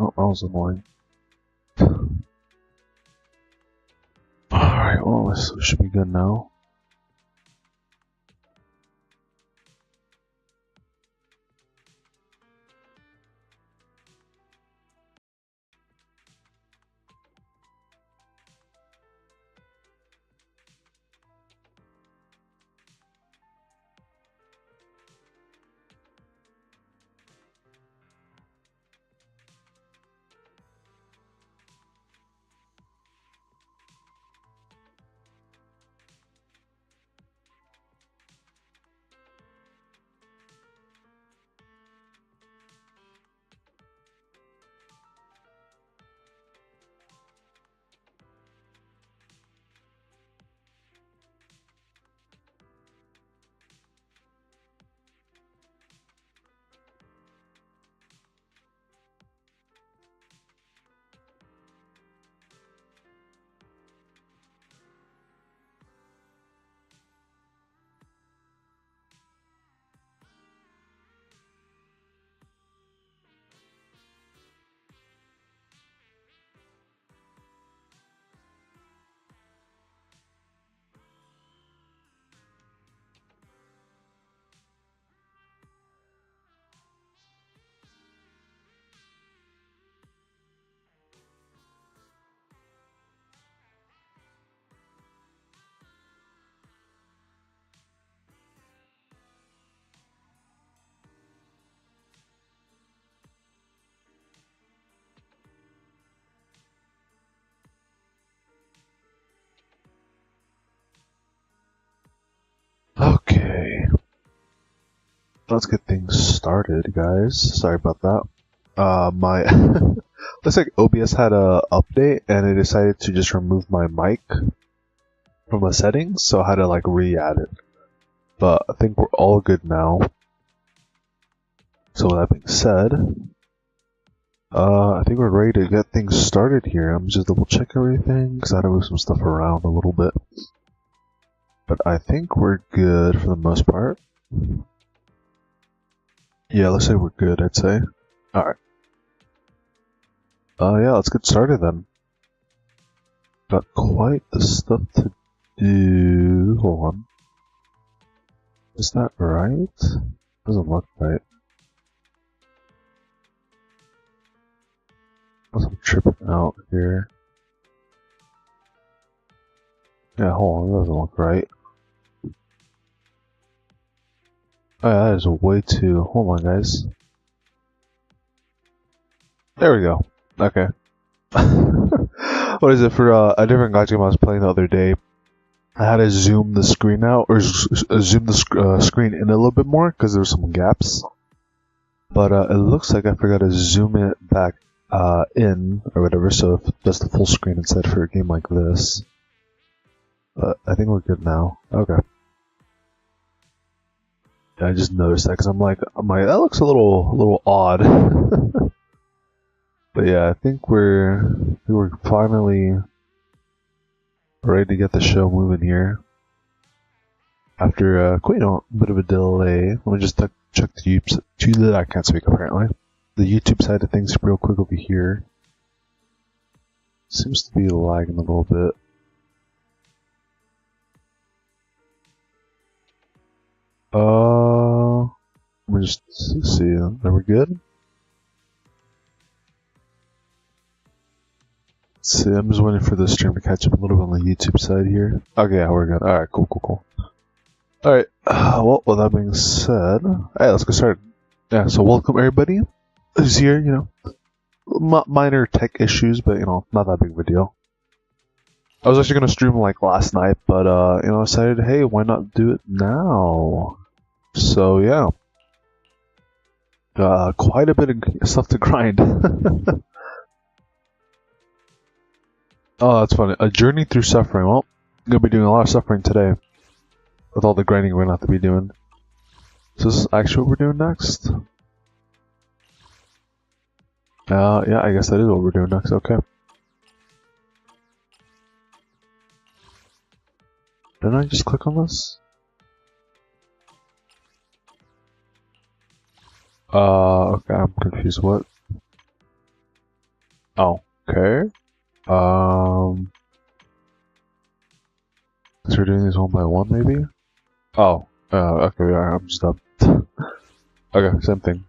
Oh, that was annoying. Alright, well, this should be good now. Okay. Let's get things started, guys. Sorry about that. My looks like OBS had a update and it decided to just remove my mic from the settings, so I had to like re-add it. But I think we're all good now. So with that being said, I think we're ready to get things started here. I'm just double check everything because I had to move some stuff around a little bit. But I think we're good for the most part. Yeah, let's say we're good, I'd say. Alright. Yeah, let's get started then. Got quite the stuff to do. Hold on. Is that right? Doesn't look right. I'm tripping out here. Yeah, hold on, that doesn't look right. Oh yeah, that is way too... Hold on, guys. There we go. Okay. What is it for a different Gacha game I was playing the other day? I had to zoom the screen out, or zoom the screen in a little bit more because there were some gaps. But it looks like I forgot to zoom it back in or whatever, so if that's the full screen instead for a game like this. But I think we're good now. Okay. Yeah, I just noticed that because I'm like, that looks a little odd. But yeah, I think we're finally ready to get the show moving here. After quite a bit of a delay, let me just check the YouTube. I can't speak apparently. The YouTube side of things real quick over here. Seems to be lagging a little bit. Let me just see. Are we good? Let's see, I'm just waiting for the stream to catch up a little bit on the YouTube side here. Okay, yeah, we're good. Alright, cool. Alright, well, with that being said, hey, let's get started. Yeah, so welcome everybody who's here, you know. Minor tech issues, but, you know, not that big of a deal. I was actually going to stream like last night, but, you know, I decided, hey, why not do it now? So, yeah. Quite a bit of stuff to grind. Oh, that's funny. A journey through suffering. Well, I'm going to be doing a lot of suffering today. With all the grinding we're going to have to be doing. So this is actually what we're doing next? Yeah, I guess that is what we're doing next. Okay. Didn't I just click on this? Okay, I'm confused. What? Oh, okay. So we're doing these one by one, maybe? Oh, okay, we are. I'm just up. Okay, same thing.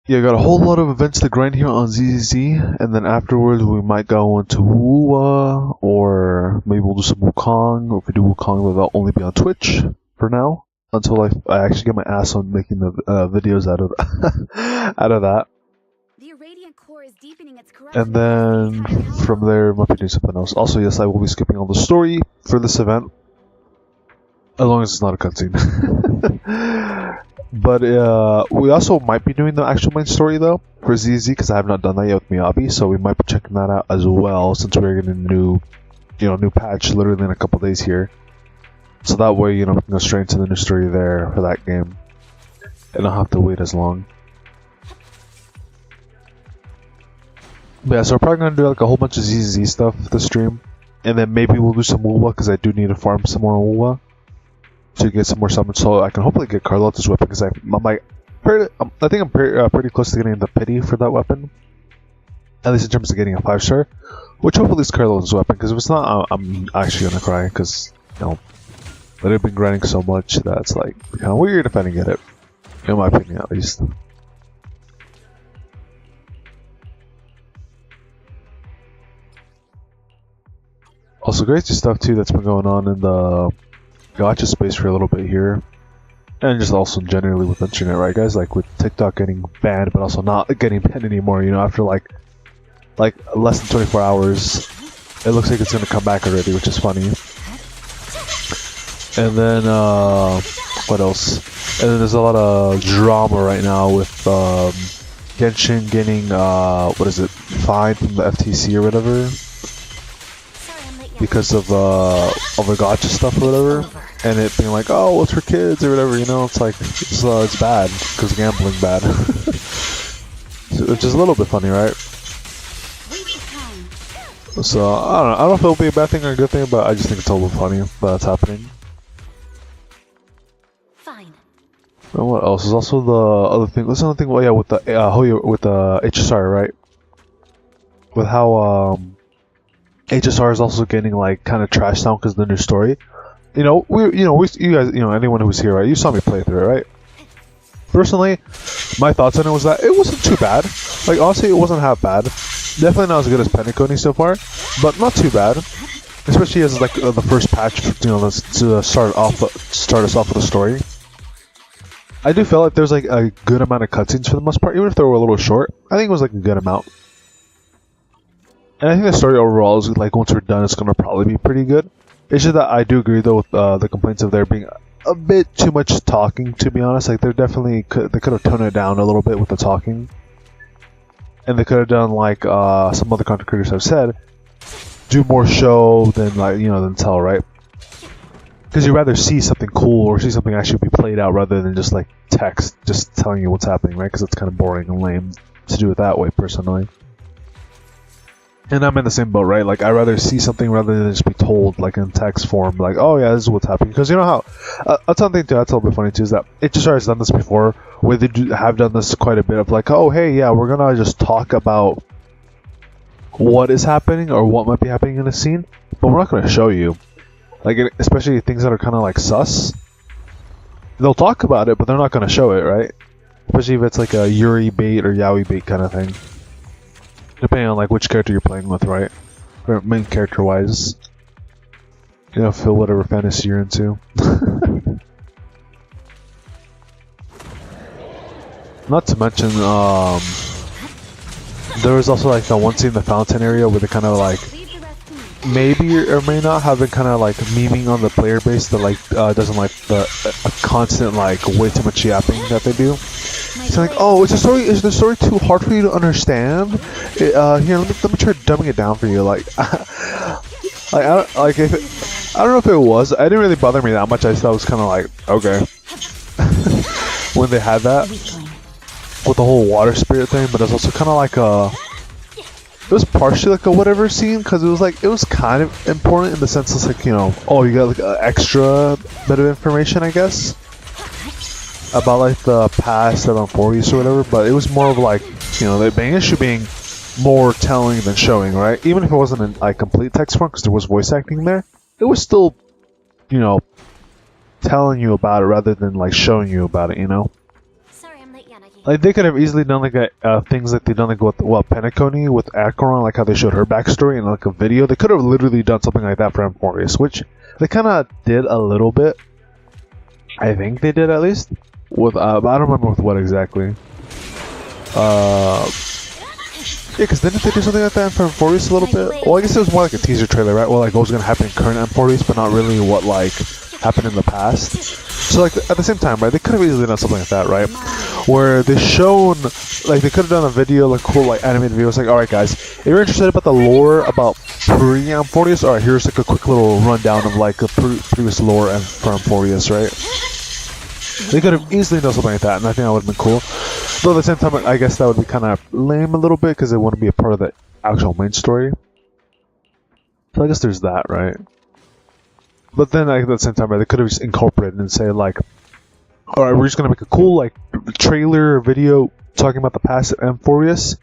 Yeah, got a whole lot of events to grind here on ZZZ, and then afterwards we might go into wuwa, or maybe we'll do some Wukong. If we do Wukong, that'll only be on Twitch for now, until I actually get my ass on making the videos out of out of that. The irradiant core is deepening its And then from there, might be doing something else. Also, yes, I will be skipping all the story for this event, as long as it's not a cutscene. But we also might be doing the actual main story though for ZZ, because I have not done that yet with Miyabi, so we might be checking that out as well, since we're getting a new patch literally in a couple days here. So that way, we can go straight into the new story there for that game, and I'll have to wait as long. But yeah, so we're probably gonna do like a whole bunch of ZZ stuff this stream, and then maybe we'll do some wuwa, because I do need to farm some more wuwa to get some more summons, so I can hopefully get Carlotta's weapon, because I think I'm pretty close to getting the pity for that weapon, at least in terms of getting a 5-star, which hopefully is Carlotta's weapon, because if it's not, I'm actually gonna cry, because they've been grinding so much that it's like kind of weird if I didn't get it, in my opinion at least. Also, crazy stuff too that's been going on in the Gacha space for a little bit here, and just also generally with the internet, right, guys? Like with TikTok getting banned, but also not getting banned anymore. After like less than 24 hours, it looks like it's gonna come back already, which is funny. And then what else? And then there's a lot of drama right now with Genshin getting fined from the FTC or whatever, because of the Gacha stuff or whatever, and it being like, oh, it's for kids or whatever, it's like it's bad because gambling bad, which is a little bit funny, right? So I don't know if it'll be a bad thing or a good thing, but I just think it's a little funny that that's happening. Fine. And what else? Is also the other thing. There's another thing. Well, yeah, with the HSR, right? With how HSR is also getting like kind of trashed down because of the new story. You guys, anyone who's here, right? You saw me play through it, right? Personally, my thoughts on it was that it wasn't too bad. Like honestly, it wasn't half bad. Definitely not as good as Penacony so far, but not too bad. Especially as like the first patch, to start us off with a story. I do feel like there's like a good amount of cutscenes for the most part, even if they were a little short. I think it was like a good amount. And I think the story overall is like once we're done, it's gonna probably be pretty good. It's just that I do agree though with the complaints of there being a bit too much talking. To be honest, like they could have toned it down a little bit with the talking, and they could have done like some other content creators have said, do more show than than tell, right? Because you'd rather see something cool or see something actually be played out rather than just like text just telling you what's happening, right? Because it's kind of boring and lame to do it that way, personally. And I'm in the same boat, right? Like, I'd rather see something rather than just be told, like, in text form, like, oh, yeah, this is what's happening. Because you know how... that's something, too, that's a little bit funny, too, is that HSR has done this before, where they have done this quite a bit of, like, oh, hey, yeah, we're gonna just talk about what is happening or what might be happening in a scene, but we're not gonna show you. Like, especially things that are kind of, like, sus. They'll talk about it, but they're not gonna show it, right? Especially if it's, like, a Yuri bait or Yaoi bait kind of thing. Depending on like which character you're playing with, right? Or main character wise. Feel whatever fantasy you're into. Not to mention, there was also like that one scene in the fountain area where they kind of like maybe or may not have been kind of like memeing on the player base that like doesn't like the constant like way too much yapping that they do. It's like, oh, is the story too hard for you to understand? Here, let me try dumbing it down for you. Like, I don't know if it was. It didn't really bother me that much. I just thought it was kind of like, okay, when they had that with the whole water spirit thing, but it's also kind of like it was partially like a whatever scene because it was kind of important in the sense it's like oh, you got like an extra bit of information, I guess, about like the past 740s or whatever, but it was more of like You know, the main issue being more telling than showing, right? Even if it wasn't in like complete text form, because there was voice acting there, it was still, you know, telling you about it rather than like showing you about it. You know, Sorry, I'm late, Yanagi. like they could have easily done like things like they done like with Penacony with Acheron, like how they showed her backstory in like a video. They could have literally done something like that for Emporius, which they kind of did a little bit. I think they did at least with I don't remember with what exactly. Yeah, because didn't they do something like that for Emporius a little bit? Well, I guess it was more like a teaser trailer, right? Well, like what was going to happen in current Emporius, but not really what like happened in the past. So like at the same time, right? They could have easily done something like that, right? Where they shown, like they could have done a video, like cool, like animated video. It's like, all right, guys, if you're interested about the lore about pre-Emporius, all right, here's like a quick little rundown of like the previous lore and for Emporius, right? They could have easily done something like that, and I think that would have been cool. Though at the same time, I guess that would be kind of lame a little bit because it wouldn't be a part of the actual main story. So I guess there's that, right? But then like, at the same time, right, they could have just incorporated and say like, all right, we're just gonna make a cool like trailer video talking about the past of Emporius,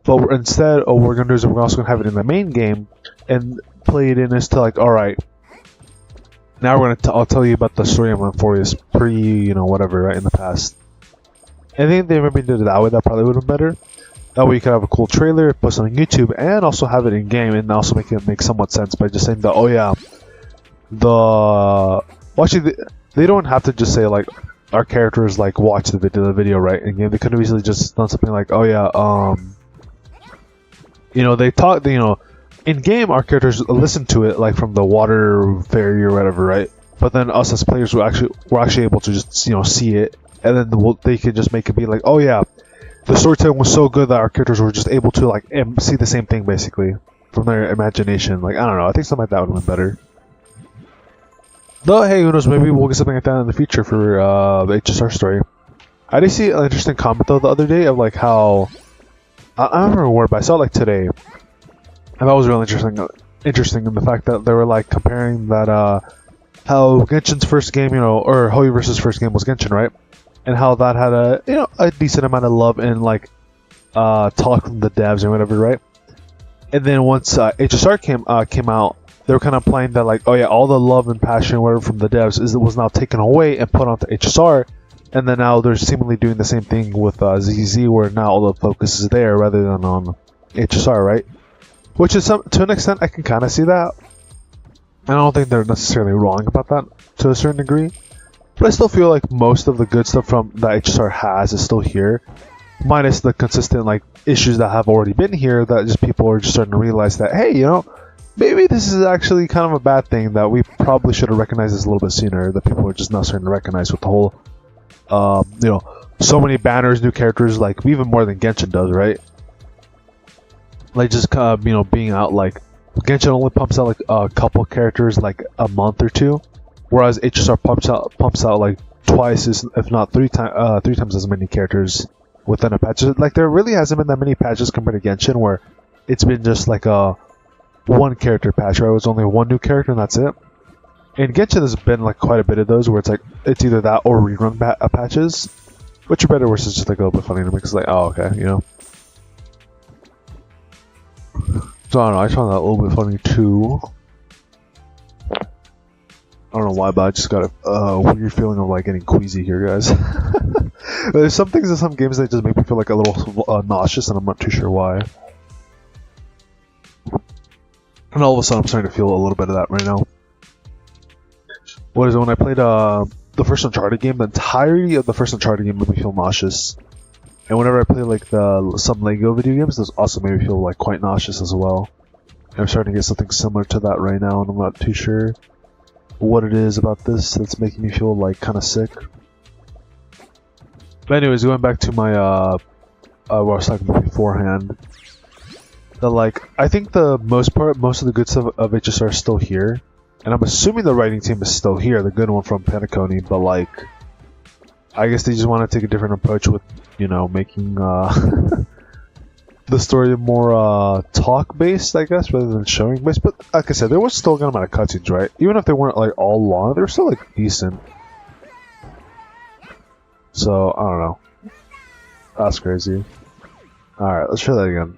but instead, what we're gonna do is we're also gonna have it in the main game and play it in as to like, all right. Now we're gonna I'll tell you about the story of Emporius pre, you know, whatever, right, in the past. I think they maybe did it that way, that probably would have been better. That way you could have a cool trailer, post it on YouTube, and also have it in game, and also make it make somewhat sense by just saying that, oh yeah, well actually, they don't have to just say like, our characters like watch the video, right, in game. They could have easily just done something like, oh yeah, you know, they talk, you know, in game, our characters listen to it like from the water fairy or whatever, right? But then us as players were actually able to just, you know, see it, and then they could just make it be like, oh yeah, the storytelling was so good that our characters were just able to like see the same thing basically from their imagination. Like I don't know, I think something like that would have been better. Though hey, who knows? Maybe we'll get something like that in the future for the HSR story. I did see an interesting comment though the other day of like how I don't remember where, but I saw it like today. And that was really interesting in the fact that they were like comparing that how Genshin's first game, you know, or Hoyoverse's first game was Genshin, right? And how that had a, you know, a decent amount of love and like talk from the devs and whatever, right? And then once HSR came out, they were kind of implying that like, oh yeah, all the love and passion and whatever from the devs was now taken away and put onto HSR, and then now they're seemingly doing the same thing with ZZ, where now all the focus is there rather than on HSR, right? Which is to an extent, I can kind of see that. I don't think they're necessarily wrong about that to a certain degree. But I still feel like most of the good stuff from that HSR has is still here. Minus the consistent like issues that have already been here that just people are just starting to realize that, hey, you know, maybe this is actually kind of a bad thing that we probably should have recognized this a little bit sooner. That people are just now starting to recognize with the whole, you know, so many banners, new characters, like even more than Genshin does, right? Like just you know, being out like Genshin only pumps out like a couple characters like a month or two, whereas HSR pumps out like twice as, if not three times as many characters within a patch. Like there really hasn't been that many patches compared to Genshin where it's been just like a one character patch, right? It was only one new character and that's it. And Genshin has been like quite a bit of those where it's like it's either that or rerun patches, which are better versus just like a little bit funny to me because like, oh okay, you know. So I don't know, I found that a little bit funny too. I don't know why, but I just got a weird feeling of like getting queasy here, guys. There's some things in some games that just make me feel like a little nauseous, and I'm not too sure why. And all of a sudden, I'm starting to feel a little bit of that right now. What is it? When I played the first Uncharted game, the entirety of the first Uncharted game made me feel nauseous. And whenever I play like some Lego video games, those also made me feel like quite nauseous as well. And I'm starting to get something similar to that right now, and I'm not too sure what it is about this that's making me feel like kind of sick. But anyways, going back to my what I was talking about beforehand, that like I think most of the good stuff of HSR is still here, and I'm assuming the writing team is still here, the good one from Penacony, but like I guess they just want to take a different approach with, you know, making the story more talk based, I guess, rather than showing based. But like I said, there was still a good amount of cutscenes, right? Even if they weren't like all long, they were still like decent. So I don't know. That's crazy. Alright, let's try that again.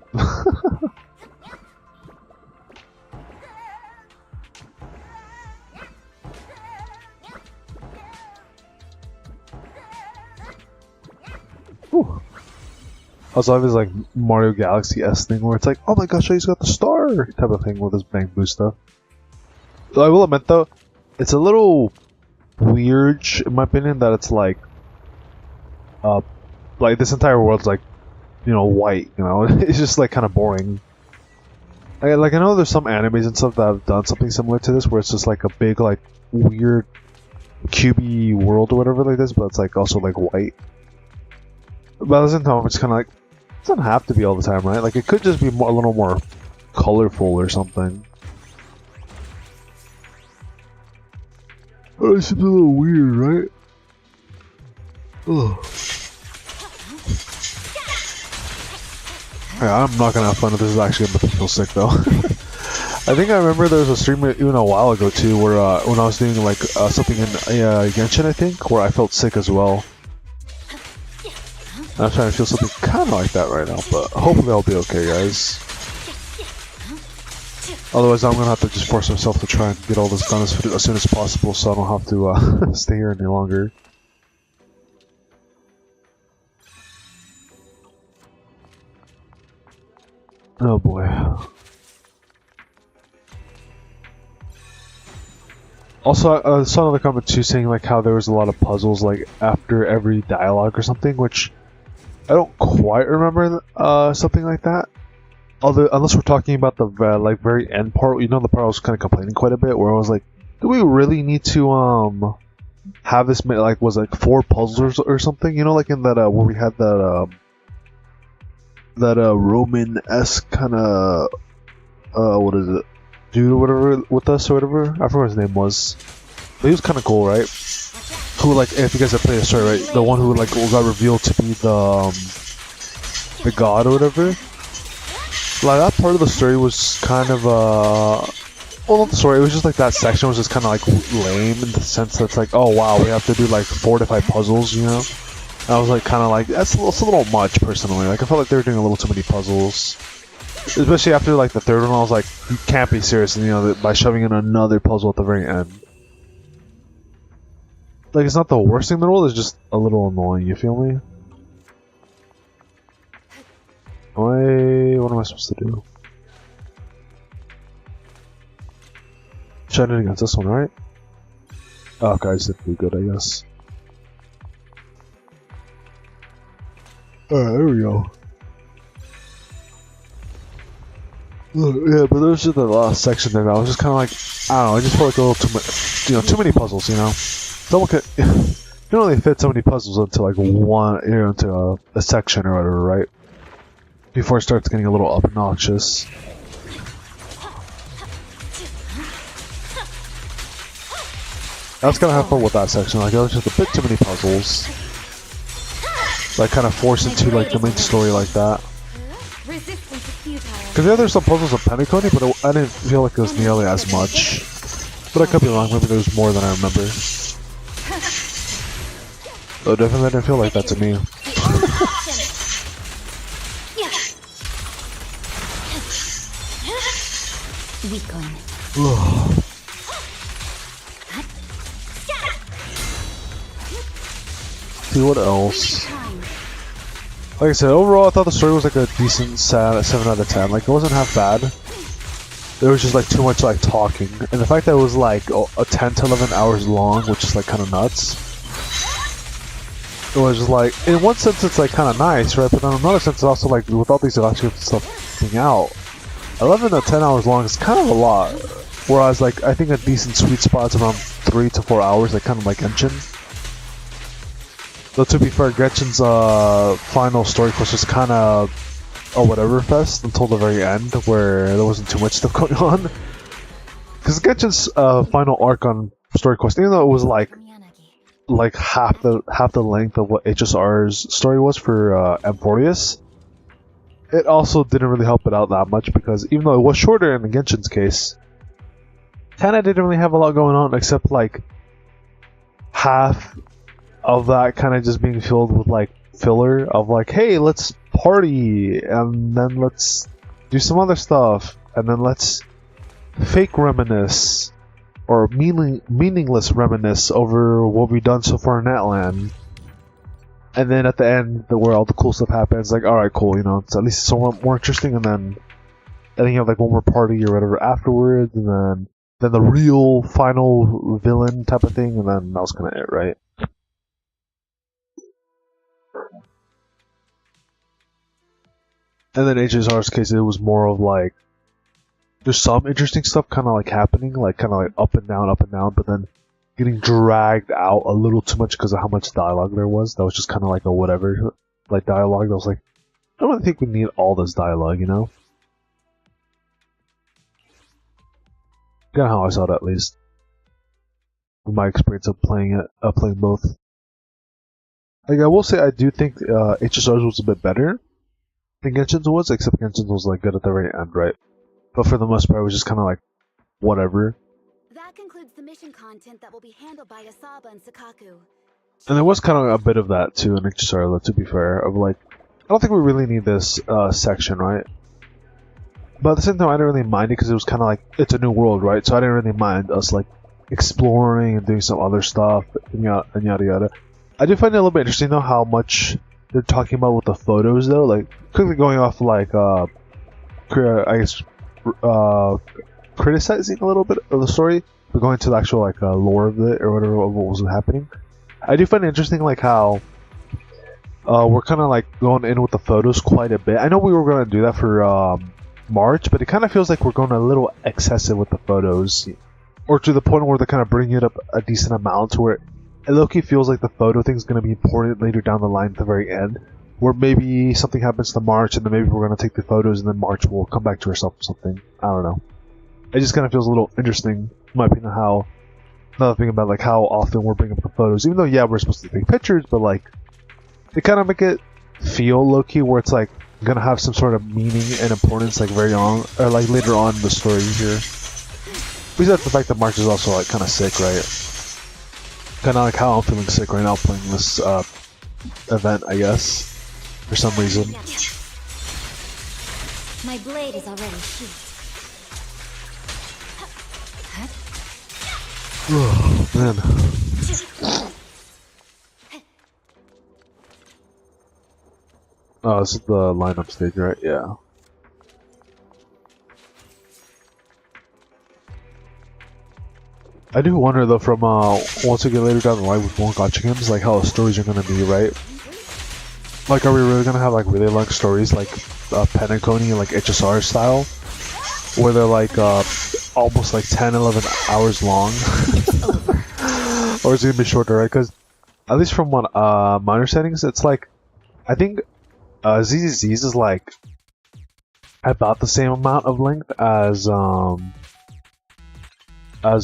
Whew. Also, I have this like Mario Galaxy S thing where it's like, oh my gosh, he's got the star type of thing with his bamboo stuff. I will admit though, it's a little weird, in my opinion, that it's like this entire world's like, you know, white. You know, it's just like kind of boring. I know there's some animes and stuff that have done something similar to this, where it's just like a big like weird cubey world or whatever like this, but it's like also like white. But at the same time, it's kind of like, it doesn't have to be all the time, right? Like, it could just be a little more colorful or something. Oh, it seems a little weird, right? Ugh. Yeah, I'm not gonna have fun if this is actually gonna make me feel sick, though. I think I remember there was a stream even a while ago, too, where when I was doing, like, something in Genshin, I think, where I felt sick as well. I'm trying to feel something kind of like that right now, but hopefully I'll be okay, guys. Otherwise, I'm gonna have to just force myself to try and get all this done as soon as possible, so I don't have to stay here any longer. Oh boy. Also, I saw another comment too saying like how there was a lot of puzzles like after every dialogue or something, which I don't quite remember something like that. Unless we're talking about the like very end part, you know, the part I was kind of complaining quite a bit, where I was like, do we really need to have this like was like 4 puzzles or something? You know, like in that where we had that Roman-esque kind of what is it, dude or whatever with us or whatever. I forgot what his name was. But he was kind of cool, right? Who, like, if you guys have played the story, right? The one who like got revealed to be the god or whatever. Like, that part of the story was kind of well, not the story. It was just like that section was just kind of like lame in the sense that it's like, oh wow, we have to do like 4 to 5 puzzles, you know. And I was like, kind of like, it's a little much personally. Like, I felt like they were doing a little too many puzzles, especially after like the 3rd one. I was like, you can't be serious, you know, by shoving in another puzzle at the very end. Like, it's not the worst thing in the world, it's just a little annoying, you feel me? What am I supposed to do? Shining against this one, right? Oh, guys, did pretty good, I guess. Alright, there we go. Yeah, but there's just the last section there. I was just kind of like, I don't know, I just felt like a little too much, you know, too many puzzles, you know? Don't look at, you don't really fit so many puzzles into like one, you know, into a section or whatever, right? Before it starts getting a little obnoxious. I was gonna have fun with that section, like, it was just a bit too many puzzles. Like, kind of forced into like the main story like that. Because yeah, there's some puzzles of Penacony, but I didn't feel like it was nearly as much. But I could be wrong, maybe there was more than I remember. Oh, definitely didn't feel like that to me. See what else? Like I said, overall I thought the story was like a decent 7 out of 10. Like, it wasn't half bad. There was just like too much like talking, and the fact that it was like a 10 to 11 hours long, which is like kind of nuts. It was just like, in one sense it's like kind of nice, right? But in another sense it's also like, with all these electric stuff being out, 11 to 10 hours long is kind of a lot. Whereas like, I think a decent sweet spot is around 3 to 4 hours, like kind of like Genshin. Though to be fair, Genshin's final story quest was kind of a whatever fest until the very end, where there wasn't too much stuff going on. Because Genshin's final arc on story quest, even though it was like half the length of what HSR's story was for Amphorius, it also didn't really help it out that much, because even though it was shorter in Genshin's case, kinda didn't really have a lot going on, except like half of that kind of just being filled with like filler of like, hey, let's party, and then let's do some other stuff, and then let's fake reminisce, or meaningless reminisce over what we've done so far in Natland. And then at the end, where all the cool stuff happens, like, alright, cool, you know, it's at least it's somewhat more interesting, and then you have like one more party or whatever afterwards, and then the real final villain type of thing, and then that was kind of it, right? And then HSR's case, it was more of like, there's some interesting stuff kind of like happening, like kind of like up and down, but then getting dragged out a little too much because of how much dialogue there was. That was just kind of like a whatever, like dialogue. That was like, I don't really think we need all this dialogue, you know? Kind of how I saw it, at least. With my experience of playing both. Like, I will say, I do think HSR's was a bit better than Genshin's was, except Genshin's was like good at the very end, right? But for the most part, it was just kind of like whatever. That concludes the mission content that will be handled by Asaba and Sakaku. And there was kind of a bit of that too in HSR, to be fair, of like, I don't think we really need this section, right? But at the same time, I didn't really mind it because it was kind of like, it's a new world, right? So I didn't really mind us like exploring and doing some other stuff and yada yada. I do find it a little bit interesting though how much they're talking about with the photos though. Like quickly going off like I guess criticizing a little bit of the story, but going to the actual like lore of it or whatever of what was happening. I do find it interesting like how we're kind of like going in with the photos quite a bit. I know we were going to do that for March, but it kind of feels like we're going a little excessive with the photos, or to the point where they're kind of bringing it up a decent amount to where it low-key feels like the photo thing is going to be important later down the line at the very end, where maybe something happens to March and then maybe we're going to take the photos and then March will come back to herself or something. I don't know. It just kind of feels a little interesting, in my opinion, how another thing about like how often we're bringing up the photos, even though yeah we're supposed to take pictures, but like they kind of make it feel low-key where it's like gonna have some sort of meaning and importance like very on or like later on in the story here. Besides the fact that March is also like kind of sick, right? Kind of like how I'm feeling sick right now playing this event, I guess, for some reason. My blade is already sheathed. Oh man. Oh, this is the lineup stage, right? Yeah. I do wonder though, from once we get later down the line with more Gacha games, like how the stories are gonna be, right? Like, are we really gonna have like really long stories, like Pen and Coney, like HSR style, where they're like almost like 10-11 hours long, or is it gonna be shorter, right? Because at least from what my understanding is, it's like I think ZZZ's is like about the same amount of length as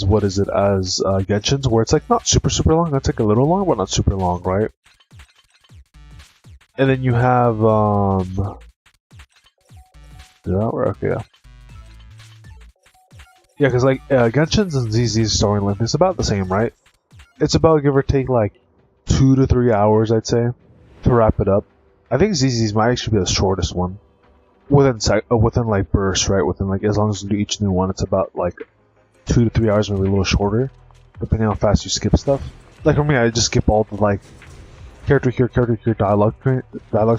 what is it, as Genshin's, where it's like not super long, it's like a little long, but not super long, right? And then you have did that work? Okay, yeah. Yeah, because like Genshin's and ZZ's story length is about the same, right? It's about give or take like 2 to 3 hours, I'd say, to wrap it up. I think ZZ's might actually be the shortest one within like bursts, right? Within like as long as you do each new one, it's about like 2 to 3 hours, maybe a little shorter, depending on how fast you skip stuff. Like for me, I just skip all the like character here dialogue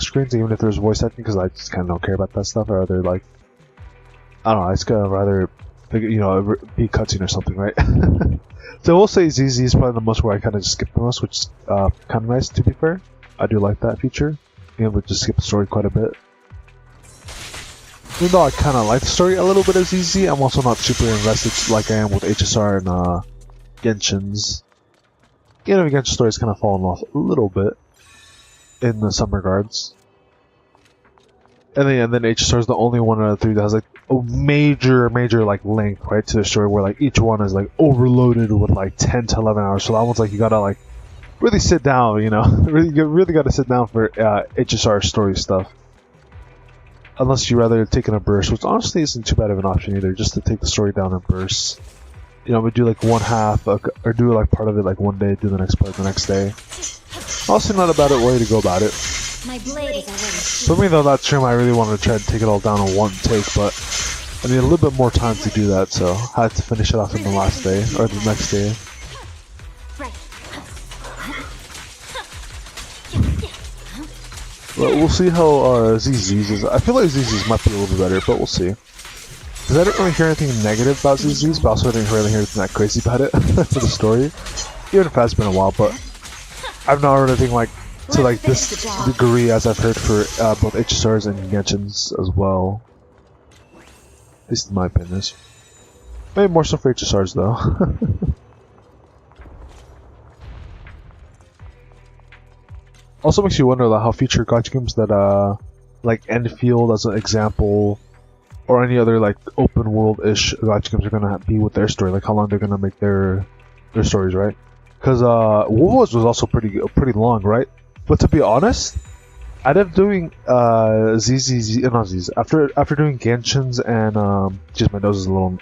screens, even if there's voice acting, because I just kind of don't care about that stuff. Or other like, I don't know, I just gotta rather, you know, be cutscene or something, right? So we'll say ZZ is probably the most where I kind of just skip the most, which is kind of nice, to be fair. I do like that feature. Being able to just skip the story quite a bit. Even though I kind of like the story a little bit of ZZ, I'm also not super invested like I am with HSR and Genshin's. You know, Genshin's story's kind of fallen off a little bit in some regards. And then HSR is the only one out of the three that has like a major like length, right, to the story, where like each one is like overloaded with like 10 to 11 hours. So that one's like you gotta like really sit down, you know, you really gotta sit down for HSR story stuff. Unless you rather take in a burst, which honestly isn't too bad of an option either, just to take the story down in bursts. You know, we do like one half, or do like part of it like one day, do the next part the next day. Also not a bad way to go about it. My blade is already. For me though, that stream I really wanted to try to take it all down in one take, but I need a little bit more time to do that, so I had to finish it off in the last day, or the next day. But we'll see how ZZ's is. I feel like ZZ's might be a little bit better, but we'll see. Because I didn't really hear anything negative about ZZ's, but also I didn't really hear anything that crazy about it for the story. Even if it has been a while, but I've not heard anything like to like this degree as I've heard for both HSRs and Genshin's as well. At least in my opinion. Maybe more so for HSRs though. Also makes you wonder like, how future gacha games that like Enfield as an example, or any other like open world-ish gacha games are gonna be with their story, like how long they're gonna make their stories, right? Because wuwa's was also pretty long, right? But to be honest, out of doing not ZZ, after doing Genshin's and just my nose is a little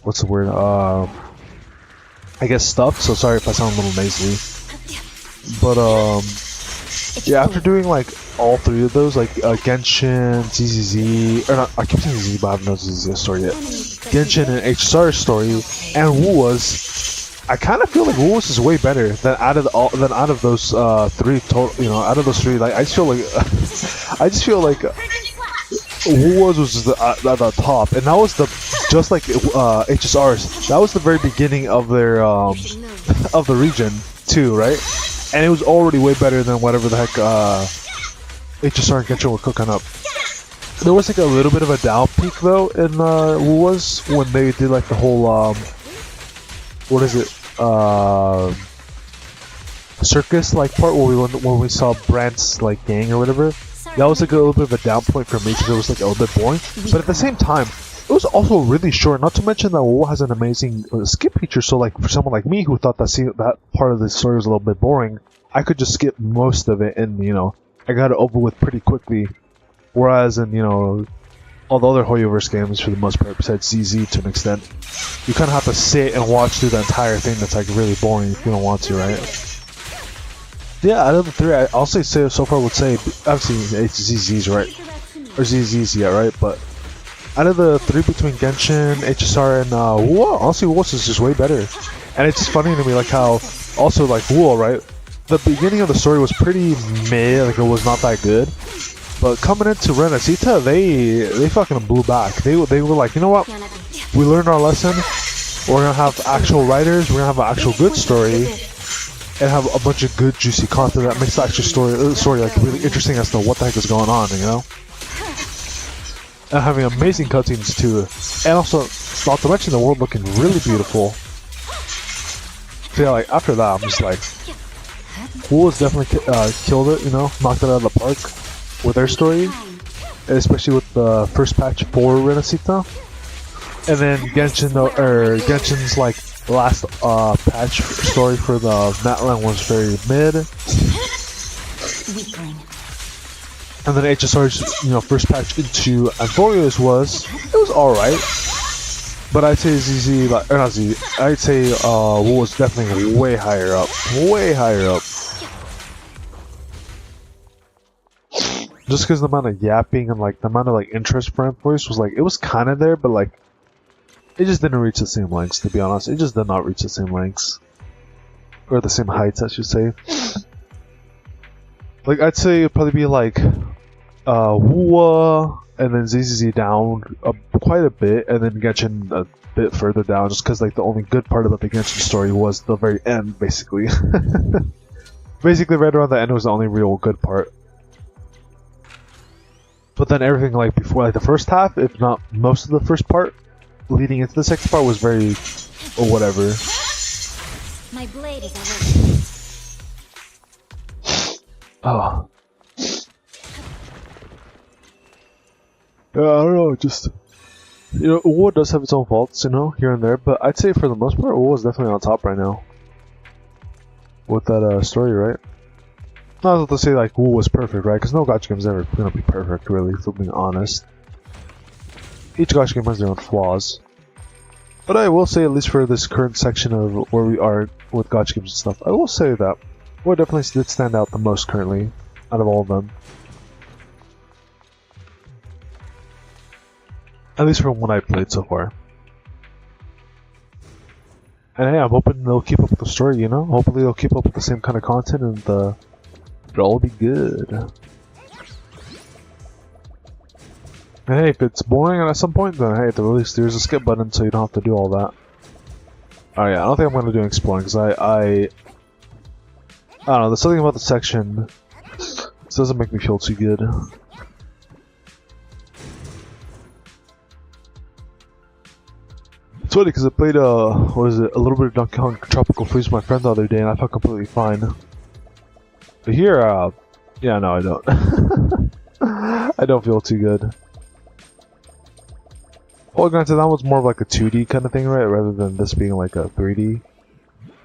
what's the word? I guess stuffed. So sorry if I sound a little nasally. But yeah, after doing like all three of those, like Genshin, ZZZ, or not, I keep saying ZZ, but I haven't done ZZZ story yet. Genshin and HSR story and wuwa's, I kind of feel like wuwa's is way better than out of those three total. You know, out of those three, like I just feel like wuwa's was at the top, and that was just like HSR's. That was the very beginning of their of the region too, right? And it was already way better than whatever the heck HSR and Genshin were cooking up. There was like a little bit of a down peak though in wuwa's when they did like the whole what is it circus like part where we saw Brant's like gang or whatever. That was like a little bit of a down point for me because it was like a little bit boring. But at the same time, it was also really short. Not to mention that wuwa has an amazing skip feature. So like for someone like me who thought that part of the story was a little bit boring, I could just skip most of it, and you know I got it over with pretty quickly. Whereas in all the other Hoyoverse games, for the most part, besides ZZ to an extent, you kind of have to sit and watch through the entire thing. That's like really boring if you don't want to, right? Yeah, out of the three, I'll say so far would say obviously it's ZZ's, right, or ZZ's, yeah, right, but. Out of the three between Genshin, HSR, and wuwa, honestly, wuwa's is just way better. And it's just funny to me, like how, also like wuwa, right? The beginning of the story was pretty meh, like it was not that good. But coming into Renacita, they fucking blew back. They were like, you know what? We learned our lesson. We're gonna have actual writers. We're gonna have an actual good story, and have a bunch of good juicy content that makes the actual story like really interesting as to what the heck is going on, you know? And having amazing cutscenes too, and also not to mention the world looking really beautiful. So yeah, like after that, I'm just like, wuwa's definitely killed it, you know, knocked it out of the park with their story, and especially with the first patch for Renacita. And then Genshin's like last patch story for the Matland was very mid. Weakling. And then HSR's, first patch into Anthorios was alright. But I'd say ZZ, like, or not ZZ, I'd say was definitely way higher up. Way higher up. Just because the amount of yapping and like the amount of like interest for Anthorios was like, it was kind of there, but like, it just didn't reach the same lengths, to be honest. It just did not reach the same lengths. Or the same heights, I should say. Like, I'd say it'd probably be like wuwa, and then ZZZ down quite a bit, and then Genshin a bit further down, just because like the only good part about the Genshin story was the very end, basically. Basically, right around the end was the only real good part. But then everything like before, like the first half, if not most of the first part, leading into the second part was very, or whatever. My blade is already. Oh. Yeah, I don't know, just... wuwa does have its own faults, here and there, but I'd say for the most part, wuwa is definitely on top right now. With that story, right? Not to say, like, wuwa was perfect, right? Because no gacha game is ever gonna be perfect, really, if we're being honest. Each gacha game has their own flaws. But I will say, at least for this current section of where we are with gacha games and stuff, I will say that wuwa definitely did stand out the most currently. out of all of them. At least from what I played so far. And hey, I'm hoping they'll keep up with the story, you know? Hopefully they'll keep up with the same kind of content and it'll all be good. Hey, if it's boring at some point, then hey, at the least there's a skip button so you don't have to do all that. Oh yeah, I don't think I'm gonna do exploring because I don't know, there's something about the section. This doesn't make me feel too good. It's funny because I played what is it, a little bit of Donkey Kong Tropical Freeze with my friend the other day and I felt completely fine. But here, yeah, no I don't. I don't feel too good. Well, granted, that was more of like a 2D kind of thing, right? Rather than this being like a 3D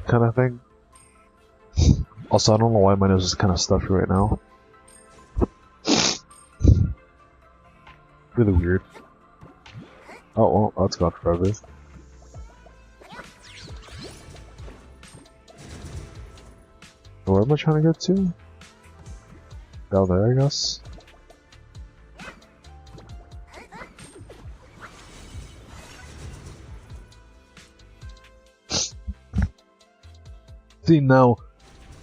kind of thing. Also, I don't know why my nose is kind of stuffy right now. Really weird. Oh, well, that's gone forever. Where am I trying to get to? Down there, I guess. See, now,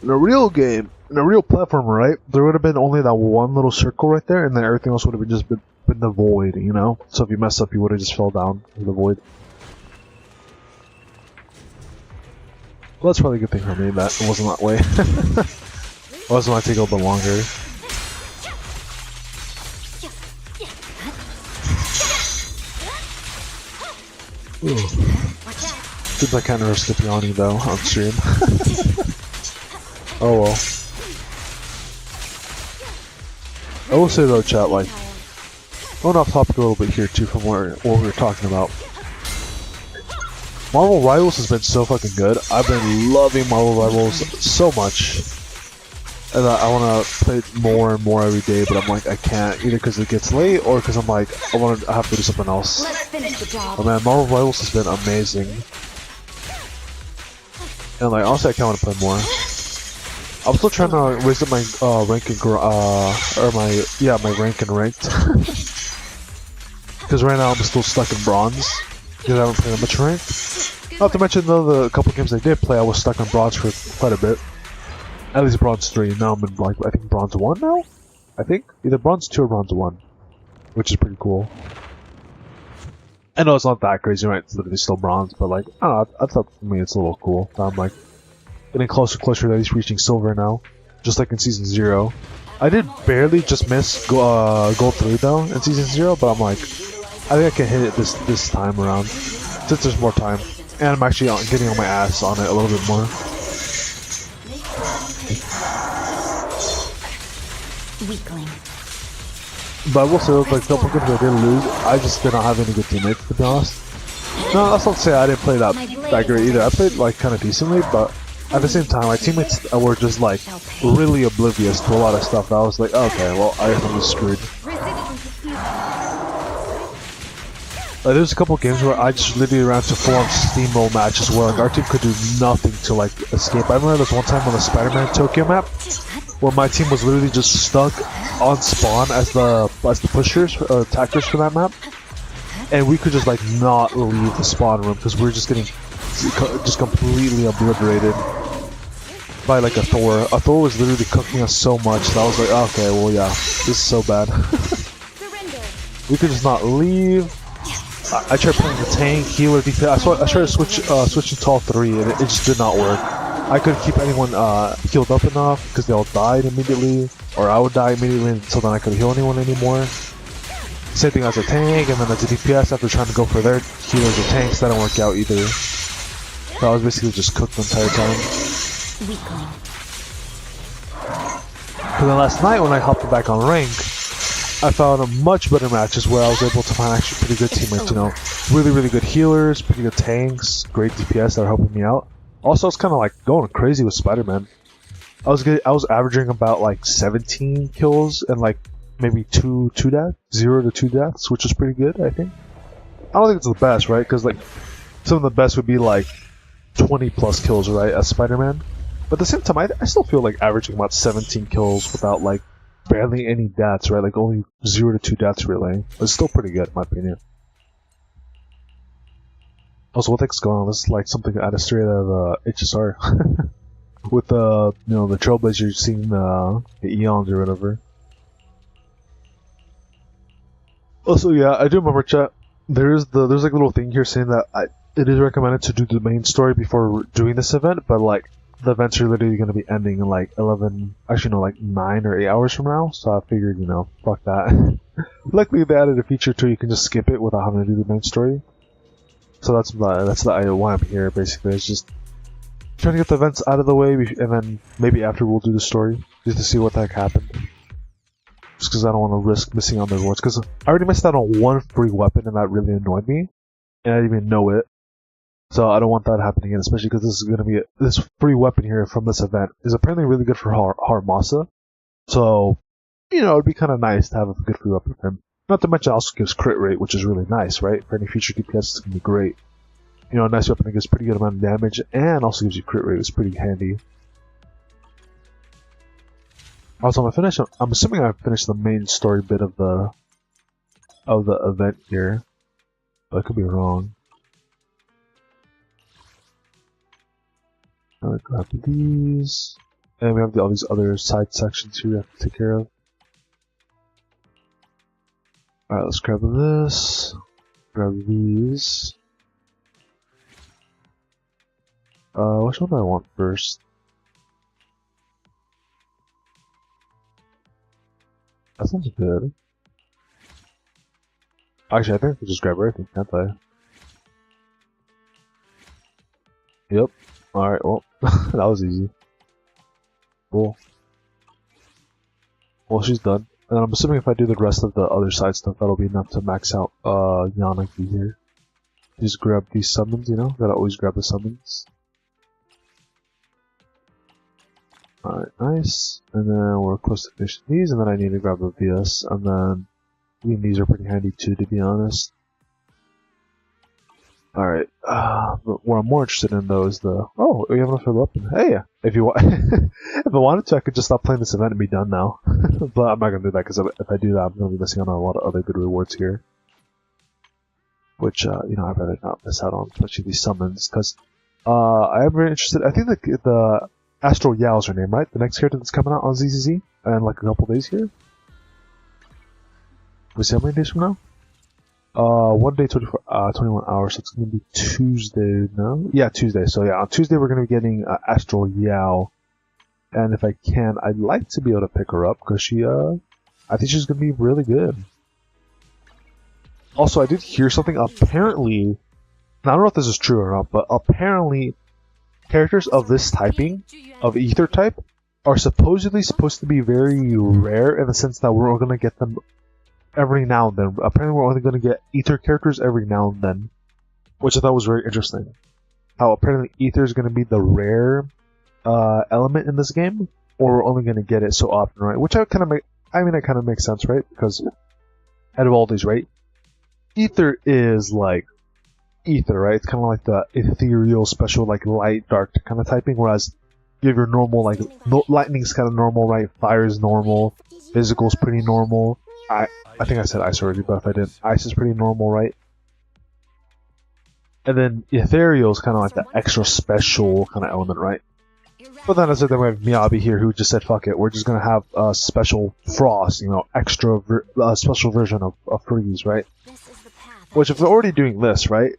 in a real game, in a real platformer, right, there would have been only that one little circle right there, and then everything else would have just been the void, you know? So if you mess up, you would have just fell down in the void. Well, that's probably a good thing for me that it wasn't that way. It wasn't might take a little bit longer. Ooh. Seems like kind of skipping on you though on stream. Oh well. I will say though, chat, like, going off topic a little bit here too from what we were talking about. Marvel Rivals has been so fucking good. I've been loving Marvel Rivals so much. And I want to play it more and more every day, but I'm like, I can't. Either because it gets late, or because I'm like, I have to do something else. Let's finish the job. But man, Marvel Rivals has been amazing. And like, honestly, I can't want to play more. I'm still trying to raise up my rank and my rank and ranked. Because right now I'm still stuck in bronze. Because I haven't played that much ranked. Not to mention though, the couple games I did play, I was stuck on bronze for quite a bit. At least bronze 3. Now I'm in like, I think bronze 1 now? I think? Either bronze 2 or bronze 1. Which is pretty cool. I know it's not that crazy, right? It's literally still bronze, but like, I don't know, I thought for me it's a little cool. I'm like, getting closer and closer to at least reaching silver now. Just like in Season 0. I did barely just miss Gold 3 though in Season 0, but I'm like, I think I can hit it this time around. Since there's more time. And I'm actually getting on my ass on it a little bit more. Weakling. But I will say, like, a couple games I did lose, I just did not have any good teammates, to be honest. No, that's not to say I didn't play that great either. I played, like, kind of decently, but at the same time, my teammates were just, like, really oblivious to a lot of stuff. I was like, okay, well, I guess I'm just screwed. Like, there's a couple games where I just literally ran to full-on steamroll matches where, like, our team could do nothing to, like, escape. I remember this one time on the Spider-Man Tokyo map, where my team was literally just stuck on spawn as the pushers, attackers for that map, and we could just like not leave the spawn room because we were just getting just completely obliterated by like a Thor. A Thor was literally cooking us so much that I was like, okay, well yeah, this is so bad. We could just not leave. I tried playing the tank, healer, DPS. I tried to switch into all 3, and it just did not work. I couldn't keep anyone healed up enough because they all died immediately, or I would die immediately until then I couldn't heal anyone anymore. Same thing as a tank, and then as a DPS after trying to go for their healers or tanks, that didn't work out either. So I was basically just cooked the entire time. But then last night when I hopped back on rank, I found a much better matches where I was able to find actually pretty good teammates, you know. Really good healers, pretty good tanks, great DPS that are helping me out. Also, I was kind of like going crazy with Spider-Man. I was averaging about like 17 kills and like maybe 0 to 2 deaths, which is pretty good, I think. I don't think it's the best, right? Because like some of the best would be like 20 plus kills, right, as Spider-Man. But at the same time, I still feel like averaging about 17 kills without like barely any deaths, right? Like only 0 to 2 deaths really. It's still pretty good in my opinion. Also, what the heck's going on? This is like something out of straight out of HSR. With the the Trailblazer seeing the eons or whatever. Also, yeah, I do remember chat. There's like a little thing here saying that it is recommended to do the main story before doing this event, but like the events are literally going to be ending in like 11, actually no, like 9 or 8 hours from now. So I figured, fuck that. Luckily, they added a feature too. You can just skip it without having to do the main story. So that's why I'm here. Basically, it's just trying to get the events out of the way, and then maybe after we'll do the story just to see what the heck happened. Just because I don't want to risk missing on the rewards. Because I already missed out on one free weapon, and that really annoyed me, and I didn't even know it. So I don't want that happening again, especially because this is going to be this free weapon here from this event is apparently really good for Haramasa. So it'd be kind of nice to have a good free weapon for him. Not to mention, it also gives crit rate, which is really nice, right? For any future DPS, it's going to be great. A nice weapon that gives pretty good amount of damage, and also gives you crit rate. It's pretty handy. Also, I'm assuming I finished the main story bit of the event here. But I could be wrong. Alright, grab these. And we have all these other side sections here we have to take care of. Alright, let's grab this. Grab these. Which one do I want first? That sounds good. Actually, I think I can just grab everything, can't I? Yep. Alright, well, that was easy. Cool. Well, she's done. And I'm assuming if I do the rest of the other side stuff, that'll be enough to max out Yanagi here. Just grab these summons, gotta always grab the summons. Alright, nice. And then we're close to finishing these, and then I need to grab the VS, and then these are pretty handy too, to be honest. Alright, but what I'm more interested in though is we have enough for the weapon. Hey, if you want, if I wanted to, I could just stop playing this event and be done now. But I'm not gonna do that, because if I do that, I'm gonna be missing out on a lot of other good rewards here. Which, I'd rather not miss out on, especially these summons, because, I am very interested. I think the Astral Yao is her name, right? The next character that's coming out on ZZZ in like a couple days here. We see how many days from now? 1 day, 21 hours, so it's going to be Tuesday, no? Yeah, Tuesday. So yeah, on Tuesday we're going to be getting Astral Yao. And if I can, I'd like to be able to pick her up, because I think she's going to be really good. Also, I did hear something, apparently, and I don't know if this is true or not, but apparently characters of this typing, of ether type, are supposedly supposed to be very rare in the sense that we're going to get them every now and then. Apparently we're only going to get ether characters every now and then, which I thought was very interesting. How apparently ether is going to be the rare element in this game, or we're only going to get it so often, right? Which it kind of makes sense, right? Because out of all these, right, ether is like ether, right? It's kind of like the ethereal, special, like light, dark kind of typing, whereas you have your normal, like, lightning's kind of normal, right? Fire's normal, physical's pretty normal. I think I said ice already, but if I didn't, ice is pretty normal, right? And then ethereal is kind of like the extra special kind of element, right? But then as I said, we have Miyabi here who just said, fuck it, we're just gonna have a special frost, extra special version of freeze, right? Which if they're already doing this, right,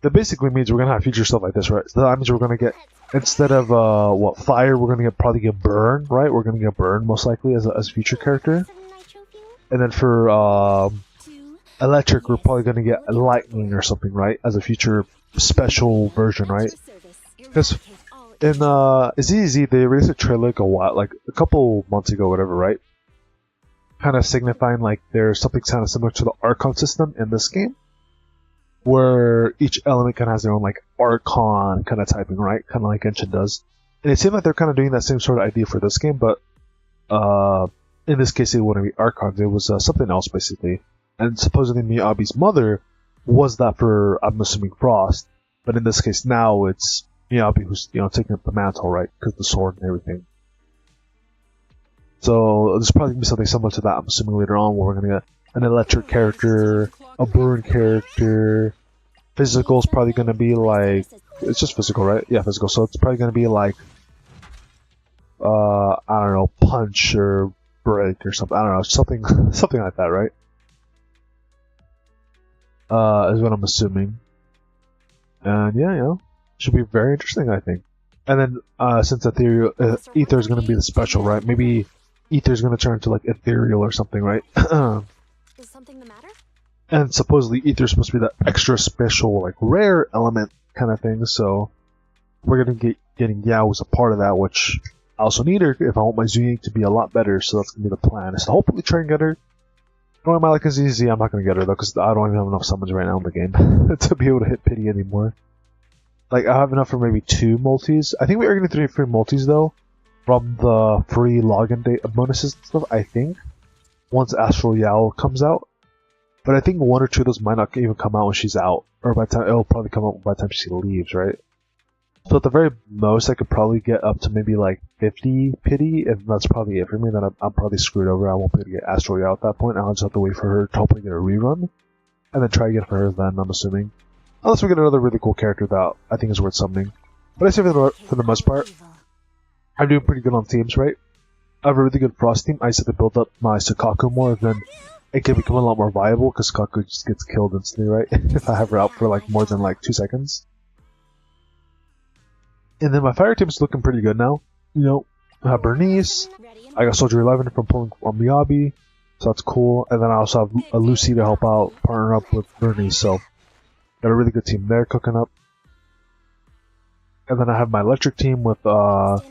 that basically means we're gonna have future stuff like this, right? So that means we're gonna get, instead of fire, we're gonna probably get burn, right? We're gonna get burn most likely as a future character. And then for electric, we're probably gonna get lightning or something, right? As a future special version, right? Because in ZZ, they released a trailer like a couple months ago, whatever, right? Kind of signifying like there's something kind of similar to the Archon system in this game, where each element kind of has their own like Archon kind of typing, right? Kind of like Genshin does. And it seemed like they're kind of doing that same sort of idea for this game, but in this case, it wouldn't be Archons. It was something else, basically. And supposedly Miyabi's mother was that for, I'm assuming, Frost. But in this case, now it's Miyabi who's, taking up the mantle, right? Because the sword and everything. So there's probably gonna be something similar to that. I'm assuming later on where we're gonna get an electric character, a burn character. Physical is probably gonna be like, it's just physical, right? Yeah, physical. So it's probably gonna be like, I don't know, punch or break or something. I don't know, something like that, right? Is what I'm assuming. And yeah, you know, should be very interesting, I think. And then since ethereal, ether is gonna be the special, right? Maybe ether is gonna turn into like ethereal or something, right? Is something the matter? And supposedly ether is supposed to be that extra special, like rare element kind of thing. So we're gonna get getting Yao as a part of that, which I also need her if I want my Zuying to be a lot better. So that's gonna be the plan. Is to hopefully try and get her. Knowing my luck is easy, I'm not gonna get her though, because I don't even have enough summons right now in the game to be able to hit pity anymore. Like I have enough for maybe 2 multis. I think we are getting 3 free multis though, from the free login day bonuses and stuff. I think once Astral Yao comes out. But I think 1 or 2 of those might not even come out when she's out, or by the time it'll probably come out by the time she leaves, right? So at the very most, I could probably get up to maybe like 50 pity, and that's probably it for me. Then I'm probably screwed over. I won't be able to get Astral Yao at that point. I'll just have to wait for her to hopefully get a rerun, and then try again for her. Then I'm assuming, unless we get another really cool character that I think is worth summoning. But I say for the most part, I'm doing pretty good on teams, right? I have a really good Frost team. I just have to build up my Sukaku more, then it can become a lot more viable because Sukaku just gets killed instantly, right? If I have her out for like more than like 2 seconds. And then my fire team is looking pretty good now. You know, I have Bernice. I got Soldier 11 from pulling on Miyabi, so that's cool. And then I also have a Lucy to help out, partner up with Bernice. So got a really good team there cooking up. And then I have my electric team with Anvi,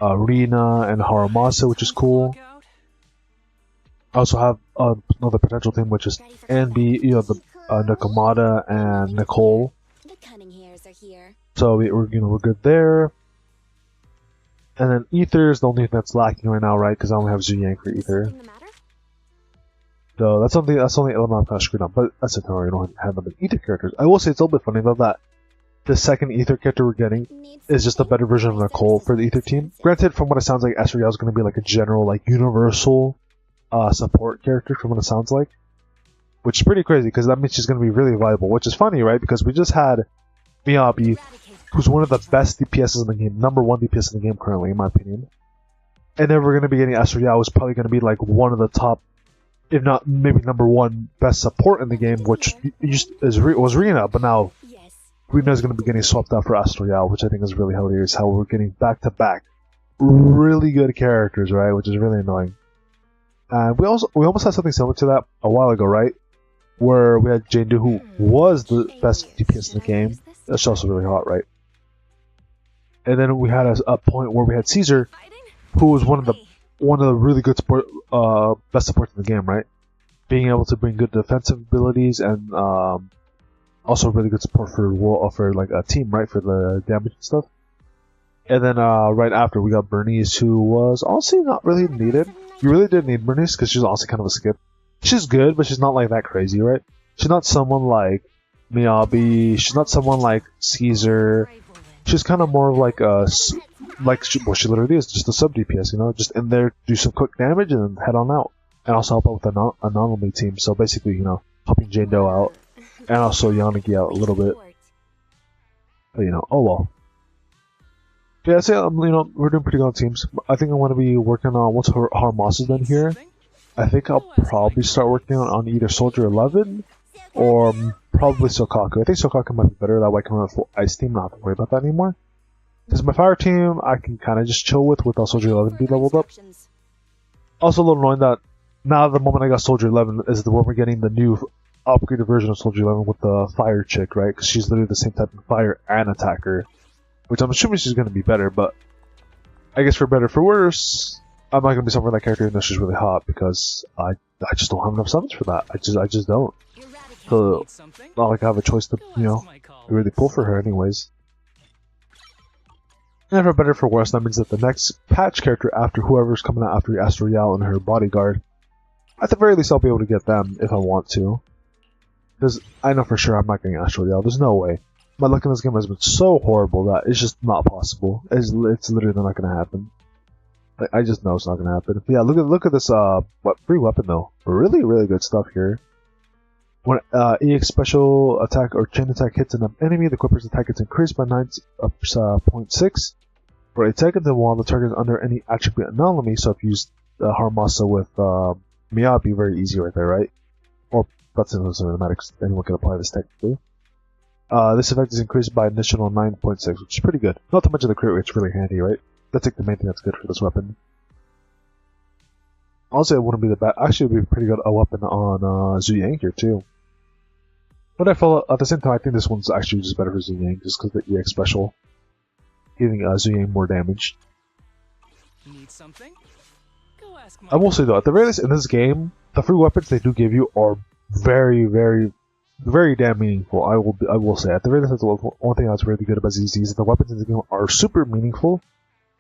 Rina, and Haramasa, which is cool. I also have another potential team, which is Anbi, you know, the Nakamata and Nicole. The cunning hairs are here. So we're good there. And then Ether is the only thing that's lacking right now, right? Because I only have Zuyang for Ether. Something the matter? So that's the only element I'm kind of screwed up. But that's it. I don't have other Ether characters. I will say it's a little bit funny though that the second Ether character we're getting is just a better version of Nicole for the Ether team. Granted, from what it sounds like, Astral Yao is going to be like a general, like universal support character from what it sounds like, which is pretty crazy because that means she's going to be really viable, which is funny, right? Because we just had Miyabi, who's one of the best DPSs in the game, number 1 DPS in the game currently, in my opinion. And then we're going to be getting Astral Yao, who's probably going to be like one of the top, if not maybe number 1 best support in the game, which was Rina, but now Rina is going to be getting swapped out for Astral Yao, which I think is really hilarious. How we're getting back-to-back really good characters, right? Which is really annoying. And we almost had something similar to that a while ago, right? Where we had Jane Doe, who was the best DPS in the game. That's also really hot, right? And then we had a point where we had Caesar, who was one of the really good best supports in the game, right? Being able to bring good defensive abilities and also really good support for like a team, right? For the damage and stuff. And then right after we got Bernice, who was honestly not really needed. You really did need Bernice because she's also kind of a skip. She's good, but she's not like that crazy, right? She's not someone like Miyabi. She's not someone like Caesar. She's kind of more of like what she literally is, just a sub DPS, you know, just in there, do some quick damage and then head on out, and also help out with the anomaly team. So basically, you know, helping Jane Doe out and also Yanagi out a little bit. But you know, oh well. Yeah, I'd say, you know, we're doing pretty good on teams. I think I want to be working on, once Harmas is done here, I think I'll probably start working on either Soldier 11 or probably Sokaku. I think Sokaku might be better, that way I can run a full ice team, not have to worry about that anymore. Because my fire team, I can kind of just chill without Soldier 11 be leveled up. Also a little annoying that now the moment I got Soldier 11 is when we're getting the new upgraded version of Soldier 11 with the fire chick, right? Because she's literally the same type of fire and attacker. Which I'm assuming she's going to be better, but I guess for better or for worse, I'm not going to be someone that character unless she's really hot because I just don't have enough summons for that. I just don't. So not like I have a choice to, you know, really pull for her anyways. And for better or for worse, that means that the next patch character after whoever's coming out after Astral Yao and her bodyguard, at the very least I'll be able to get them if I want to. Because I know for sure I'm not getting Astral Yao. There's no way. My luck in this game has been so horrible that it's just not possible. It's literally not going to happen. I just know it's not gonna happen. But yeah, look at this free weapon though. Really good stuff here. When EX special attack or chain attack hits an enemy, the equipper's attack gets increased by 9.6 for a second, then while the target is under any attribute anomaly. So if you use Haramasa with Mia, it'd be very easy right there, right? Or that's in cinematics. Anyone can apply this technically. This effect is increased by an additional 9.6, which is pretty good. Not too much of the crit rate, it's really handy, right? That's like the main thing that's good for this weapon. Also, it wouldn't be the bad. Actually, it would be pretty good a weapon on Zhu Yang here too. But I feel at the same time, I think this one's actually just better for Zhu Yang, just because the EX special, giving Zhu Yang more damage. Need something? Go ask my I will say though, at the very least in this game, the free weapons they do give you are very damn meaningful. I will say at the very least, that's the one thing that's really good about ZZ is that the weapons in the game are super meaningful.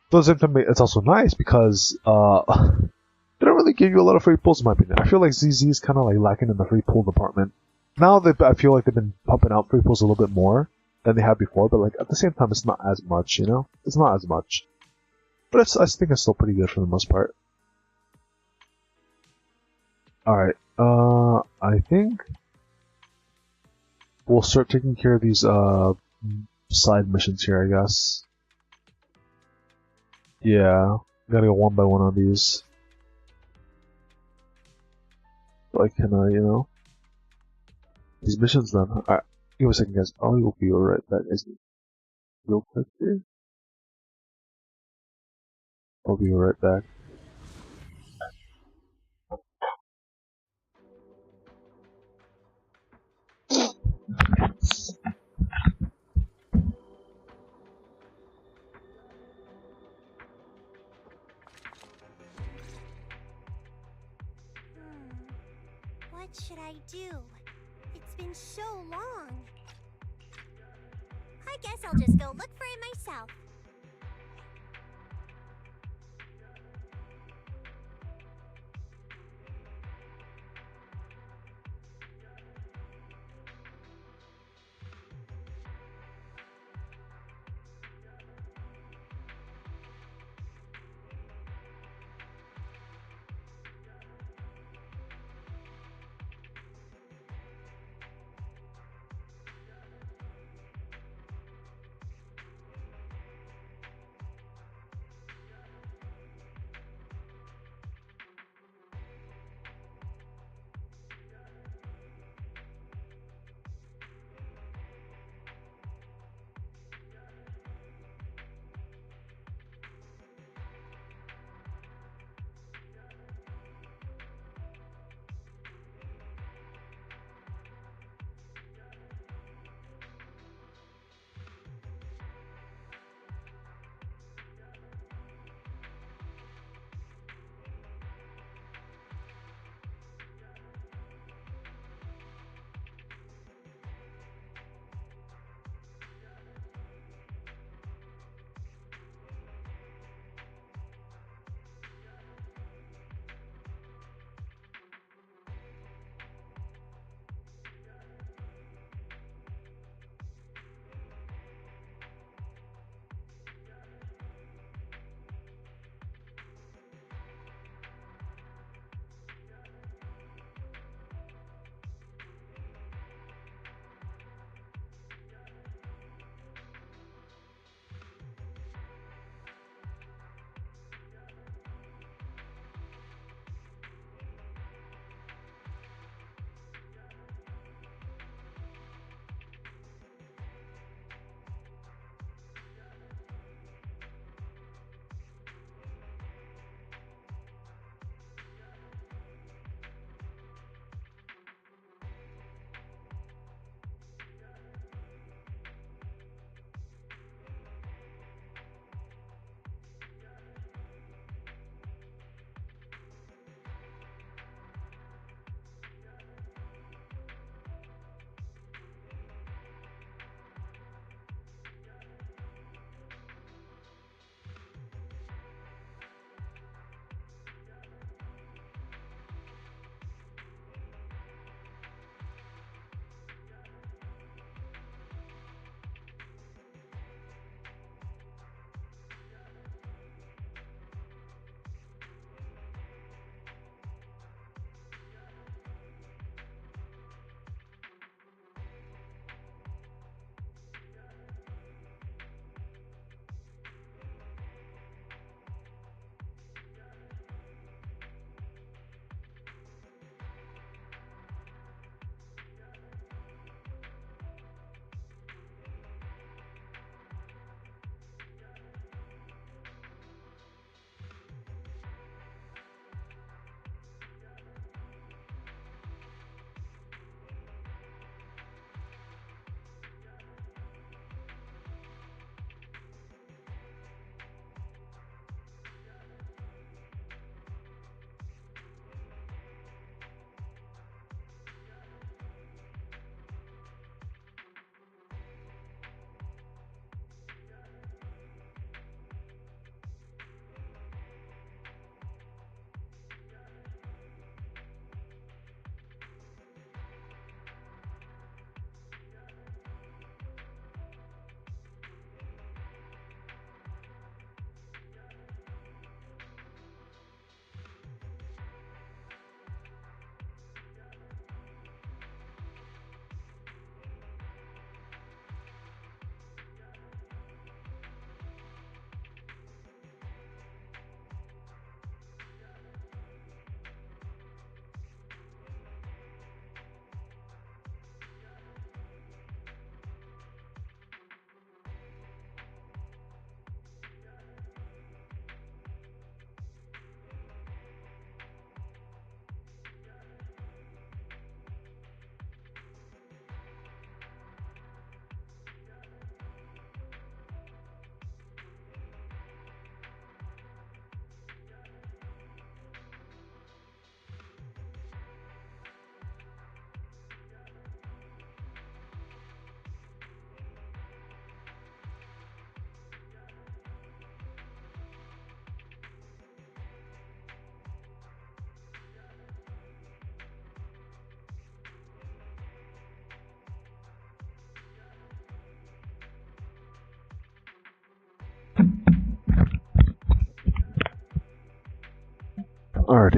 Though at the same time, it's also nice because they don't really give you a lot of free pulls, in my opinion. I feel like ZZ is kind of like lacking in the free pull department. Now I feel like they've been pumping out free pulls a little bit more than they have before, but like at the same time, it's not as much, you know? It's not as much. But I think it's still pretty good for the most part. Alright, I think we'll start taking care of these side missions here, I guess. Yeah, gotta go one by one on these. Like, can I, you know? These missions done. Alright, give me a second, guys. I will be right back, guys. Real quick here. I'll be right back. What should I do? It's been so long. I guess I'll just go look for it myself.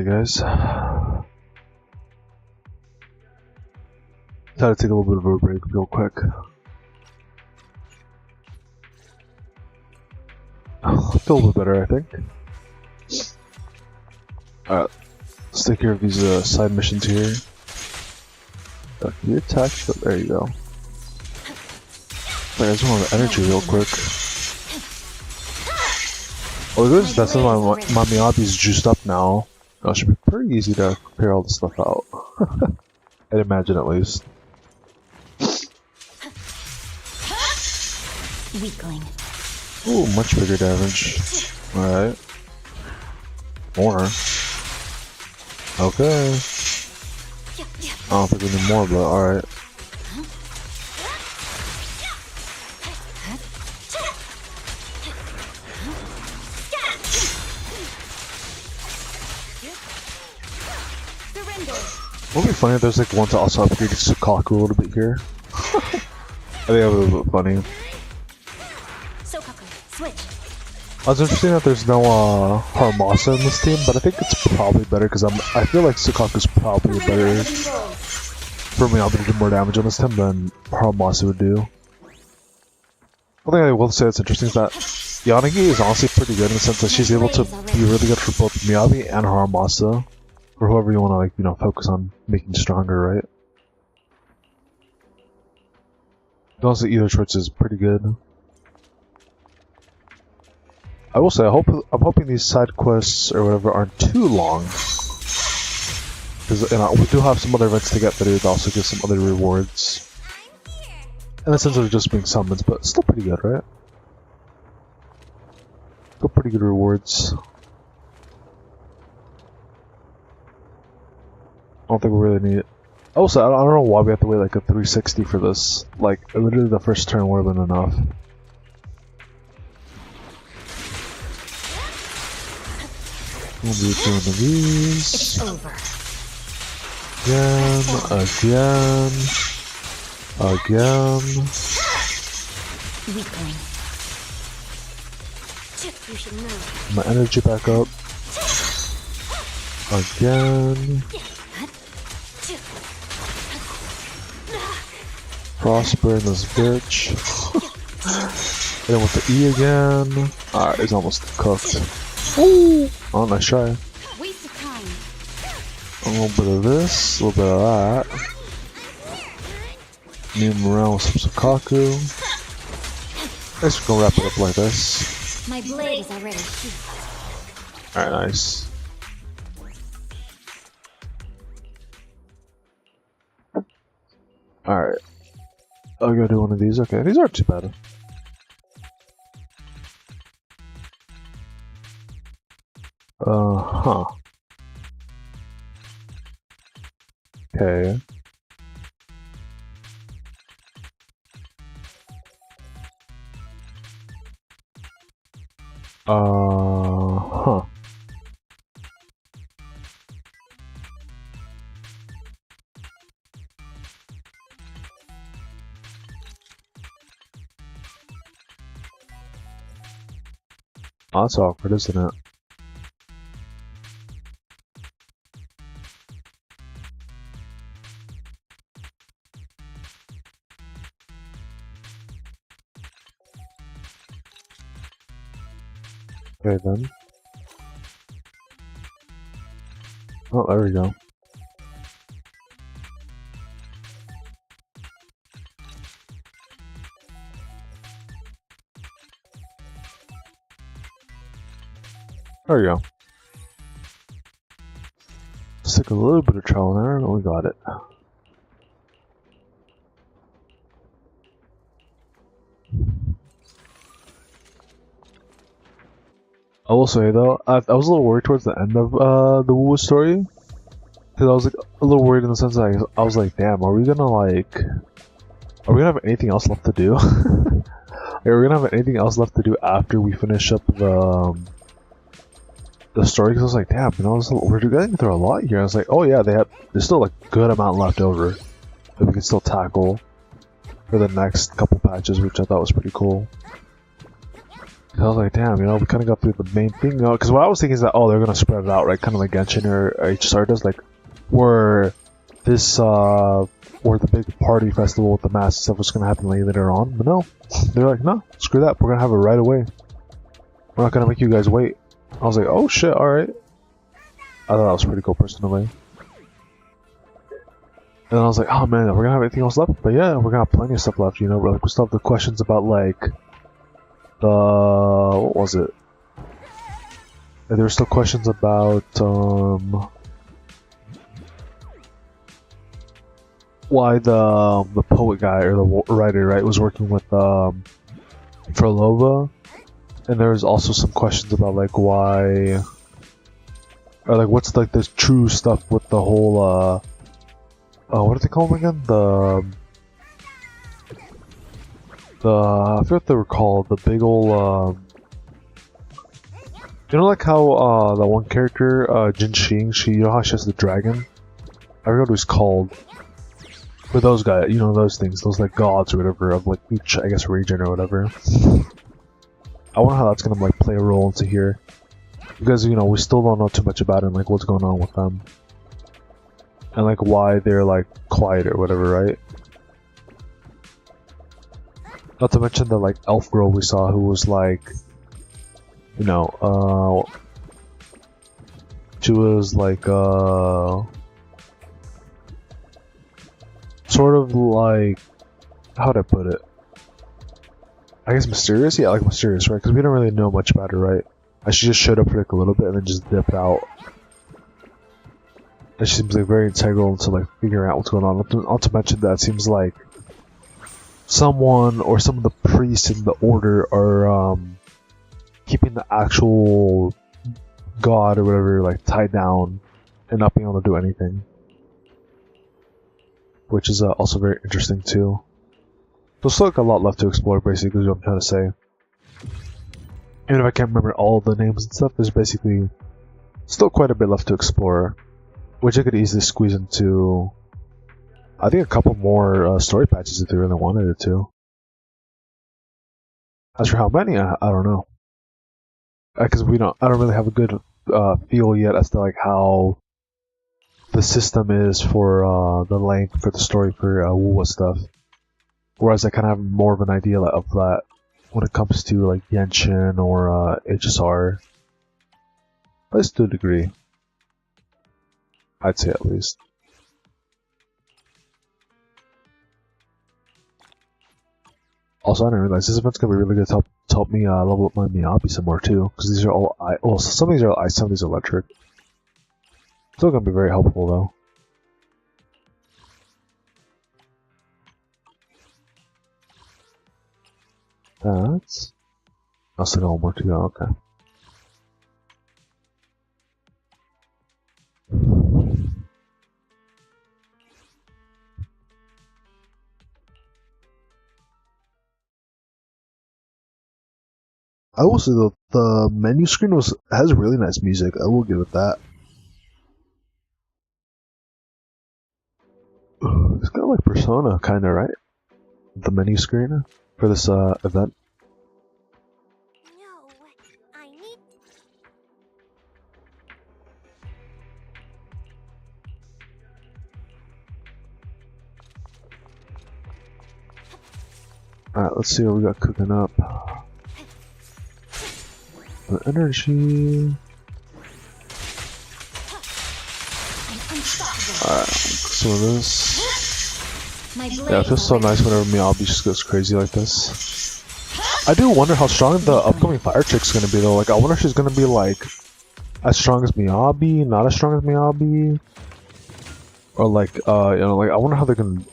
Alright guys. Try to take a little bit of a break real quick. I feel a little bit better, I think. Alright, let's take care of these side missions here. Can you attack? There you go. Wait, I just want the energy real quick. Oh, good. That's why my Miyabi's juiced up now. Oh, it should be pretty easy to clear all this stuff out. I'd imagine at least. Weakling. Ooh, much bigger damage. Alright. More. Okay. I don't think we need more, but alright. Wouldn't it be funny if there's like one to also upgrade to Sukaku a little bit here? I think that would be a little bit funny. I was interested that there's no Haramasa in this team, but I think it's probably better because I feel like Sukaku's probably better for me. I'll do more damage on this team than Haramasa would do. One thing I will say that's interesting is that Yanagi is honestly pretty good in the sense that she's able to be really good for both Miyabi and Haramasa, or whoever you want to, like, you know, focus on making stronger, right? Honestly, either choice is pretty good. I will say, I'm hoping these side quests or whatever aren't too long, because we do have some other events to get that would also give some other rewards. In the sense of just being summons, but still pretty good, right? Still pretty good rewards. I don't think we really need it. Also, I don't know why we have to wait like a 360 for this. Like, literally the first turn would have been enough. We'll be doing these. It's over. Again. Weakling. You should move. My energy back up. Again. Prosper in this bitch. Hit him with the E again. Alright, he's almost cooked. Ooh. Oh, nice try. Waste of time. A little bit of this, a little bit of that. Move him around with some Sukaku. I guess we're gonna wrap it up like this. My blade is already sheathed. Alright, nice. Alright. Oh, I gotta do one of these? Okay, these aren't too bad. Huh. Okay. Huh. Oh, that's awkward, isn't it? Okay then. Oh, there we go. There we go. Let's take a little bit of trial and error, and we got it. I will say though, I was a little worried towards the end of the wuwa story, because I was like a little worried in the sense that I was like, damn, are we gonna have anything else left to do? Are we gonna have anything else left to do after we finish up the story? Because I was like, damn, you know, we're getting through a lot here. I was like, oh yeah, there's still a good amount left over that we can still tackle for the next couple patches, which I thought was pretty cool. I was like, damn, you know, we kind of got through the main thing, you know, because what I was thinking is that, oh, they're gonna spread it out, right, kind of like Genshin or HSR does, like, where this, where the big party festival with the mass stuff was gonna happen later on, but no, they're like, no, screw that, we're gonna have it right away. We're not gonna make you guys wait. I was like, oh shit, alright. I thought that was pretty cool, personally. And I was like, oh man, we're gonna have anything else left? But yeah, we're gonna have plenty of stuff left, you know, like, we still have the questions about, like, the, what was it? There were still questions about, why the poet guy, or the writer, right, was working with, Frolova. And there was also some questions about, like, why, or, like, what's, like, this true stuff with the whole, what do they call them again? I forget what they were called, the big ol', you know, like how, the one character, Jin Xing, you know how she has the dragon? I forgot what he's called. But those guys, you know, those things, those, like, gods or whatever, of, like, each, I guess, region or whatever. I wonder how that's gonna, like, play a role into here. Because, you know, we still don't know too much about it and, like, what's going on with them. And, like, why they're, like, quiet or whatever, right? Not to mention the, like, elf girl we saw who was, like, you know, she was, like, sort of like, how'd I put it? I guess mysterious? Yeah, like mysterious, right? Because we don't really know much about her, right? She just showed up for like a little bit and then just dipped out. And she seems like very integral to like figuring out what's going on. Not to mention that it seems like someone or some of the priests in the order are keeping the actual god or whatever like tied down and not being able to do anything. Which is also very interesting too. There's still like a lot left to explore, basically, is what I'm trying to say. Even if I can't remember all the names and stuff, there's basically still quite a bit left to explore. Which I could easily squeeze into, I think, a couple more story patches if they really wanted it to. As for how many, I don't know. Because I don't really have a good feel yet as to like how the system is for the length for the story for wuwa stuff. Whereas I kind of have more of an idea of that when it comes to like Genshin or HSR. At least to a degree. I'd say at least. Also, I didn't realize this event's gonna be really good to help me level up my Miyabi some more too. Because these are all well, some of these are ice, some of these are electric. Still gonna be very helpful though. That's... I still got one more to go, okay. I will say the menu screen has really nice music, I will give it that. It's kind of like Persona, kinda, right? The menu screen for this event. No, I need. Alright, let's see what we got cooking up. The energy. Alright, some of this. Yeah, it feels so nice whenever Miyabi just goes crazy like this. I do wonder how strong the upcoming fire chick's gonna be though. Like, I wonder if she's gonna be like as strong as Miyabi, not as strong as Miyabi, or like you know, like I wonder how they're gonna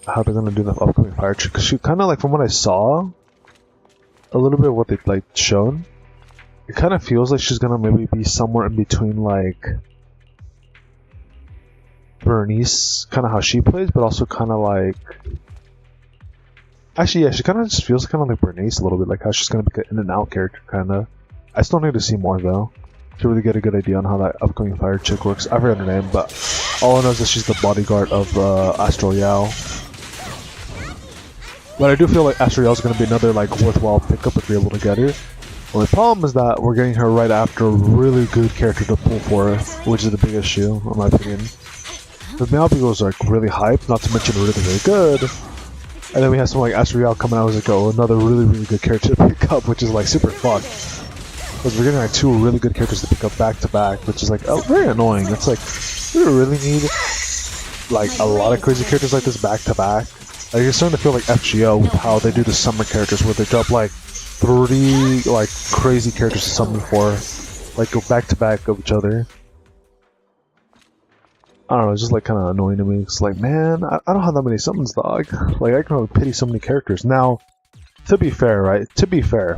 do the upcoming fire chick. Cause she kind of like from what I saw, a little bit of what they've like shown, it kind of feels like she's gonna maybe be somewhere in between like Bernice, kind of how she plays, but also kind of like. Actually, yeah, she kind of just feels kind of like Bernice a little bit, like how she's gonna be an in and out character, kind of. I still need to see more though to really get a good idea on how that upcoming fire chick works. I forgot her name, but all I know is that she's the bodyguard of Astral Yao. But I do feel like Astral Yao is gonna be another like worthwhile pickup if you're able to get her. Well, the problem is that we're getting her right after a really good character to pull for, which is the big issue, in my opinion. The Miyabi was like really hyped, not to mention really, really good. And then we have someone like Asriel coming out as like, oh, another really, really good character to pick up, which is like super fucked. Because we're getting like two really good characters to pick up back to back, which is like very annoying. It's like, we really need like a lot of crazy characters like this back to back. Like, it's starting to feel like FGO with how they do the summer characters, where they drop like 3 like crazy characters to summon for, like go back to back of each other. I don't know, it's just like kind of annoying to me. It's like, man, I don't have that many summons, dog. Like, I can only pity so many characters. Now, to be fair, right? To be fair,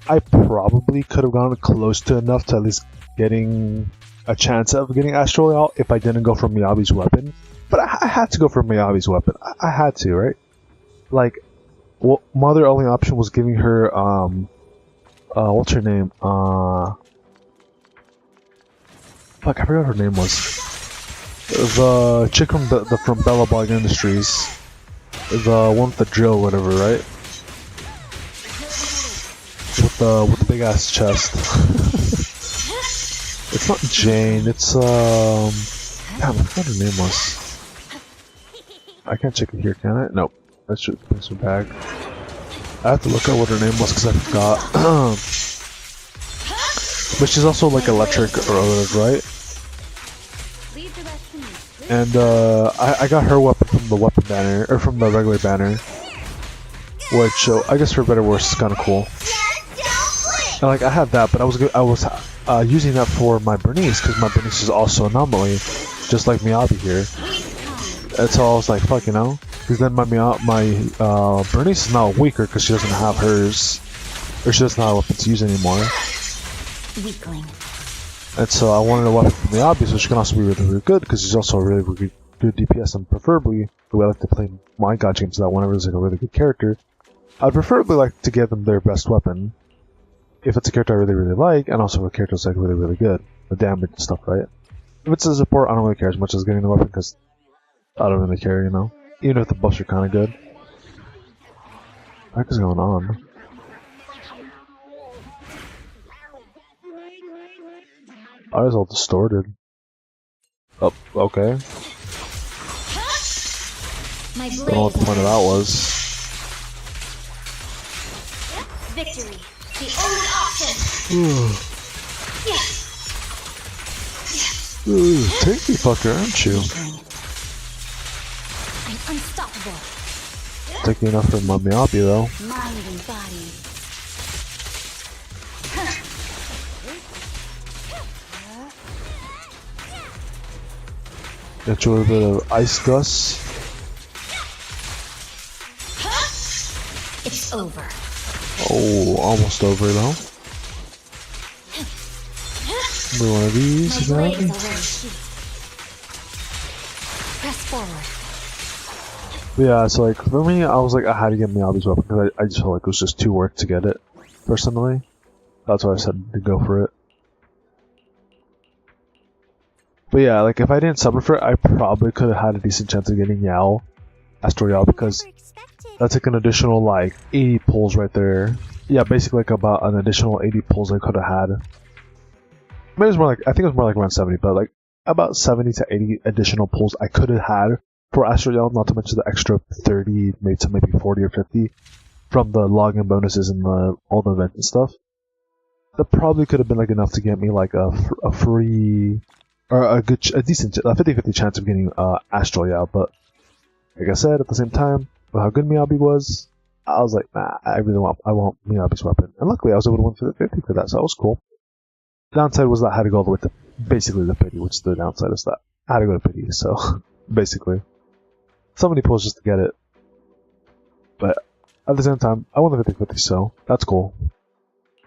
I probably could have gone close to enough to at least getting a chance of getting Astral out if I didn't go for Miyabi's weapon. But I had to go for Miyabi's weapon. I had to, right? Like, well, my other only option was giving her, what's her name? Fuck, I forgot what her name was. The chick from from Bellabog Industries, the one with the drill, or whatever, right? With the big ass chest. It's not Jane. It's damn, I forgot her name was. I can't check it here, can I? Nope. That should place her bag. I have to look at what her name was because I forgot. But she's also like electric or whatever, right? And I got her weapon from the weapon banner, or from the regular banner, which I guess for better or worse is kind of cool. And like, I have that, but I was using that for my Bernice because my Bernice is also anomaly, just like Miyabi here. And so I was like, fuck, you know, because then my Bernice is now weaker because she doesn't have hers, or she doesn't have a weapon to use anymore. Weakling. And so I wanted a weapon from Miyabi, so she can also be really, really good, because she's also a really, really good DPS, and preferably, the way I like to play my Gacha games, that whenever there's like a really good character, I'd preferably like to give them their best weapon, if it's a character I really, really like, and also if a character is like really, really good, the damage and stuff, right? If it's a support, I don't really care as much as getting the weapon, because I don't really care, you know? Even if the buffs are kind of good. What is going on? I was all distorted. Oh, okay. Don't know what the point of that was. Victory, the only option. Ooh, tanky fucker, aren't you? I'm unstoppable. Tanky enough for my Miyabi, though. Mind and body. Get you a bit of Ice Gust. It's over. Oh, almost over, though. Maybe one of these, My you blade know? is already sheathed. Press forward. Yeah, so like, for me, I was like, I had to get Miyabi's weapon, because I just felt like it was just too work to get it, personally. That's why I said to go for it. But yeah, like, if I didn't suffer for it, I probably could have had a decent chance of getting Yao, Astral Yao, because that's like an additional, like, 80 pulls right there. Yeah, basically like about an additional 80 pulls I could have had. Maybe it was more like, I think it was more like around 70, but like, about 70 to 80 additional pulls I could have had for Astral Yao, not to mention the extra 30, maybe 40 or 50 from the login bonuses and all the events and stuff. That probably could have been like enough to get me like a free, or a decent, 50-50 chance of getting Astral Yao, but like I said, at the same time, with how good Miyabi was, I was like, nah, I want Miyabi's weapon. And luckily I was able to win for the 50 for that, so that was cool. The downside was that I had to go all the way to basically the pity, which is the downside is that I had to go to pity, so basically. So many pulls just to get it. But at the same time, I won the 50-50, so that's cool.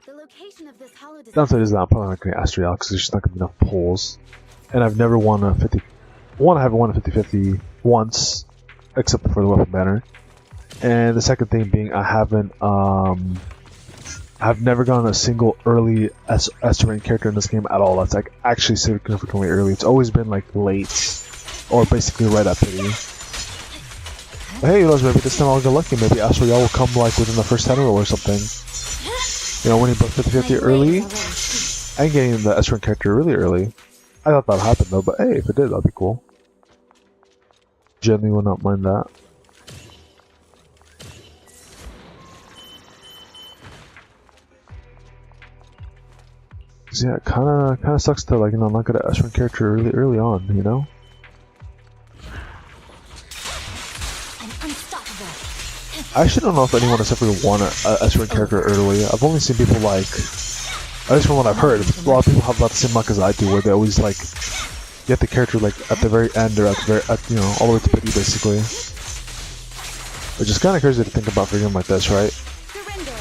The location of this hollow Downside is that I'm probably not going to get Astral Yao because there's just not going to be enough pulls. And I've never won a 50... One, I haven't won a 50-50 once, except for the weapon banner. And the second thing being, I've never gotten a single early S-rank character in this game at all. That's like actually significantly early. It's always been like late, or basically right at pity. But hey, who knows, maybe this time I'll get lucky. Maybe Astral Yao will come like within the first 10 or something. You know, winning both 50-50 early and getting the S-rank character really early. I thought that would happen though, but hey, if it did, that'd be cool. Jenny will not mind that. So yeah, it kind of sucks to, like, you know, not get an S-rank character really early on, you know. I'm unstoppable. I actually don't know if anyone has ever won a S-rank character early. I've only seen people, like, at least from what I've heard, a lot of people have about the same luck as I do, where they always, like, get the character, like, at the very end or you know, all the way to pity, basically. Which is kind of crazy to think about for a game like this, right? Surrender.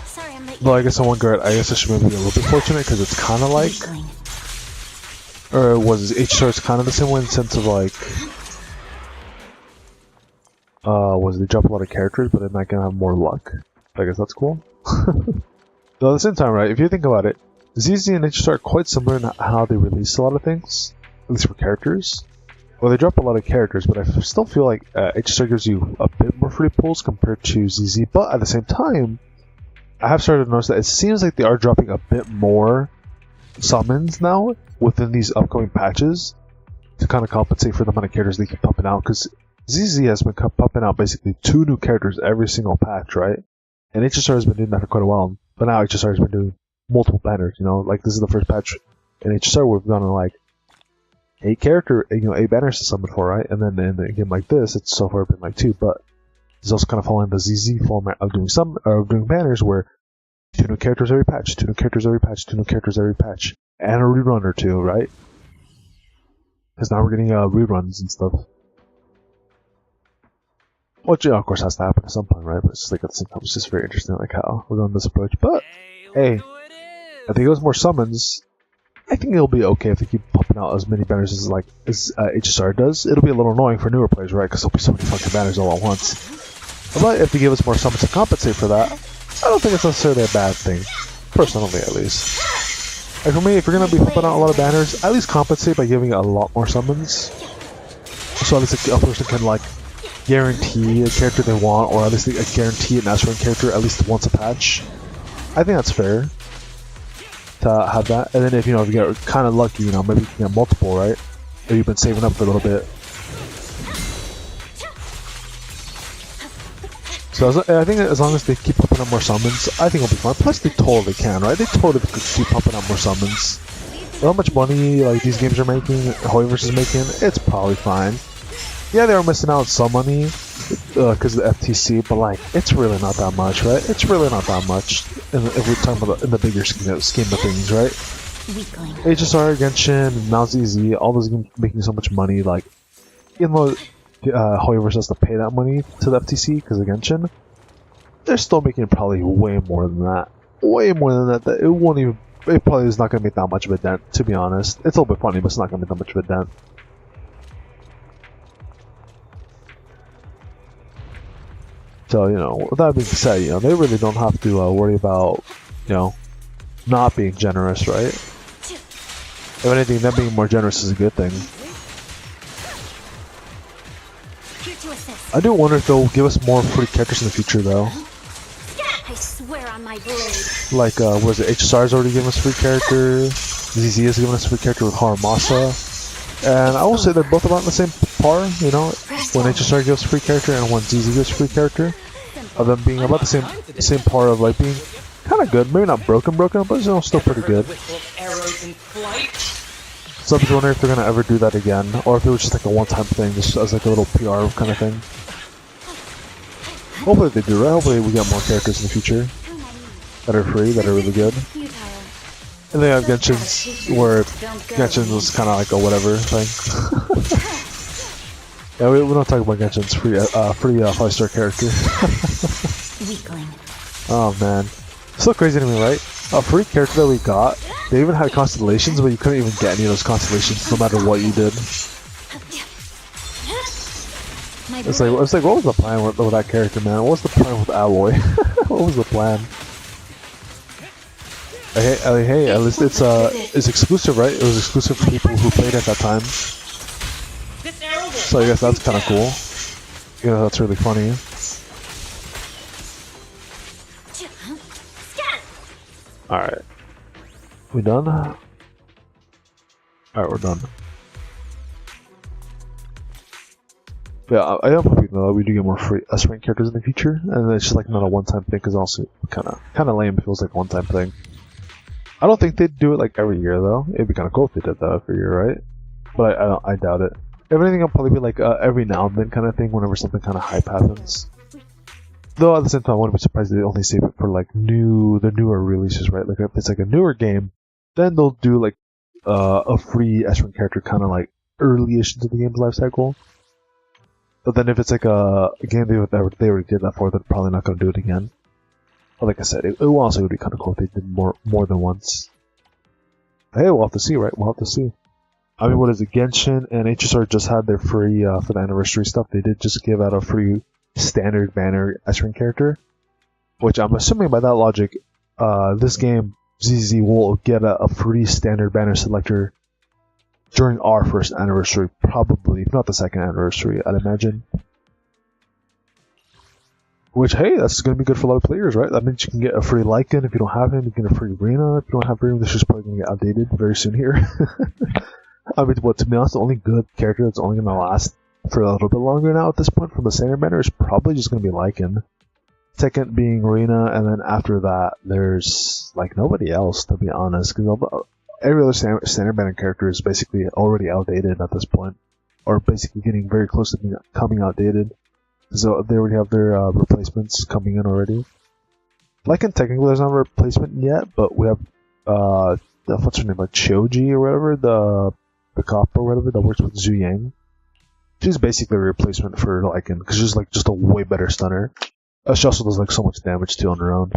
Sorry, I'm late. Though I guess in one regard, I guess I should maybe be a little bit fortunate, because it's kind of like, or was HSR's kind of the same way in the sense of, like, was they drop a lot of characters, but then I can have more luck. I guess that's cool. Though at the same time, right, if you think about it, ZZ and HSR are quite similar in how they release a lot of things, at least for characters. Well, they drop a lot of characters, but I still feel like HSR gives you a bit more free pulls compared to ZZ, but at the same time, I have started to notice that it seems like they are dropping a bit more summons now within these upcoming patches to kind of compensate for the amount of characters they keep pumping out, because ZZ has been pumping out basically 2 new characters every single patch, right? And HSR has been doing that for quite a while, but now HSR has been doing multiple banners, you know, like this is the first patch in HSR we've gone on like 8 banners to summon for, right? And then in a game like this, it's so far been like 2, but it's also kind of following the ZZ format of doing banners where 2 new characters every patch, 2 new characters every patch, 2 new characters every patch, and a rerun or 2, right? Because now we're getting reruns and stuff. Which, yeah, of course, has to happen at some point, right? But it's just like at the same time, it's just very interesting, like how we're going this approach. But hey, if they goes more summons, I think it'll be okay if they keep pumping out as many banners as HSR does. It'll be a little annoying for newer players, right? Because there'll be so many fucking banners all at once. But if they give us more summons to compensate for that, I don't think it's necessarily a bad thing, personally at least. Like for me, if you're gonna be pumping out a lot of banners, at least compensate by giving a lot more summons. So at least a person can like guarantee a character they want, or at least guarantee an S-rank character at least once a patch. I think that's fair to have that. And then if you get kind of lucky, maybe you can get multiple, right? If you've been saving up for a little bit. So I think as long as they keep pumping out more summons, I think it'll be fine. Plus they totally can, right? They totally could keep pumping out more summons. With how much money like these games are making, Hoyoverse is making, it's probably fine. Yeah, they were missing out some money because of the FTC, but like, it's really not that much, right? It's really not that much if we're talking about in the bigger scheme of things, right? HSR, Genshin, now ZZ, all those games making so much money, like, even though Hoyoverse has to pay that money to the FTC because of Genshin, they're still making probably way more than that. Way more than that. It probably is not going to make that much of a dent, to be honest. It's a little bit funny, but it's not going to make that much of a dent. So, with that being said, they really don't have to worry about, not being generous, right? If anything, them being more generous is a good thing. I do wonder if they'll give us more free characters in the future, though. I swear on my blade. Like, was it HSR's already giving us free character? ZZ is giving us free character with Haramasa. And I will say they're both about the same par, when HSR gives free character and when ZZ gives free character. Of them being about the same par of like being kind of good. Maybe not broken, but still pretty good. So I'm just wondering if they're going to ever do that again, or if it was just like a one-time thing, just as like a little PR kind of thing. Hopefully they do, right? Hopefully we get more characters in the future that are free, that are really good. And they have Genshin's, where Genshin was kind of like a whatever thing. Yeah, we don't talk about Genshin's free 5-star character. Oh man. So crazy to me, right? A free character that we got, they even had constellations, but you couldn't even get any of those constellations no matter what you did. It's like, what was the plan with that character, man? What was the plan with Alloy? What was the plan? Hey, at least it's exclusive, right? It was exclusive for people who played at that time. So I guess that's kind of cool. That's really funny. Alright. We done? Alright, we're done. Yeah, I am hoping though we do get more free S-rank characters in the future, and it's just like not a one-time thing, because also kind of lame if it was like a one-time thing. I don't think they'd do it like every year though. It'd be kind of cool if they did that every year, right? But I doubt it. If anything, it'll probably be like every now and then kind of thing whenever something kind of hype happens. Though at the same time, I wouldn't be surprised if they only save it for like the newer releases, right? Like if it's like a newer game, then they'll do like a free S-rank character kind of like early-ish into the game's life cycle. But then if it's like a game they already did that for, they're probably not going to do it again. But like I said, it also would be kind of cool if they did more than once. Hey, we'll have to see, right? We'll have to see. I mean, what is it? Genshin and HSR just had their free, for the anniversary stuff, they did just give out a free standard banner S-rank character. Which I'm assuming by that logic, this game, ZZ, will get a free standard banner selector during our first anniversary, probably, if not the second anniversary, I'd imagine. Which, hey, that's going to be good for a lot of players, right? That means you can get a free Lycan if you don't have him, you can get a free Rena if you don't have Rena. This is probably going to get outdated very soon here. I mean, to be honest, the only good character that's only going to last for a little bit longer now at this point from the standard banner is probably just going to be Lycan. Second being Rena, and then after that, there's like nobody else, to be honest, because every other standard banner character is basically already outdated at this point, or basically getting very close to becoming outdated. So they already have their replacements coming in already. Lycan technically doesn't have a replacement yet, but we have what's her name, like Choji or whatever, the cop or whatever that works with Zhu Yang. She's basically a replacement for Lycan because she's like just a way better stunner. She also does like so much damage too on her own.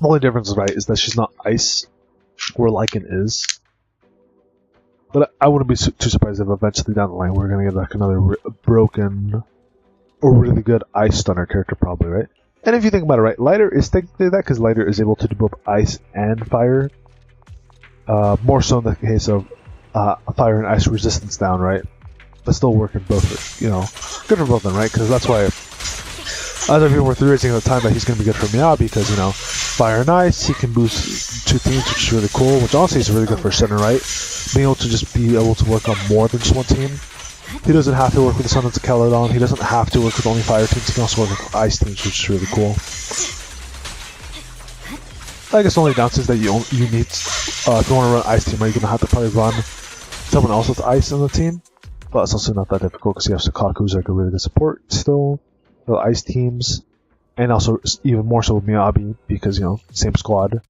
The only difference, right, is that she's not ice, where Lycan is. But I wouldn't be too surprised if eventually down the line we're gonna get like another broken or really good ice stunner character, probably, right? And if you think about it, right, Lighter is technically that because Lighter is able to do both ice and fire. More so in the case of fire and ice resistance down, right? But still working both, you know, good for both of them, right? Because that's why, as of people were theorizing at the time that he's going to be good for Miyabi, because, you know, fire and ice, he can boost 2 teams, which is really cool, which honestly is really good for center, right? Being able to just be able to work on more than just one team. He doesn't have to work with the Sun and Caledon, he doesn't have to work with only fire teams, he can also work with ice teams, which is really cool. I guess the only downside is that you need, if you want to run ice team, right, you're going to have to probably run someone else with ice on the team. But it's also not that difficult because you have Sakaku, who's like a really good support still, the ice teams, and also even more so with Miyabi because, you know, same squad.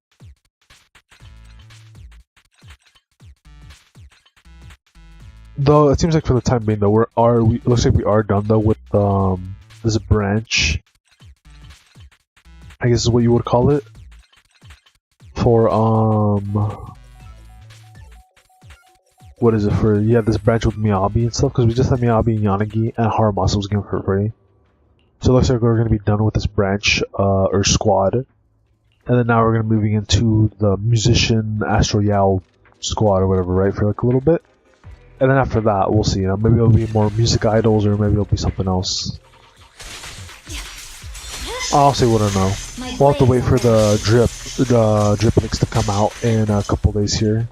Though it seems like for the time being, though, it looks like we are done though with this branch. I guess is what you would call it for what is it for? You have this branch with Miyabi and stuff, because we just had Miyabi and Yanagi and Haramasa was given for free. So it looks like we're going to be done with this branch, or squad. And then now we're going to be moving into the musician Astro Yao squad or whatever, right, for like a little bit. And then after that, we'll see, you know, maybe it'll be more music idols or maybe it'll be something else. Honestly, we don't know. We'll have to wait for the drip leaks to come out in a couple days here.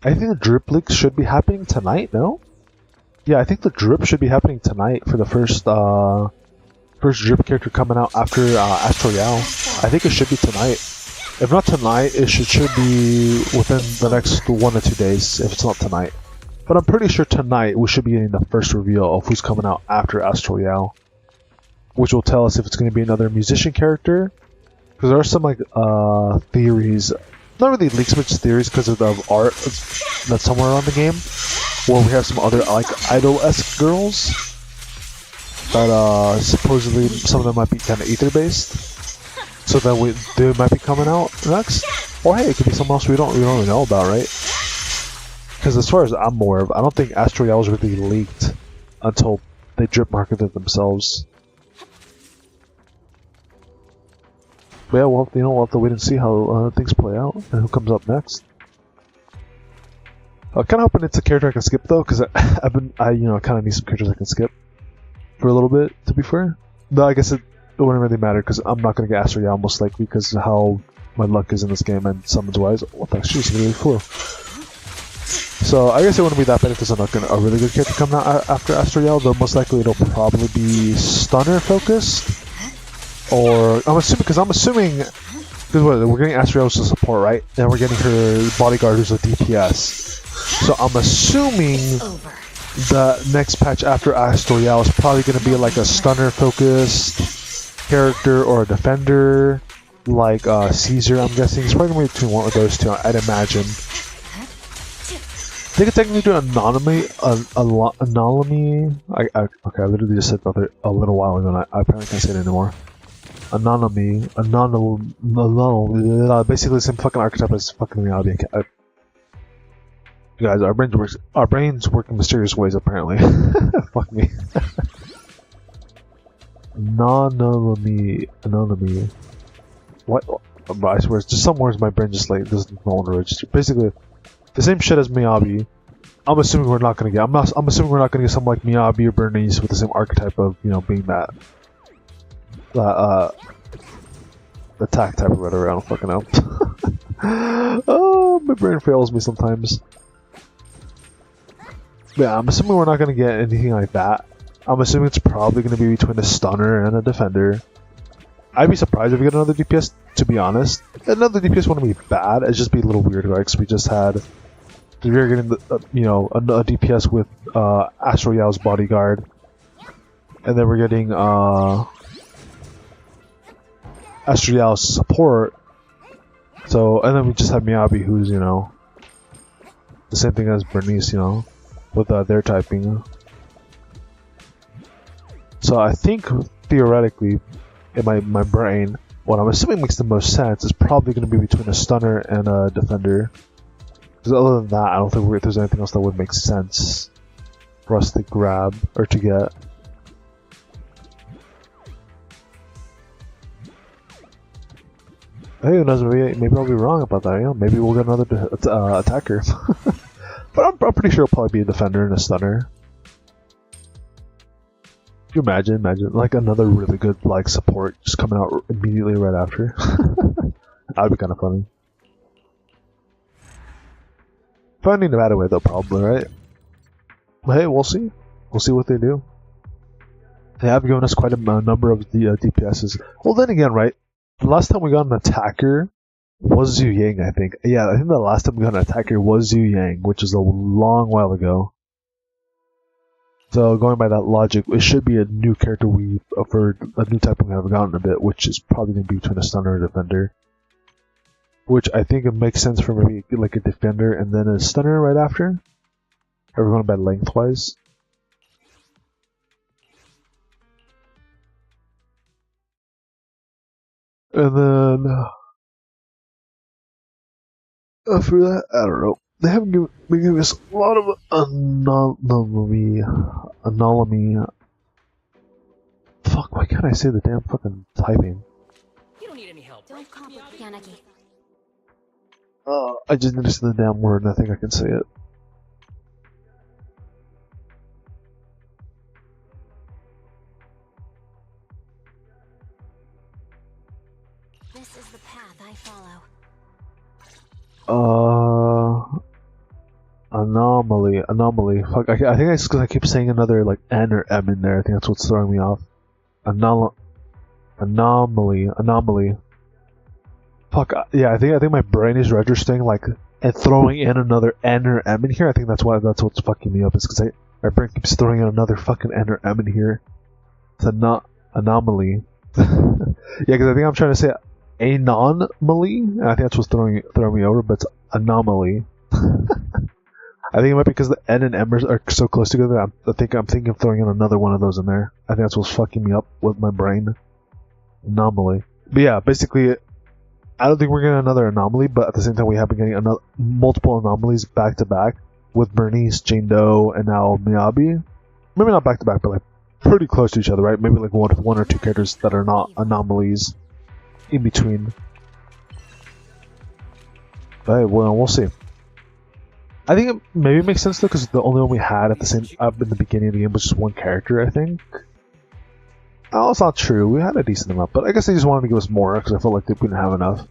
I think the drip leaks should be happening tonight, no? Yeah, I think the drip should be happening tonight for the first drip character coming out after Astro Yao. I think it should be tonight. If not tonight, it should be within the next 1 or 2 days, if it's not tonight. But I'm pretty sure tonight we should be getting the first reveal of who's coming out after Astro Yao. Which will tell us if it's going to be another musician character. Because there are some like theories, not really leaks, but just theories because of the art that's somewhere around the game, where we have some other like idol-esque girls that supposedly some of them might be kind of ether-based, so that they might be coming out next. Or hey, it could be someone else we don't really know about, right? Because as far as I'm aware of, I don't think Astro Yao was really leaked until they drip marketed themselves. But yeah, we'll have to wait and see how things play out and who comes up next. I'm kind of hoping it's a character I can skip though, because I kind of need some characters I can skip for a little bit. To be fair, though, I guess it wouldn't really matter because I'm not gonna get Astro Yao most likely because of how my luck is in this game and summons wise. What the heck? She's really flew. So I guess it wouldn't be that bad if there's a really good character coming out after Astro Yao, though most likely it'll probably be stunner focused. Or I'm assuming because we're getting Astro Yao as a support, right? And we're getting her bodyguard who's a DPS. So I'm assuming the next patch after Astro Yao is probably going to be like a stunner focused character or a defender, like Caesar. I'm guessing it's probably going to be between one of those two. I'd imagine. They could technically do anomaly. Okay, I literally just said that a little while ago, and I apparently can't say it anymore. Anomaly, basically the same fucking archetype as fucking Miyabi. Guys, our brains work in mysterious ways apparently. Fuck me. Anomaly. What? I swear, it's just some words my brain just like doesn't want to register. Basically, the same shit as Miyabi. I'm assuming we're not gonna get. I'm assuming we're not gonna get something like Miyabi or Bernice with the same archetype of being that attack type or whatever. I don't fucking know. Oh, my brain fails me sometimes. But yeah, I'm assuming we're not gonna get anything like that. I'm assuming it's probably gonna be between a stunner and a defender. I'd be surprised if we get another DPS. To be honest, another DPS wouldn't be bad. It'd just be a little weird, right? Because we just had. We were getting a DPS with Astro Yao's bodyguard, and then we're getting Astro Yao's support. So, and then we just have Miyabi, who's the same thing as Bernice, with their typing. So I think theoretically, in my brain, what I'm assuming makes the most sense is probably going to be between a stunner and a defender. Because other than that, I don't think there's anything else that would make sense for us to grab or to get. Hey, who knows? Maybe I'll be wrong about that. Maybe we'll get another attacker. But I'm pretty sure it'll probably be a defender and a stunner. Can you imagine like another really good support just coming out immediately right after? That'd be kind of funny. Finding a better way though, probably, right? But hey, we'll see. We'll see what they do. They have given us quite a number of the DPSs. Well, then again, right? The last time we got an attacker was Zhu Yang, I think. Yeah, I think the last time we got an attacker was Zhu Yang, which is a long while ago. So going by that logic, it should be a new character for a new type we haven't gotten a bit, which is probably going to be between a stunner and a defender. Which I think it makes sense for maybe like a defender and then a stunner right after. If we're going by lengthwise. And then after that, I don't know. They haven't given us a lot of anomaly. Fuck, why can't I say the damn fucking typing? You don't need any help. Don't complicate Yanagi. I just need to say the damn word and I think I can say it. This is the path I follow. Anomaly. Fuck, I think it's because I keep saying another like N or M in there. I think that's what's throwing me off. Anomaly. Fuck, yeah, I think my brain is registering like and throwing in another N or M in here. I think that's what's fucking me up. Is because my brain keeps throwing in another fucking N or M in here. It's anomaly. Yeah, because I think I'm trying to say anomaly, and I think that's what's throwing me over. But it's anomaly. I think it might be because the N and M are so close together. I'm thinking of throwing in another one of those in there. I think that's what's fucking me up with my brain. Anomaly. But yeah, basically, I don't think we're getting another anomaly, but at the same time, we have been getting multiple anomalies back to back with Bernice, Jane Doe, and now Miyabi. Maybe not back to back, but like pretty close to each other, right? Maybe like one or two characters that are not anomalies in between. But well, we'll see. I think it maybe makes sense though, because the only one we had at the in the beginning of the game was just one character, I think. Oh, it's not true. We had a decent amount, but I guess they just wanted to give us more because I felt like they couldn't have enough.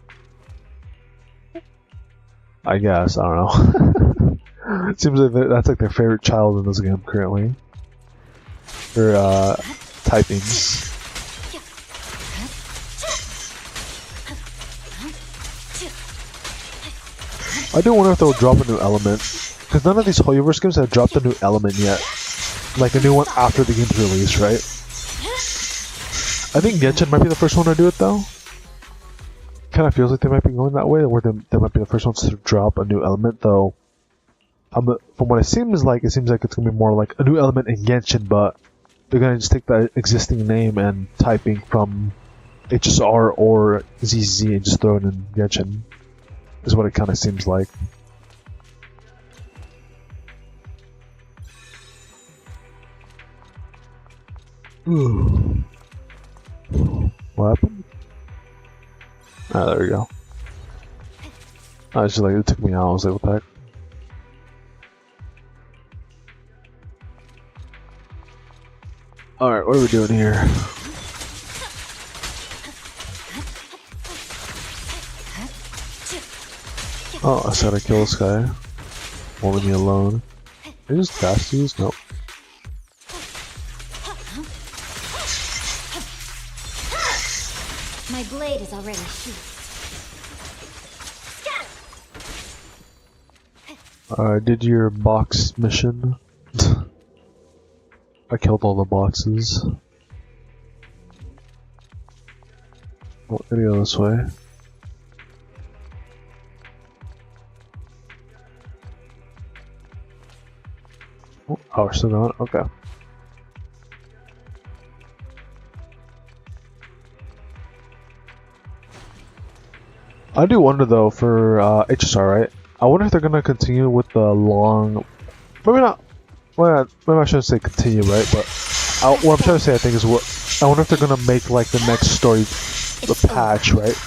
I guess, I don't know. It seems like that's like their favorite child in this game currently. Their typings. I do wonder if they'll drop a new element, because none of these Hoyoverse games have dropped a new element yet. Like a new one after the game's release, right? I think Genshin might be the first one to do it though. Kind of feels like they might be going that way, where they might be the first ones to drop a new element though. From what it seems like it's gonna be more like a new element in Genshin, but they're gonna just take the existing name and typing from HSR or ZZ and just throw it in Genshin. Is what it kind of seems like. Ooh. What happened? Ah, there we go. I was just like, it took me out. I was like, what the heck? Alright, what are we doing here? Oh, I said I kill this guy. Won't leave me alone. Are you just fast use? Nope. My blade is already sheathed. Did your box mission. I killed all the boxes. Oh, gotta go this way. Oh, we're still going? Okay. I do wonder though for HSR, right? I wonder if they're gonna continue with the long. Maybe not. Well, maybe I shouldn't say continue, right? But what I'm trying to say, I think, is what I wonder if they're gonna make like the next story, the patch, right?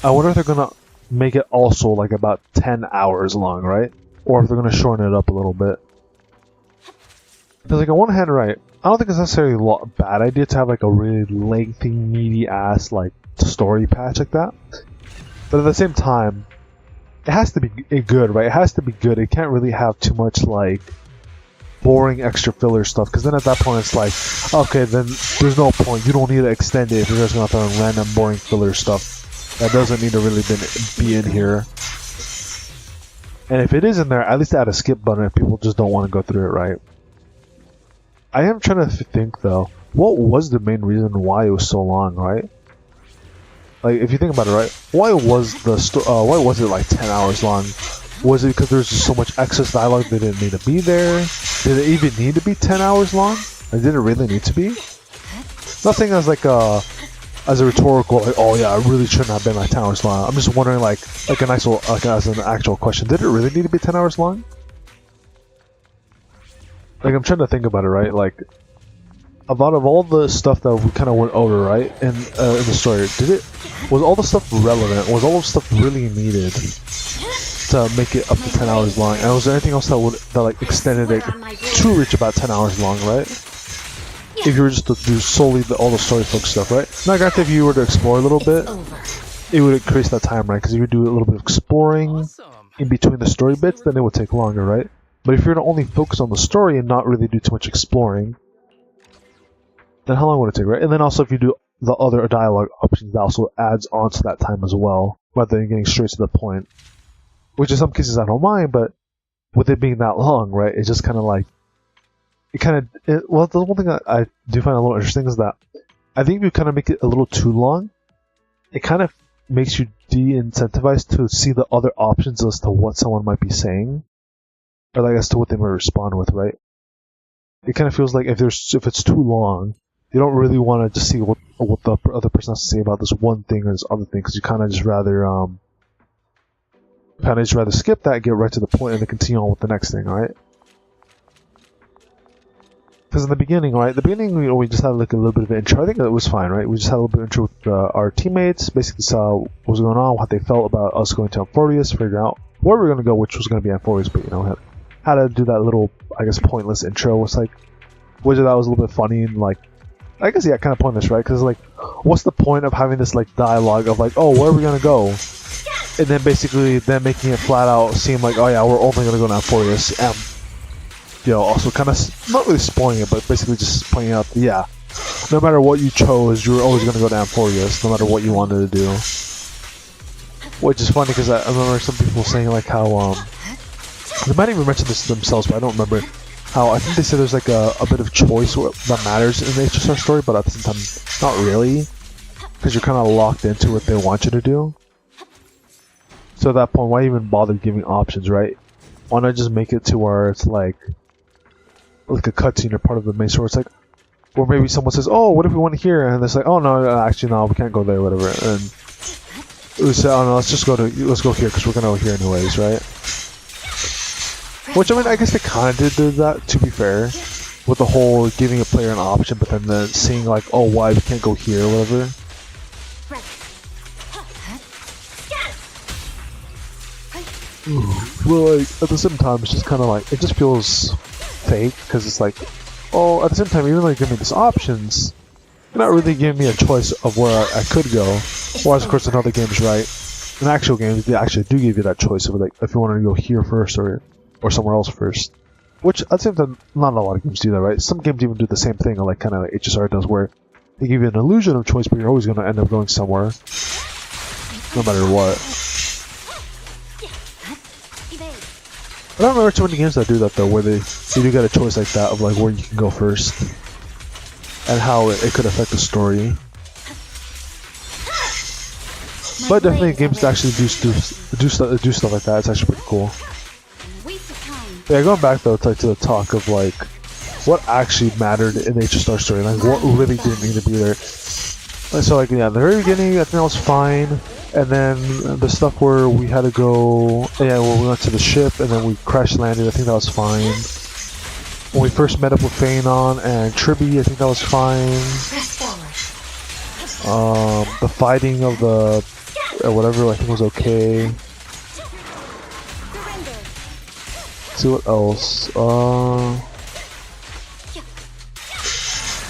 I wonder if they're gonna make it also like about 10 hours long, right? Or if they're gonna shorten it up a little bit. Because like on one hand, right, I don't think it's necessarily a bad idea to have like a really lengthy, meaty ass like story patch like that. But at the same time, it has to be good, right? It has to be good. It can't really have too much like boring extra filler stuff, because then at that point it's like, okay, then there's no point. You don't need to extend it if you're just gonna throw in random boring filler stuff that doesn't need to really be in here. And if it is in there, at least add a skip button if people just don't want to go through it, right? I am trying to think though, what was the main reason why it was so long, right? Like, if you think about it, right? Why was it like 10 hours long? Was it because there's just so much excess dialogue that didn't need to be there? Did it even need to be 10 hours long? Like, did it really need to be? Nothing as like as a rhetorical, like, oh yeah, it really shouldn't have been like 10 hours long. I'm just wondering, like a nice, like as an actual question, did it really need to be 10 hours long? Like, I'm trying to think about it, right? Like, out of all the stuff that we kind of went over, right, in the story, was all the stuff relevant? Was all the stuff really needed to make it up to 10 hours long? And was there anything else that like extended it to reach about 10 hours long, right? If you were just to do solely all the story focused stuff, right? Now, granted, if you were to explore a little bit, it would increase that time, right? Because if you do a little bit of exploring in between the story bits, then it would take longer, right? But if you're to only focus on the story and not really do too much exploring, then how long would it take, right? And then also if you do the other dialogue options, that also adds on to that time as well, rather than getting straight to the point. Which in some cases I don't mind, but with it being that long, right, it's just kind of like, well, the one thing that I do find a little interesting is that I think if you kind of make it a little too long, it kind of makes you de-incentivized to see the other options as to what someone might be saying, or like as to what they might respond with, right? It kind of feels like if it's too long, you don't really want to just see what the other person has to say about this one thing or this other thing, because you kind of just rather skip that, get right to the point, and then continue on with the next thing, right? Because in the beginning, right? We just had like a little bit of an intro. I think it was fine, right? We just had a little bit of intro with our teammates, basically saw what was going on, what they felt about us going to Amphorius, figure out where we were going to go, which was going to be Amphorius, but how to do that little, I guess, pointless intro. It's like, which that was a little bit funny and like I guess, yeah, kind of pointless, right? Because, like, what's the point of having this, like, dialogue of, like, oh, where are we gonna go? And then basically then making it flat out seem like, oh yeah, we're only gonna go down Forius. And, you know, also kind of, not really spoiling it, but basically just pointing out, yeah, no matter what you chose, you were always gonna go down Forius, no matter what you wanted to do. Which is funny, because I remember some people saying, like, how, they might even mention this themselves, but I don't remember. How I think they said there's like a bit of choice that matters in the HSR story, but at the same time, not really, because you're kind of locked into what they want you to do. So at that point, why even bother giving options, right? Why not just make it to where it's like a cutscene or part of the main story? It's like, or maybe someone says, "Oh, what if we went here?" And it's like, "Oh no, actually no, we can't go there, whatever." And we say, "Oh no, let's go here because we're gonna go here anyways, right?" Which, I mean, I guess they kind of did that, to be fair, with the whole giving a player an option, but then seeing like, oh, why we can't go here, or whatever. Well, like, at the same time, it's just kind of like, it just feels fake, because it's like, oh, at the same time, even though you give me these options, you're not really giving me a choice of where I could go. Whereas, of course, in other games, right, in actual games, they actually do give you that choice of, like, if you want to go here first, or somewhere else first. Which, at the same time, not a lot of games do that, right? Some games even do the same thing, like kind of like HSR does, where they give you an illusion of choice, but you're always going to end up going somewhere. No matter what. I don't remember too many games that do that, though, where they do get a choice like that of like where you can go first. And how it could affect the story. But definitely games that actually do stuff like that, it's actually pretty cool. Yeah, going back though to the talk of like what actually mattered in the HSR story, like what really didn't need to be there. So like, yeah, the very beginning I think that was fine, and then the stuff where we had to go, yeah, where we went to the ship and then we crash landed, I think that was fine. When we first met up with Phaenon and Tribby, I think that was fine. The fighting of the whatever, I think was okay. See what else.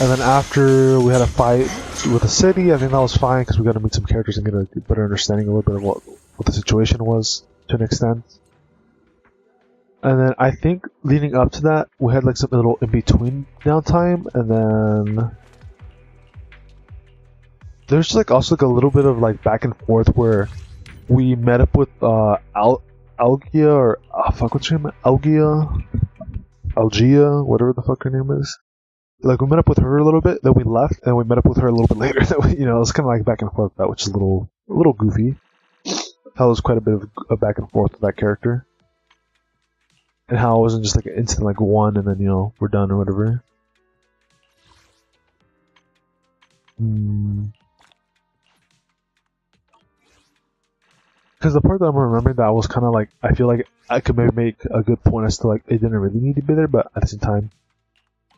And then after we had a fight with the city, I think that was fine because we got to meet some characters and get a better understanding a little bit of what the situation was to an extent. And then I think leading up to that, we had like some little in between downtime, and then there's like also like a little bit of like back and forth where we met up with Algia, or fuck, what's her name? Algia, whatever the fuck her name is. Like, we met up with her a little bit, then we left, and we met up with her a little bit later. Then we, you know, it's kind of like back and forth, that, which is a little goofy. How there's quite a bit of a back and forth with that character, and how it wasn't just like an instant like one, and then, you know, we're done or whatever. Because the part that I'm remembering that was kind of like, I feel like I could maybe make a good point as to like, it didn't really need to be there, but at the same time,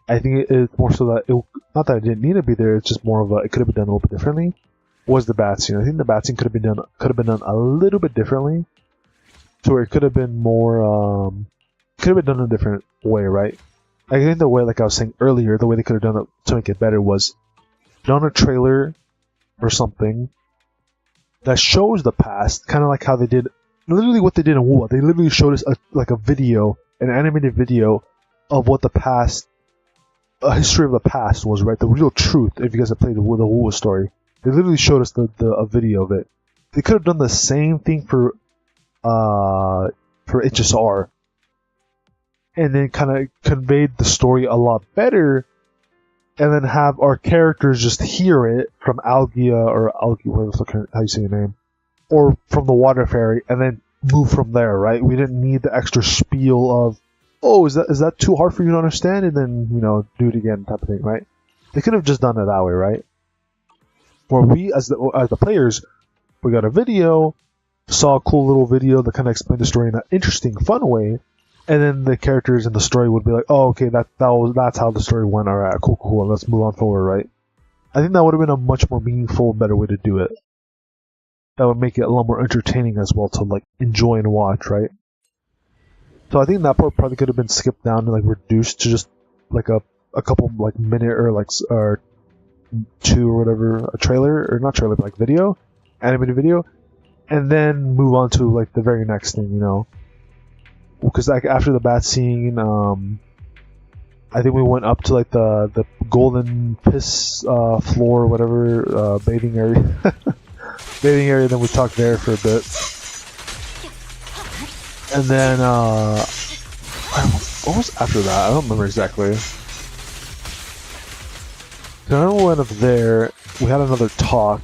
I think it's more so that, not that it didn't need to be there, it's just more of a, it could have been done a little bit differently, was the bat scene. I think the bat scene could have been done a little bit differently, to where it could have been more, could have been done in a different way, right? I think the way, like I was saying earlier, the way they could have done it to make it better was done a trailer or something that shows the past, kind of like how they did, literally what they did in wuwa. They literally showed us a video, an animated video of what the past, a history of the past was, right? The real truth. If you guys have played the wuwa story, they literally showed us a video of it. They could have done the same thing for HSR, and then kind of conveyed the story a lot better. And then have our characters just hear it from Algia, whatever the fuck, how you say your name, or from the water fairy, and then move from there, right? We didn't need the extra spiel of, oh, is that too hard for you to understand, and then, you know, do it again type of thing, right? They could have just done it that way, right? Where we, as the players, we got a video, saw a cool little video that kind of explained the story in an interesting, fun way. And then the characters in the story would be like, oh, okay, that's how the story went. All right, cool, let's move on forward, right? I think that would have been a much more meaningful, better way to do it. That would make it a lot more entertaining as well to like enjoy and watch, right? So I think that part probably could have been skipped down and like reduced to just like a couple like minute or 2 or whatever, a trailer, or not trailer, but like video, animated video, and then move on to like the very next thing, you know. Because like after the bat scene, I think we went up to like the golden piss floor, or whatever, bathing area, bathing area. Then we talked there for a bit, and then what was after that? I don't remember exactly. I remember we went up there. We had another talk,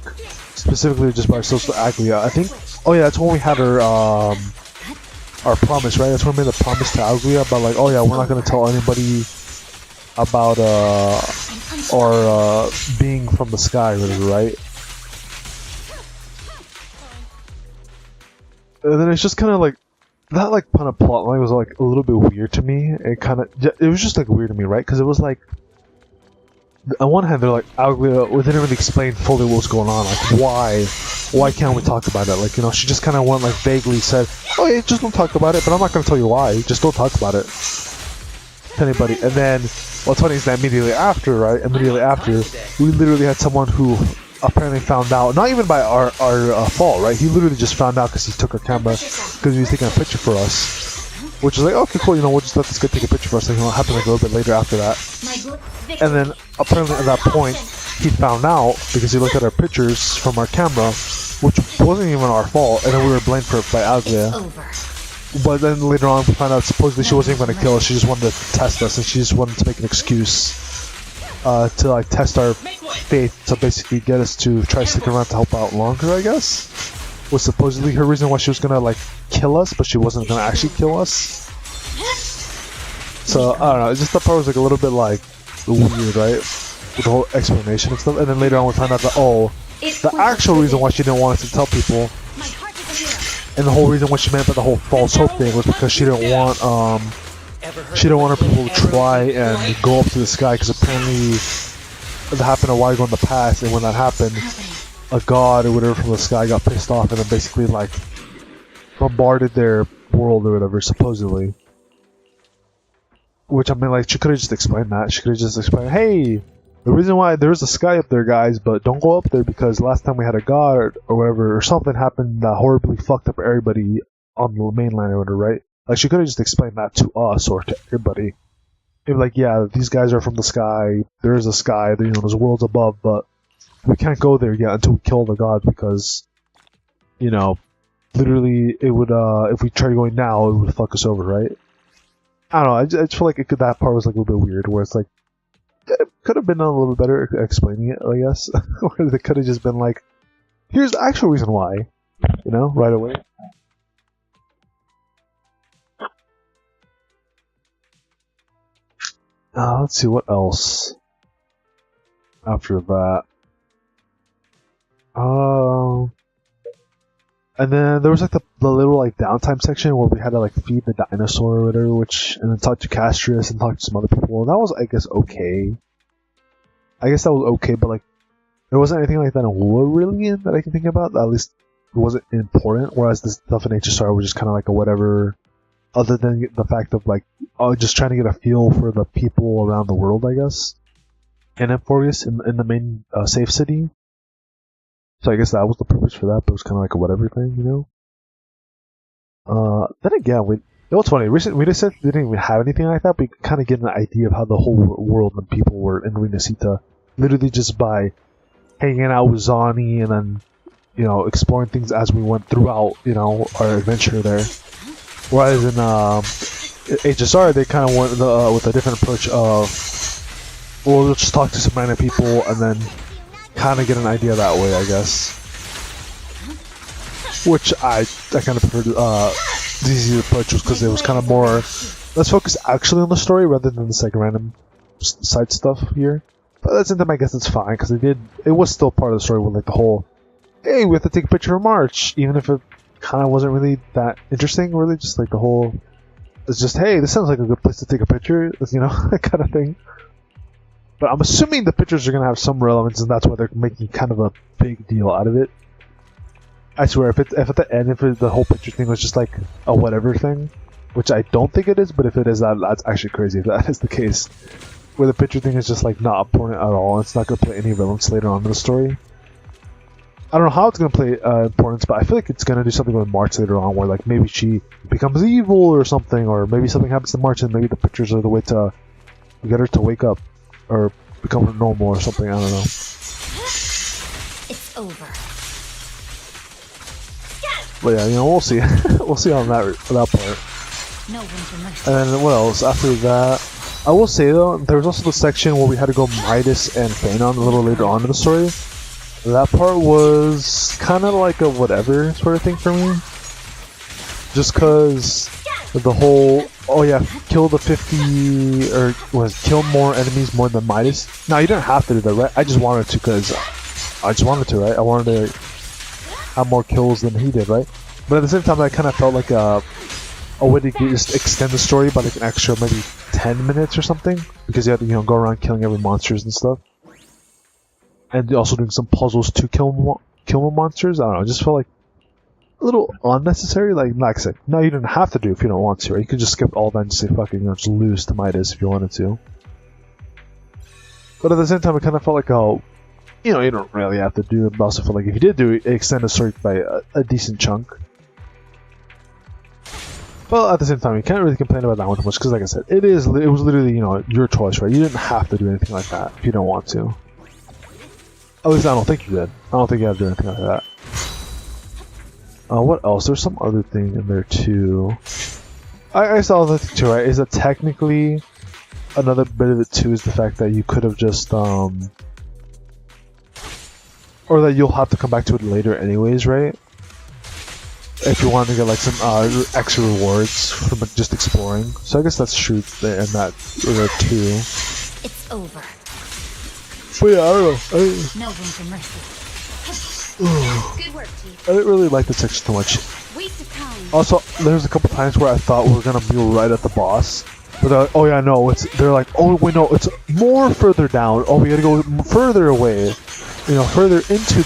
specifically just by ourselves to Aglia. I think. Oh yeah, that's when we had our promise, right? That's when we made the promise to Aglia about like, oh yeah, we're not gonna tell anybody about our being from the sky, right? And then it's just kind of like that, like kind of plot line was like a little bit weird to me. It was just like weird to me, right? Because it was like, on one hand, they're like, Aglia, we didn't really explain fully what was going on. Like, why can't we talk about it? Like, you know, she just kind of went like vaguely said, oh yeah, just don't talk about it. But I'm not gonna tell you why. Just don't talk about it to anybody. And then what's funny is that immediately after, right? Immediately after, we literally had someone who apparently found out, not even by our fault, right? He literally just found out because he took our camera, because he was taking a picture for us. Which is like, okay, cool, you know, we'll just let this guy take a picture for us, and it'll happen like a little bit later after that. And then, apparently at that point, he found out, because he looked at our pictures from our camera, which wasn't even our fault, and then we were blamed for it by Aglia. But then later on, we found out supposedly she wasn't even going to kill us, she just wanted to test us, and she just wanted to make an excuse to like test our faith, to basically get us to try to stick around to help out longer, I guess. Was supposedly her reason why she was gonna like kill us, but she wasn't gonna actually kill us. So I don't know. Just that part was like a little bit like weird, right? With the whole explanation and stuff. And then later on, we found out that the actual reason why she didn't want us to tell people, and the whole reason why she meant by the whole false hope thing was because she didn't want her people to try and go up to the sky, because apparently it happened a while ago in the past, and when that happened, a god or whatever from the sky got pissed off and then basically like bombarded their world or whatever, supposedly. Which, I mean, like, she could have just explained that. She could have just explained, hey, the reason why there's a sky up there, guys, but don't go up there because last time we had a god or whatever, or something happened that horribly fucked up everybody on the mainland or whatever, right? Like, she could have just explained that to us or to everybody. It'd be like, yeah, these guys are from the sky, there is a sky, you know, there's worlds above, but we can't go there yet until we kill the god, because, you know, literally it would, if we tried going now, it would fuck us over, right? I don't know, I just feel like that part was like a little bit weird, where it's like, it could have been a little bit better explaining it, I guess. Or they could have just been like, here's the actual reason why, you know, right away. Let's see, what else after that? And then there was like the little like downtime section where we had to like feed the dinosaur or whatever, and then talk to Castrius and talk to some other people, and that was, I guess, okay. I guess that was okay, but like there wasn't anything like that in wuwa really that I can think about. At least it wasn't important. Whereas this stuff in HSR was just kind of like a whatever, other than the fact of like just trying to get a feel for the people around the world, I guess. And Emphorius in the main safe city. So I guess that was the purpose for that, but it was kind of like a whatever thing, you know? Then again, you know what's funny? Recently, we just said we didn't even have anything like that, but we kind of get an idea of how the whole world and people were in Renacita, literally just by hanging out with Zani and then, you know, exploring things as we went throughout, you know, our adventure there. Whereas in HSR, they kind of went with a different approach of, well, we'll just talk to some random people and then kind of get an idea that way, I guess. Which I kind of preferred ZZ's approach, was because it was kind of more, let's focus actually on the story rather than this like random side stuff here. But that's something I guess it's fine, because it was still part of the story with like the whole, hey, we have to take a picture of March, even if it kind of wasn't really that interesting, really, just like the whole, it's just, hey, this sounds like a good place to take a picture, you know, that kind of thing. But I'm assuming the pictures are going to have some relevance, and that's why they're making kind of a big deal out of it. I swear, if at the end, the whole picture thing was just like a whatever thing, which I don't think it is, but if it is, that's actually crazy if that is the case. where the picture thing is just like not important at all. It's not gonna play any relevance later on in the story. I don't know how it's gonna play importance, but I feel like it's gonna do something with March later on, where like maybe she becomes evil or something, or maybe something happens to March and maybe the pictures are the way to get her to wake up or become normal or something. I don't know. It's over. But yeah, you know, we'll see. We'll see on that part. No one for mercy. And then what else? After that, I will say though, there was also the section where we had to go Midas and Phanon a little later on in the story. That part was kind of like a whatever sort of thing for me. Just cause the whole, oh yeah, kill the 50, or kill more enemies more than Midas. Now you didn't have to do that, right? I just wanted to, cause I just wanted to, right? I wanted to have more kills than he did, right? But at the same time, I kind of felt like a way to just extend the story by like an extra maybe 10 minutes or something, because you had to, you know, go around killing every monsters and stuff, and also doing some puzzles to kill more monsters. I don't know, it just felt like a little unnecessary. Like I said, no, you didn't have to do if you don't want to, right? You could just skip all that and just say fuck it, you know, just lose to Midas if you wanted to. But at the same time, it kind of felt like, oh, you know, you don't really have to do it. But I also felt like if you did do it, extend the story by a decent chunk. Well, at the same time, you can't really complain about that one too much, because like I said, it was literally, you know, your choice, right? You didn't have to do anything like that if you don't want to. At least I don't think you did. I don't think you had to do anything like that. What else? There's some other thing in there too. I saw the thing too, right? Is that technically another bit of it too is the fact that you could have just or that you'll have to come back to it later anyways, right? If you want to get like some extra rewards from just exploring. So I guess that's true there and that there too. It's over. But yeah, I don't know. No room for mercy. Good work, Chief. I didn't really like the section too much. Waste of time. Also, there's a couple times where I thought we were gonna be right at the boss, but they're like, oh yeah, no, they're like, oh wait, no, it's more further down. Oh, we gotta go further away, you know, further into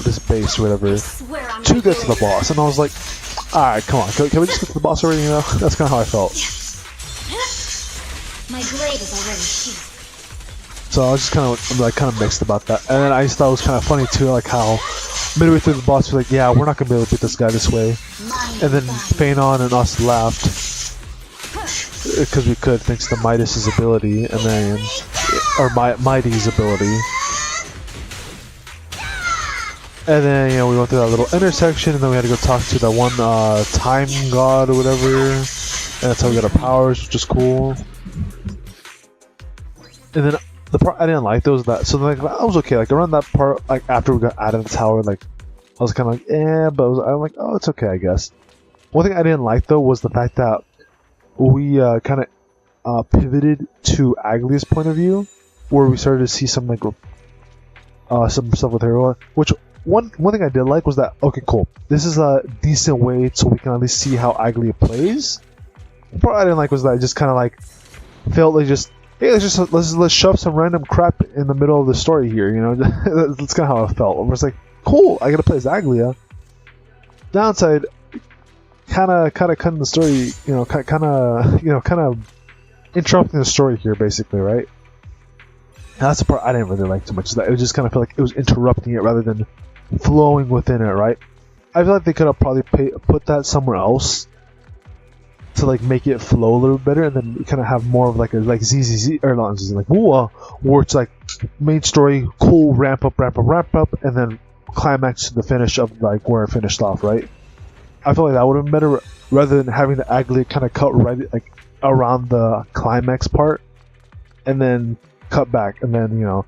this base or whatever to get to the boss. And I was like, all right, come on, can we just get to the boss already? You know, that's kind of how I felt. My blade is already sheathed. So I was just kind of mixed about that. And then I just thought it was kind of funny too, like how midway through the boss was like, yeah, we're not gonna be able to beat this guy this way. And then Phanon and us laughed because we could, thanks to Midas's ability, and then Mighty's ability. And then, you know, we went through that little intersection, and then we had to go talk to that one time god or whatever. And that's how we got our powers, which is cool. And then the part I didn't like though was that, so like that was okay. Like around that part, like after we got out of the tower, like I was kind of like, but I'm like, oh, it's okay, I guess. One thing I didn't like though was the fact that we kind of pivoted to Aglia's point of view, where we started to see some like some stuff with her. Which one thing I did like was that, okay, cool, this is a decent way so we can at least see how Aglia plays. The part I didn't like was that I just kind of like felt like just, hey, let's shove some random crap in the middle of the story here, you know. That's kind of how I felt. I was like, cool, I gotta play as Aglia. Downside, kind of cutting the story, you know, kind of interrupting the story here, basically, right? And that's the part I didn't really like too much. Is that it just kind of felt like it was interrupting it rather than flowing within it, right? I feel like they could have probably put that somewhere else to like make it flow a little better, and then kind of have more of like a ZZZ or not ZZZ, like wuwa, where it's like main story, cool, ramp up, and then climax to the finish of like where it finished off, right? I feel like that would have been better rather than having the Aglia kind of cut right like around the climax part, and then cut back, and then, you know,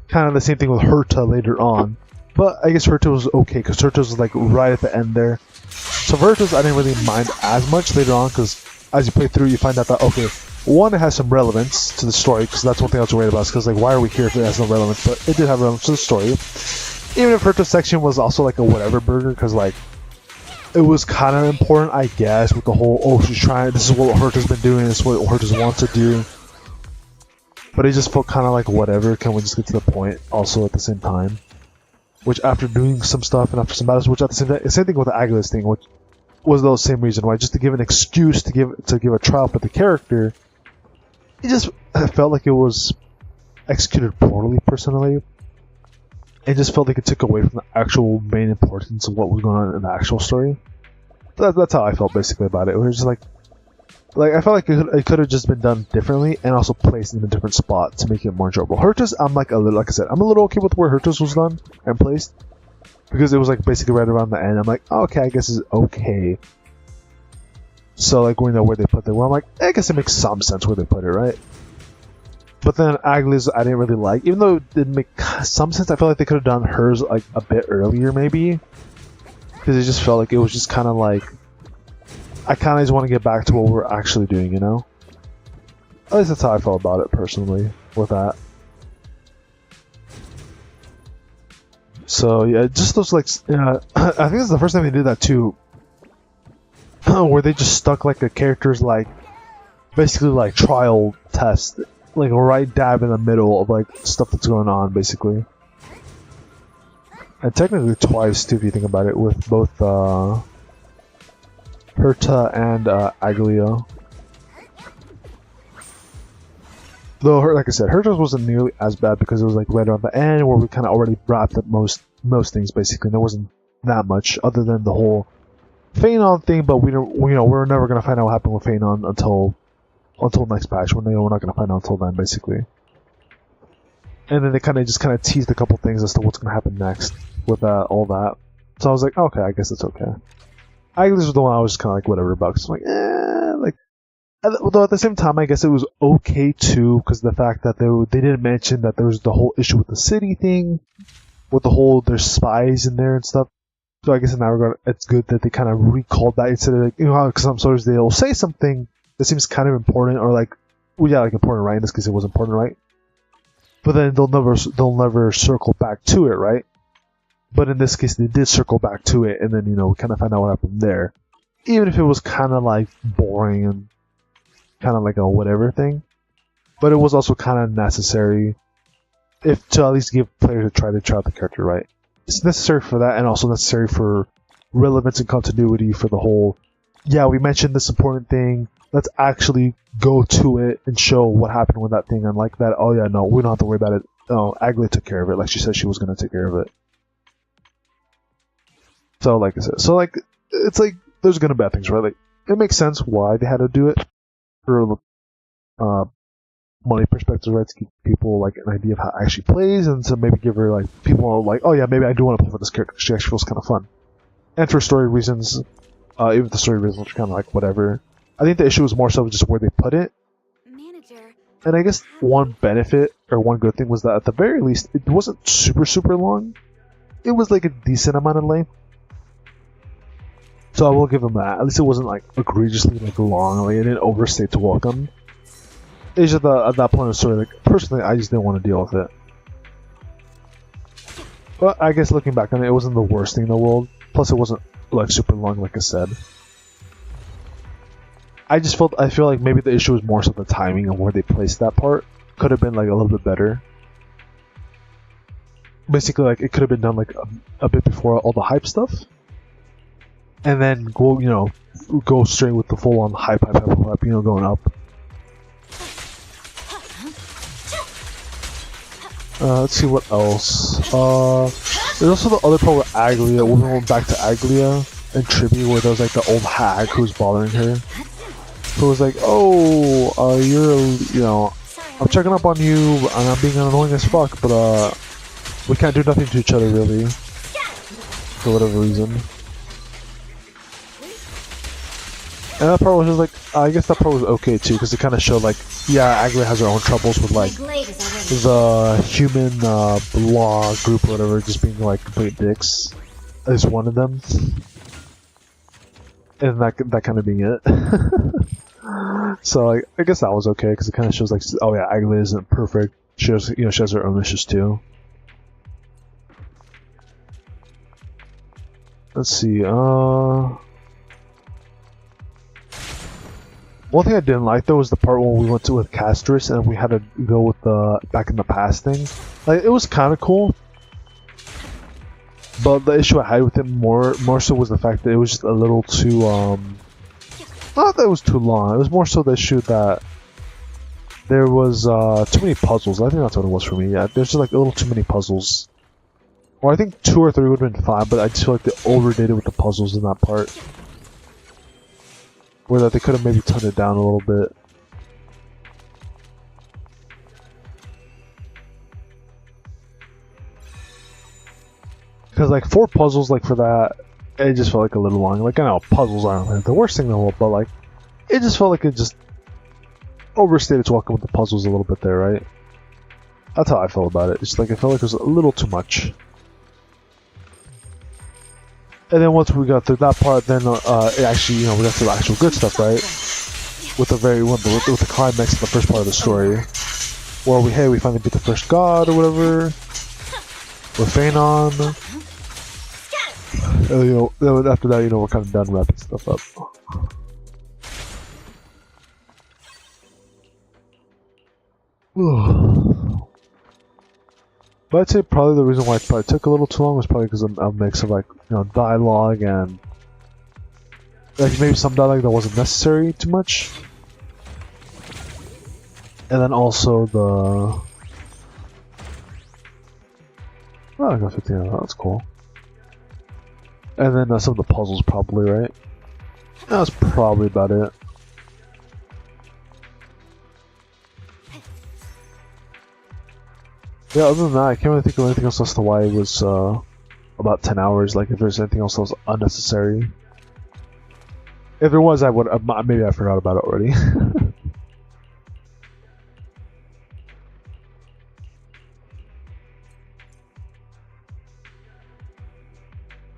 kind of the same thing with Herta later on. But I guess Herta was okay because Herta was like right at the end there. So Virtus I didn't really mind as much later on, because as you play through you find out that, okay, one, it has some relevance to the story, because that's one thing I was worried about, because like, why are we here if it has no relevance? But it did have relevance to the story. Even if Herta's section was also like a whatever burger, because like it was kind of important, I guess, with the whole, oh, she's trying, this is what Herta's been doing, this is what Herta's wants to do. But it just felt kind of like whatever, can we just get to the point also at the same time? Which after doing some stuff and after some battles, which at the same thing with the Aglia's thing, which was the same reason why, just to give an excuse to give a trial for the character, it just felt like it was executed poorly, personally. It just felt like it took away from the actual main importance of what was going on in the actual story. That's how I felt basically about it. It was just like I felt like it could have just been done differently and also placed in a different spot to make it more enjoyable. Hertus, I'm like I said, I'm a little okay with where Hertus was done and placed because it was like basically right around the end. I'm like, oh, okay, I guess it's okay. So like we know where they put it. Well, I'm like, I guess it makes some sense where they put it, right? But then Aglia's I didn't really like, even though it didn't make some sense. I felt like they could have done hers like a bit earlier, maybe, because it just felt like it was just kind of like I kind of just want to get back to what we're actually doing, you know. At least that's how I felt about it personally with that. So yeah, just those like I think it's the first time they did that too, where they just stuck like a character's like basically like trial test. Like right dab in the middle of like stuff that's going on, basically. And technically twice too, if you think about it, with both Herta and Aglia. Though, like I said, Herta's wasn't nearly as bad because it was like right around the end where we kind of already wrapped up most things basically. And there wasn't that much other than the whole Phanon thing, but we're never gonna find out what happened with Phanon until next patch. We're not going to find out until then, basically. And then they kind of teased a couple things as to what's going to happen next with all that. So I was like, okay, I guess it's okay. This was the one I was just kind of like, whatever about. Cause I'm like, though at the same time, I guess it was okay too, because the fact that they didn't mention that there was the whole issue with the city thing, with the whole there's spies in there and stuff. So I guess in that regard, it's good that they kind of recalled that instead of like, because some stories they'll say something that seems kind of important, or like, well, yeah, like important, right? In this case, it was important, right? But then they'll never circle back to it, right? But in this case, they did circle back to it, and then we kind of find out what happened there, even if it was kind of like boring and kind of like a whatever thing. But it was also kind of necessary, if to at least give players a try out the character, right? It's necessary for that, and also necessary for relevance and continuity for the whole. Yeah, we mentioned this important thing. Let's actually go to it and show what happened with that thing. And like that, oh yeah, no, we don't have to worry about it. Oh, Aglia took care of it, like she said she was going to take care of it. So like I said, it's like there's going to be bad things, right? Like it makes sense why they had to do it for money perspective, right? To give people like an idea of how it actually plays, and to maybe give her like people are like, oh yeah, maybe I do want to play for this character because she actually feels kind of fun. And for story reasons. Even the story reasons are kind of like whatever. I think the issue was more so just where they put it. Manager. And I guess one benefit or one good thing was that at the very least it wasn't super long. It was like a decent amount of length. So I will give them that. At least it wasn't like egregiously like long. Like it didn't overstay to welcome. It's just at that point of the story, like personally, I just didn't want to deal with it. But I guess looking back on it, it wasn't the worst thing in the world. Plus, it wasn't like super long, like I said. I feel like maybe the issue was more so the timing and where they placed that part could have been like a little bit better. Basically, like it could have been done like a bit before all the hype stuff, and then go straight with the full on hype, going up. Let's see what else. There's also the other part with Aglia. We went back to Aglia and Tribute, where there was like the old hag who was bothering her. Who was like, oh, I'm checking up on you, and I'm being annoying as fuck, but we can't do nothing to each other really, for whatever reason. And that part was just like, I guess that part was okay too, because it kind of showed like, yeah, Aglia has her own troubles with like the human law group or whatever, just being like complete dicks. Is one of them, and that kind of being it. So like, I guess that was okay because it kind of shows like, oh yeah, Aglia isn't perfect. She has she has her own issues too. Let's see. One thing I didn't like though was the part when we went to with Castris and we had to go with the back in the past thing. Like it was kind of cool, but the issue I had with it more so was the fact that it was just a little too not that it was too long. It was more so the issue that there was too many puzzles. I think that's what it was for me. Yeah, there's just like a little too many puzzles. Or I think 2 or 3 would have been fine, but I just feel like they overdid it with the puzzles in that part. Where that they could have maybe toned it down a little bit. Because like 4 puzzles, like for that, it just felt like a little long. Like I know puzzles aren't like the worst thing in the world, but like it just felt like it just overstayed its welcome with the puzzles a little bit there, right? That's how I felt about it. It's like I felt like it was a little too much. And then once we got through that part, then it actually, you know, we got to the actual good stuff, right? With the with the climax in the first part of the story, where we finally beat the first god or whatever with Phanon. And, you know, then after that, you know, we're kind of done wrapping stuff up. But I'd say probably the reason why it probably took a little too long was probably because of a mix of like, you know, dialogue and like maybe some dialogue that wasn't necessary too much, and then also the I got 15. That's cool. And then some of the puzzles probably, right? That's probably about it. Yeah, other than that, I can't really think of anything else as to why it was about 10 hours. Like, if there's anything else that was unnecessary. If there was, I would maybe I forgot about it already.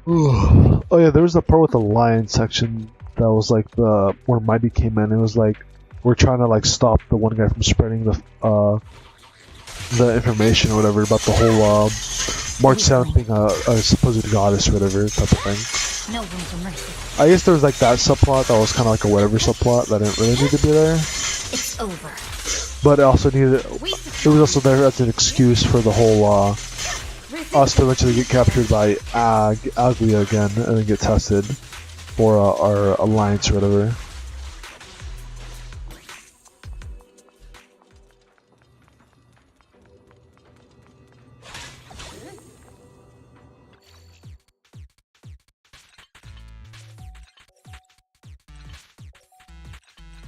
Oh yeah, there was the part with the lion section that was like the where Mighty came in. It was like we're trying to like stop the one guy from spreading the information or whatever about the whole March 7th being a supposed goddess or whatever type of thing. No room for mercy. I guess there was like that subplot that was kind of like a whatever subplot that didn't really need to be there. It's over. But it also needed. It was also there as an excuse for the whole us to eventually get captured by Aglia again and then get tested for our alliance or whatever.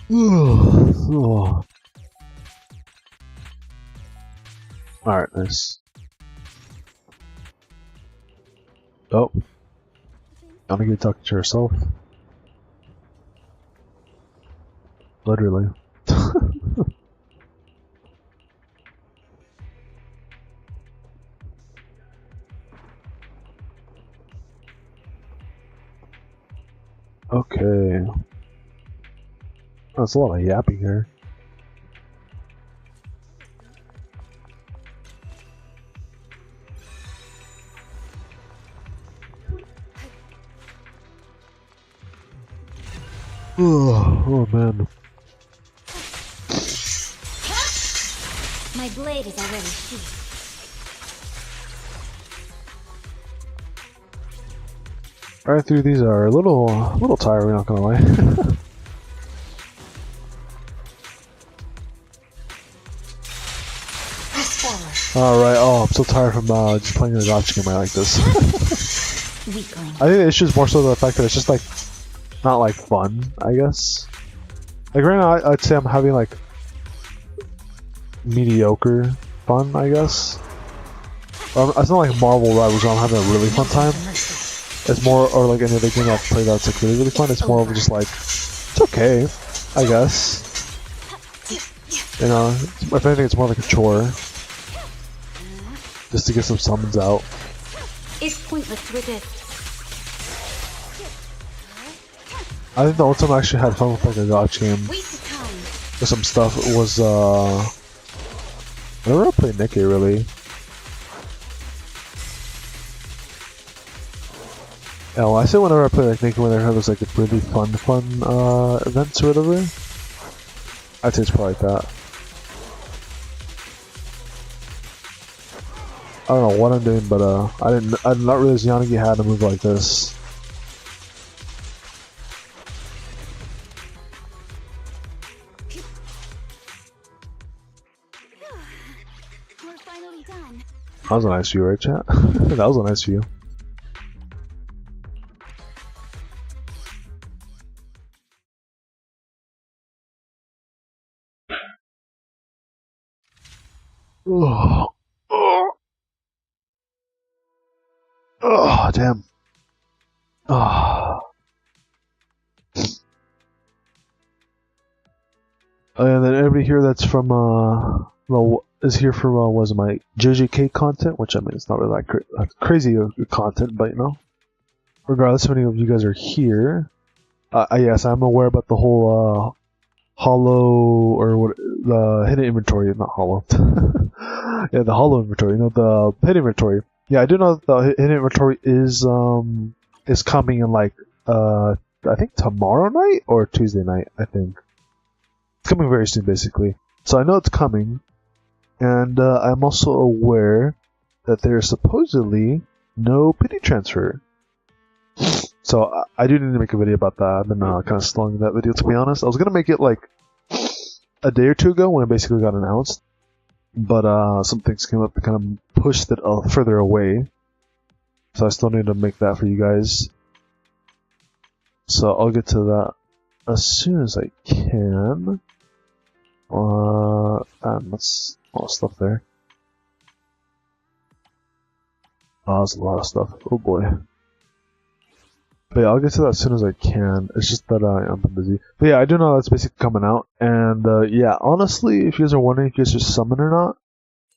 Oh. Alright, nice. Oh. I'm gonna get talking to herself. Literally. Okay. That's a lot of yapping here. Oh man. My blade is already sheathed. Right through these are a little tiring, not gonna lie. Alright, oh, I'm so tired from just playing a Gacha game like this. Weakling. I think the issue is more so the fact that it's just like, not like fun, I guess. Like right now, I'd say I'm having like mediocre fun, I guess. It's not like Marvel Rivals where I'm having a really fun time. It's more, or like any other game I've played that's like really fun. It's more of just like, it's okay, I guess. You know, if anything, it's more like a chore. Just to get some summons out. It's pointless to resist. I think the only time I actually had fun with like a Gacha game with some stuff was whenever I played Nikki, really. Yeah, well, I say whenever I play like Nikki, when they have those like really fun events or whatever. I'd say it's probably like that. I don't know what I'm doing, but I did not realize Yanagi had a move like this. finally done. That was a nice view, right, chat? That was a nice view. Oh, oh, oh damn. Oh. And then everybody here that's from well, is here for was my JJK content, which I mean it's not really like crazy content, but you know, regardless if any of you guys are here, yes, I'm aware about the whole hollow or what the hidden inventory, not hollow. Yeah, the hollow inventory. You know, the hidden inventory. Yeah, I do know that the hidden inventory is coming in like I think tomorrow night or Tuesday night. I think it's coming very soon, basically. So I know it's coming, and I'm also aware that there's supposedly no pity transfer. So I do need to make a video about that. I've been kind of stalling that video, to be honest. I was gonna make it like a day or two ago when it basically got announced, but some things came up that kind of pushed it further away. So I still need to make that for you guys. So I'll get to that as soon as I can. And that's a lot of stuff there. Oh, that's a lot of stuff. Oh boy. But yeah, I'll get to that as soon as I can. It's just that I'm busy. But yeah, I do know that's basically coming out. And yeah, honestly, if you guys are wondering if you guys are summoned or not,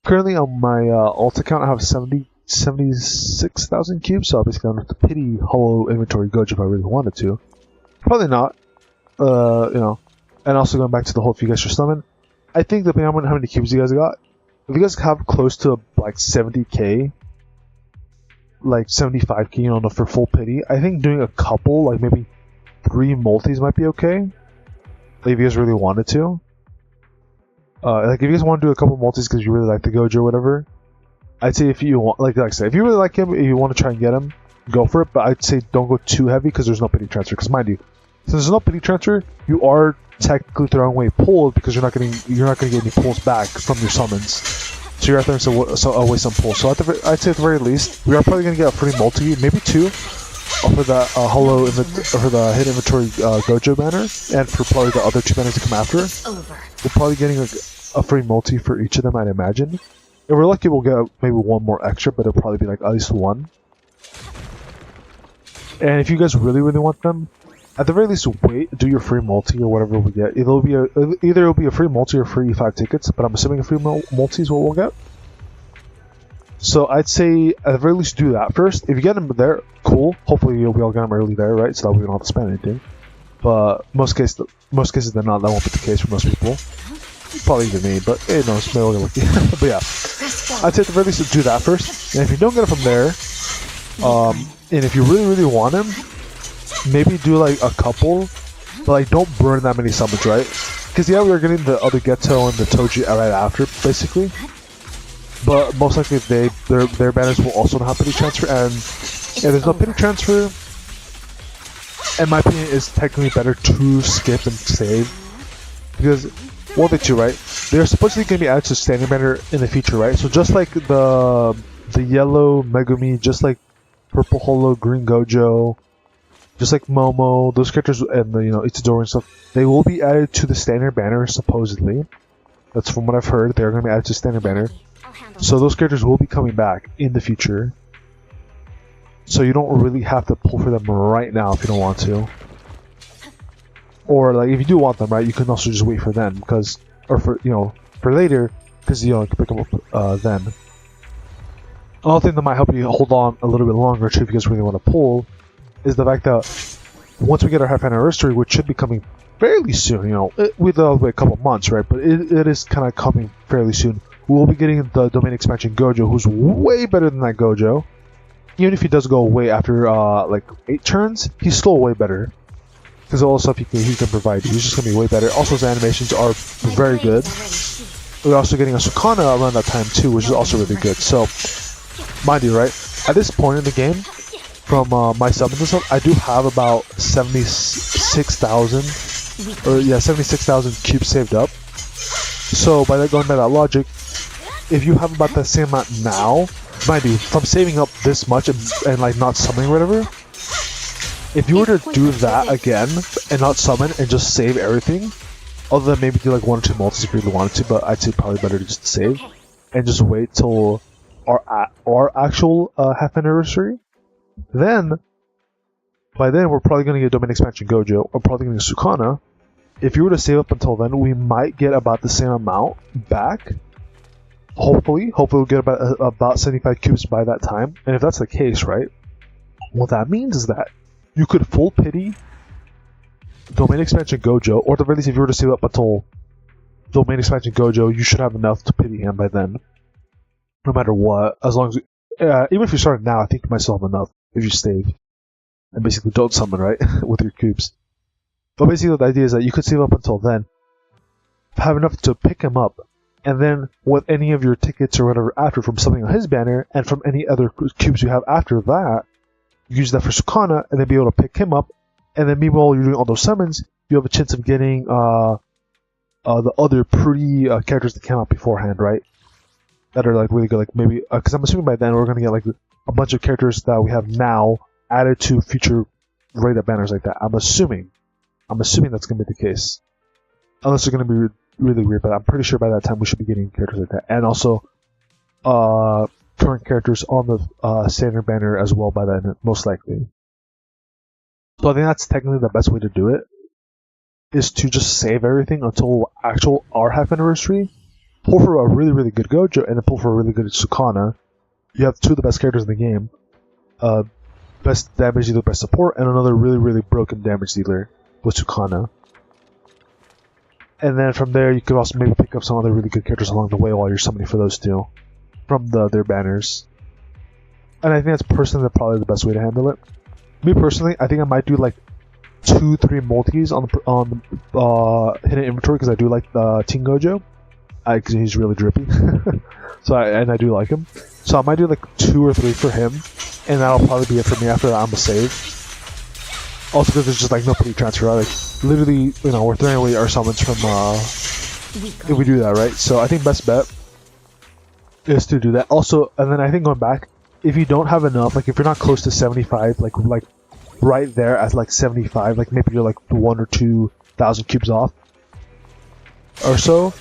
currently on my alt account I have 76,000 cubes, so I basically don't have to pity hollow inventory Gojo if I really wanted to. Probably not. You know. And also going back to the whole if you guys are summoned, I think depending on how many cubes you guys got, if you guys have close to like 70k, like 75k, you know, for full pity, I think doing a couple, like maybe 3 multis might be okay. Like if you guys really wanted to. Like if you guys want to do a couple multis because you really like the Gojo or whatever, I'd say if you want, like I said, if you really like him, if you want to try and get him, go for it. But I'd say don't go too heavy because there's no pity transfer. Because mind you, since there's no pity transfer, you are technically throwing away pulls because you're not getting any pulls back from your summons. So you're throwing away some pulls. So I'd say at the very least, we are probably gonna get a free multi, maybe 2, for the for the hidden inventory Gojo banner, and for probably the other 2 banners to come after. We're probably getting a free multi for each of them, I'd imagine. If we're lucky, we'll get maybe 1 more extra, but it'll probably be like at least 1. And if you guys really want them, at the very least, wait, do your free multi or whatever we get. Either it'll be a free multi or free 5 tickets, but I'm assuming a free multi is what we'll get. So I'd say at the very least do that first. If you get them there, cool. Hopefully we all get them early there, right? So that we don't have to spend anything. But most cases they're not. That won't be the case for most people. Probably even me, but you know, it's maybe lucky. But yeah, I'd say at the very least do that first. And if you don't get it from there, and if you really want him, maybe do like a couple, but like don't burn that many summons, right? Because yeah, we are getting the other Geto and the Toji right after, basically. But most likely their banners will also not have pity transfer, and if there's no pity transfer, in my opinion, it's technically better to skip and save. Because one of the two, right? They're supposedly going to be added to standing banner in the future, right? So just like the yellow Megumi, just like purple Holo, green Gojo, just like Momo, those characters, and the, you know, Itadori and stuff, they will be added to the standard banner, supposedly. That's from what I've heard. They're going to be added to standard banner. So those characters will be coming back in the future. So you don't really have to pull for them right now if you don't want to. Or like if you do want them, right, you can also just wait for them, because, or for, you know, for later, because you know, you can pick them up then. Another thing that might help you hold on a little bit longer too, if you guys really want to pull, is the fact that once we get our half anniversary, which should be coming fairly soon, you know, we'll wait a couple months, right? But it is kind of coming fairly soon. We will be getting the domain expansion Gojo, who's way better than that Gojo. Even if he does go away after like 8 turns, he's still way better. Because all the stuff he can provide, he's just gonna be way better. Also, his animations are very good. We're also getting a Sukana around that time too, which is also really good. So, mind you, right, at this point in the game, from my summons and stuff, I do have about 76,000, or yeah, 76,000 cubes saved up. So, going by that logic, if you have about the same amount now, mind you, from saving up this much and like not summoning or whatever, if you were to do that again and not summon and just save everything, other than maybe do like 1 or 2 multis if you really wanted to, but I'd say probably better to just save and just wait till our actual half anniversary, then by then we're probably going to get Domain Expansion Gojo, or probably going to get Sukana. If you were to save up until then, we might get about the same amount back. Hopefully we'll get about 75 cubes by that time. And if that's the case, right, what that means is that you could full pity Domain Expansion Gojo, or at the very least, if you were to save up until Domain Expansion Gojo, you should have enough to pity him by then. No matter what, as long as even if you start now, I think you might still have enough if you save and basically don't summon, right, with your cubes. But basically, the idea is that you could save up until then, have enough to pick him up, and then with any of your tickets or whatever after from something on his banner, and from any other cubes you have after that, use that for Sukana, and then be able to pick him up. And then meanwhile you're doing all those summons, you have a chance of getting the other pretty characters that came out beforehand, right? That are like really good, like maybe because I'm assuming by then we're gonna get like a bunch of characters that we have now added to future rated banners like that. I'm assuming that's gonna be the case, unless they're gonna be really weird. But I'm pretty sure by that time we should be getting characters like that, and also current characters on the standard banner as well by then, most likely. So I think that's technically the best way to do it, is to just save everything until our half anniversary, pull for a really, really good Gojo, and then pull for a really good Sukana. You have 2 of the best characters in the game. Best damage dealer, best support, and another really, really broken damage dealer with Sukana. And then from there, you could also maybe pick up some other really good characters along the way while you're summoning for those 2 from their banners. And I think that's personally probably the best way to handle it. Me personally, I think I might do like 2-3 multis on hidden inventory, because I do like the Teen Gojo. Because he's really drippy. So I do like him. So I might do like 2 or 3 for him, and that'll probably be it for me. After that, I'm gonna save. Also, because there's just like no pity transfer. Right? Like literally, we're throwing away our summons from if we do that, right? So I think best bet is to do that. Also, and then I think going back, if you don't have enough, like if you're not close to 75, like right there at like 75, like maybe you're like 1 or 2,000 cubes off or so,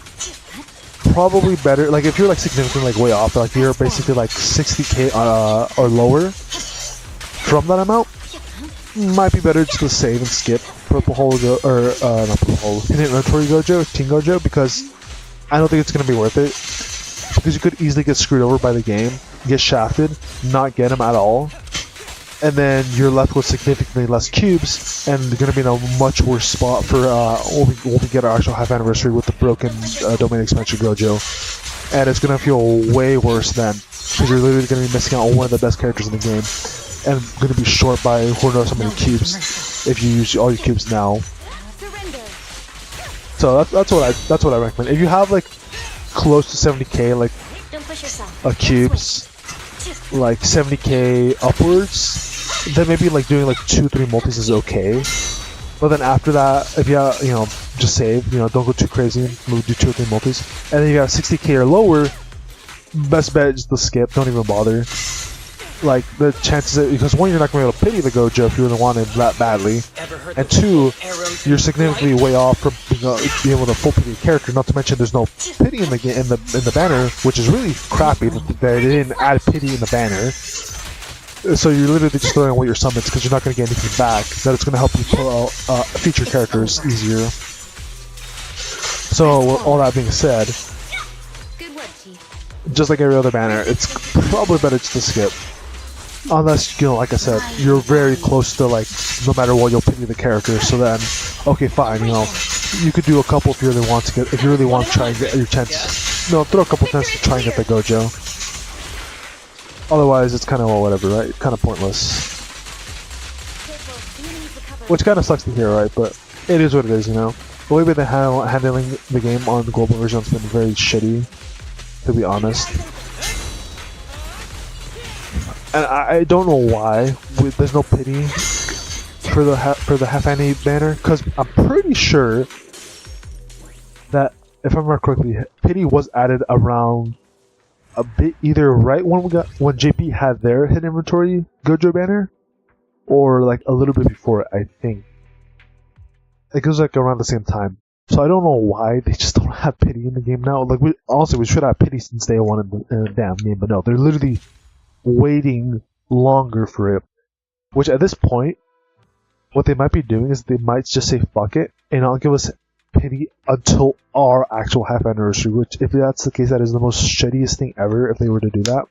probably better, like if you're like significantly like way off, like you're basically like 60k or lower from that amount, might be better just to save and skip Purple Hole not Purple Hole, Hidden Inventory Gojo, Teen Gojo, because I don't think it's going to be worth it. Because you could easily get screwed over by the game, get shafted, not get him at all, and then you're left with significantly less cubes, and you're going to be in a much worse spot for when we get our actual half anniversary with the broken Domain Expansion Gojo. And it's going to feel way worse then, because you're literally going to be missing out on one of the best characters in the game, and going to be short by who knows how many cubes if you use all your cubes now. So that's what I recommend. If you have like close to 70k, like cubes, like 70k upwards, then maybe like doing like 2-3 multis is okay. But then after that, if you just save, don't go too crazy and do 2 or 3 multis. And then you got 60k or lower, best bet is to skip. Don't even bother. Like the chances, because 1, you're not going to be able to pity the Gojo if you really want it that badly, and 2, you're significantly way off from being able to full pity a character. Not to mention, there's no pity in the banner, which is really crappy that they didn't add pity in the banner. So you're literally just throwing away your summons because you're not going to get anything back. That it's going to help you pull out feature characters easier. So with all that being said, just like every other banner, it's probably better just to skip. Unless, like I said, you're very close to, like, no matter what, you'll pity the character. So then, okay, fine, you could do a couple if you really want to try and get your chance. Throw a couple tents to try and get the Gojo. Otherwise, it's kind of whatever, right? Kind of pointless. Which kind of sucks to hear, right? But it is what it is, The way they're handling the game on the global version has been very shitty, to be honest. And I don't know why there's no pity for the half annie banner, because I'm pretty sure that, if I remember correctly, pity was added around a bit either right when JP had their hidden inventory Gojo banner, or like a little bit before it, I think. It goes like around the same time. So I don't know why they just don't have pity in the game now. Like we should have pity since day one in the damn game, but no, they're literally waiting longer for it. Which at this point, what they might be doing is they might just say fuck it and not give us pity until our actual half anniversary. Which, if that's the case, that is the most shittiest thing ever if they were to do that.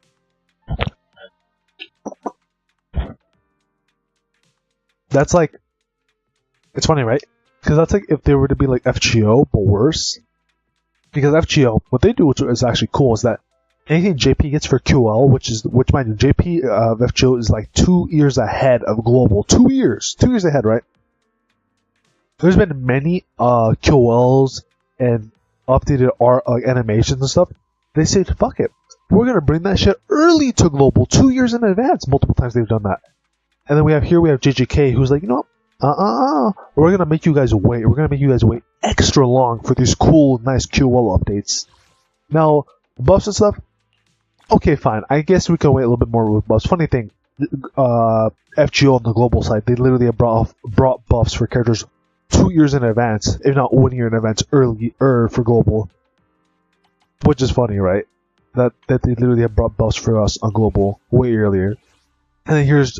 That's like, it's funny, right? Because that's like if they were to be like FGO, but worse. Because FGO, what they do, which is actually cool, is that anything JP gets for QL, which mind you, JP of FGO is like 2 years ahead of global. 2 years ahead, right? There's been many QLs and updated art, like animations and stuff. They said, fuck it, we're gonna bring that shit early to global, 2 years in advance. Multiple times they've done that. And then we have JJK, who's like, you know, we're gonna make you guys wait. We're gonna make you guys wait extra long for these cool, nice QL updates. Now, buffs and stuff, okay, fine. I guess we can wait a little bit more with buffs. Funny thing, FGO on the global side, they literally have brought buffs for characters 2 years in advance, if not 1 year in advance, earlier for global. Which is funny, right? That they literally have brought buffs for us on global way earlier. And then here's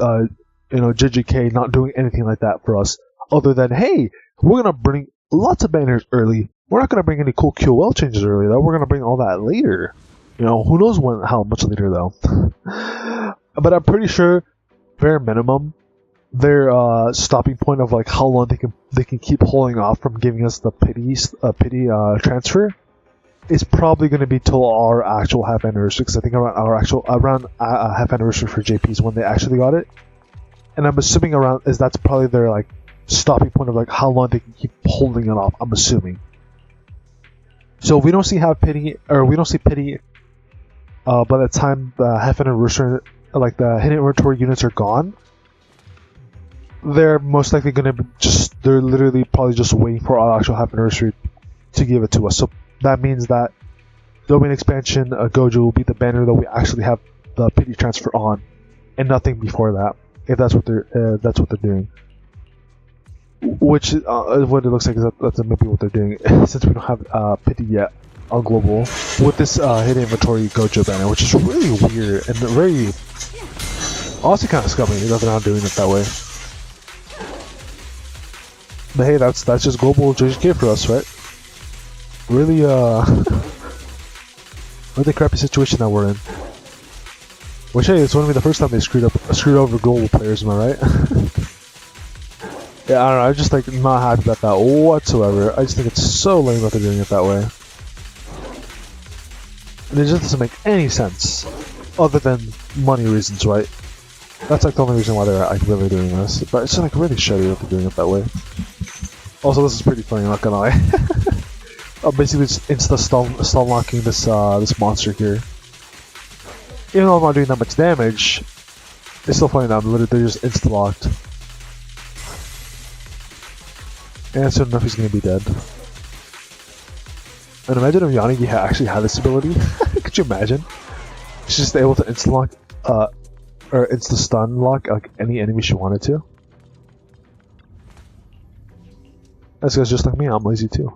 JJK not doing anything like that for us, other than, hey, we're gonna bring lots of banners early. We're not gonna bring any cool QL changes early though. We're gonna bring all that later. You know, who knows how much later though. But I'm pretty sure, bare minimum, their stopping point of like how long they can keep holding off from giving us the pity transfer is probably going to be till our actual half anniversary. Because I think around half anniversary for JP is when they actually got it. And I'm assuming that's probably their like stopping point of like how long they can keep holding it off. I'm assuming. So if we don't see pity by the time the half anniversary, like the hidden inventory units are gone, they're most likely going to be they're literally probably just waiting for our actual half anniversary to give it to us. So that means that Domain Expansion Gojo will be the banner that we actually have the pity transfer on, and nothing before that. If that's what they're doing, which what it looks like is that's maybe what they're doing, since we don't have pity yet on global with this hidden inventory Gojo banner, which is really weird and very honestly kind of scummy that they're not doing it that way. But hey, that's just global JJK for us, right? Really really crappy situation that we're in. Which, hey, it's going to be the first time they screwed over global players, am I right? Yeah, I don't know, I'm just like not happy about that whatsoever. I just think it's so lame that they're doing it that way. And it just doesn't make any sense, other than money reasons, right? That's like the only reason why they're like really doing this. But it's just like really shitty that they're doing it that way. Also, this is pretty funny, I'm not gonna lie. Basically just stall locking this monster here. Even though I'm not doing that much damage, it's still funny now. They're just insta-locked. And soon enough he's gonna be dead. And imagine if Yanagi actually had this ability. Could you imagine? She's just able to insta-lock, or insta-stun lock like any enemy she wanted to. This guy's just like me, I'm lazy too.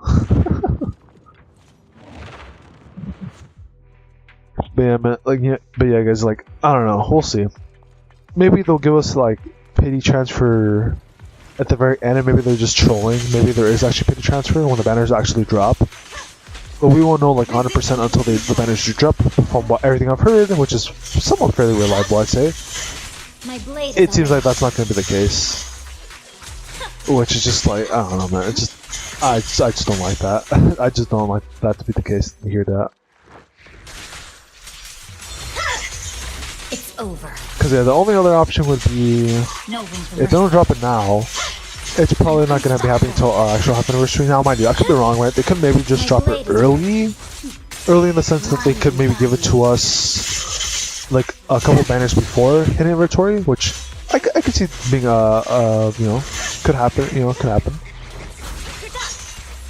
But yeah, man, guys, like, I don't know, we'll see. Maybe they'll give us like pity transfer at the very end, and maybe they're just trolling. Maybe there is actually pity transfer when the banners actually drop. But we won't know like 100% until the banners do drop. From everything I've heard, which is somewhat fairly reliable, I'd say. It seems like that's not going to be the case. Which is just like, I don't know, man. It's just, I just don't like that. I just don't like that to be the case. To hear that. It's over. Because yeah, the only other option would be if they don't drop it now, it's probably not going to be happening until our actual half anniversary. Now, mind you, I could be wrong, right? They could maybe just drop it early in the sense that they could maybe give it to us like a couple banners before hidden inventory, which I could see being could happen. Could happen.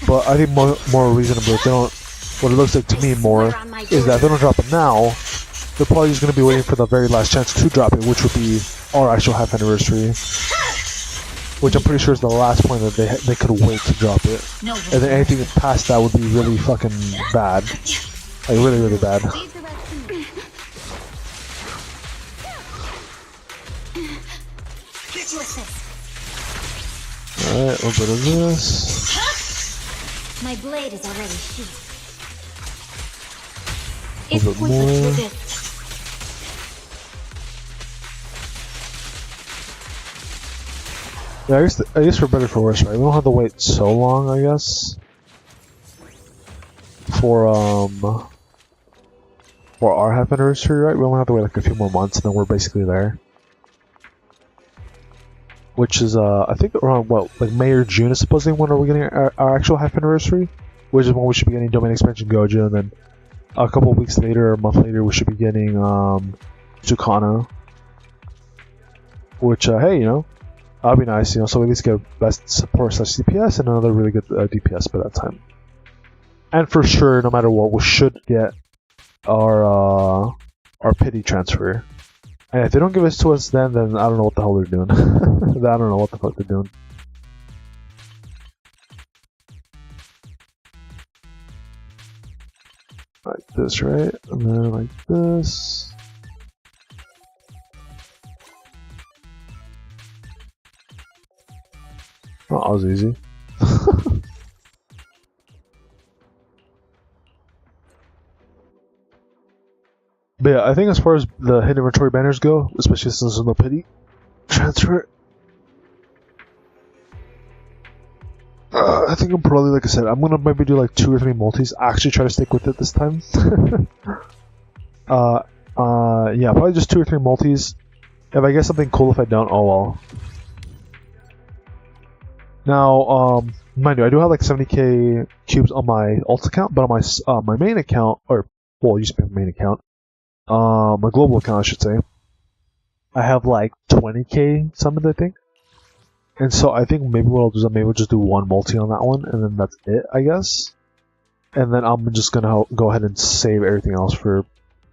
But I think more reasonable if they don't. What it looks like to me more is that if they don't drop it now, they're probably just going to be waiting for the very last chance to drop it, which would be our actual half anniversary. Which I'm pretty sure is the last point that they could wait to drop it. No. And then anything past that would be really fucking bad. Like really, really bad. Leave the rest to me. Here to assist. Alright, a little bit of this. My blade is already sheathed. A little bit more. Yeah, I guess for better or for worse, right? We don't have to wait so long, I guess. For our half anniversary, right? We only have to wait like a few more months, and then we're basically there. Which is, I think around like May or June is supposedly when we're getting our actual half anniversary, which is when we should be getting domain expansion Gojo, and then a couple of weeks later, or a month later, we should be getting Tsukana. Which, hey, you know. That'd be nice, you know, so we at least get best support / DPS and another really good DPS by that time. And for sure, no matter what, we should get our pity transfer. And if they don't give it to us then I don't know what the hell they're doing. I don't know what the fuck they're doing. Like this, right? And then like this. Oh, that was easy. But yeah, I think as far as the hidden inventory banners go, especially since there's no pity transfer, I think I'm probably, like I said, I'm gonna maybe do like 2 or 3 multis. Actually try to stick with it this time. Yeah, probably just 2 or 3 multis. If I get something cool, if I don't, oh well. Now, mind you, I do have like 70k cubes on my alt account, but on my main account, or, well, it used to be my main account, my global account, I should say, I have like 20k summoned, I think. And so I think maybe what I'll do is maybe I'll just do 1 multi on that one, and then that's it, I guess. And then I'm just gonna go ahead and save everything else for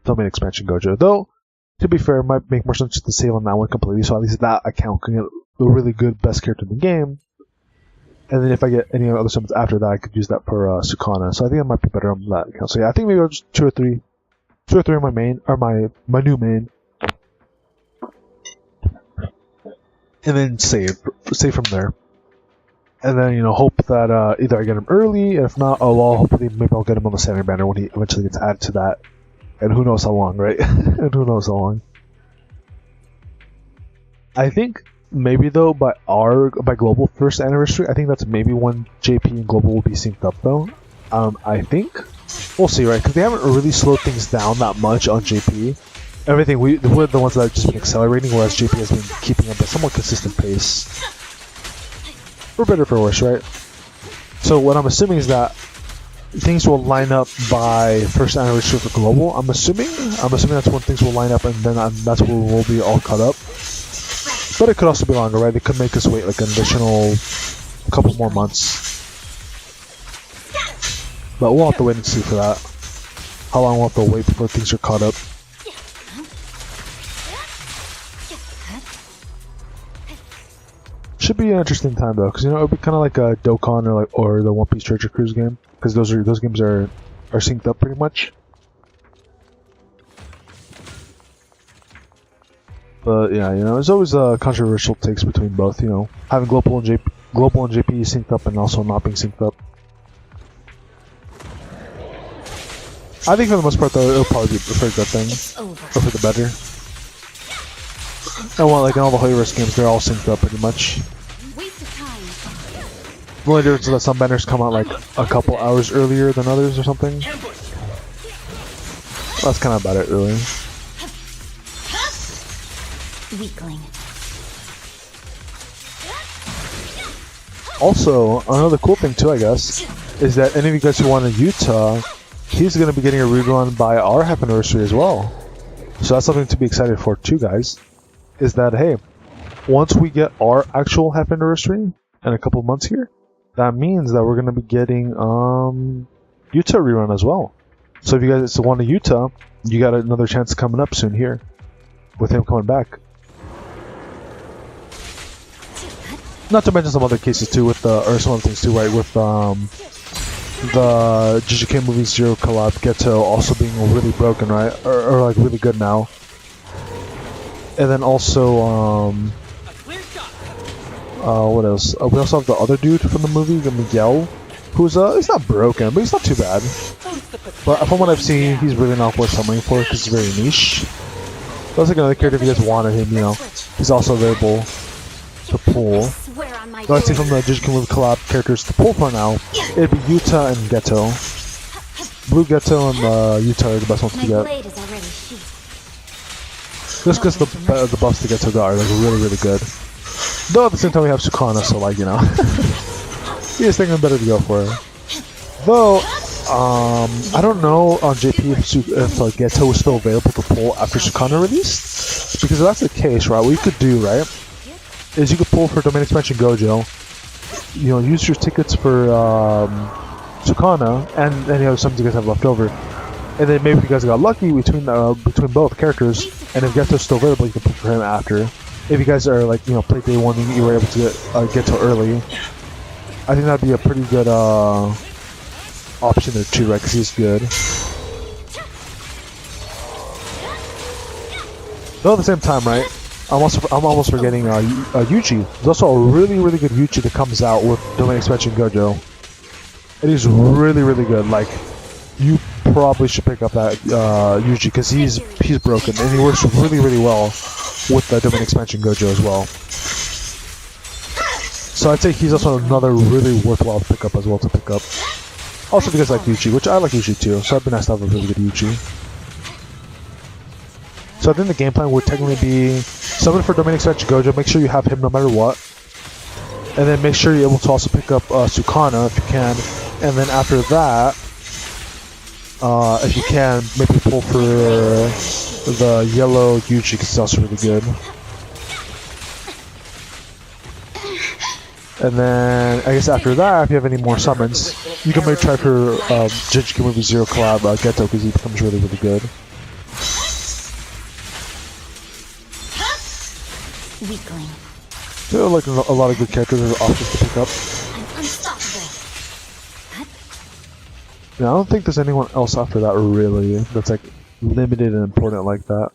domain expansion Gojo. Though, to be fair, it might make more sense just to save on that one completely, so at least that account can get a really good best character in the game. And then if I get any other summons after that, I could use that for Sukana. So I think I might be better on that account. So yeah, I think maybe I'll just 2 or 3 on my main, or my new main. And then save from there. And then, you know, hope that either I get him early, and if not, oh well, hopefully maybe I'll get him on the standard banner when he eventually gets added to that. And who knows how long, right? And who knows how long. I think maybe though by global first anniversary, I think that's maybe when JP and global will be synced up though. I think we'll see, right? Because they haven't really slowed things down that much on JP. Everything we're the ones that have just been accelerating, whereas JP has been keeping up a somewhat consistent pace. For better or for worse, right? So what I'm assuming is that things will line up by first anniversary for global. I'm assuming that's when things will line up, and then that's when we'll be all caught up. But it could also be longer, right? They could make us wait like an additional couple more months. But we'll have to wait and see for that. How long we'll have to wait before things are caught up. Should be an interesting time though, because you know it'll be kind of like a Dokkan or the One Piece Treasure Cruise game, because those games are synced up pretty much. But yeah, you know, there's always controversial takes between both. You know, having global and JP synced up, and also not being synced up. I think for the most part though, it'll probably be for a good thing, or for the better. And well, like in all the Hoyoverse games, they're all synced up pretty much. The only difference is that some banners come out like a couple hours earlier than others or something. That's kind of about it, really. Weakling. Also, another cool thing too, I guess, is that any of you guys who want a Utah, he's going to be getting a rerun by our half anniversary as well. So that's something to be excited for too, guys. Is that, hey, once we get our actual half anniversary in a couple of months here, that means that we're going to be getting Utah rerun as well. So if you guys want a Utah, you got another chance coming up soon here, with him coming back. Not to mention some other cases too, with or some other things too, right? With the JJK Movie Zero collab Geto also being really broken, right? Or like really good now. And then also, what else? We also have the other dude from the movie, the Miguel, who's he's not broken, but he's not too bad. But from what I've seen, he's really not worth summoning for because he's very niche. That's like another character if you guys wanted him, you know. He's also available to pull. So I'd say from the JJK Movie collab characters to pull for now, it'd be Yuta and Geto. Blue Geto and Yuta are the best ones to get. Just because the buffs to Geto got are like really, really good. Though at the same time we have Sukana, so like, you know. He is thinking better to go for her. Though, I don't know on JP if Geto is still available to pull after Sukana released. Because if that's the case, right, what you could do, right, is you could pull for Domain Expansion Gojo, you know, use your tickets for Sukana, and any other summons you guys have left over. And then maybe if you guys got lucky between both characters, and if Geto's still available, you can pull for him after. If you guys are like, you know, play day one and you were able to get Geto early, I think that'd be a pretty good option there too, right? Because he's good. Though at the same time, right? I'm almost forgetting Yuji. There's also a really, really good Yuji that comes out with Domain Expansion Gojo. And he's really, really good. Like, you probably should pick up that Yuji because he's broken and he works really, really well with the Domain Expansion Gojo as well. So I'd say he's also another really worthwhile pickup as well to pick up. Also because I like Yuji, which I like Yuji too, so it'd be nice to have a really good Yuji. So I think the game plan would technically be summon for Domain Expansion Gojo, make sure you have him no matter what. And then make sure you're able to also pick up Sukana if you can. And then after that, if you can, maybe pull for the yellow Yuji because it's also really good. And then, I guess after that, if you have any more summons, you can maybe try for JJK Movie Zero collab Geto because he becomes really, really good. Weakling. There are like a lot of good characters or options to pick up. I'm unstoppable. Yeah, I don't think there's anyone else after that really that's like limited and important like that.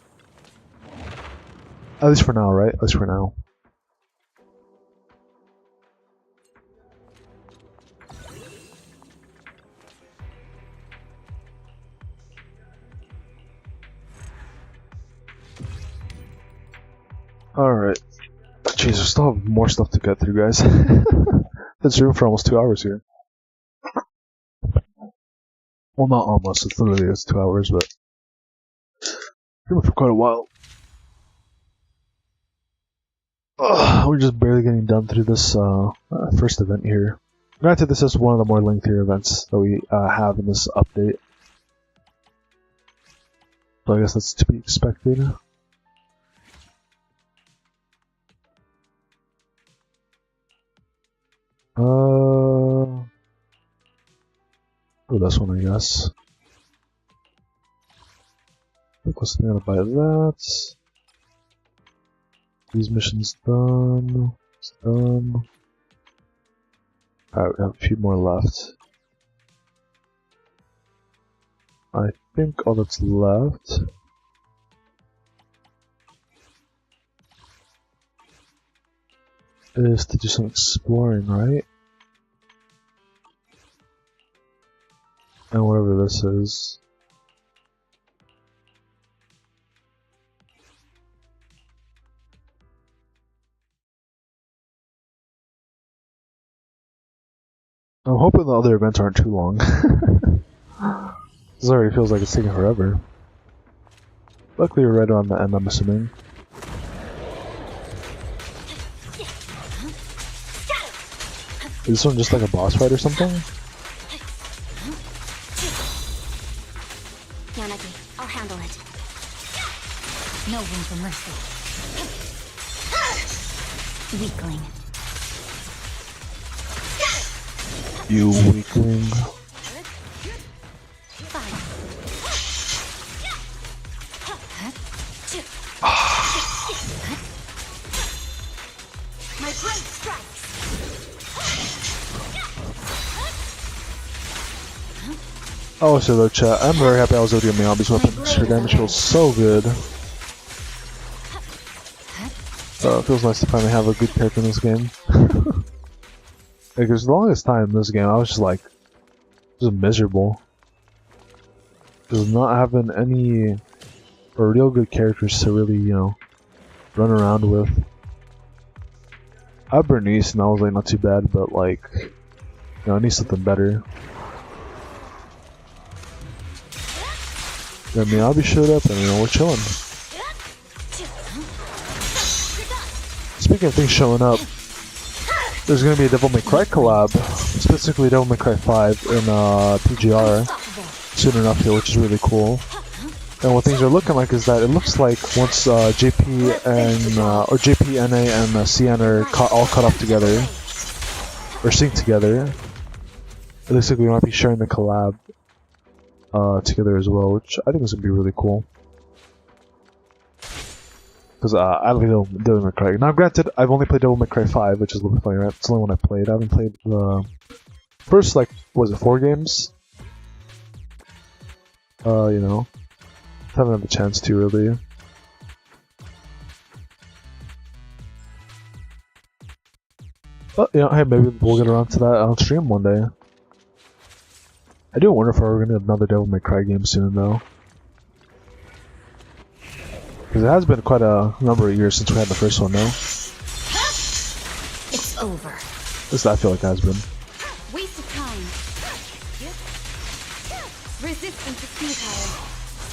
At least for now, right? At least for now. Alright. Jeez, I still have more stuff to get through, guys. Been streaming for almost 2 hours here. Well, not almost. It's literally 2 hours, but streaming for quite a while. We're just barely getting done through this first event here. Granted, this is one of the more lengthier events that we have in this update. So I guess that's to be expected. Oh, this one, I guess. What's the buy that? These missions done. It's done. Alright, we have a few more left. I think all that's left is to do some exploring, right? And whatever this is. I'm hoping the other events aren't too long. This already feels like it's taking forever. Luckily we're right around the end, I'm assuming. Is this one just like a boss fight or something? Yanagi, I'll handle it. No room for mercy. Weakling. You weakling. Fine. Also though, chat, I'm very happy I was able to get Miyabi's weapons. Her damage feels so good. It feels nice to finally have a good character in this game. Because the longest time in this game, I was just like, just miserable. Just not having any real good characters to really, you know, run around with. I had Bernice and I was like, not too bad, but like, you know, I need something better. Yeah, Miyabi showed up and, you know, we're chilling. Speaking of things showing up, there's gonna be a Devil May Cry collab, specifically Devil May Cry 5 in PGR soon enough here, which is really cool. And what things are looking like is that it looks like once JP and or JP, NA, and CN are all caught up together or synced together, it looks like we might be sharing the collab together as well, which I think is gonna be really cool. Because I like Devil May Cry. Now, granted, I've only played Devil May Cry 5, which is a little bit funny, right? It's the only one I played. I haven't played the first, like, was it 4 games? You know, haven't had the chance to really. But, you know, hey, maybe we'll get around to that on stream one day. I do wonder if we're gonna get another Devil May Cry game soon, though. Because it has been quite a number of years since we had the first one, though. It's over. At least I feel like it has been. Waste of time. Resistance is futile.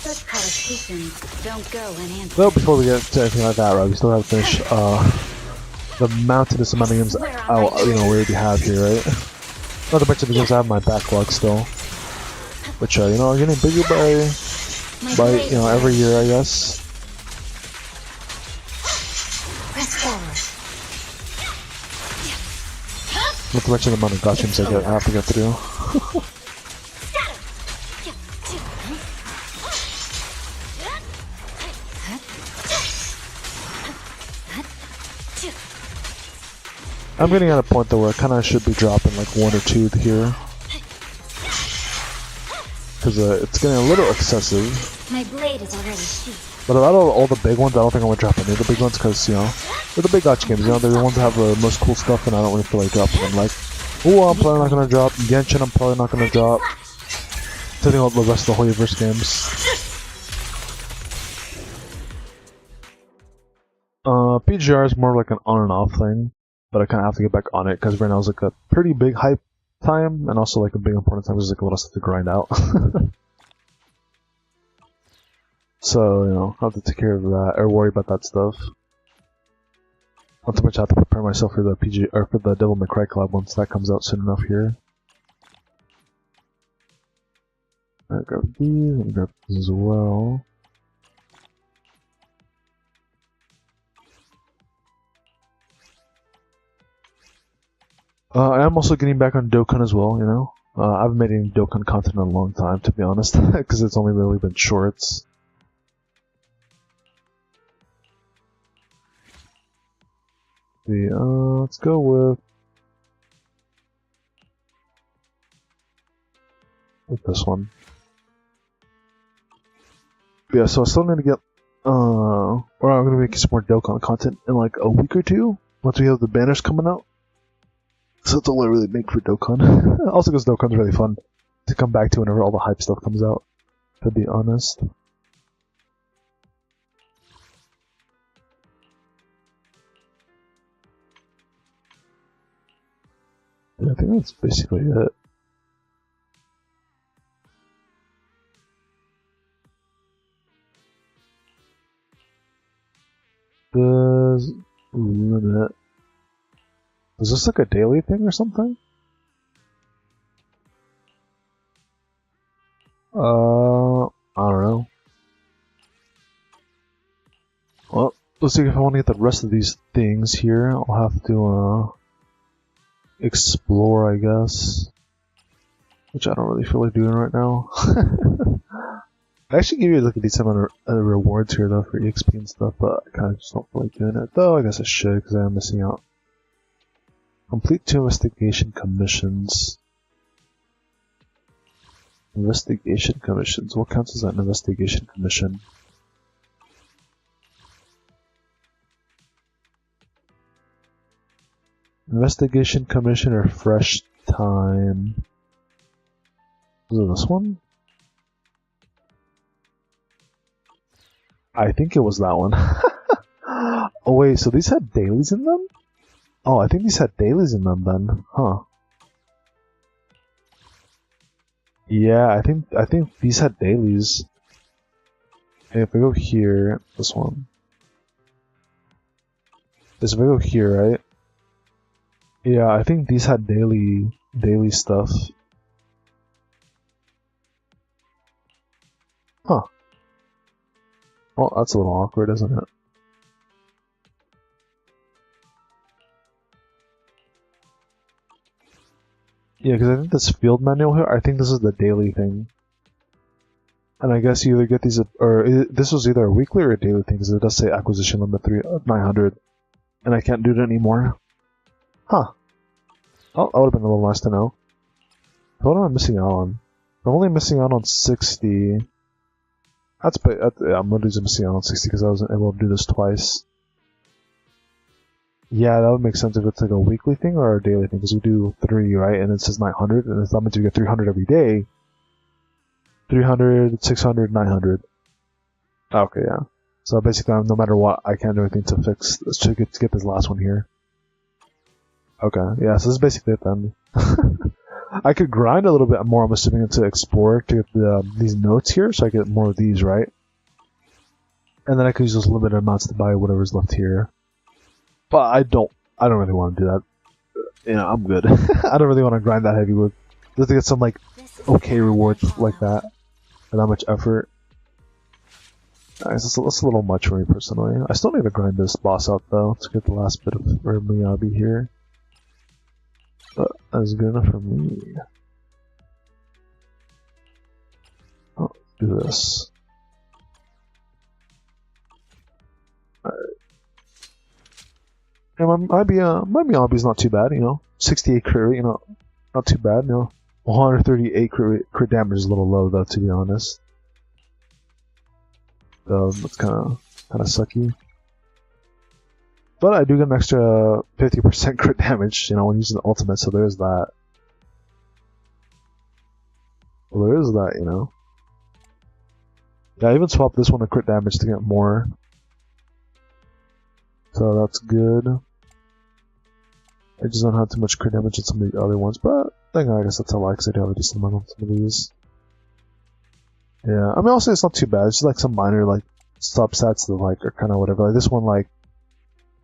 Such provocations don't go unanswered. Well, before we get to anything like that, right, we still have to finish the mountainous amount of games you know, we already have here, right? Not to mention the games I have in my backlog still. Which, you know, are getting bigger by, you know, every year, I guess. Not to mention the amount of gacha games I have to get through. I'm getting at a point though where I kind of should be dropping like 1 or 2 here. Because it's getting a little excessive. My blade is already sheathed. But out of all the big ones, I don't think I'm going to drop any of the big ones because, you know, they're the big gacha games, you know, they're the ones that have the most cool stuff and I don't really feel like dropping them. Like, wuwa I'm probably not going to drop, Genshin I'm probably not going to drop. Taking out the rest of the Hoyoverse games. PGR is more like an on and off thing, but I kind of have to get back on it because right now is like a pretty big hype time and also like a big important time. There's like a lot of stuff to grind out. So, you know, I have to take care of that, or worry about that stuff. Not too much I have to prepare myself for the for the Devil May Cry collab once that comes out soon enough here. Alright, grab these, let me grab these as well. I am also getting back on Dokkan as well, you know. I haven't made any Dokkan content in a long time, to be honest, because it's only really been shorts. Let's go with this one. Yeah, so I still need to get or I'm gonna make some more Dokkan content in like a week or 2 once we have the banners coming out. So it's all I really make for Dokkan. Also because Dokkan's really fun to come back to whenever all the hype stuff comes out, to be honest. Yeah, I think that's basically it. Limit. Is this like a daily thing or something? I don't know. Well, let's see if I want to get the rest of these things here. I'll have to, explore, I guess. Which I don't really feel like doing right now. I actually give you like a decent amount of rewards here though for EXP and stuff, but I kind of just don't feel like doing it. Though I guess I should because I am missing out. Complete 2 investigation commissions. Investigation commissions. What counts as an investigation commission? Investigation commission or fresh time? Was it this one? I think it was that one. Oh wait, so these had dailies in them? Oh, I think these had dailies in them then. Huh. Yeah, I think these had dailies. And if I go here, this one. If I go here, right? Yeah, I think these had daily stuff. Huh. Well, that's a little awkward, isn't it? Yeah, because I think this field manual here, I think this is the daily thing. And I guess you either get these, or this was either a weekly or a daily thing, because it does say acquisition limit 900. And I can't do it anymore. Huh. Oh, that would have been a little nice to know. What am I missing out on? I'm only missing out on 60. Yeah, I'm literally just missing out on 60 because I wasn't able to do this twice. Yeah, that would make sense if it's like a weekly thing or a daily thing, because we do 3, right? And it says 900, and that means you get 300 every day. 300, 600, 900. Okay, yeah. So basically, no matter what, I can't do anything to fix this, to get this last one here. Okay, yeah, so this is basically it then. I could grind a little bit more, I'm assuming, into Explorer to get these notes here, so I get more of these, right? And then I could use those limited amounts to buy whatever's left here. But I don't really want to do that. You know, I'm good. I don't really want to grind that heavy with, just to get some, like, okay rewards like that. And that much effort. That's a little much for me personally. I still need to grind this boss out though, to get the last bit of Miyabi here. But that's good enough for me. I'll do this. Alright. And my Miyabi's not too bad, you know. 68 crit rate, you know, not too bad, you know. 138 crit damage is a little low though, to be honest. So that's kind of sucky. But I do get an extra 50% crit damage, you know, when using the ultimate, so there's that. Well, there is that, you know. Yeah, I even swapped this one to crit damage to get more. So that's good. I just don't have too much crit damage in some of the other ones, but I guess that's how I because I do have a decent amount on some of these. Yeah, I mean, also it's not too bad. It's just like some minor like substats that like are kind of whatever. Like this one, like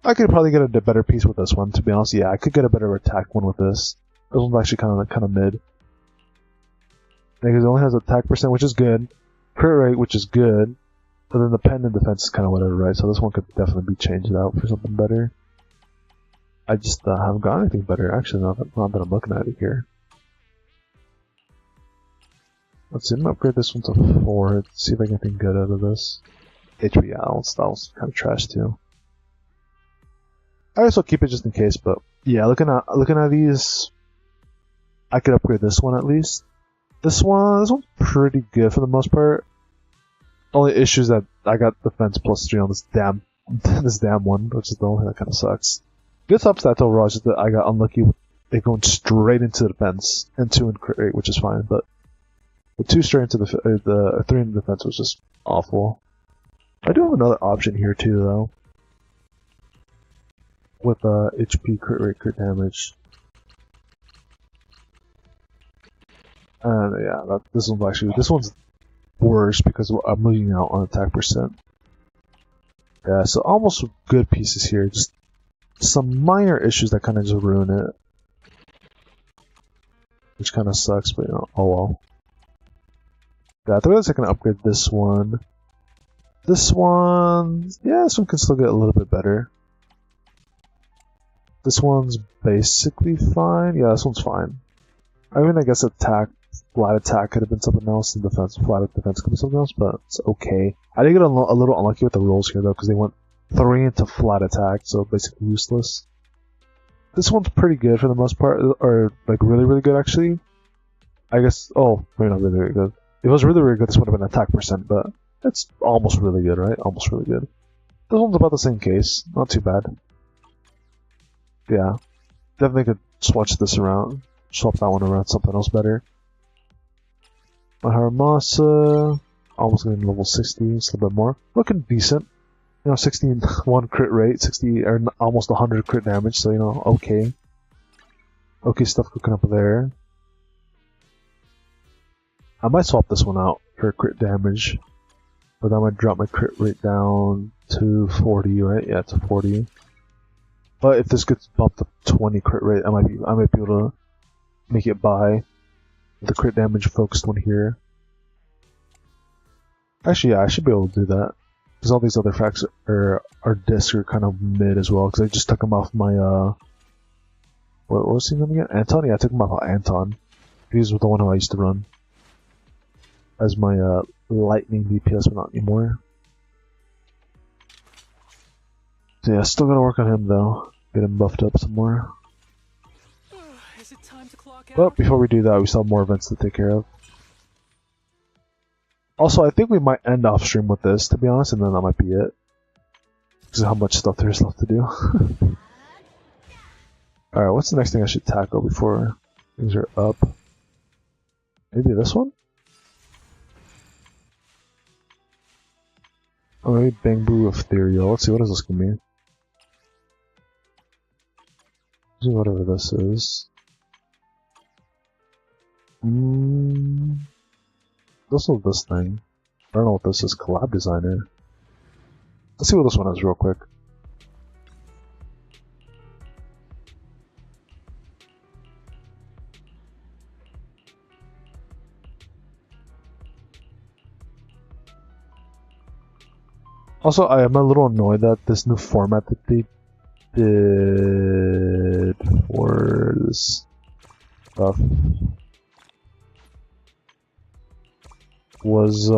I could probably get a better piece with this one. To be honest, yeah, I could get a better attack one with this. This one's actually kind of mid. Because it only has attack percent, which is good, crit rate, which is good, but then the pen and defense is kind of whatever, right? So this one could definitely be changed out for something better. I just haven't got anything better. Actually, not that I'm looking at it here. Let's see, I'm gonna upgrade this one to 4. Let's see if I get anything good out of this. HP, yeah, that was kind of trash too. I guess I'll keep it just in case, but yeah, looking at these, I could upgrade this one at least. This one's pretty good for the most part. Only issue is that I got defense +3 on this damn one, which is the only thing that kind of sucks. Good substats overall, just that I got unlucky with it going straight into the defense and 2 in crit rate, which is fine, but the 2 straight into the 3 in the defense was just awful. I do have another option here too, though, with HP, crit rate, crit damage. And yeah, this one's worse because I'm losing out on attack percent. Yeah, so almost good pieces here, just some minor issues that kind of just ruin it, which kind of sucks, but you know, oh well. Yeah, I think I can upgrade this one. This one, yeah, this one can still get a little bit better. This one's basically fine. Yeah, this one's fine. I mean, I guess flat attack could have been something else, and flat defense could be something else, but it's okay. I did get a little unlucky with the rolls here though, because they went 3 into flat attack, so basically useless. This one's pretty good for the most part, or like really, really good actually. I guess. Oh, maybe not really, really good. If it was really, really good, this would have been attack percent, but it's almost really good, right? Almost really good. This one's about the same case. Not too bad. Yeah. Definitely could switch this around. Swap that one around, something else better. My Haramasa. Almost getting level 60, just a little bit more. Looking decent. You know, 61 crit rate, 60 or almost 100 crit damage, so you know, okay. Okay stuff cooking up there. I might swap this one out for crit damage, but that might drop my crit rate down to 40, right? Yeah, to 40. But if this gets bumped up to 20 crit rate, I might be able to make it by the crit damage focused one here. Actually, yeah, I should be able to do that. Because all these other facts are discs are kind of mid as well. Because I just took them off my what was his name again? Anton? Yeah, I took him off Anton. He was the one who I used to run as my lightning DPS, but not anymore. So yeah, still gotta work on him though. Get him buffed up some more. Is it time to clock out? But before we do that, we still have more events to take care of. Also, I think we might end off stream with this, to be honest, and then that might be it. Because of how much stuff there is left to do. Alright, what's the next thing I should tackle before things are up? Maybe this one? Oh, maybe Bamboo Ethereal. Let's see, what is this gonna be? Let's see whatever this is. This is this thing. I don't know what this is. Collab Designer. Let's see what this one is real quick. Also, I am a little annoyed that this new format that they did for this stuff was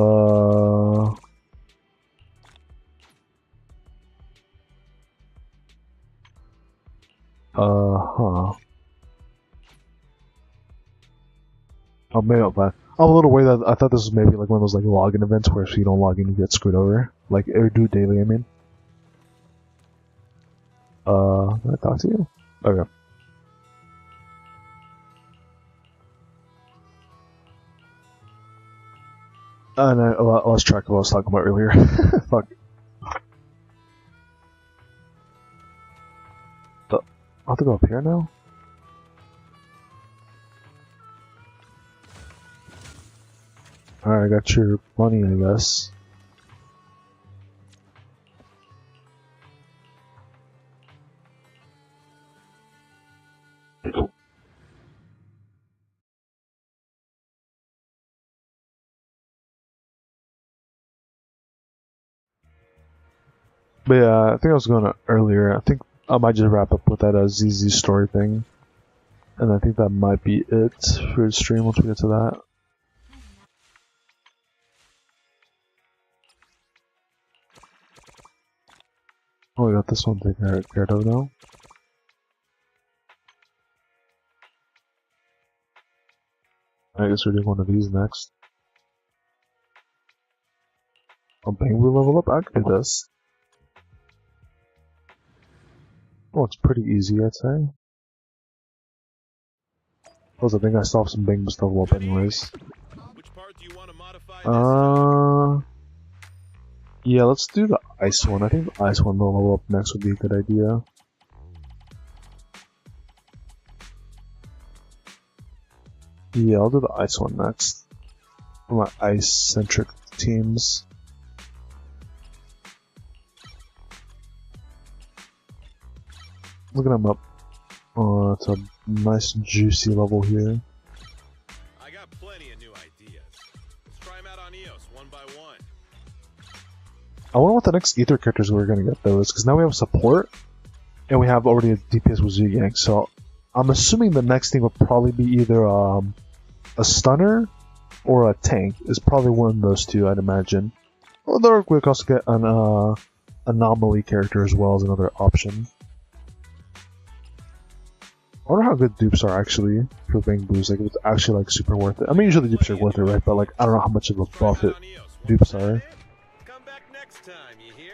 Oh, maybe not bad. I'm a little worried that I thought this was maybe like one of those like login events where if you don't log in you get screwed over. Like or do daily, I mean. Can I talk to you? Okay. And I lost track of what I was talking about earlier. Fuck. I have to go up here now? Alright, I got your money, I guess. But yeah, I think I was going earlier. I think I might just wrap up with that ZZ story thing. And I think that might be it for the stream once we get to that. Oh, we got this one taken care of now. I guess we're doing one of these next. Oh, bang, we level up? I can do this. Oh, it's pretty easy, I'd say. Plus, I think I still have some bang to level up anyways. Which part do you want to modify? Yeah, let's do the ice one. I think the ice one to level up next would be a good idea. Yeah, I'll do the ice one next. For my ice-centric teams. Look at them up. It's a nice juicy level here. I got plenty of new ideas. Let's try them out on EOS one by one. I wonder what the next Ether characters we're gonna get though is, because now we have support, and we have already a DPS with Zuyang, so I'm assuming the next thing will probably be either a stunner or a tank. Is probably one of those two, I'd imagine. Or we could also get an anomaly character as well as another option. I wonder how good dupes are actually for Bang Boos. Like, if it's actually like super worth it. I mean, usually dupes are worth it, right? But like, I don't know how much of a buff it dupes are. Come back next time, you hear?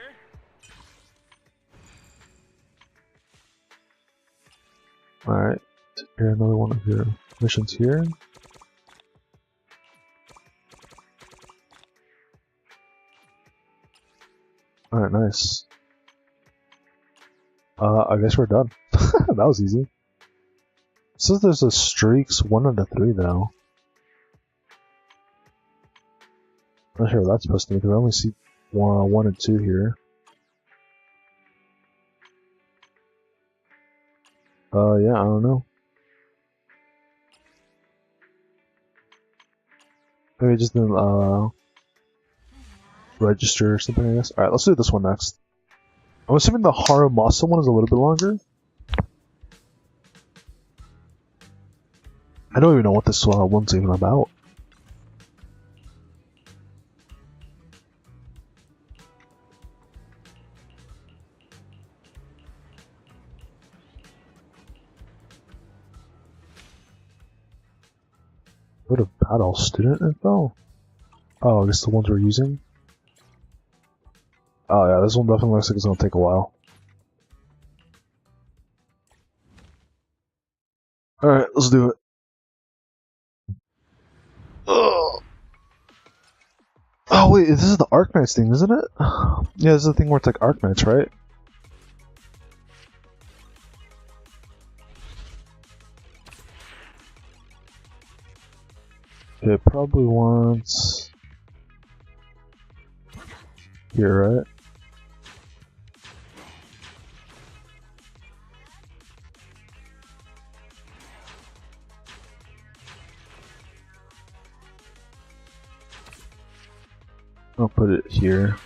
Alright, here another one of your missions here. Alright, nice. I guess we're done. That was easy. Says there's a streaks 1 out of 3 though. Not sure what that's supposed to be because I only see 1 and 2 here. Yeah, I don't know. Maybe just didn't register or something, I guess. Alright, let's do this one next. I'm assuming the Haramasa one is a little bit longer. I don't even know what this one's even about. Go to battle student info? Oh, I guess the ones we're using? Oh yeah, this one definitely looks like it's gonna take a while. Alright, let's do it. Ugh. Oh wait, this is the Arknights thing, isn't it? Yeah, this is the thing where it's like Arknights, right? It probably wants here, right? I'll put it here.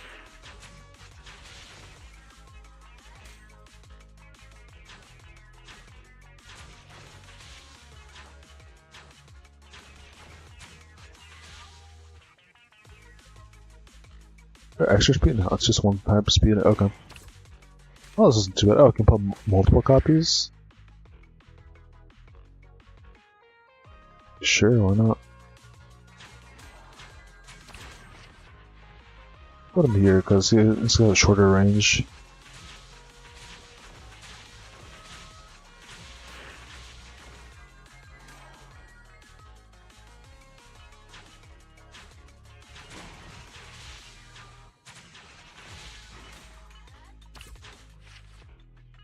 Extra speed? No, it's just 1 type speed. Okay. Oh, this isn't too bad. Oh, I can put multiple copies? Sure, why not? Put him here because it's got a shorter range.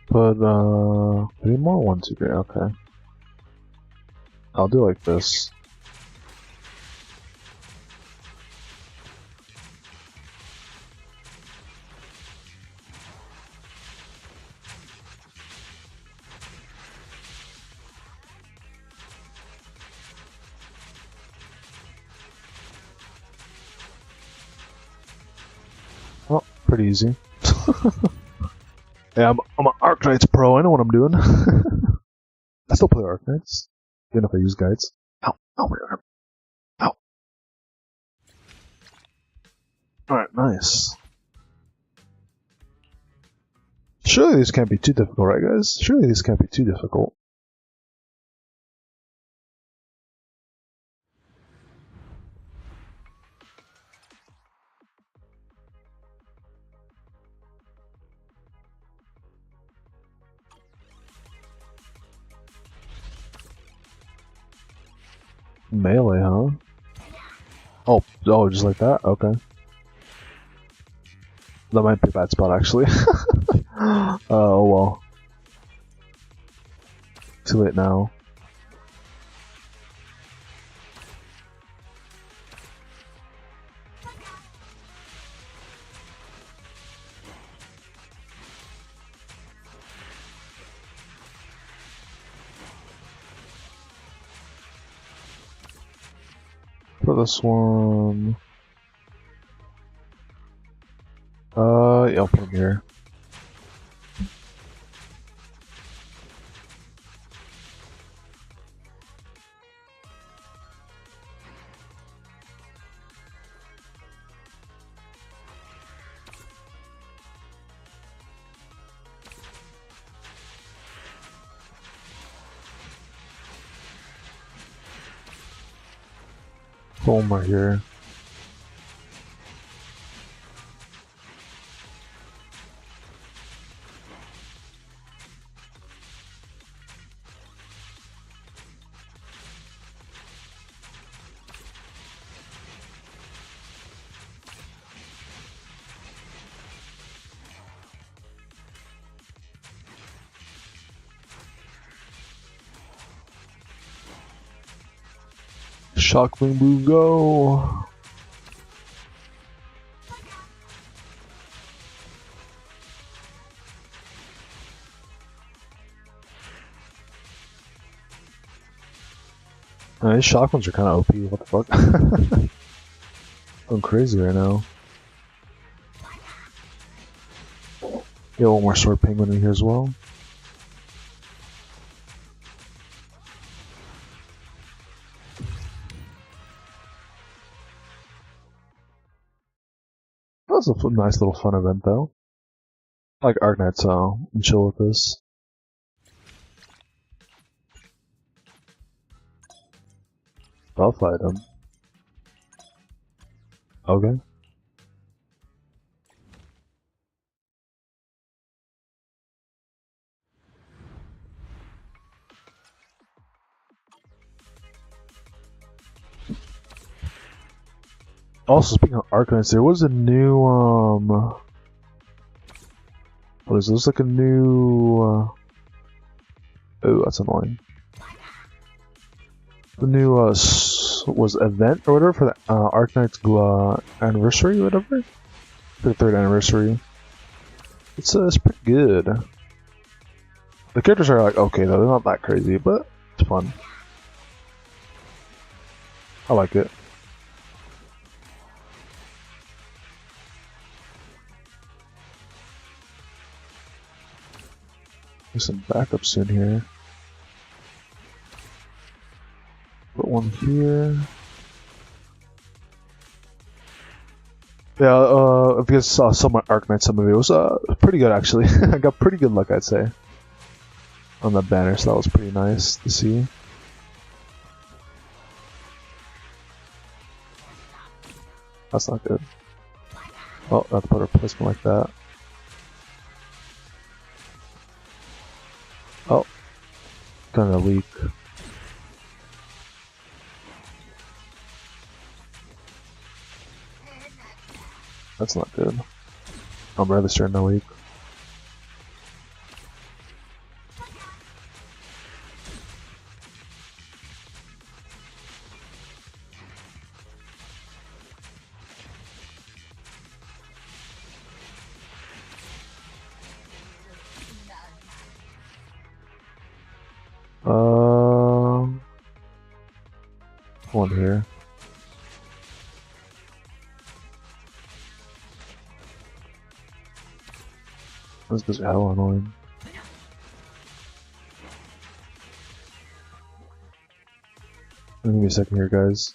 Put 3 more 1, 2, 3. Okay. I'll do like this. Oh, pretty easy. Yeah, I'm an Arknights pro. I know what I'm doing. I still play Arknights, even if I use guides. Ow, ow, my arm. Ow. Alright, nice. Surely these can't be too difficult, right, guys? Surely these can't be too difficult. Melee, huh? Oh, just like that? Okay. That might be a bad spot, actually. Oh well. Too late now. For this one... yeah, I'll put him here. Put one more here. Shockwing Boo, go! These shotguns are kind of OP. What the fuck? Going crazy right now. Get one more sword penguin in here as well. That was a nice little fun event though. I like Arknight, so I'm chill with this. Buff item. Okay. Also, speaking of Arknights, there was a new, what is this? Like a new, oh, that's annoying. The new, was event or whatever for the, Arknight's, anniversary or whatever? For the 3rd anniversary. It's pretty good. The characters are like, okay though, they're not that crazy, but it's fun. I like it. There's some backup soon here. Put one here. Yeah, if you guys saw some of my Arknight summon, it was pretty good actually. I got pretty good luck, I'd say, on that banner, so that was pretty nice to see. That's not good. Oh, I have to put a replacement like that. Oh, kind of weak. That's not good. I'm rather starting to weak. One here. This is hella annoying. Give me a second here, guys.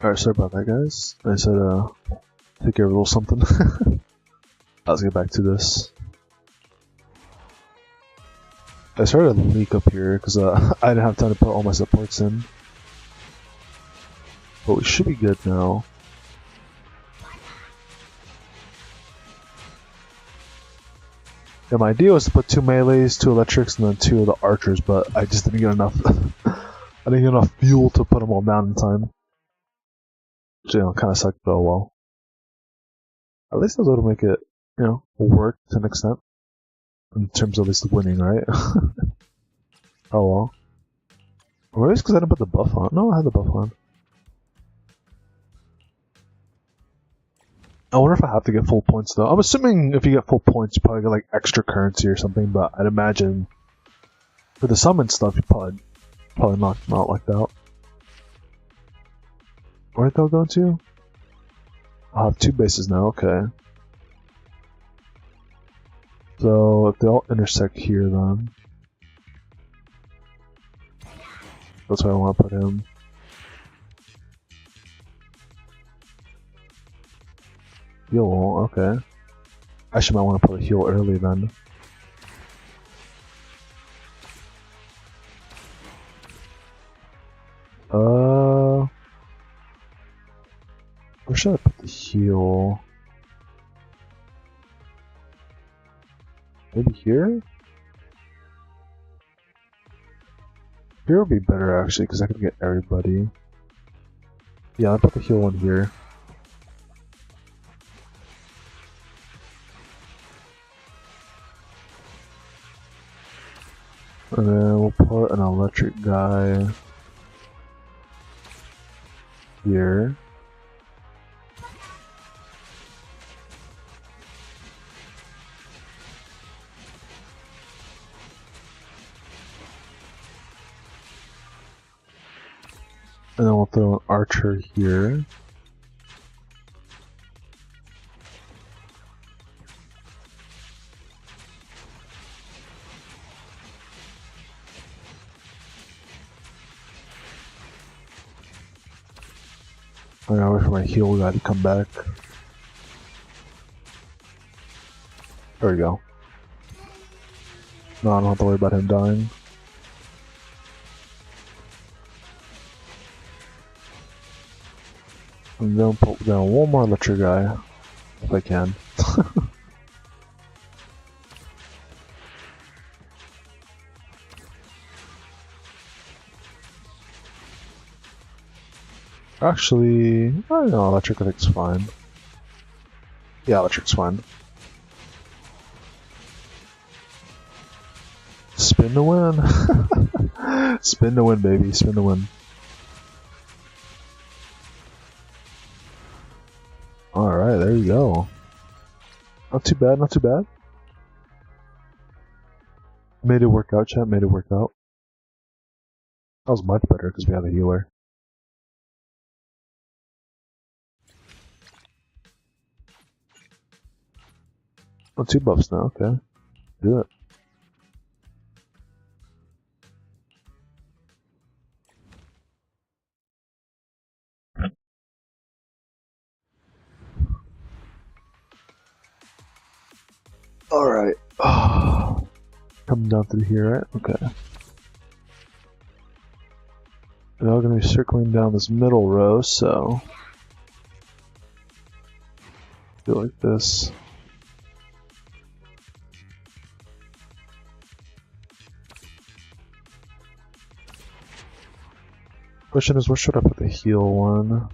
Alright, sorry about that, guys. I said, take care of a little something. Let's get back to this. I started a leak up here because I didn't have time to put all my supports in. But we should be good now. Yeah, my idea was to put 2 melees, 2 electrics, and then 2 of the archers, but I just didn't get enough. I didn't get enough fuel to put them all down in time. Which, you know, kind of sucked, but oh well. At least I was able to make it, you know, work to an extent. In terms of at least winning, right? Oh well. Or maybe it's because I didn't put the buff on. No, I had the buff on. I wonder if I have to get full points though. I'm assuming if you get full points, you probably get like extra currency or something. But I'd imagine for the summon stuff, you probably not like that. Where'd they go to? I'll have 2 bases now. Okay. So if they all intersect here, then that's why I want to put him. Heal, okay. Actually, might want to put a heal early then. Where should I put the heal? Maybe here? Here would be better actually, because I can get everybody. Yeah, I'll put the heal one here. And then we'll put an electric guy here. And then we'll throw an archer here. I gotta wait for my heal guy to come back. There we go. No, I don't have to worry about him dying. And then put down one more electric guy, if I can. Actually, I don't know, electric I think's fine. Yeah, electric's fine. Spin to win! Spin to win, baby, spin to win. Alright, there you go. Not too bad, not too bad. Made it work out, chat, made it work out. That was much better because we have a healer. Oh, 2 buffs now, okay. Do it. Alright. Coming down through here, right? Okay. We're all gonna be circling down this middle row, so do it like this. Question is, where should I put the heal one?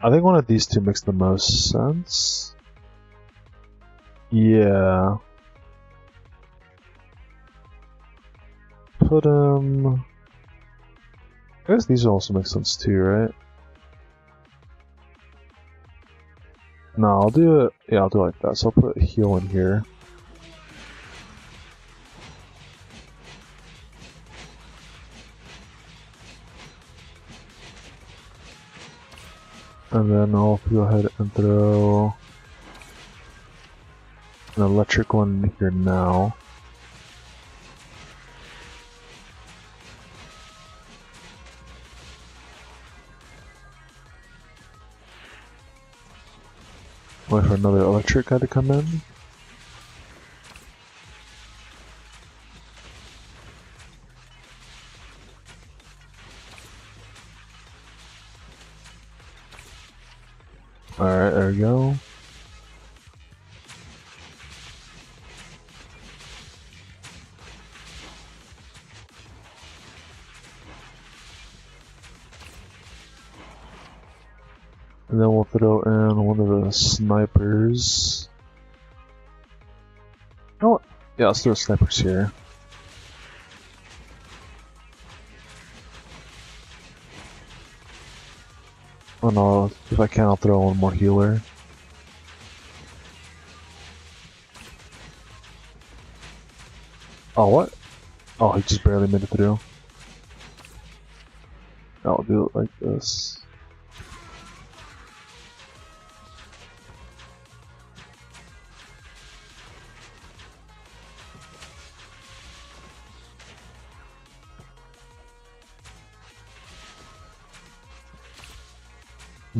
I think one of these two makes the most sense. Yeah. Put him... I guess these also make sense too, right? No, I'll do it... Yeah, I'll do it like that. So I'll put heal in here. And then I'll go ahead and throw an electric one in here now. Wait for another electric guy to come in. Alright, there we go. And then we'll throw in one of the snipers. Oh, yeah, let's throw snipers here. Oh no, if I can, I'll throw one more healer. Oh, what? Oh, he just barely made it through. I'll do it like this.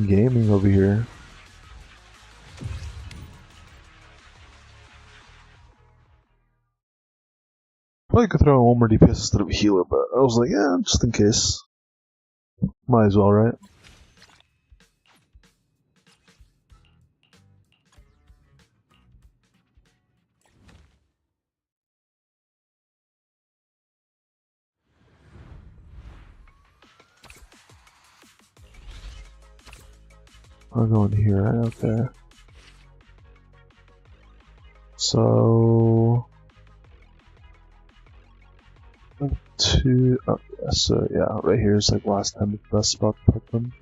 Gaming over here. Probably could throw in one more DPS instead of a healer, but I was like, yeah, just in case. Might as well, right? I'll go in here, right? Okay. So... two... Oh, yeah, so yeah, right here is like last time the best spot to put them.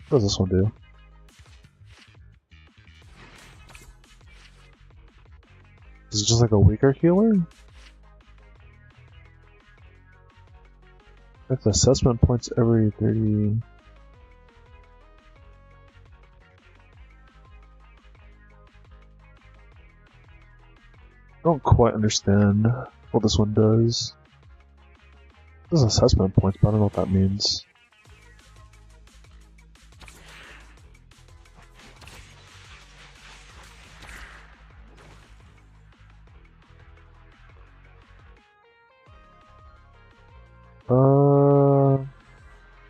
What does this one do? Is it just like a weaker healer? If the assessment points every 30... I don't quite understand what this one does. This is assessment points, but I don't know what that means.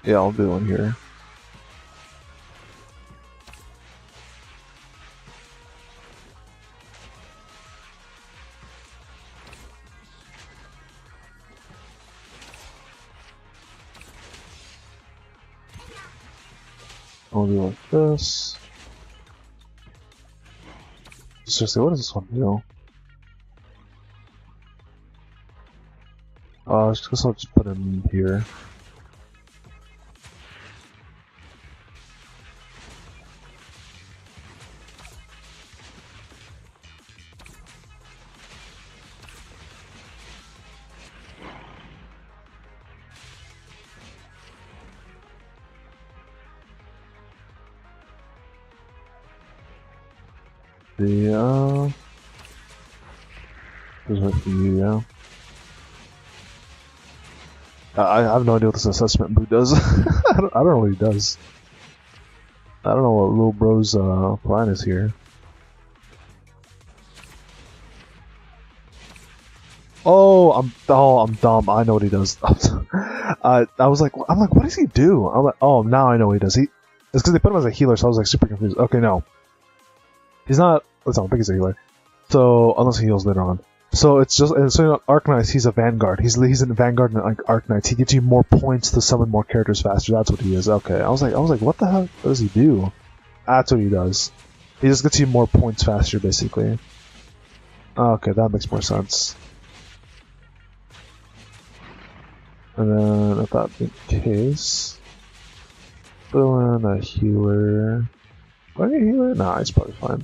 Yeah, I'll do one here. I'll do like this. Seriously, what does this one do? I guess I'll just put him here. This is for you, yeah. I have no idea what this assessment boot does. I don't know what he does. I don't know what little bro's plan is here. Oh, I'm dumb. I know what he does. I was like, what does he do? I'm like, oh, now I know what he does. It's because they put him as a healer, so I was like super confused. Okay, no, he's not. I don't think he's a healer. So unless he heals later on. So it's just, and so Arknights, he's a Vanguard. He's in Vanguard and like Arknights. He gives you more points to summon more characters faster. That's what he is. Okay, I was like, what the hell? What does he do? That's what he does. He just gets you more points faster, basically. Okay, that makes more sense. And then, if that being the case, throw in a healer. Do I need a healer? Nah, he's probably fine.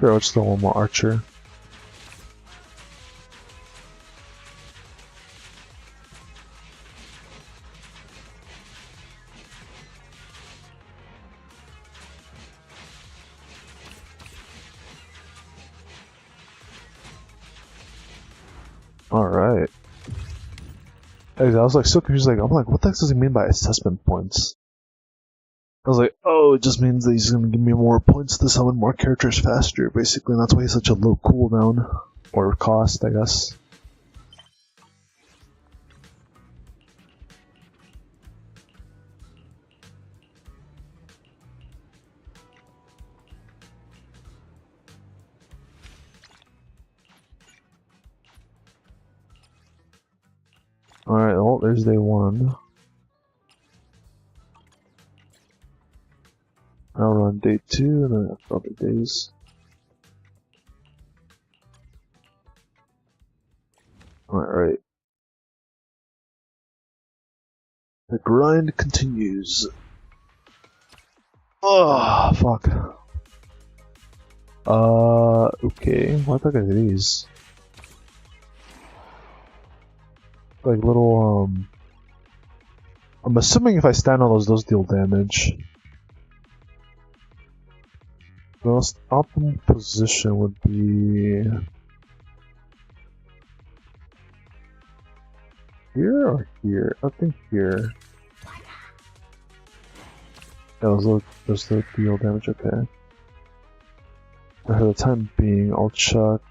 Sure, I'll just throw one more archer. Alright. I was like so confused, like, I'm like, what the heck does he mean by assessment points? I was like, oh, it just means that he's gonna give me more points to summon more characters faster, basically, and that's why he's such a low cooldown. Or cost, I guess. Alright, well, there's day 1. I'll run day 2, and then other days. Alright. The grind continues. Oh, fuck. Okay. What the heck are these? Like little, I'm assuming if I stand on those deal damage. The most optimal position would be here or here? I think here. Yeah, those deal damage, okay. For the time being, I'll chuck.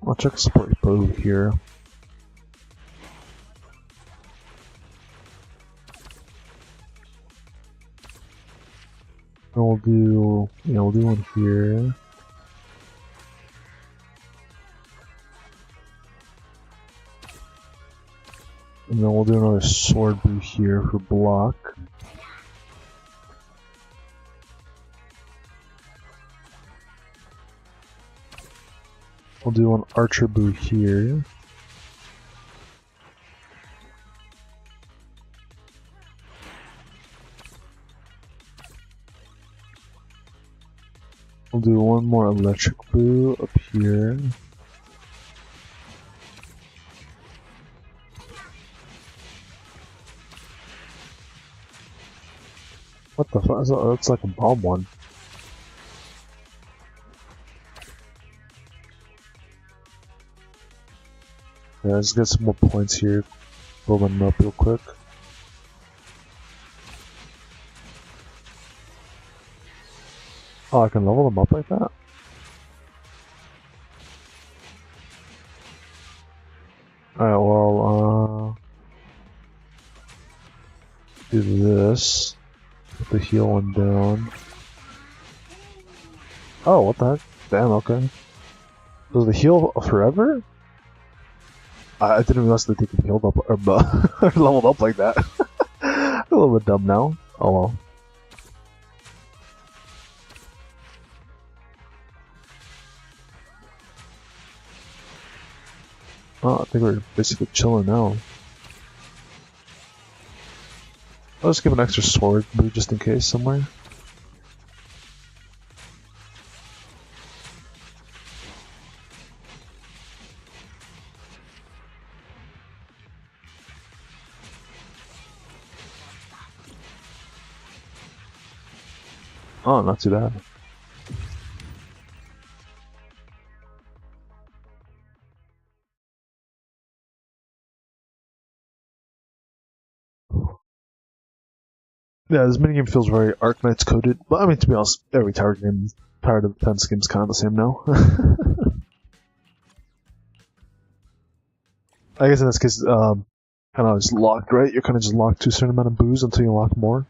I'll check support bow here. And we'll do one here. And then we'll do another sword bow here for block. We'll do one archer bow here. We'll do one more electric bow up here. What the fuck? That's like a bomb one. Yeah, let's get some more points here. Build them up real quick. Oh, I can level them up like that? Alright, well, do this. Put the heal one down. Oh, what the heck? Damn, okay. Does the heal forever? I didn't realize that they could heal up or leveled up like that. A little bit dumb now. Oh well. Oh, I think we're basically chilling now. I'll just give an extra sword boot just in case somewhere. Oh, not too bad. Yeah, this minigame feels very Arknights coded, but I mean, to be honest, every tower game, tower defense game is kind of the same now. I guess in this case, kind of just locked, right? You're kind of just locked to a certain amount of boos until you lock more.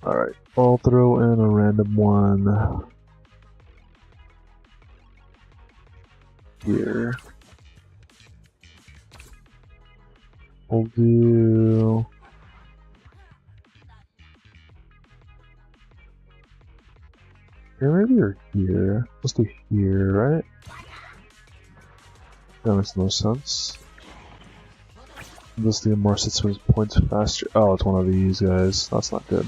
Alright, I'll throw in a random one here. We'll do... Here, maybe, or here. Let's do here, right? That makes no sense. Let's do more systems points faster. Oh, it's one of these guys. That's not good.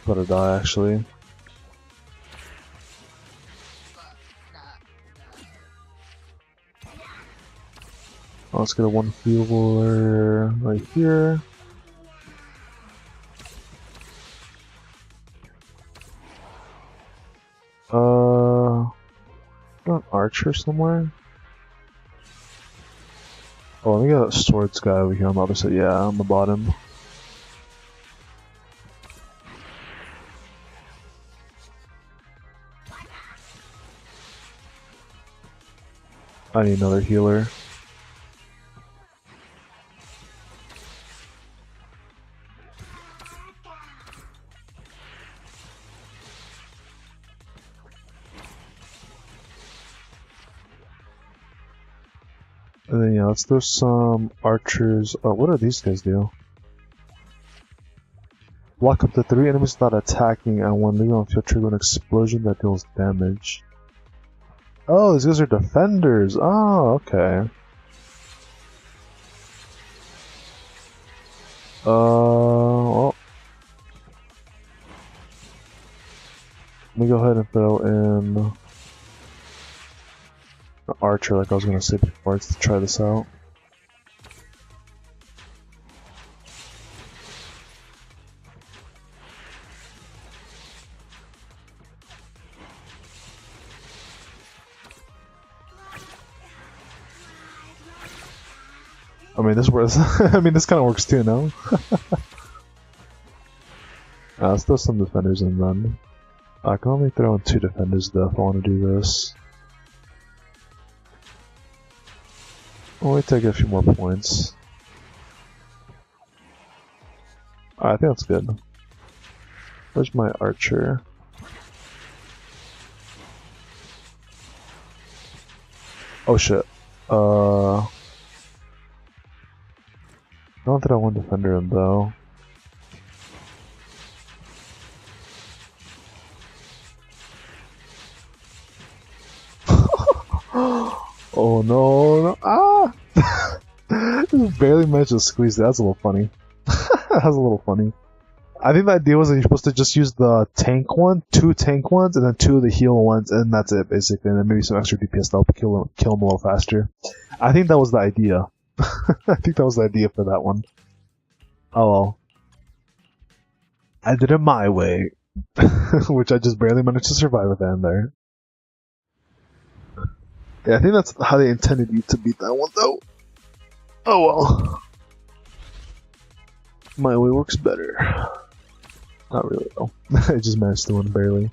Better die, actually. Let's get a one healer right here. Got an archer somewhere? Oh, let me get a swords guy over here on the other side. Yeah, on the bottom. I need another healer. And then yeah, let's throw some archers. Oh, what do these guys do? Block up to 3 enemies without attacking, and when leaving on field, trigger an explosion that deals damage. Oh, these guys are defenders. Oh, okay. Well, let me go ahead and throw in an archer, like I was gonna say before, to try this out. I mean, this works. I mean, this kind of works too, no? Let's throw some defenders in then. I can only throw in 2 defenders though if I want to do this. Only take a few more points. Alright, I think that's good. Where's my archer? Oh shit. Not that I want defender in though. Oh no, no. Ah! Just barely managed to squeeze it. That's a little funny. That's a little funny. I think the idea was that you're supposed to just use the tank one, 2 tank ones, and then 2 of the heal ones, and that's it basically. And then maybe some extra DPS to help kill them a little faster. I think that was the idea. I think that was the idea for that one. Oh well. I did it my way. Which I just barely managed to survive at the end there. Yeah, I think that's how they intended you to beat that one though. Oh well. My way works better. Not really though. I just managed to win barely.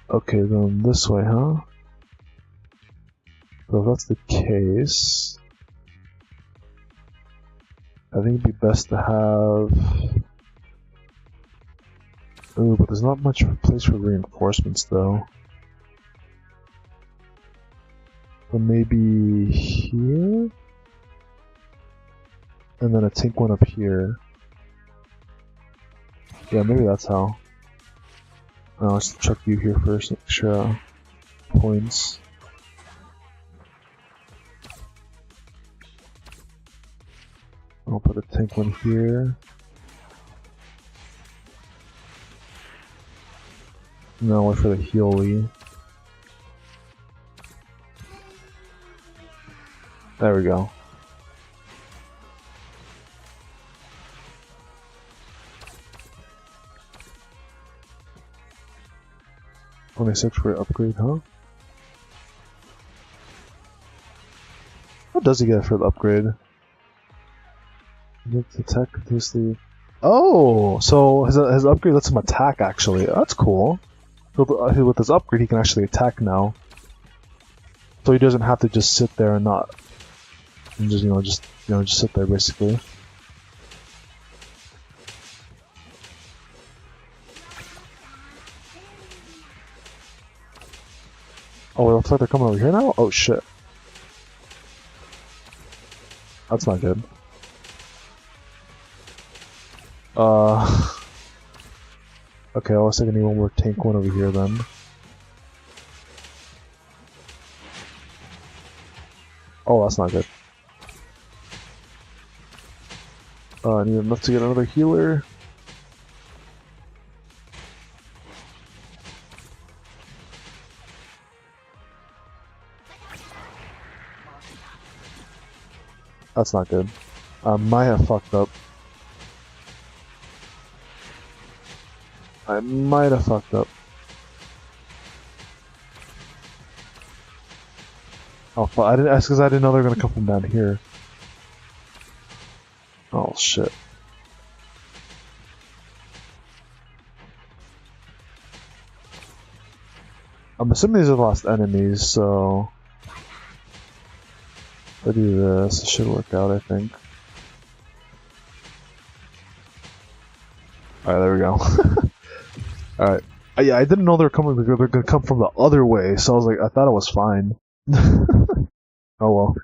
Okay, then this way, huh? So if that's the case, I think it'd be best to have... Ooh, but there's not much place for reinforcements though. So maybe here? And then a tank one up here. Yeah, maybe that's how. Let's chuck you here first, extra points. I'll put a tank one here. Now wait for the healy. There we go. When I search for an upgrade, huh? What does he get for the upgrade? Get attack continuously. Oh, so his upgrade lets him attack actually. That's cool. So with his upgrade, he can actually attack now. So he doesn't have to just sit there and not, and just sit there basically. Oh, it looks like they're coming over here now? Oh shit. That's not good. Okay, I was thinking I need one more tank one over here then. Oh, that's not good. I need enough to get another healer. That's not good. I might have fucked up. I might have fucked up. Oh, fuck. I didn't. That's because I didn't know they were gonna come from down here. Oh shit. I'm assuming these are the last enemies, so if I do this, it should work out, I think. Alright, there we go. Alright. Yeah, I didn't know they were coming. They're gonna come from the other way, so I was like, I thought it was fine. Oh well.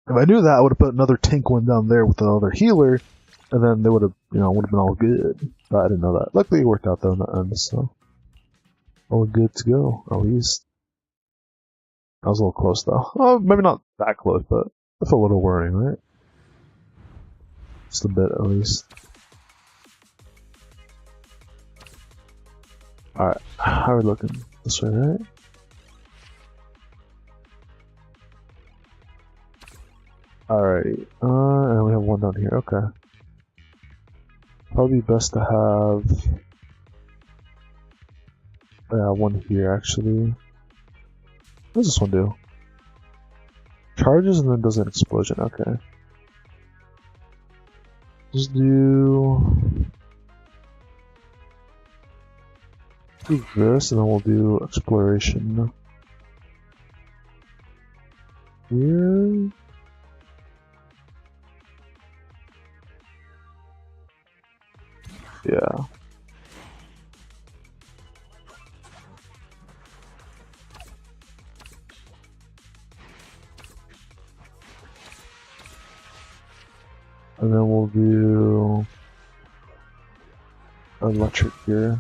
If I knew that, I would have put another tank one down there with another healer, and then they would have, would have been all good. But I didn't know that. Luckily, it worked out though in the end, so all good to go. At least I was a little close though. Oh, maybe not that close, but it's a little worrying, right? Just a bit, at least. All right, how are we looking? This way, right? Alrighty, and we have one down here, okay. Probably best to have... one here, actually. What does this one do? Charges and then does an explosion, okay. Just do this, and then we'll do exploration. Here... Yeah. And then we'll do electric here.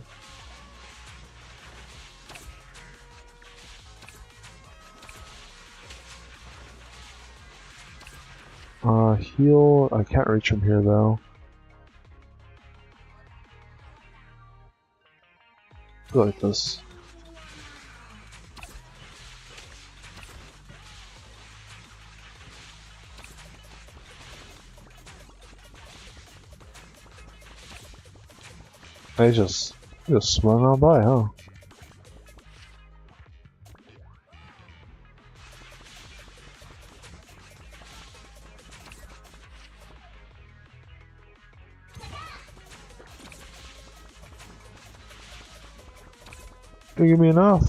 Heal. I can't reach from here though. Go like this. They just run on by, huh? They give me enough.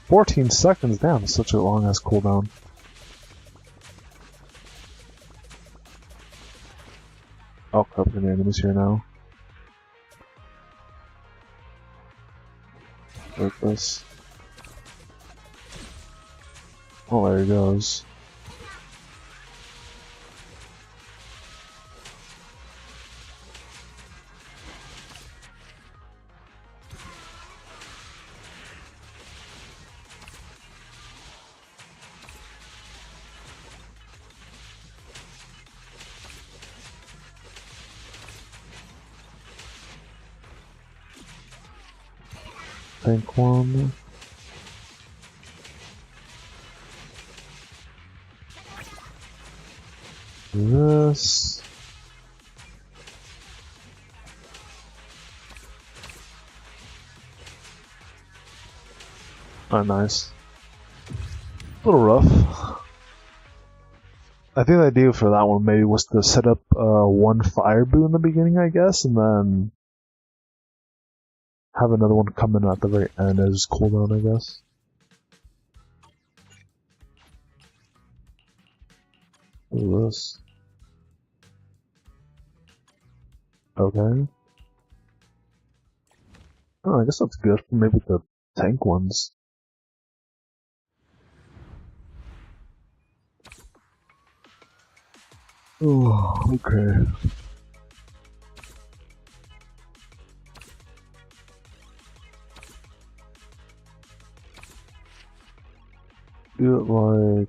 "14 seconds, damn, that's such a long ass cooldown." Oh crap, the enemies here now. Like this. Oh, there he goes. Tank one. This. Oh, nice. A little rough. I think the idea for that one maybe was to set up one fire boon in the beginning, I guess, and then have another one come in at the very end as cooldown, I guess. What is this? Okay. Oh, I guess that's good for maybe the tank ones. Oh, okay. Do it like...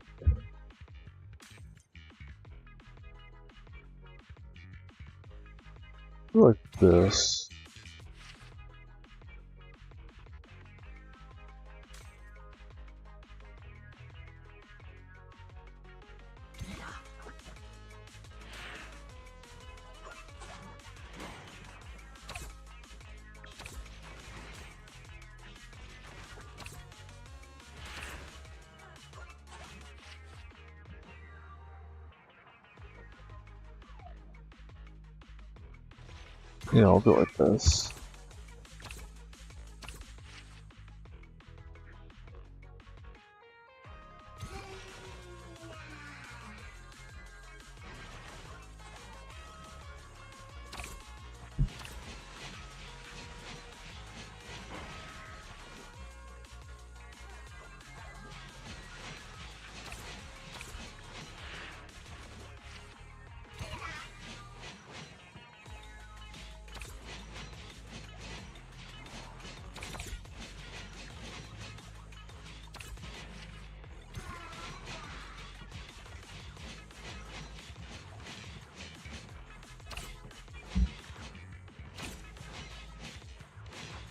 this? Yeah, I'll go like this.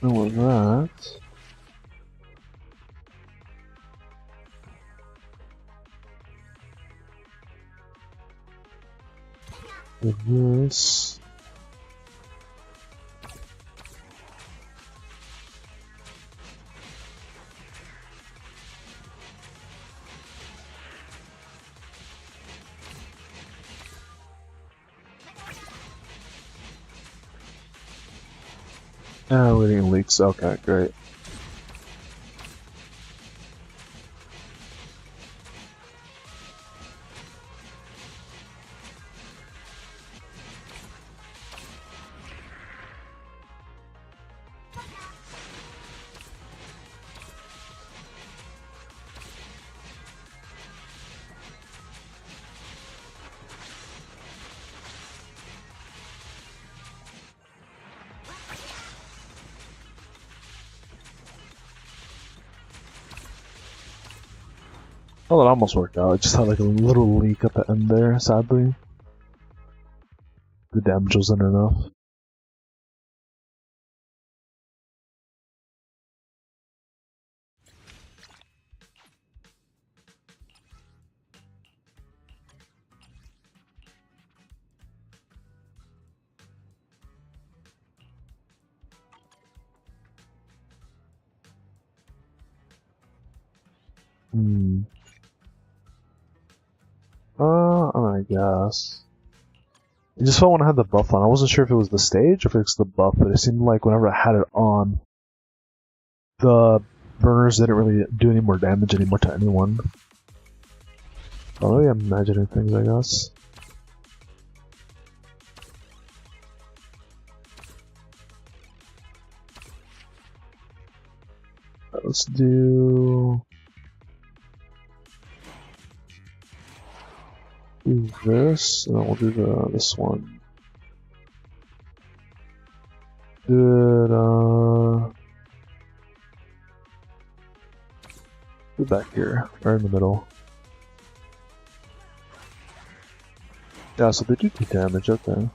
And with that, with this, we're getting leaks. Okay, great. Oh, that almost worked out. It just had like a little leak at the end there, sadly. The damage wasn't enough. I guess. It just felt when I had the buff on. I wasn't sure if it was the stage or if it's the buff, but it seemed like whenever I had it on, the burners didn't really do any more damage anymore to anyone. Oh, maybe I'm imagining things, I guess. Let's do this, and then we'll do this one. Do back here, right in the middle. Yeah, so they do damage, okay.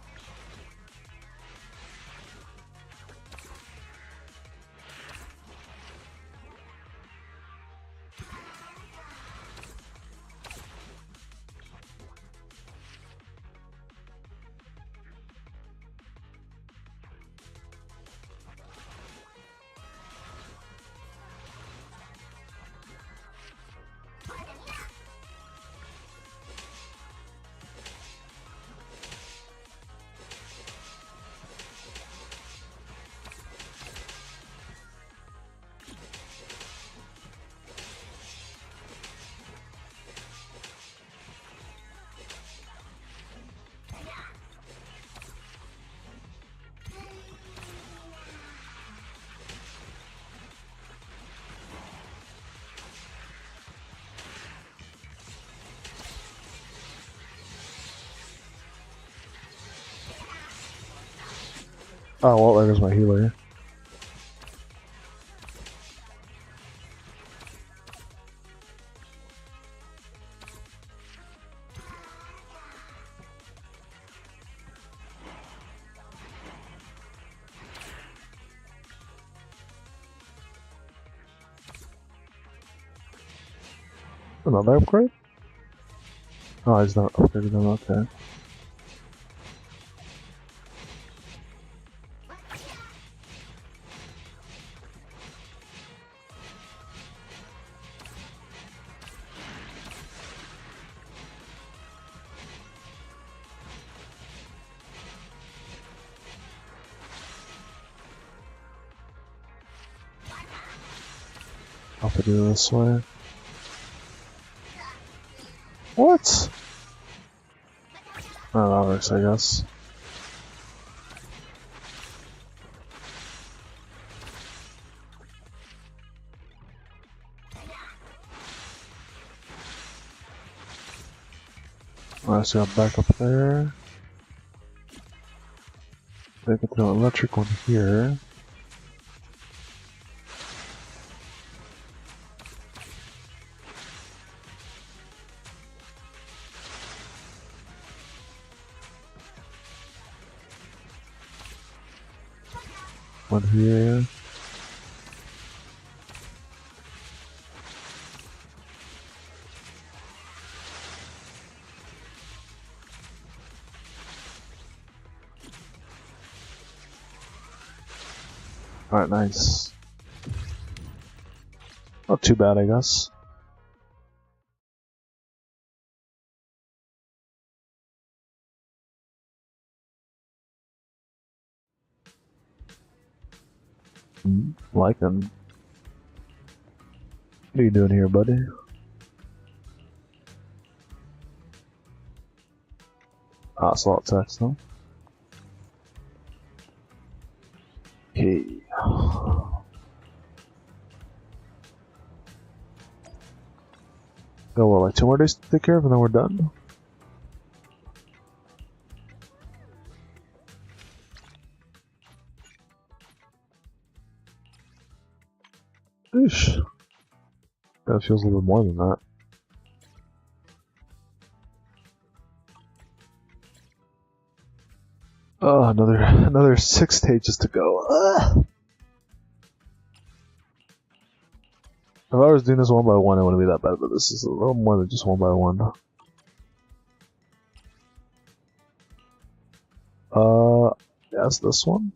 Oh, well, there goes my healer. Another upgrade? Oh, he's not upgraded them, okay. I'll have to do it this way. What? Oh, that works, I guess. Alright, so I'm back up there. They get the electric one here. One here. Alright, nice. Not too bad, I guess. Like him. What are you doing here, buddy? Ah, it's a lot of text, huh? Okay. Got what, like 2 more days to take care of and then we're done? Eesh. That feels a little more than that. Oh, another 6 stages to go. Ugh. If I was doing this one by one, it wouldn't be that bad, but this is a little more than just one by one. Yeah, it's this one.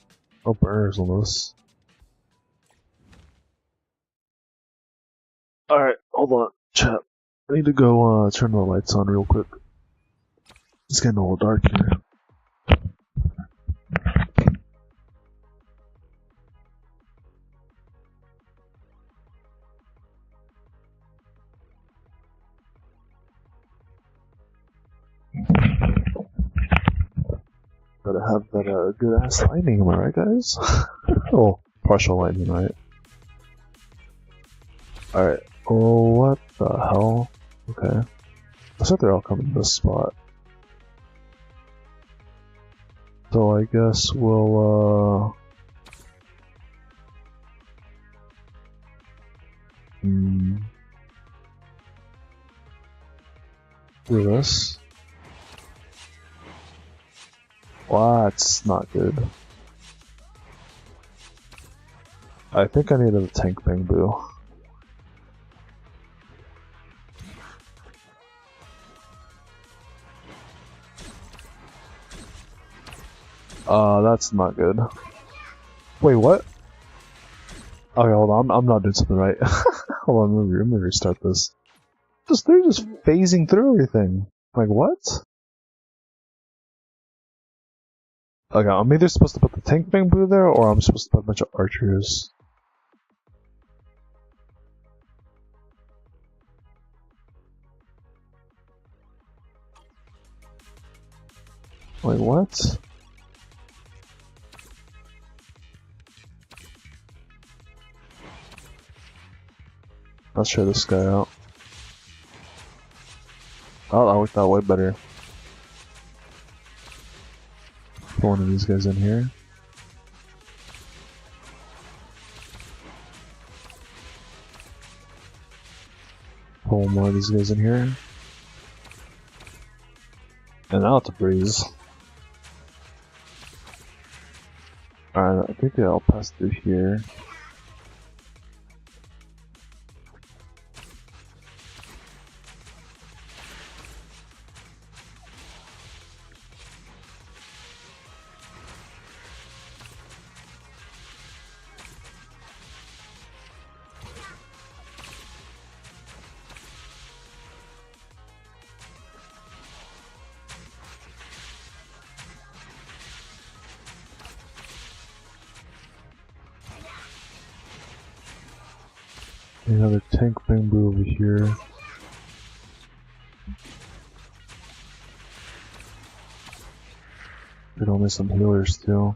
Oh, burners on this. Alright, hold on, chat. I need to go turn the lights on real quick. It's getting a little dark here. Gotta have that good ass lightning, am I right, guys? Oh, partial lightning, right? Alright. Oh, what the hell? Okay. Looks like they're all coming to this spot. So I guess we'll, do this. Wow, that's not good. I think I need a tank bamboo. That's not good. Wait, what? Okay, hold on, I'm not doing something right. Hold on, let me restart this. They're just phasing through everything. Like, what? Okay, I'm either supposed to put the tank bamboo there, or I'm supposed to put a bunch of archers. Wait, what? Let's try this guy out. Oh, that worked out way better. Put one of these guys in here. Pull more of these guys in here. And now it's a breeze. Alright, I think I'll pass through here. Another tank bamboo over here. There's only some healers too.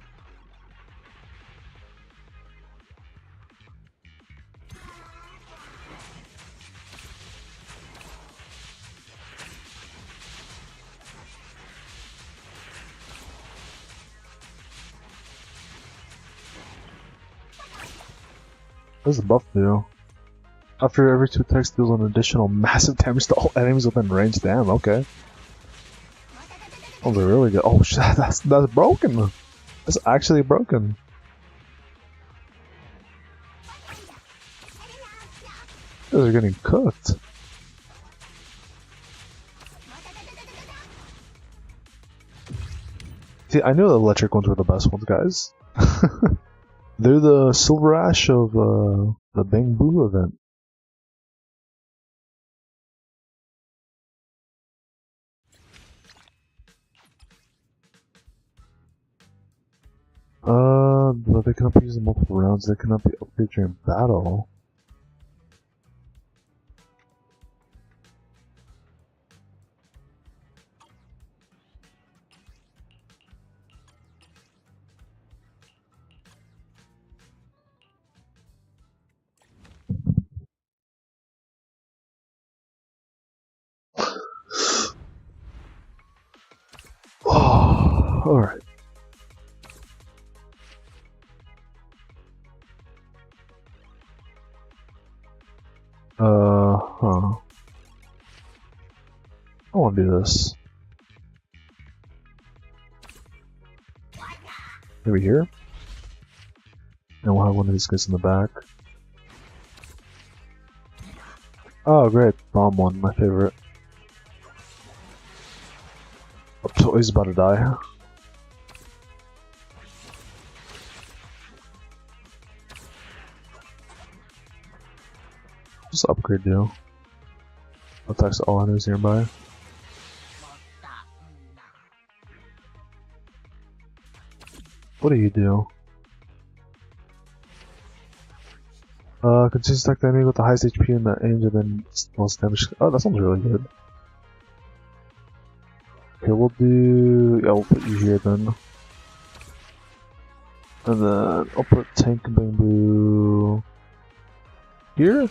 What does the buff do? After every 2 attacks deals an additional massive damage to all enemies within range. Damn, okay. Oh, they're really good. Oh shit, that's broken. That's actually broken. Those are getting cooked. See, I knew the electric ones were the best ones, guys. They're the Silver Ash of the Bamboo event. But they cannot be used in multiple rounds. They cannot be upgraded during battle. Oh, alright. Huh. I want to do this. Maybe here? And we'll have one of these guys in the back. Oh, great. Bomb one, my favorite. Oh, he's about to die. Just upgrade deal. Attacks all enemies nearby. What do you do? Continues to attack the enemy with the highest HP in that range and then most damage. Oh, that sounds really good. Okay, we'll do. Yeah, we'll put you here then. And then I'll put Tank Bamboo here.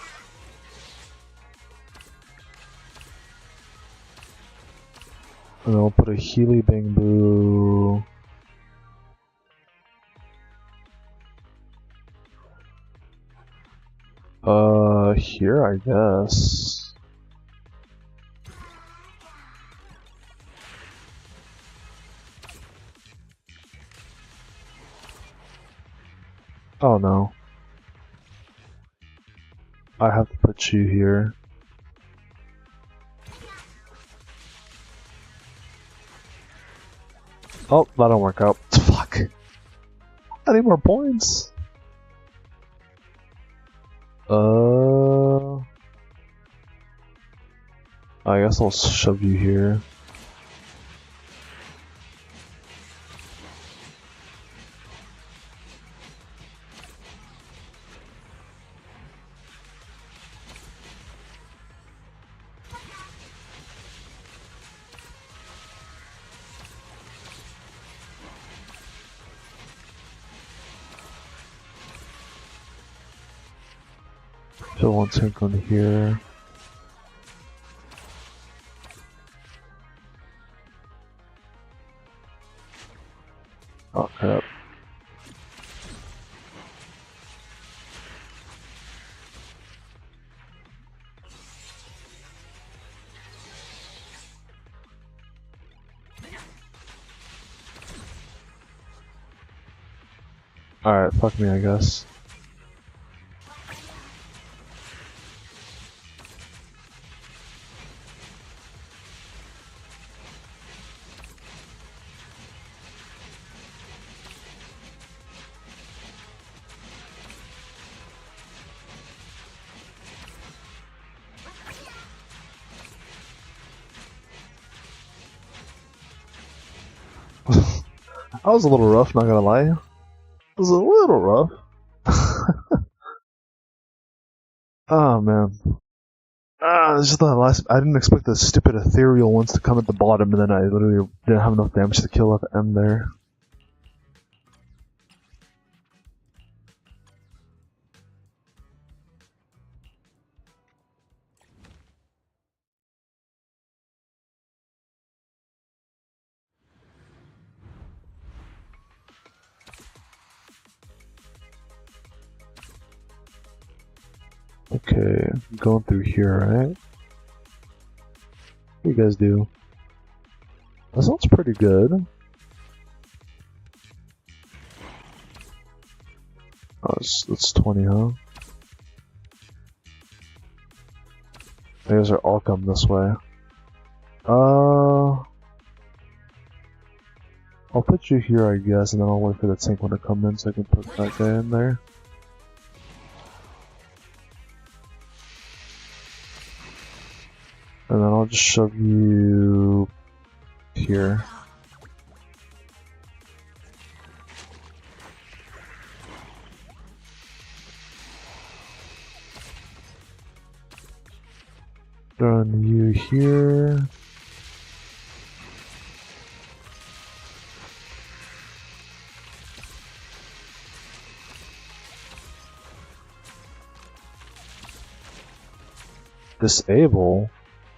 And then I'll put a Healy Bamboo here, I guess. Oh no. I have to put you here. Oh, that don't work out. Fuck. I need more points. I guess I'll shove you here. Put one tank on here. Oh crap. Alright, fuck me, I guess. That was a little rough, not gonna lie. It was a little rough. Oh man. This is the last. I didn't expect the stupid ethereal ones to come at the bottom, and then I literally didn't have enough damage to kill at the end there. Okay, going through here, right? What do you guys do? That sounds pretty good. Oh, it's 20, huh? You guys are all come this way. I'll put you here, I guess, and then I'll wait for the tank one to come in so I can put that guy in there. And then I'll just shove you here. Throwing you here. Disable?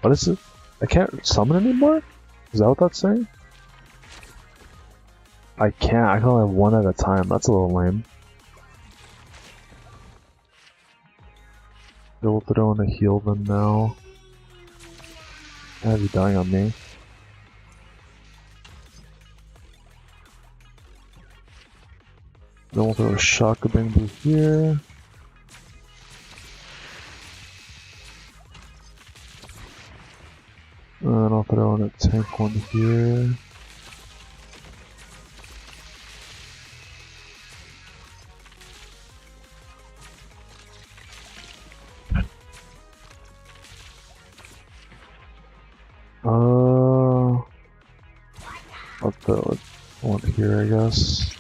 What is it? I can't summon anymore? Is that what that's saying? I can't. I can only have one at a time. That's a little lame. We'll throw in a heal them now. Have you dying on me? Then we'll throw a shotgun here. And I'll throw in a tank one here. I'll throw one here, I guess.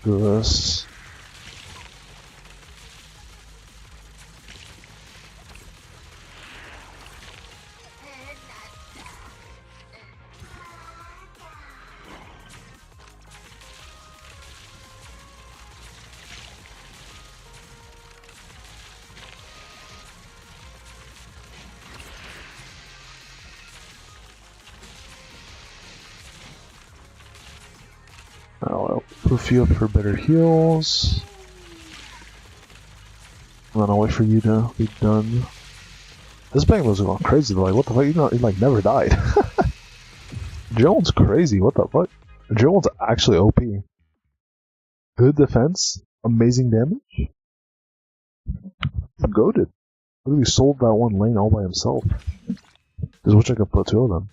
Do this. I'll poof you up for better heals. And then I'll wait for you to be done. This bang was going crazy though, like what the fuck, he like never died. Jones crazy, what the fuck? Jones actually OP. Good defense, amazing damage. Goated. Literally sold that one lane all by himself. Just wish I could put two of them.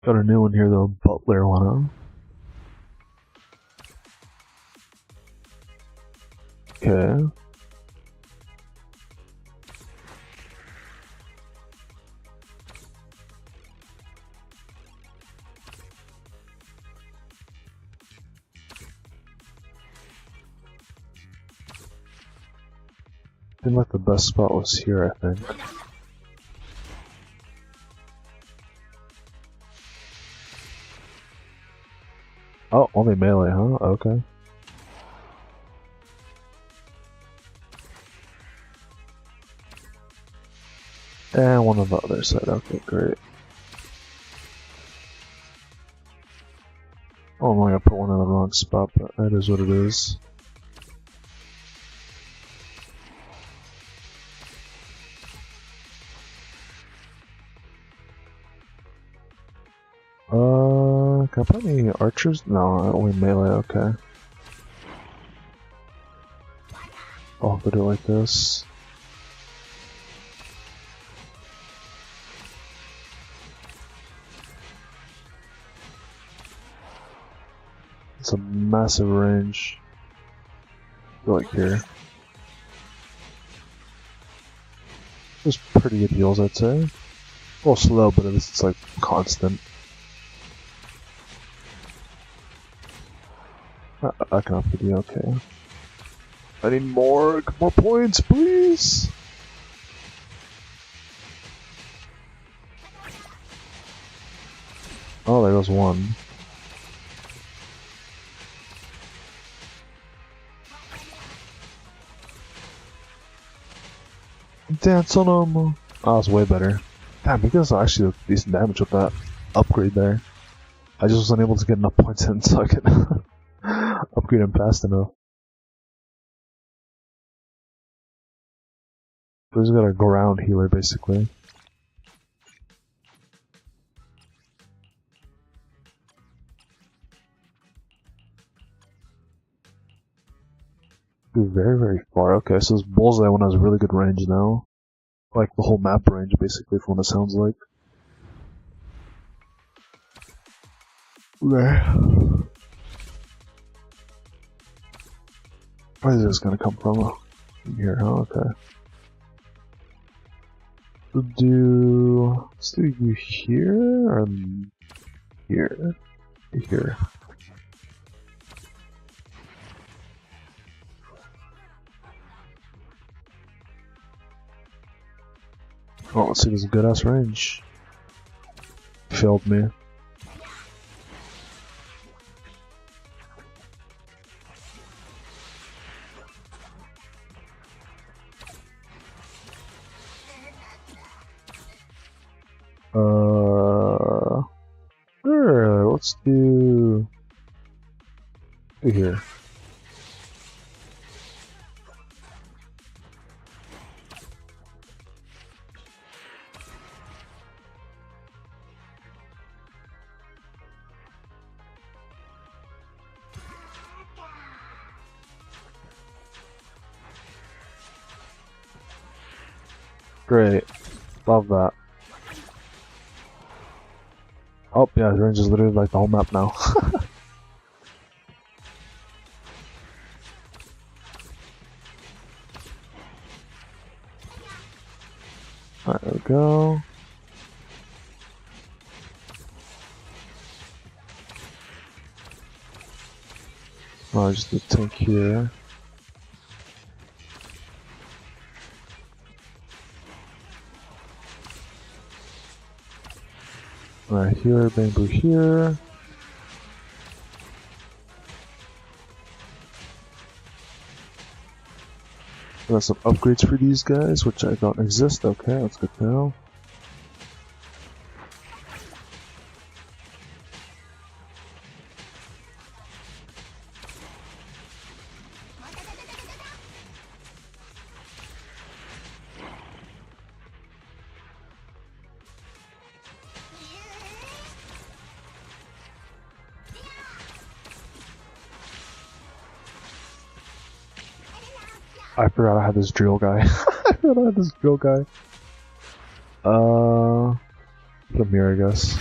Got a new one here though, Butler one, huh? Okay. I think like the best spot was here, I think. Oh, only melee, huh? Okay. And one on the other side, okay, great. Oh my, I put one in the wrong spot, but that is what it is. Can I put any archers? No, only melee, okay. I'll have to do it like this. It's a massive range. Go like here. Just pretty good heals, I'd say. A little slow, but at least it's like constant. I can up the okay. I need more points, please. Oh, there goes one. Dance on him. Oh, it's way better. Damn, he does actually decent damage with that upgrade there. I just wasn't able to get enough points in so I could upgrade him fast enough. So he's got a ground healer basically. Go very, very far. Okay, so this bullseye one has really good range now. Like the whole map range basically from what it sounds like. There. Where is this gonna come from? From here, huh? Okay. Let's do you here or here? Here. Oh, let's see, there's a good ass range. Failed me. Sure, let's do here. Great. Love that. Oh, yeah, the range is literally like the whole map now. Alright, there we go. Oh, just the tank here. Alright, here, bamboo here. Got some upgrades for these guys, which I don't exist. Okay, that's good to know. I forgot I had this drill guy. I forgot I had this drill guy. Put him here, I guess.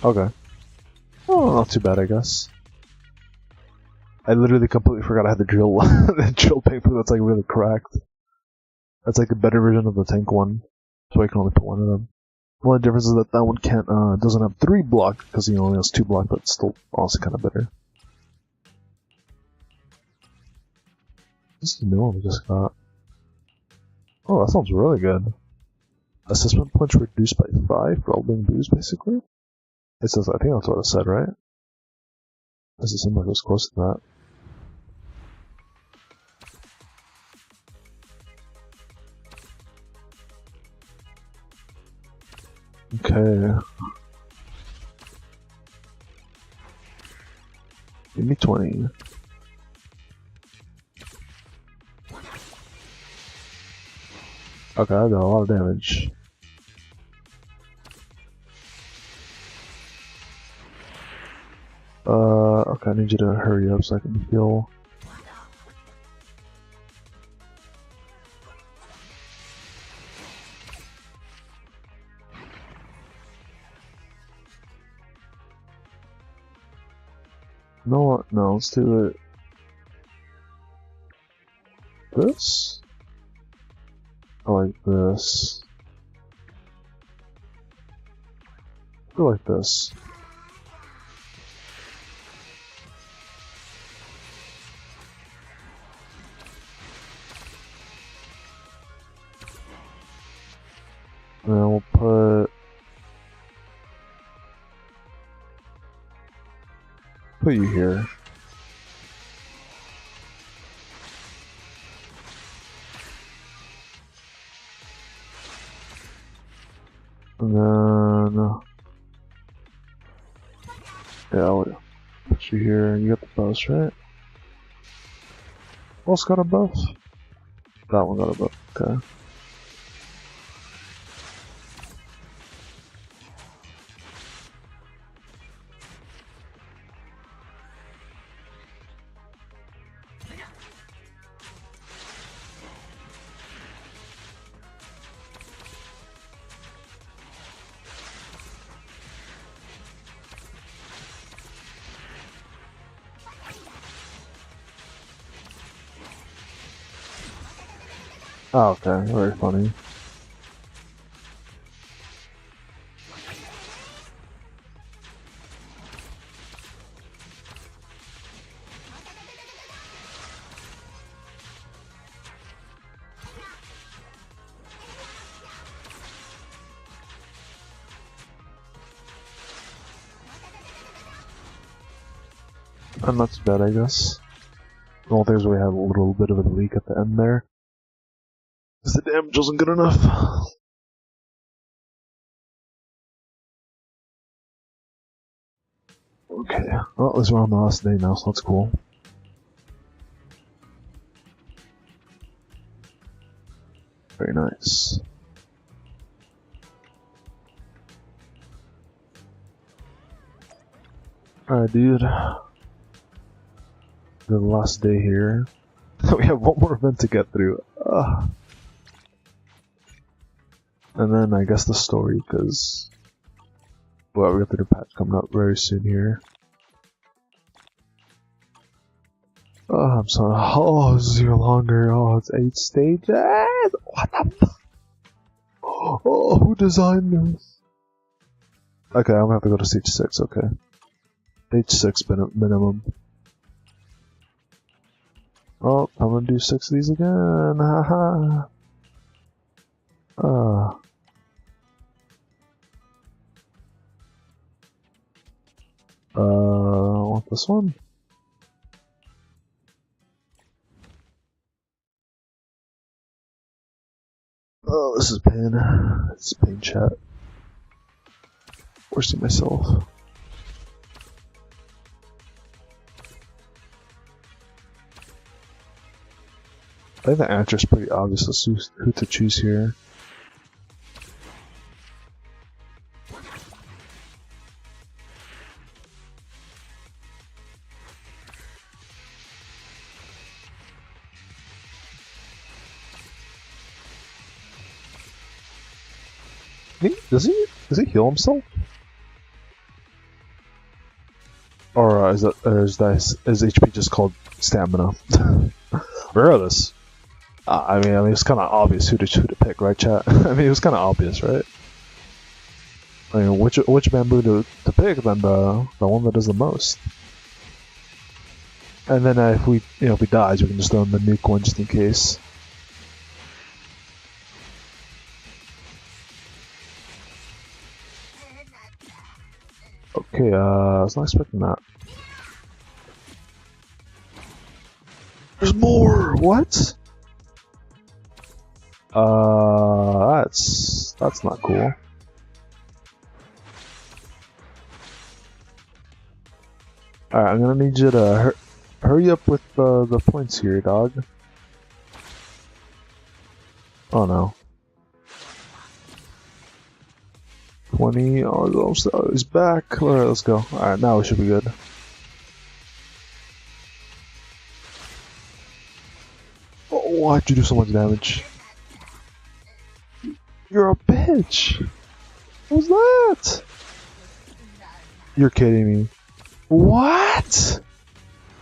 Okay. Oh, not too bad, I guess. I literally completely forgot I had the drill, the drill paper that's like really cracked. That's like a better version of the tank one, so I can only put one of them. The only difference is that that one can't, doesn't have 3 block, because he only has 2 block, but it's still honestly kind of better. This is the new one we just got. Oh, that sounds really good. Assessment points reduced by 5 for all being boos, basically. It says, I think that's what it said, right? Does it seem like it was close to that? Okay. Give me 20. Okay, I got a lot of damage. Okay, I need you to hurry up so I can heal. know what? No, let's do it. This? I like this. I like this. And then we'll put you here. And then yeah, I'll put you here. You got the buffs, right? Who else got a buff? That one got a buff. Okay. Oh, okay. Very funny. And not too bad, I guess. The only thing is we have a little bit of a leak at the end there. Because the damage wasn't good enough. Okay, well, at least we're on the last day now, so that's cool. Very nice. Alright, dude. The last day here. We have one more event to get through. And then I guess the story, because well, we got the new patch coming up very soon here. Oh, I'm sorry. Oh, this is even longer. Oh, it's 8 stages. What the fuck? Oh, who designed this? Okay, I'm gonna have to go to stage 6. Okay, stage 6 minimum. Oh, I'm gonna do 6 of these again. Haha. I want this one. Oh, this is pain. This is pain chat. Forcing myself. I think the answer is pretty obvious as to who to choose here. Does he heal himself? Or is HP just called stamina? Regardless, I mean, it's kind of obvious who to pick, right, chat? I mean, it was kind of obvious, right? I mean, which bamboo to pick than the one that does the most. And then if he dies, we can just throw in the nuke one just in case. Okay, I was not expecting that. There's more! What? That's not cool. Alright, I'm gonna need you to hurry up with the points here, dog. Oh no. 20, oh, he's back. Alright, let's go. Alright, now we should be good. Oh, why'd you do so much damage? You're a bitch! What was that? You're kidding me. What?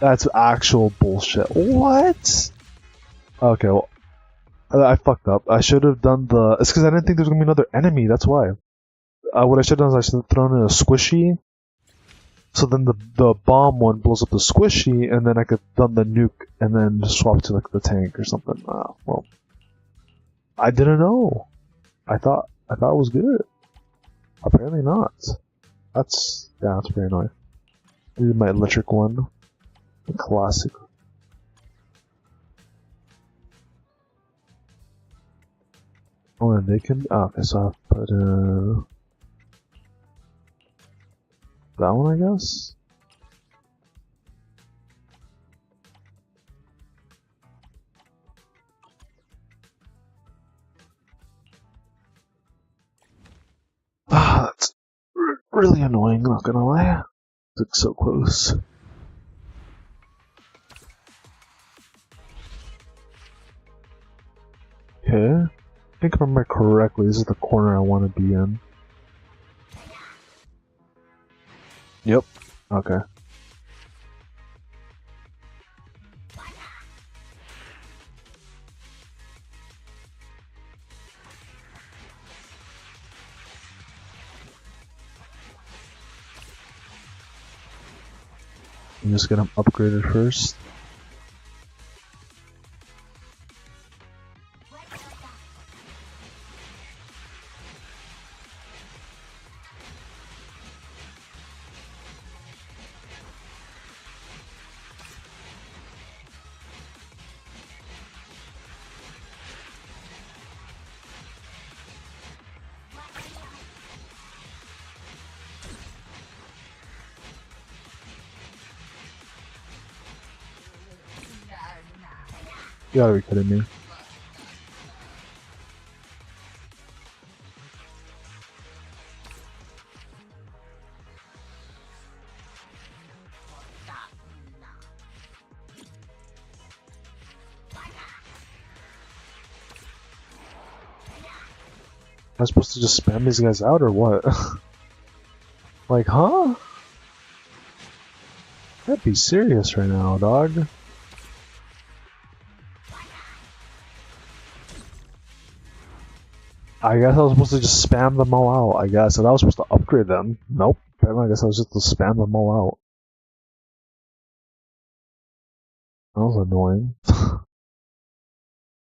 That's actual bullshit. What? Okay, well, I fucked up. I should have done the. It's because I didn't think there was gonna be another enemy. That's why. What I should have done is I should have thrown in a squishy. So then the bomb one blows up the squishy, and then I could done the nuke, and then just swap to like the tank or something. Well, I didn't know. I thought it was good. Apparently not. That's very annoying. This is my electric one. The classic. Oh, and they can. Oh, okay, so I'll put that one, I guess. That's really annoying. Not gonna lie. It's so close. Okay. I think if I remember correctly, this is the corner I want to be in. Yep. Okay. I'm just gonna upgrade it first. You gotta be kidding me. Am I supposed to just spam these guys out or what? Like, huh? That'd be serious right now, dog. I guess I was supposed to just spam them all out, I guess. And I was supposed to upgrade them. Nope. Apparently, I guess I was just to spam them all out. That was annoying.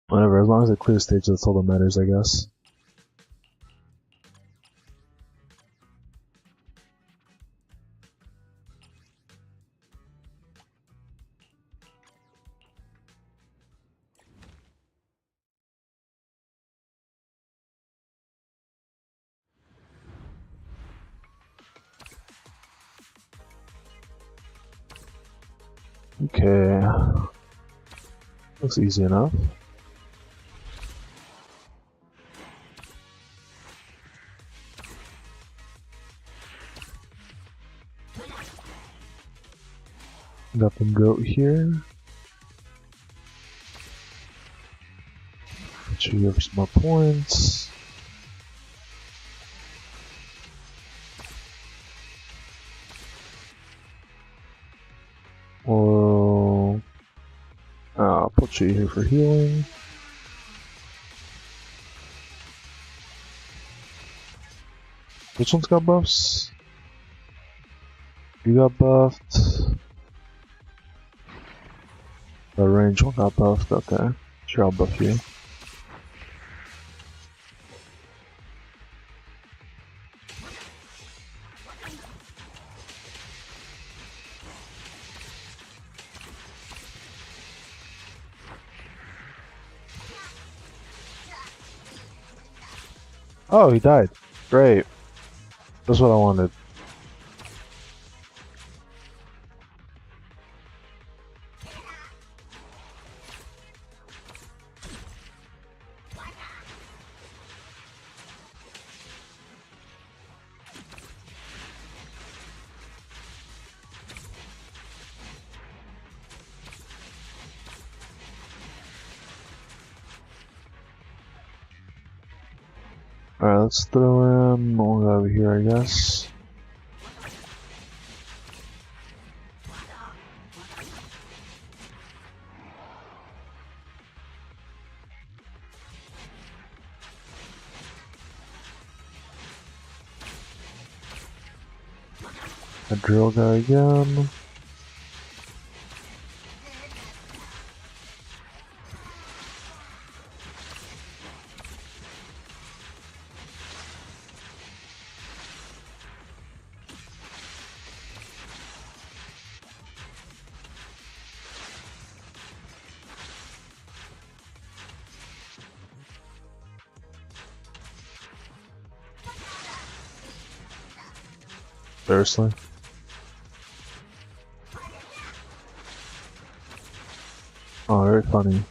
Whatever, as long as I clear stage, that's all that matters, I guess. Okay. Looks easy enough. Got the goat here. Make sure you have some more points. Well, I'll put you here for healing. Which one's got buffs? You got buffed. The range one got buffed, okay. Sure, I'll buff you. Oh, he died. Great. That's what I wanted. Alright, let's throw him all over here, I guess. A drill guy again. Seriously? Oh, very funny.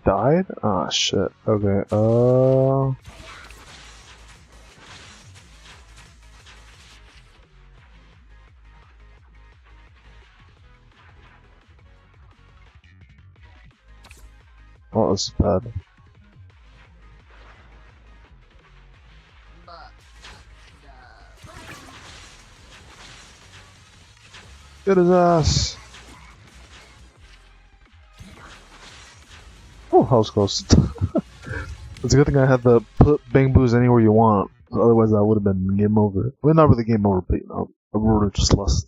Died? Ah, shit. Okay, oh, this is bad. Get his ass! Oh, house ghost. It's a good thing I had the put bamboos anywhere you want. Otherwise, that would have been game over. Well, not really game over, but you know, I would have just lost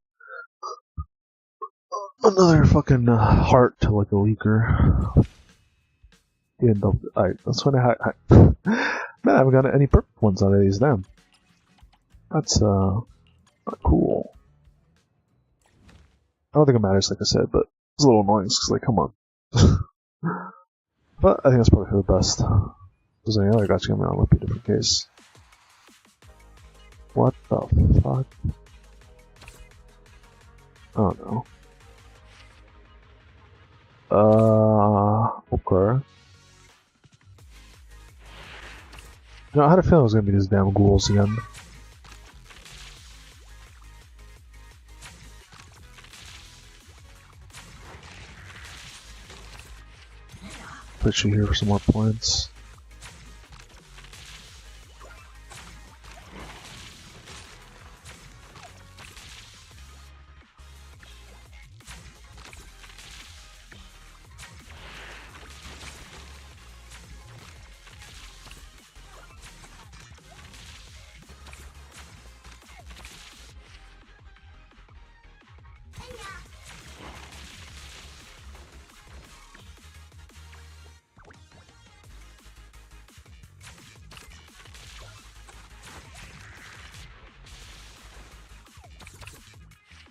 another fucking heart to like a leaker. Yeah, alright, that's when I man, I haven't got any perfect ones out of these. Damn, that's not cool. I don't think it matters, like I said, but it's a little annoying because like, come on. But I think that's probably for the best. If there's any other gacha coming out, it might be a different case. What the fuck? Oh no. Okay. You know, I had a feeling it was gonna be these damn ghouls again. Put you here for some more points.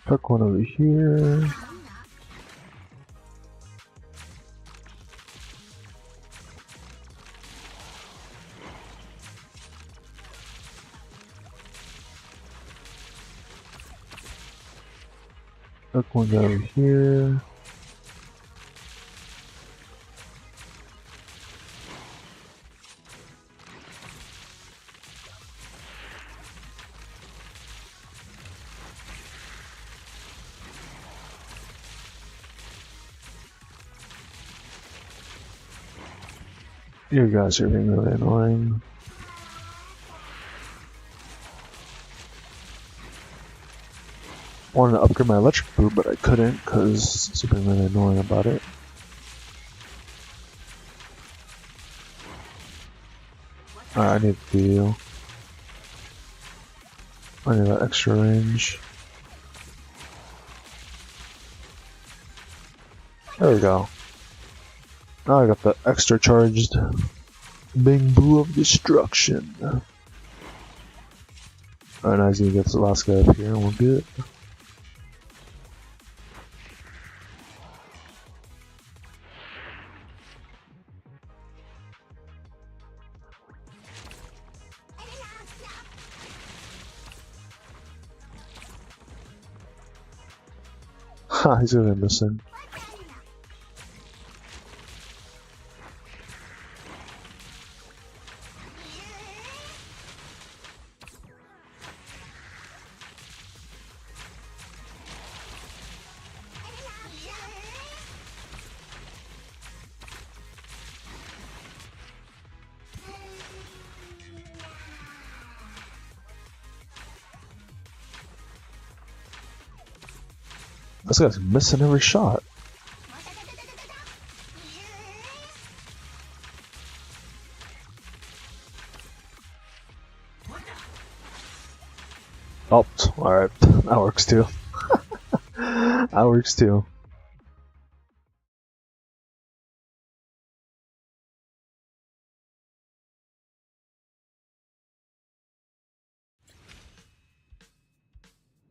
Tuck one over here. Tuck one over here. You guys are being really annoying. Wanted to upgrade my electric boot, but I couldn't because it's been really annoying about it. Alright, I need the. I need that extra range. There we go. Now I got the extra charged bamboo of destruction. Alright, now he's gonna get the last guy up here and we're good. Ha, he's gonna be missing. This guy's missing every shot. Oh, alright. That works too. That works too.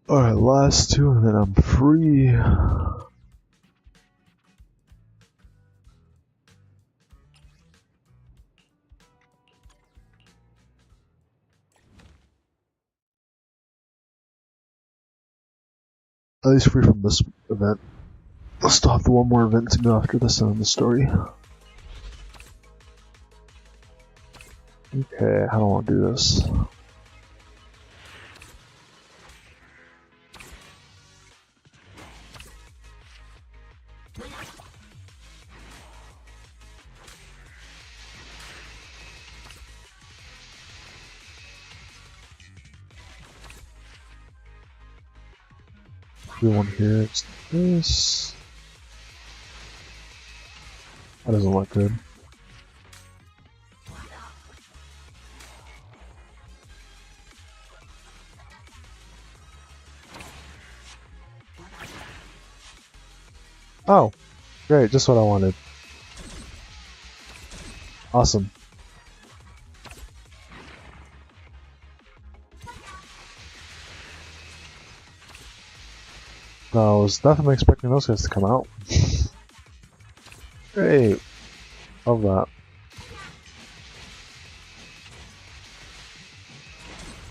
Alright, last two and then I'm free. At least free from this event. I'll still have the one more event to go after this in the story. Okay, how do I want to do this? We want here, it's this. That doesn't look good. Oh, great, just what I wanted. Awesome. No, I was definitely expecting those guys to come out. Great. Love that.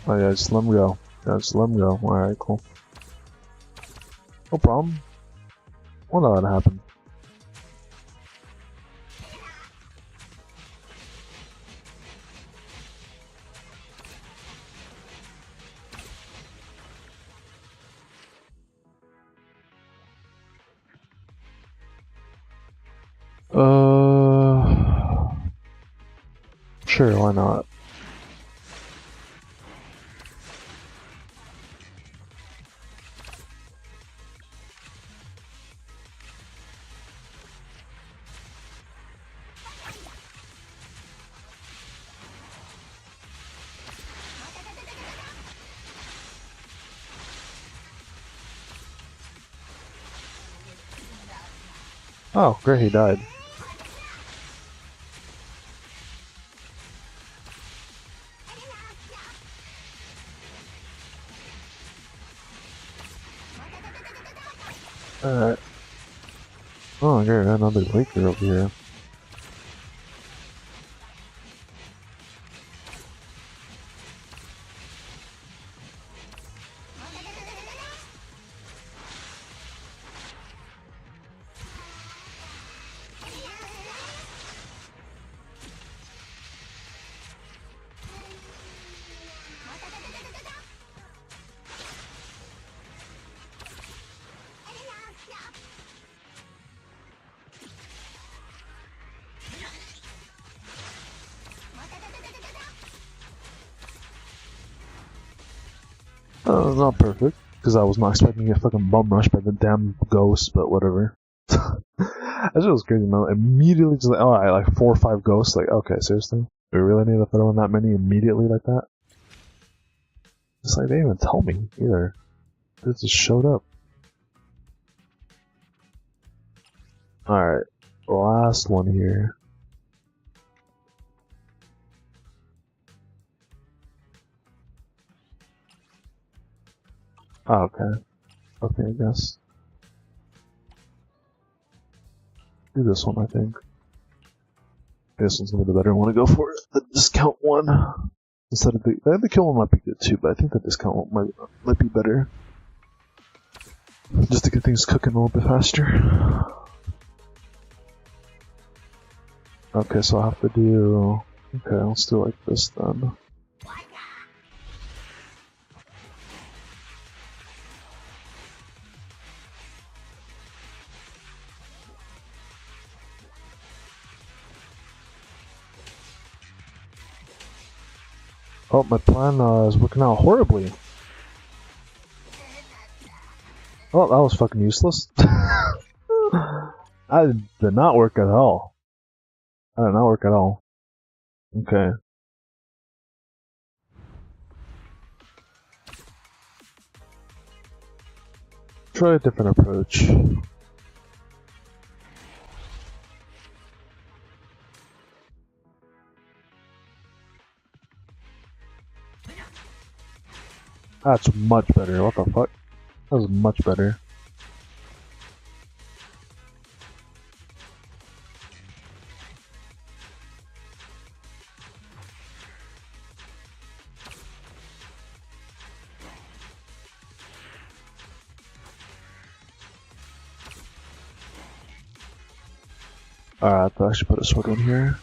Oh yeah, just let him go. Yeah, just let him go. Alright, cool. No problem. Won't let that happen. Sure, why not? Oh, great, he died. Alright. Oh, I got another Laker over here. Not perfect, because I was not expecting to get fucking bum rushed by the damn ghost, but whatever. That shit was crazy, man. Immediately just like, oh, I like 4 or 5 ghosts, like, okay, seriously? Do we really need to throw in that many immediately like that? It's like, they didn't even tell me, either. They just showed up. Alright, last one here. Oh, okay. Okay, I guess. Do this one, I think. This one's gonna be the better one to go for. The discount one. Instead of the kill one might be good too, but I think the discount one might be better. Just to get things cooking a little bit faster. Okay, so I'll have to do... Okay, let's do it like this then. Oh, my plan is working out horribly. Oh, that was fucking useless. That did not work at all. That did not work at all. Okay. try a different approach. That's much better. What the fuck? That was much better. Alright, I should put a sword in here.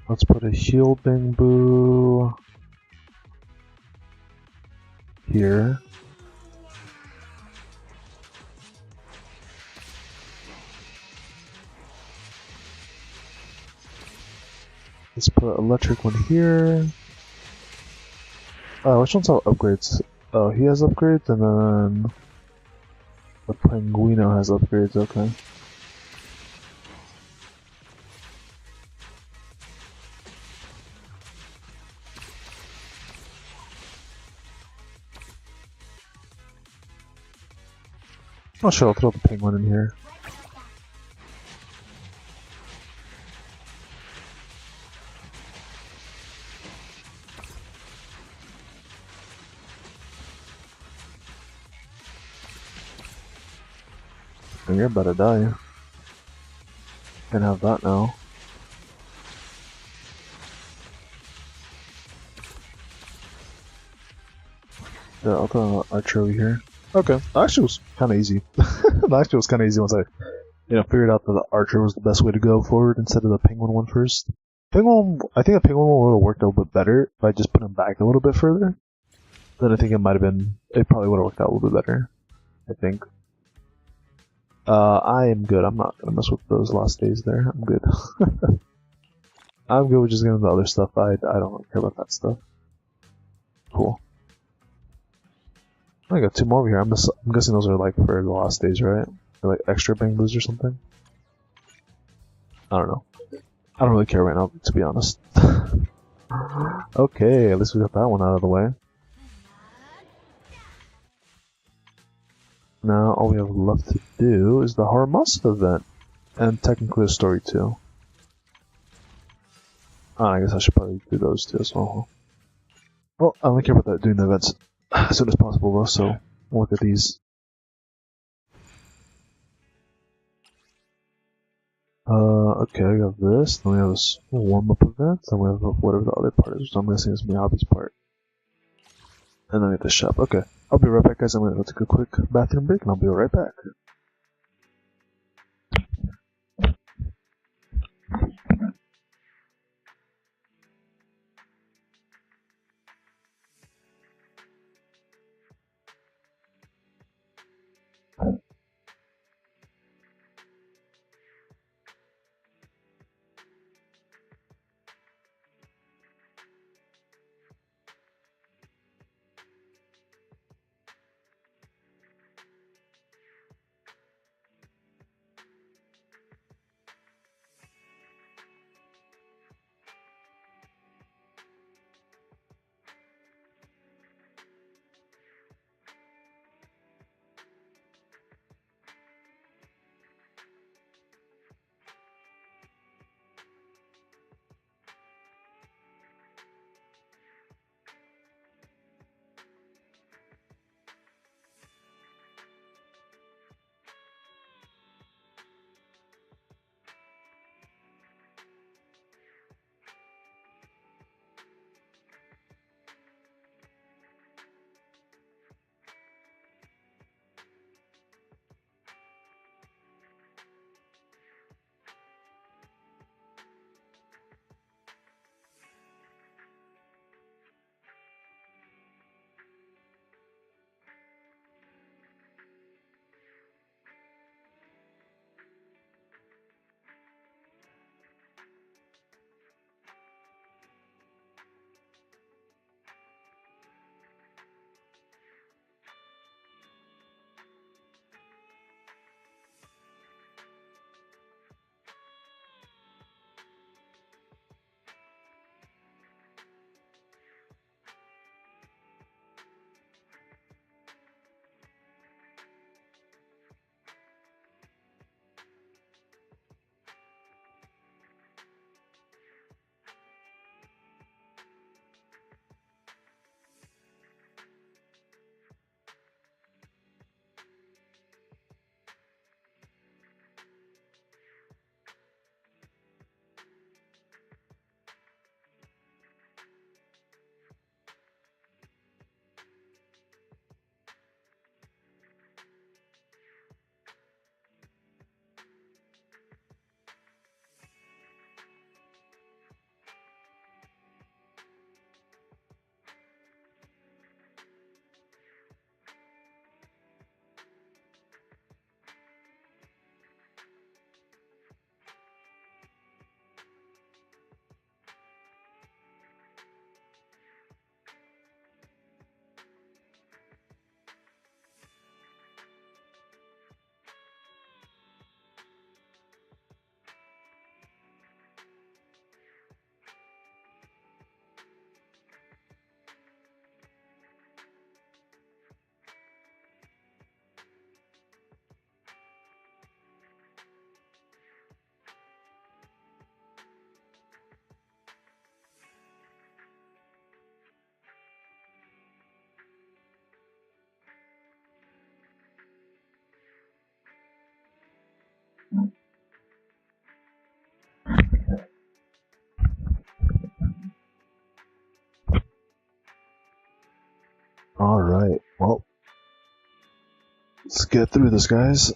Let's put a heal bing boo here. Let's put electric one here. Which one's all upgrades? Oh, he has upgrades, and then the Penguino has upgrades, okay. Oh sure, I'll throw the penguin in here. And you're about to die. Can't have that now. Yeah, I'll throw an archer over here. Okay, that actually was kind of easy. That actually was kind of easy once I, figured out that the archer was the best way to go forward instead of the penguin one first. I think the penguin one would have worked a little bit better if I just put him back a little bit further. Then I think it probably would have worked out a little bit better. I think. I am good. I'm not gonna mess with those last days there. I'm good. I'm good with just getting the other stuff. I don't really care about that stuff. Cool. I got two more over here. I'm guessing those are like for the last days, right? Or like extra bangbos or something. I don't know. I don't really care right now, to be honest. Okay, at least we got that one out of the way. Now all we have left to do is the Haramasa event, and technically a story too. Oh, I guess I should probably do those two as well. Well, I only care about doing the events as soon as possible though, so we'll look at these. Okay, I got this, then we have this warm-up event, then we have whatever the other part is, so I'm guessing it's Miyabi's part. And then we have the shop. Okay, I'll be right back guys, I'm gonna go take a quick bathroom break and I'll be right back. Alright, well. Let's get through this, guys.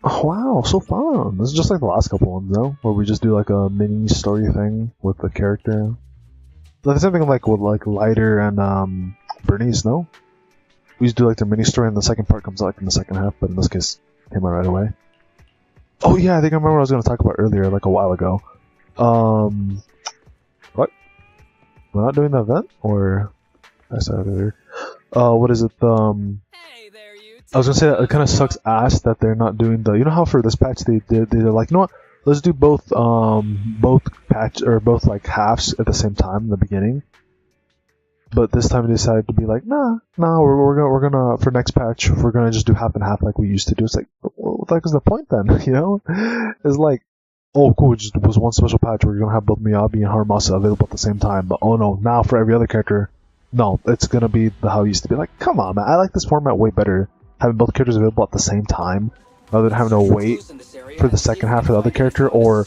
Oh, wow, so fun. This is just like the last couple ones, though, where we just do like a mini story thing with the character. Like the same thing like with like Lighter and Bernice, no? We used to do like the mini story and the second part comes out like in the second half, but in this case, it came out right away. Oh yeah, I think I remember what I was going to talk about earlier, like a while ago. What? We're not doing the event? Or... I said it earlier. What is it, Hey there, you. I was gonna say that it kind of sucks ass that they're not doing the. You know how for this patch they're like, you know what? Let's do both patch or both like halves at the same time in the beginning. But this time they decided to be like, nah, we're gonna for next patch we're gonna just do half and half like we used to do. It's like, what the heck is the point then? You know, it's like, oh cool, it just was one special patch where you're gonna have both Miyabi and Haramasa available at the same time. But oh no, now for every other character, no, it's gonna be how it used to be. Like, come on, man, I like this format way better. Having both characters available at the same time, rather than having to wait for the second half of the other character, or,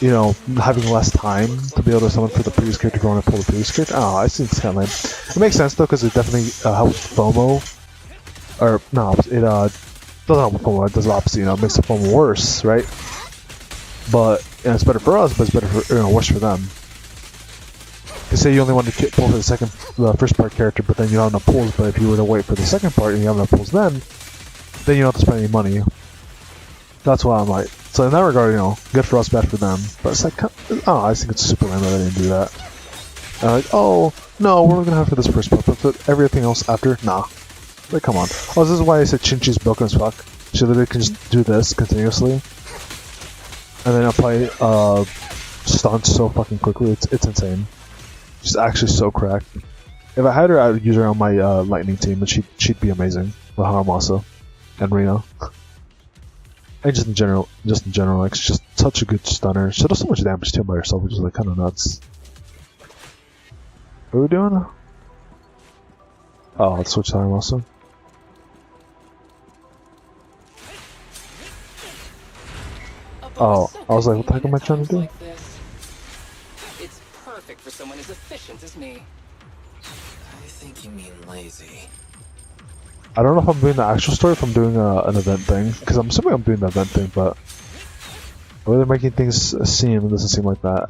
you know, having less time to be able to summon for the previous character going to pull the previous character. Oh, I think it's kind of lame. It makes sense though, because it definitely helps FOMO. Or, no, it doesn't help with FOMO, it does the opposite, you know, it makes the FOMO worse, right? But, yeah, it's better for us, but it's better for, you know, worse for them. You say you only want to pull for the first part character, but then you don't have enough pulls. But if you were to wait for the second part and you have enough pulls, then you don't have to spend any money. That's why I'm like. So in that regard, you know, good for us, bad for them. But it's like, oh, I think it's super lame that they didn't do that. Like, oh no, we're gonna have for this first part, but for everything else after, nah. Like, come on. Oh, this is why I said Chinchi's broken as fuck. She literally can just do this continuously, and then apply stunts so fucking quickly. It's insane. She's actually so cracked. If I had her, I would use her on my lightning team, and she'd be amazing with Haramasa and Rina. And just in general, like, she's just such a good stunner. She does so much damage too by herself, which is like kind of nuts. What are we doing? Oh, let's switch to Haramasa. Oh, I was like, what the heck am I trying to do? It's perfect for someone as efficient as me. I think you mean lazy. I don't know if I'm doing the actual story, if I'm doing an event thing, because I'm assuming I'm doing the event thing, but the way they're making things seem, it doesn't seem like that.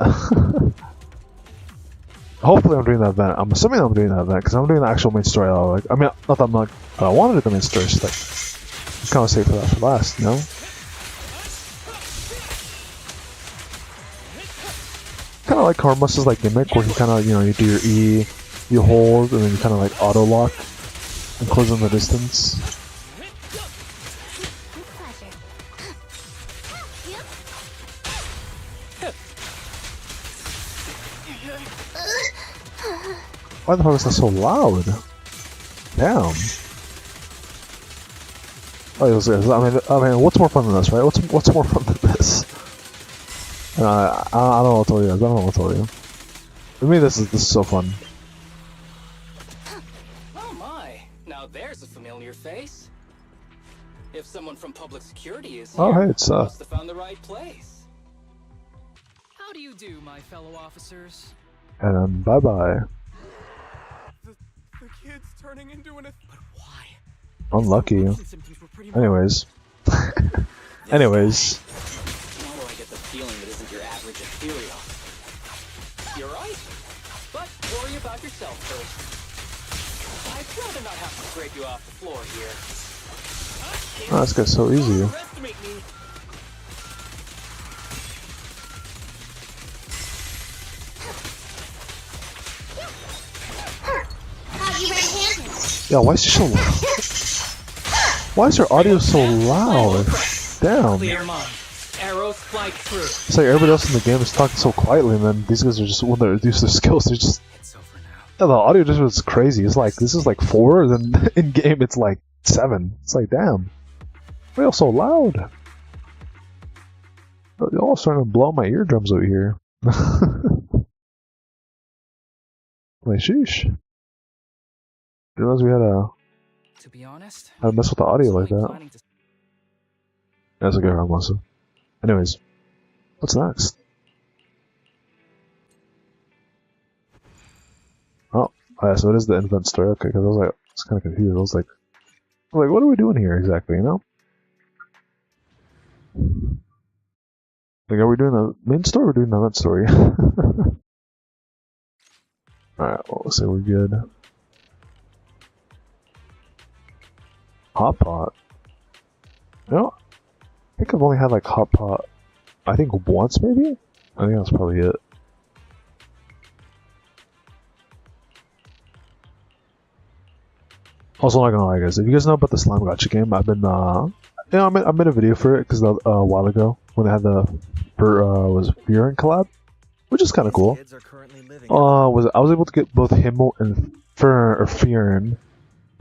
Hopefully I'm doing that event. I'm assuming I'm doing that event, because I'm doing the actual main story. Like, I mean, not that I'm like, I wanted it the main story, it's like, I'm kind of safe for that for last, you know? Kind of like Karmasa's like gimmick, where he kind of, you know, you do your E, you hold, and then you kind of like auto lock and close in the distance. Why the fuck is that so loud? Damn. Oh, I mean, what's more fun than this, right? What's more fun than this? I don't know what to tell you. I don't know what to tell you. For me, this is so fun. Oh my! Now there's a familiar face. If someone from public security is here, Oh, hey, it's must have found the right place. How do you do, my fellow officers? And then bye bye. The kid's turning into an... But why? Unlucky. Symptoms were pretty Anyways. Anyways. Why do I get the feeling it isn't your average ethereal? You're right. But worry about yourself first. I'd rather not have to scrape you off the floor here. Oh, this guy's so easy. Underestimate me. Yeah, why is she so loud? Why is her audio so loud? Damn. Clear mind. Arrows fly through. It's like everybody else in the game is talking so quietly, and then these guys are just, when they reduce their skills, they're just... It's over now. Yeah, the audio just was crazy. It's like, this is like 4, then in game it's like 7. It's like, damn. Why are y'all so loud? Y'all all starting to blow my eardrums over here. Like, sheesh. Didn't realize we had To be honest, to mess with the audio like I was that. planning to That's a good one, Melissa. Anyways, what's next? Oh, yeah, so it is the invent story. Okay, because I was kind of confused. I was like, what are we doing here exactly? You know? Like, are we doing the main story or are we doing the event story? Alright, well, let's say we're good. Hot pot. You know, I think I've only had like hot pot, I think once maybe? I think that's probably it. Also, not gonna lie, guys, if you guys know about the Slime Gacha game, I've been, you know, I made a video for it because a while ago when they had the was Furin collab, which is kind of cool. I was able to get both Himmel and Furin.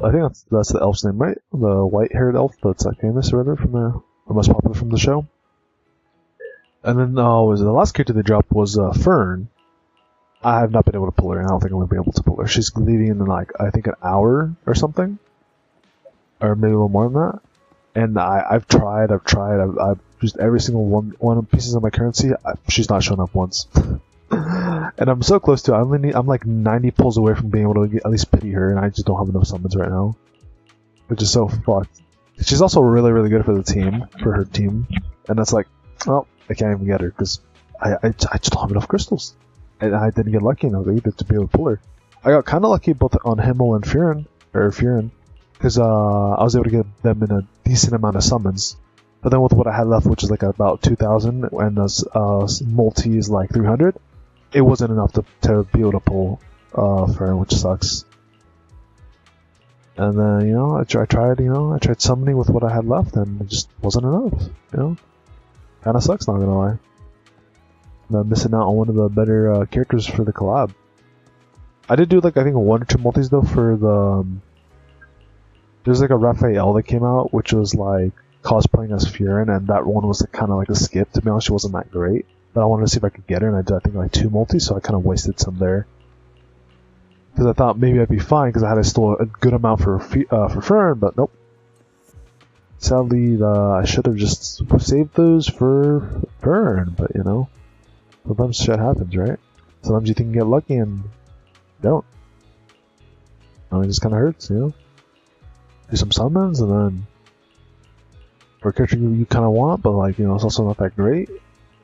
I think that's the elf's name, right? The white-haired elf that's famous or whatever from the most popular from the show. And then was the last character they dropped was Fern. I have not been able to pull her, and I don't think I'm gonna be able to pull her. She's leaving in like I think an hour or something, or maybe a little more than that. And I've tried, I've used every single one of pieces of my currency. She's not shown up once. And I'm so close to it. I'm like 90 pulls away from being able to at least pity her, and I just don't have enough summons right now. Which is so fucked. She's also really, really good for her team. And that's like, well, I can't even get her because I just don't have enough crystals. And I didn't get lucky enough either to be able to pull her. I got kind of lucky both on Himmel and Furin, because I was able to get them in a decent amount of summons. But then with what I had left, which is like about 2,000, and multi is like 300, it wasn't enough to be able to pull Furin, which sucks. And then, you know, I tried summoning with what I had left, and it just wasn't enough, you know? Kinda sucks, not gonna lie. And I'm missing out on one of the better characters for the collab. I did do like, I think 1 or 2 multis though for the... there's like a Raphael that came out, which was like cosplaying as Furin, and that one was kind of like a skip. To be honest, she wasn't that great. But I wanted to see if I could get her, and I did, I think, like 2 multis, so I kind of wasted some there. Because I thought maybe I'd be fine, because I had still a good amount for Fern, but nope. Sadly, I should have just saved those for Fern, but you know, sometimes shit happens, right? Sometimes you think you get lucky and don't. And it just kind of hurts, you know? Do some summons, and then for a character you kind of want, but like, you know, it's also not that great.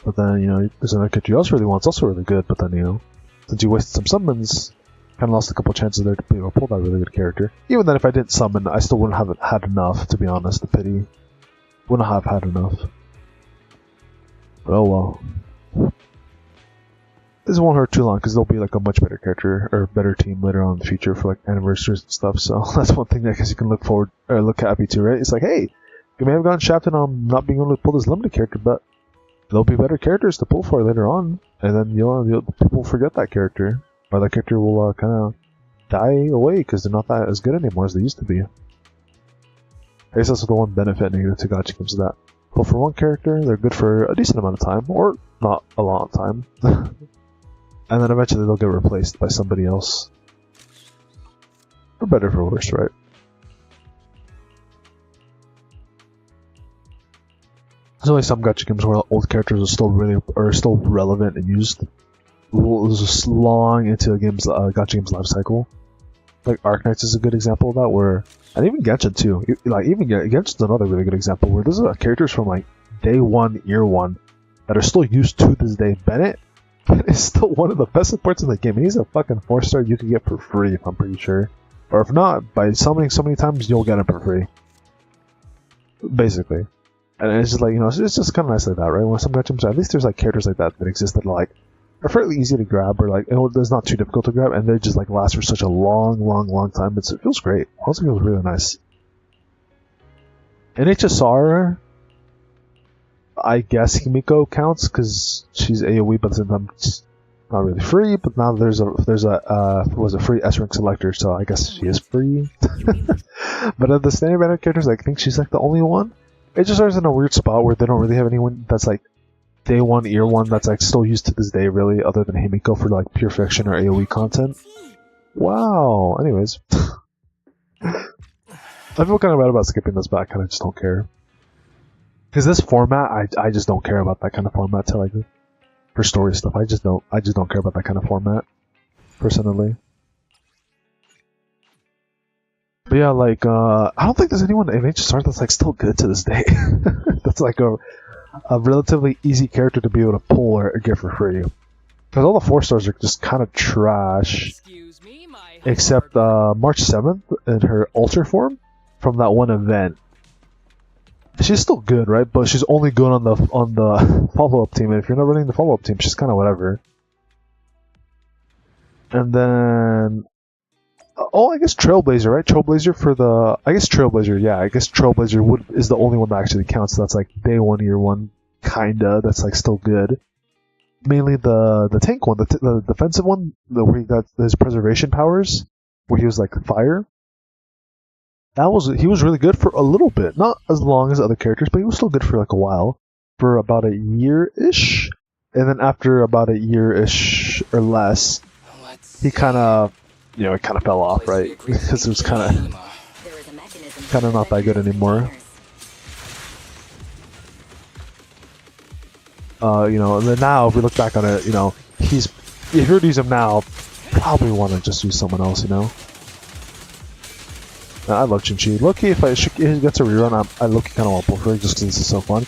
But then, you know, there's another character you also really want, it's also really good, but then, you know, since you wasted some summons, kind of lost a couple chances there to be able to pull that really good character. Even then, if I didn't summon, I still wouldn't have had enough, to be honest. The pity. Wouldn't have had enough. But oh well. This won't hurt too long, because there'll be like a much better character, or better team later on in the future for like anniversaries and stuff, so that's one thing that I guess you can look happy to, right? It's like, hey, you may have gotten shafted on not being able to pull this limited character, but there'll be better characters to pull for later on, and then people forget that character. Or that character will kind of die away because they're not that as good anymore as they used to be. I guess that's the one benefit negative to Gacha games, that well, for one character, they're good for a decent amount of time, or not a long time. And then eventually they'll get replaced by somebody else. For better or for worse, right? There's only some Gacha games where old characters are still relevant and used. Was long into a Gacha game's life cycle. Like Arknights is a good example of that, where, and even Gacha too. Like even Gacha's another really good example where there's characters from like day 1, year 1, that are still used to this day. Bennett is still one of the best supports in the game, and he's a fucking 4-star you can get for free, if I'm pretty sure. Or if not, by summoning so many times, you'll get him for free. Basically. And it's just like, you know, it's just kind of nice like that, right? When some Gacha games, at least there's like characters like that exist that like are fairly easy to grab, or like it's not too difficult to grab, and they just like last for such a long time. It feels great. It also feels really nice. In HSR, I guess Himiko counts because she's AoE, but at the same time it's not really free. But now there's a free S rank selector, so I guess she is free. But of the standard banner characters, I think she's like the only one. HSR's in a weird spot where they don't really have anyone that's like day 1, year 1 that's like still used to this day, really, other than Himiko for like pure fiction or AoE content. Wow. Anyways, I feel kind of bad about skipping this back, and I just don't care. Because this format, I just don't care about that kind of format to like for story stuff. I just don't care about that kind of format personally. But yeah, like I don't think there's anyone in HSR that's like still good to this day. That's like a relatively easy character to be able to pull or get for free. Because all the 4-stars are just kind of trash. Excuse me, my Except March 7th in her Ultra form from that one event. She's still good, right? But she's only good on the follow-up team. And if you're not running the follow-up team, she's kind of whatever. And then... Oh, I guess Trailblazer, right? Trailblazer for the... I guess Trailblazer, yeah. I guess Trailblazer is the only one that actually counts. So that's like day 1, year 1, kinda. That's like still good. Mainly the tank one, the defensive one, where he got his preservation powers, where he was like fire. He was really good for a little bit, not as long as other characters, but he was still good for like a while, for about a year-ish, and then after about a year-ish or less, he kind of, it kind of fell off, right? Because it was kind of not that good anymore. And then now, if we look back on it, if you were to use him now, probably want to just use someone else, I love Chin-Chi. Low-key, if he gets a rerun, I low-key kind of want to pull for her just because this is so fun.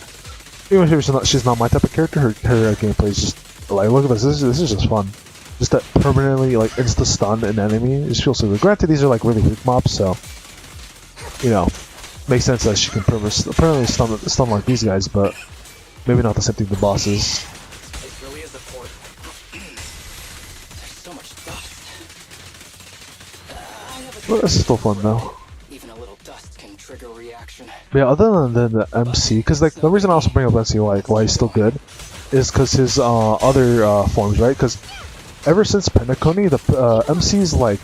Even if she's not my type of character, her gameplay is just, like, look at this, this is just fun. Just that permanently, like, insta-stun an enemy, it just feels so good. Granted, these are, like, really weak mobs, so, makes sense that she can permanently stun like these guys, but maybe not the same thing the bosses. It really is a port. There's so much dust. Well, this is still fun, though. Even a little dust can trigger a reaction. But yeah, other than the MC, because like the reason I also bring up MC, why he's still good, is because his other forms, right? Because ever since Penacony, the MC's like,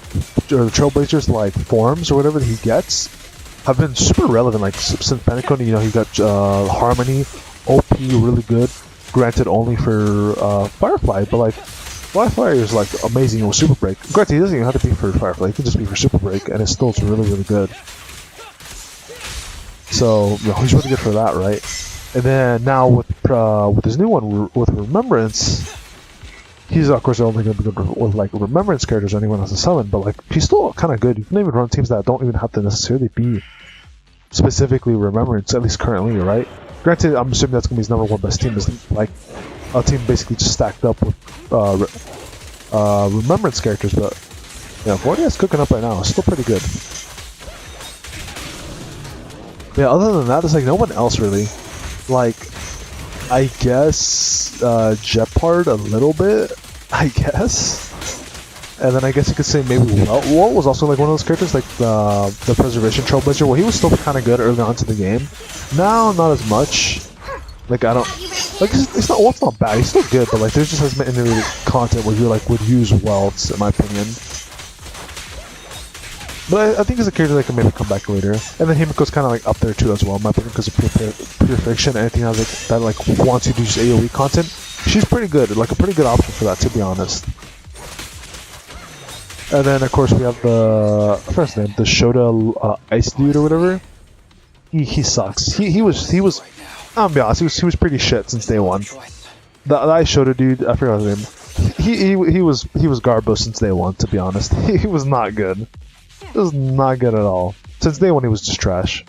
or the Trailblazer's like forms or whatever that he gets, have been super relevant. Like since Penacony, he got Harmony, OP, really good. Granted, only for Firefly, but like Firefly is like amazing with Super Break. Granted, he doesn't even have to be for Firefly; he can just be for Super Break, and it's still really, really good. So he's really good for that, right? And then now with his new one with Remembrance, he's of course only going to be good with like Remembrance characters or anyone else to summon, but like he's still kind of good. You can even run teams that don't even have to necessarily be specifically Remembrance, at least currently, right? Granted, I'm assuming that's going to be his number 1 best team, is like a team basically just stacked up with Remembrance characters, but 40's cooking up right now. It's still pretty good. Yeah, other than that, there's like no one else really. Like, I guess Jetpard a little bit, I guess. And then I guess you could say maybe Walt was also like one of those characters, like the Preservation Trailblazer. Well, he was still kind of good early on to the game. Now, not as much. Like, I don't... Like, Walt's not bad, he's still good, but like, there's just as many content where you like would use Walt, in my opinion. But I think he's a character that can maybe come back later. And then Himiko's kind of like up there too as well, in my opinion, because of pure fiction. Anything that like wants you to use AoE content, she's pretty good, like a pretty good option for that, to be honest. And then of course we have the first name, the Shota Ice Dude or whatever. He sucks. He was I'm gonna be honest, he was pretty shit since day 1. The Ice Shota dude, I forgot his name. He was Garbo since day 1, to be honest. He was not good. It was not good at all. Since day 1 he was just trash.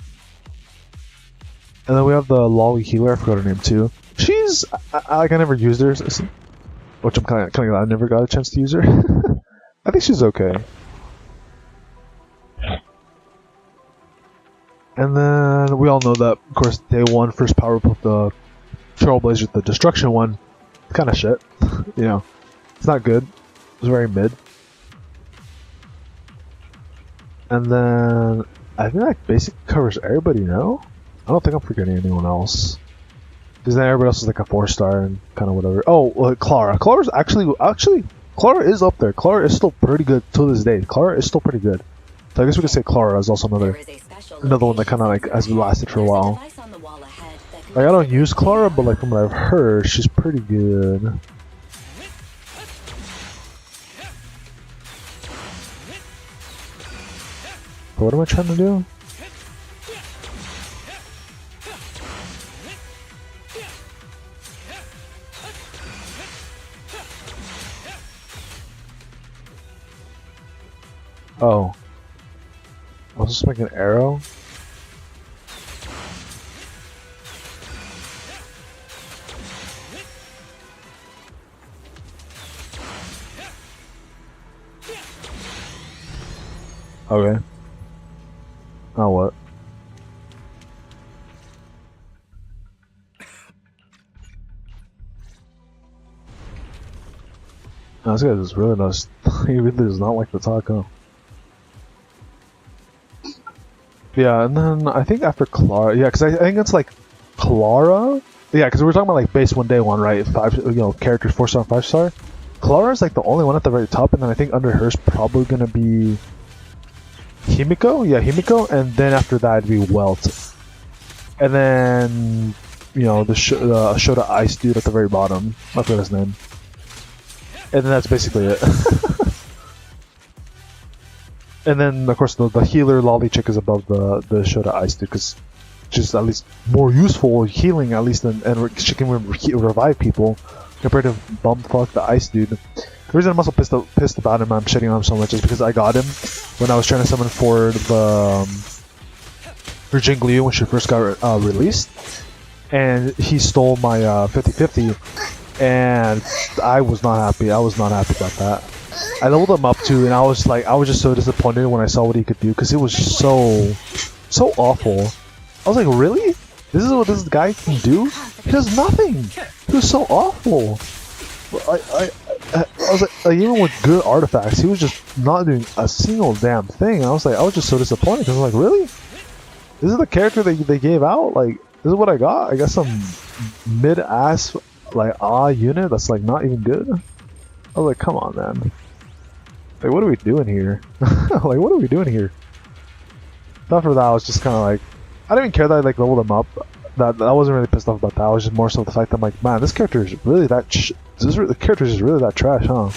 And then we have the Lolly Healer, I forgot her name too. She's I never used her, which I'm kind of glad I never got a chance to use her. I think she's okay. And then we all know that, of course, day 1 first power up of the Trailblazer, the Destruction one, kind of shit. It's not good. It's very mid. And then I think that basically covers everybody now. I don't think I'm forgetting anyone else. Because then everybody else is like a 4-star and kind of whatever. Oh, Clara. Clara's actually, Clara is up there. Clara is still pretty good to this day. Clara is still pretty good. So I guess we could say Clara is also another one that kind of like has lasted for a while. Like I don't use Clara, but like from what I've heard, she's pretty good. But what am I trying to do? Oh. I was just making an arrow? Okay. Now what? No, this guy just really does. He really does not like to talk, huh? Yeah, and then I think after Clara, yeah, because I think it's like Clara. Yeah, because we were talking about like base 1 day 1, right? 5, characters 4-star, 5-star. Clara is like the only one at the very top, and then I think under her is probably gonna be Himiko. Yeah, Himiko, and then after that it'd be Welt, and then the Shota Ice dude at the very bottom. I forgot his name, and then that's basically it. And then, of course, the healer Lolly chick is above the Shota Ice dude, because she's at least more useful healing, at least, and she can revive people, compared to bumfuck the Ice dude. The reason I'm also pissed about him, I'm shitting on him so much, is because I got him when I was trying to summon for the for Jingliu when she first got released, and he stole my 50/50, and I was not happy. I was not happy about that. I leveled him up too, and I was just so disappointed when I saw what he could do, because it was so awful. I was like, really? This is what this guy can do? He does nothing. He was so awful. I was like, even with good artifacts, he was just not doing a single damn thing. I was just so disappointed, because I was like, really? This is the character that they gave out? Like, this is what I got? I got some mid-ass unit that's like not even good. I was like, come on, man. Like, what are we doing here? Like, what are we doing here? After that, I was just kind of like, I didn't even care that I leveled him up. That I wasn't really pissed off about that. I was just more so the fact that I'm like, man, this character is really that. The character is really that trash, huh?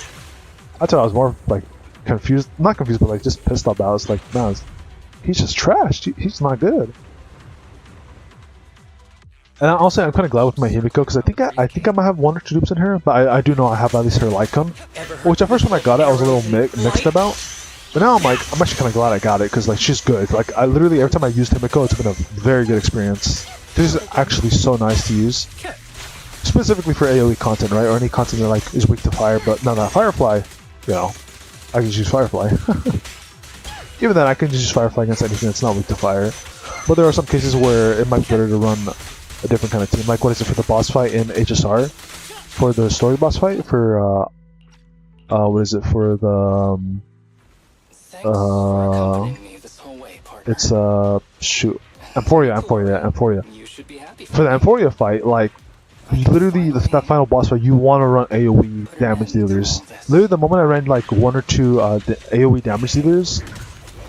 That's what I was more confused, not confused, but just pissed off about. I was like, man, he's just trash. He's not good. And also, I'm kind of glad with my Himiko, because I think I might have 1 or 2 dupes in her, but I do know I have at least her Lycon, which at first when I got it, I was a little mixed about. But now I'm actually kind of glad I got it, because she's good. I literally, every time I used Himiko, it's been a very good experience. This is actually so nice to use, specifically for AoE content, right? Or any content that is weak to fire. But no, Firefly, I can just use Firefly. Even then, I can just use Firefly against anything that's not weak to fire. But there are some cases where it might be better to run a different kind of team. Like, what is it for the boss fight in HSR? For the story boss fight? For, what is it for the, it's, shoot. Amphoria. For the Amphoria fight, literally, that final boss fight, you want to run AoE damage dealers. Literally, the moment I ran, 1 or 2 the AoE damage dealers,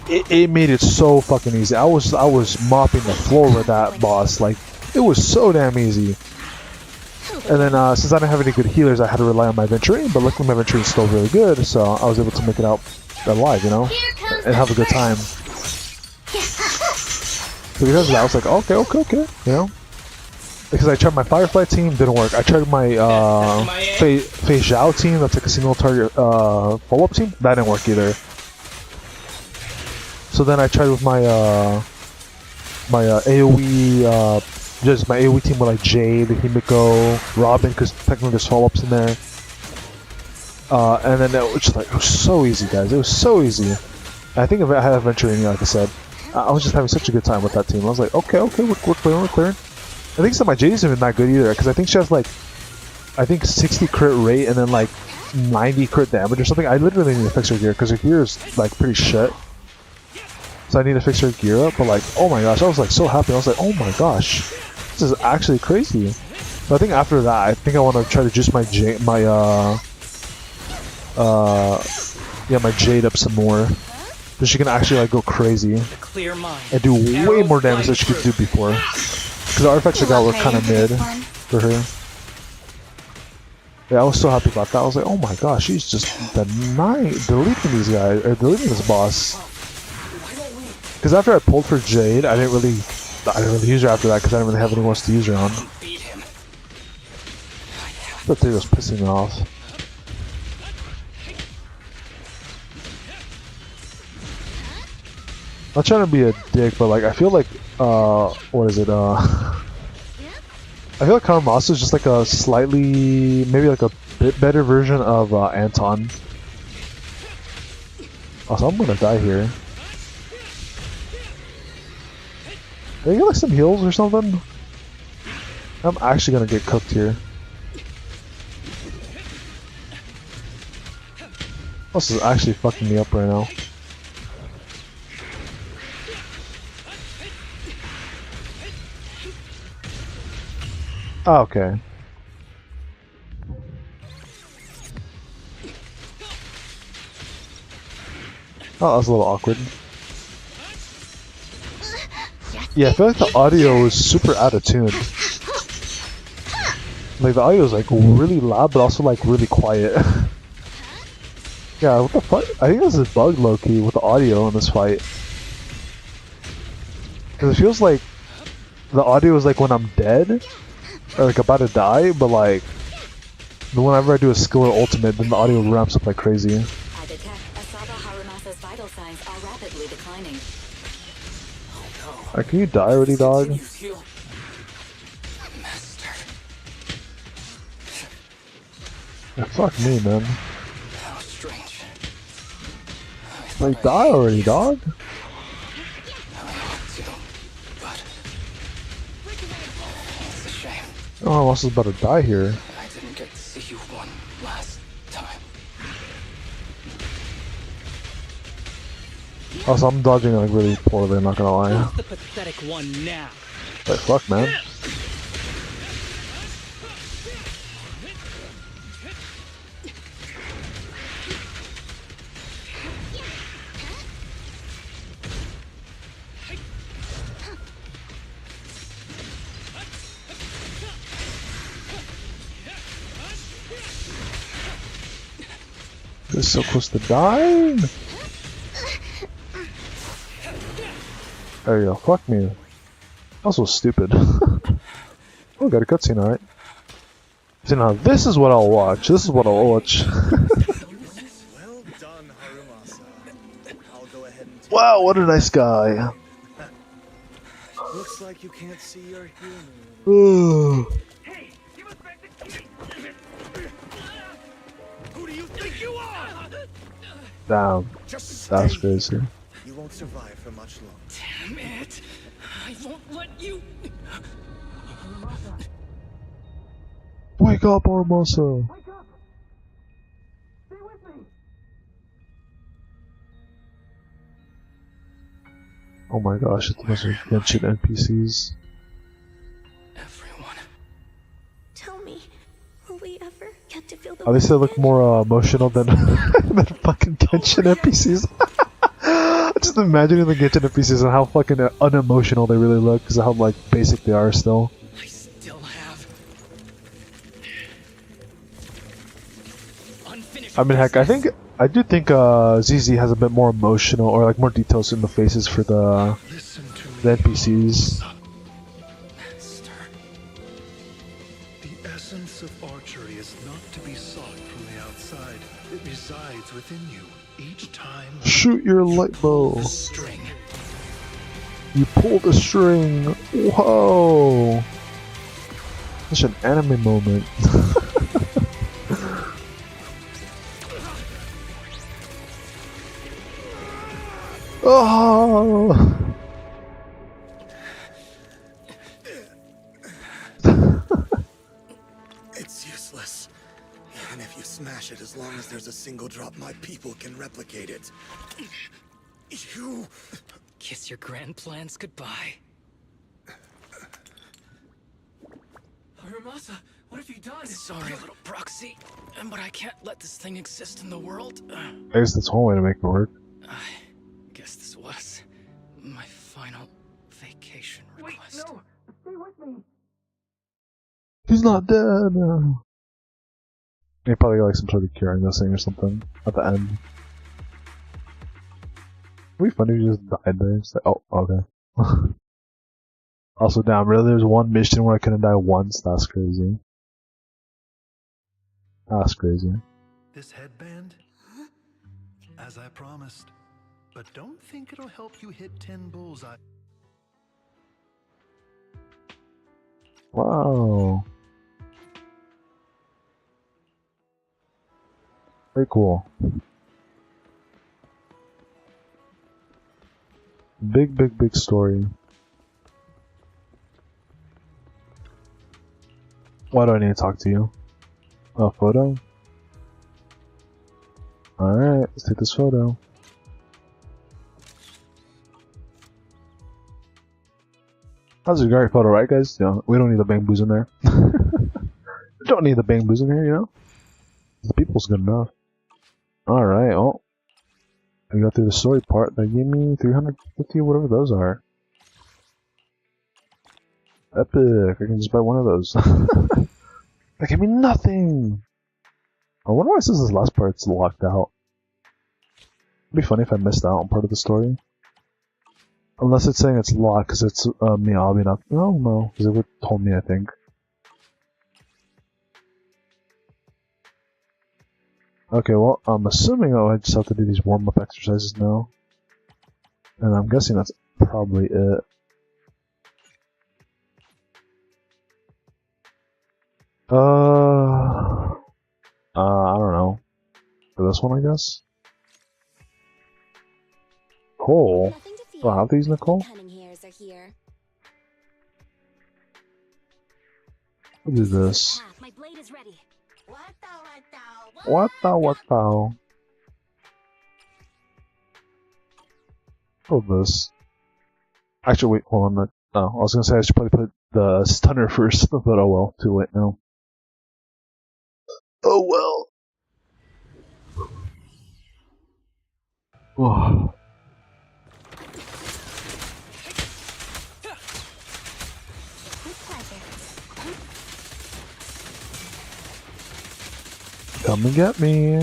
it made it so fucking easy. I was mopping the floor with that boss. It was so damn easy. And then, since I didn't have any good healers, I had to rely on my Venturine, but luckily my Venturine is still really good, so I was able to make it out alive, and have a good time. So because of that, I was like, okay, Because I tried my Firefly team, didn't work. I tried my Fei Zhao team, that's a single target follow-up team, that didn't work either. So then I tried with my my AoE, just my AoE team with Jade, Himiko, Robin, because technically there's follow-ups in there. And then it was so easy, guys. It was so easy. I think if I had a Venturine, like I said, I was just having such a good time with that team. I was like, okay, we're clearing. I think some of my Jade isn't even that good either, because I think she has 60 crit rate and then 90 crit damage or something. I literally need to fix her gear, because her gear is pretty shit. So I need to fix her gear up, but oh my gosh, I was so happy. I was like, oh my gosh, this is actually crazy. So I think after that, I think I want to try to juice my Jade up some more, so she can actually go crazy and do way more damage than she could do before. Because the artifacts I got were kind of mid for her. Yeah, I was so happy about that. I was like, oh my gosh, she's just deleting these guys, or deleting this boss. Because after I pulled for Jade, I didn't really use her after that, because I didn't really have anyone else to use her on. That thing was pissing me off. Not trying to be a dick, but like I feel like what is it? I feel like Karamasa is just like a slightly, maybe like a bit better version of Anton. Also, I'm gonna die here. Did I get like some heals or something? I'm actually gonna get cooked here. This is actually fucking me up right now. Oh, okay. Oh, that was a little awkward. Yeah, I feel like the audio is super out of tune. Like the audio is like really loud, but also like really quiet. Yeah, what the fuck? I think this is bug low-key with the audio in this fight. Cause it feels like the audio is like when I'm dead or like about to die, but like whenever I do a skill or ultimate, then the audio ramps up like crazy. I detect Asaba Harumasa's vital signs are rapidly declining. Oh no. Can you die already, dog? Continues heal. Master. Yeah, fuck me, man. How strange. Like, die already, dog. I ought to, but it's a shame. Oh, I was about to die here. I didn't get to see you one last time. Also, I'm dodging like really poorly, I'm not gonna lie. Who's the pathetic one now? Like, fuck, man. This is so close to dying. There you go. Fuck me. That was so stupid. Oh, got a cutscene, alright. So now this is what I'll watch. This is what I'll watch. Well done, Harumasa. I'll go ahead and take Wow, what a nice guy. Looks like you can't see your human. Ooh. Who do you think you are? Damn, Just that's stay. crazy. You won't survive for much longer. Damn it! I won't let you. Wake up, Armasa! Oh my gosh, it's a bunch of Genshin NPCs. Everyone. Tell me, will we ever get to feel the At least they warmth look again? more emotional than, than fucking Genshin NPCs. Just imagining the Genshin NPCs and how fucking unemotional they really look, because of how like basic they are still. I still have unfinished. I mean, heck, I do think ZZ has a bit more emotional or like more details in the faces for the NPCs. Master. The essence of archery is not to be sought from the outside. It resides within you each time Shoot your light bow. The string. You pull the string. Whoa! Such an anime moment. Oh! It's useless. Even if you smash it, as long as there's a single drop, my people can replicate it. You... Kiss your grand plans goodbye. Harumasa, what have you done? Sorry, little proxy, but I can't let this thing exist in the world. I guess that's one way to make it work. I guess this was my final vacation request. Wait, no! Stay with me! He's not dead. He probably got like some sort of cure, I'm guessing, or something at the end. It'd be funny if he just died there. It's like, oh, okay. Also, damn, really, there's one mission where I couldn't die once. That's crazy. That's crazy. this headband, as I promised. but don't think it'll help you hit 10 bullseye. Wow. Very cool. Big story. Why do I need to talk to you? A photo? Alright, let's take this photo. That's a great photo, right guys? You know, we don't need the bamboos in there. Don't need the bamboos in here, you know? The people's good enough. Alright, well. I got through the story part. They gave me 350, whatever those are. Epic! I can just buy one of those. That gave me nothing! I wonder why it says this last part's locked out. It'd be funny if I missed out on part of the story. Unless it's saying it's locked because it's Miyabi, not. No, because it would have told me, I think. Okay, well, I'm assuming I just have to do these warm-up exercises now. And I'm guessing that's probably it. I don't know. For this one, I guess? Nicole? Do I have these, Nicole? What is this? My blade is ready. What the? What this? Actually, wait, hold on. Oh, I was gonna say I should probably put the stunner first, but oh well, too late now. Oh well. Oh. Come and get me.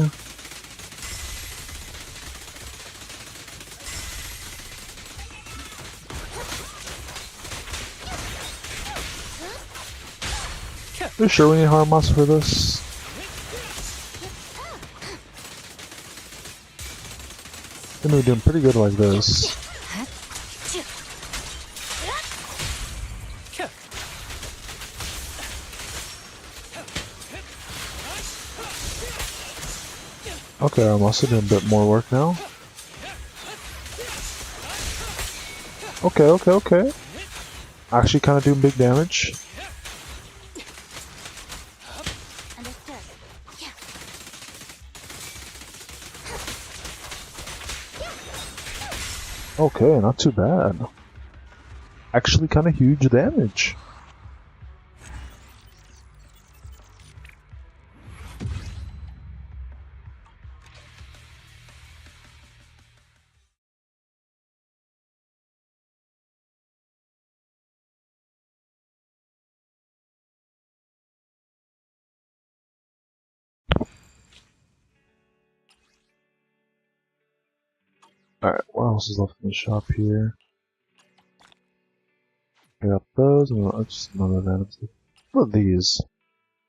You sure we need Harmas for this? I think we're doing pretty good like this. Okay, I'm also doing a bit more work now. Okay. Actually kind of doing big damage. Okay, not too bad. Actually kind of huge damage. Alright, what else is left in the shop here? I got those, and just another random stuff. What are these?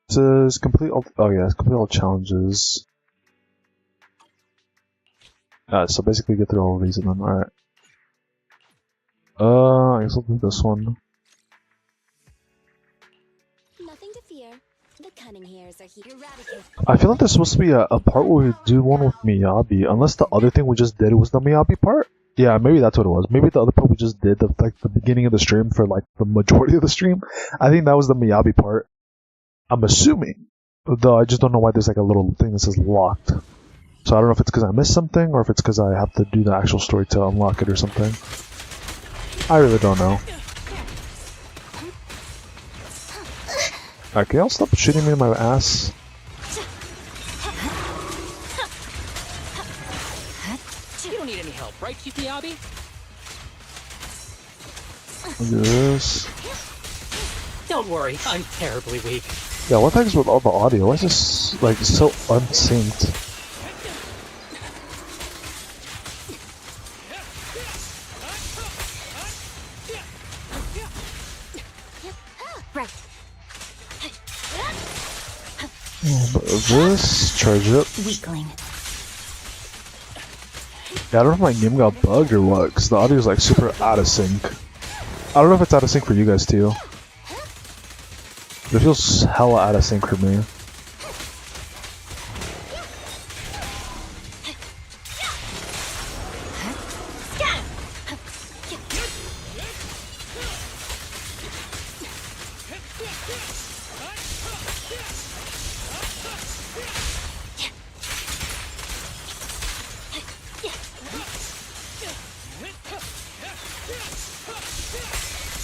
It says complete all, oh yeah, it's complete all challenges. So basically get through all of these and then, alright. I guess I'll do this one. Nothing to fear. The cunning hairs are here. I feel like there's supposed to be a part where we do one with Miyabi, unless the other thing we just did was the Miyabi part. Yeah, maybe that's what it was. Maybe the other part we just did, like the beginning of the stream for like the majority of the stream. I think that was the Miyabi part. I'm assuming, though I just don't know why there's like a little thing that says locked. So I don't know if it's because I missed something or if it's because I have to do the actual story to unlock it or something. I really don't know. Alright, can y'all stop shooting me in my ass? You don't need any help, right, Chief Miyabi? Look at this. Don't worry, I'm terribly weak. Yeah, what the heck is with all the audio? Why is this like so unsynced? But this charge up. Weakling. Yeah, I don't know if my game got bugged or what, because the audio is like super out of sync. I don't know if it's out of sync for you guys too. It feels hella out of sync for me.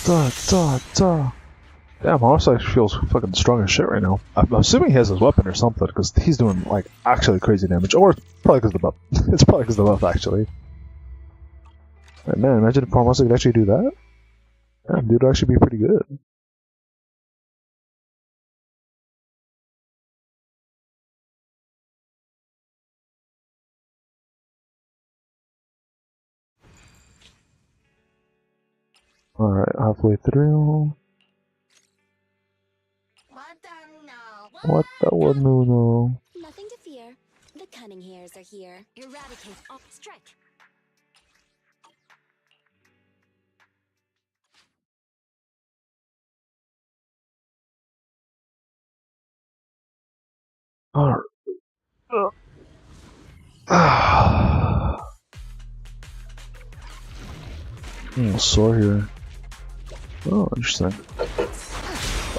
Da, da, da. Damn, Homicide feels fucking strong as shit right now. I'm assuming he has his weapon or something, because he's doing, like, actually crazy damage. Or probably because of the buff. It's probably because of the buff, actually. Right, man, imagine if Homicide could actually do that. Damn, dude would actually be pretty good. Alright, halfway through. What the would no? Nothing to fear. The cunning hairs are here. Eradicate all strike. Alright. Sore here. Oh, interesting.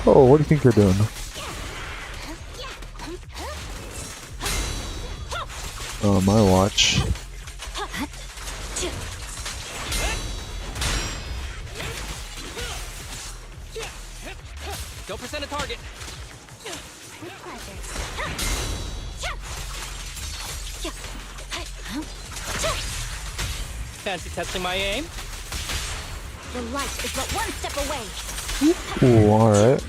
Oh, what do you think you're doing? Oh, my watch. Don't present a target. Fancy testing my aim? The light is but one step away. Ooh, alright.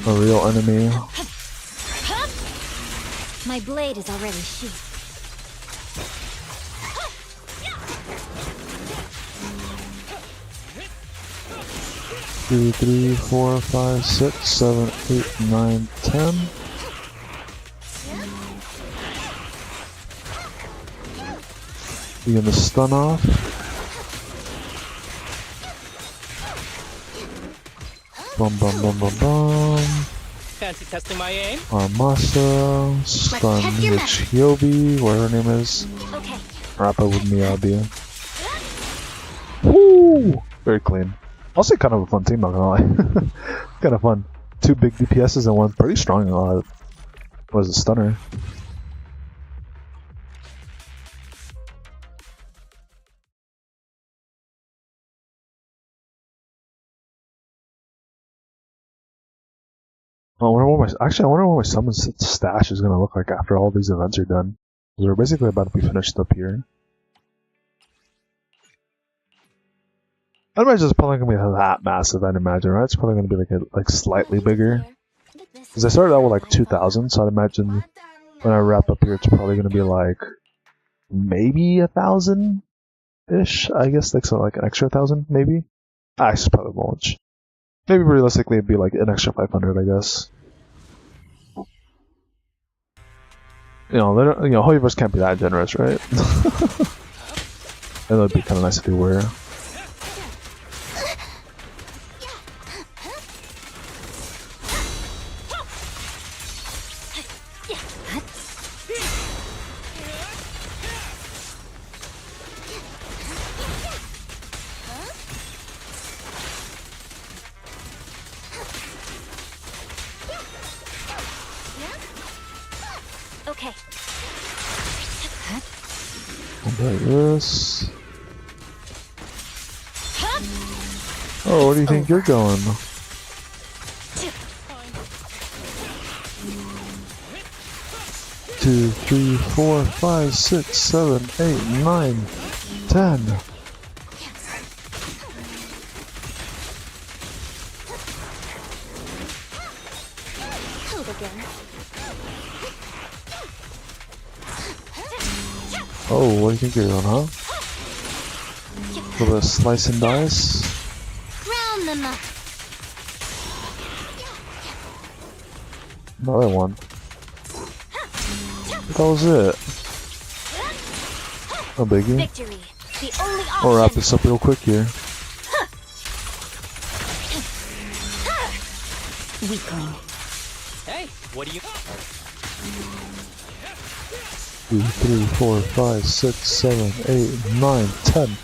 A real enemy. My blade is already sheathed. 2, 3, 4, 5, 6, 7, 8, 9, 10. Begin to stun off. Bum bum bum bum bum. Fancy testing my aim? Armasa, stun Michiobi, whatever her name is. Okay. Rappa with Miyabi. Woo! Very clean. Also kind of a fun team, not gonna lie. Kind of fun. 2 big DPSs and one pretty strong, was a stunner. I wonder what my summon stash is gonna look like after all these events are done. We're basically about to be finished up here. I imagine it's probably gonna be that massive. I'd imagine, right? It's probably gonna be like slightly bigger. Because I started out with like 2,000, so I'd imagine when I wrap up here, it's probably gonna be like maybe 1,000-ish. I guess like so, like an extra 1,000, maybe. I just probably won't. Maybe realistically, it'd be like an extra 500, I guess. Hoyoverse can't be that generous, right? And that'd be kind of nice if they were. Okay. Like this. Oh, where do you think you're going? Two, 3, 4, 5, 6, 7, 8, 9, 10. Hold again. Oh, what do you think you're doing, huh? A little bit of slice and dice. Round them up. Another one. That was it. No biggie. Victory. The only We'll wrap option. this up real quick here. Weakling. Hey, what do you... 2, 3, 4, 5, 6, 7, 8, 9, 10.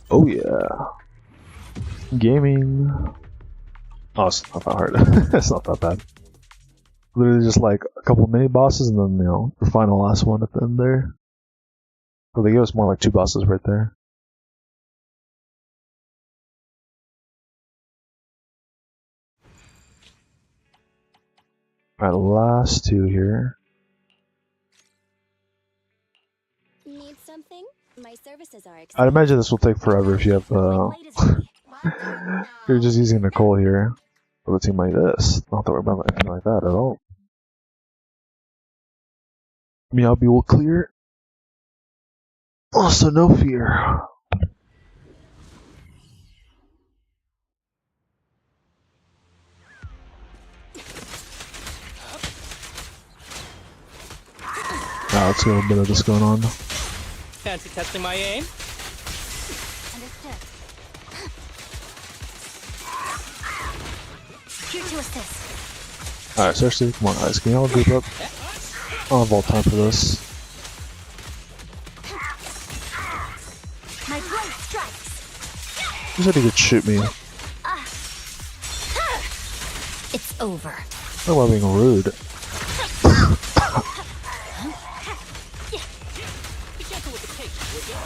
Oh yeah. Gaming. Oh, it's not that hard. It's not that bad. Literally just like a couple mini bosses and then, you know, the final last one at the end there. Oh, they gave us more like 2 bosses right there. Alright, last 2 here. Need something? My services are I'd imagine this will take forever if you have you're just using Nicole here for a team like this. Not that we're about anything like that at all. Miyabi will clear. Also, no fear. Now let's get a bit of this going on. Fancy testing my aim? Understood. Here to assist. Alright, seriously, come on guys, can you all group up? I don't have all time for this. My blade strikes. You said he could shoot me. It's over. Talk about being rude. Be gentle with the pace, would you?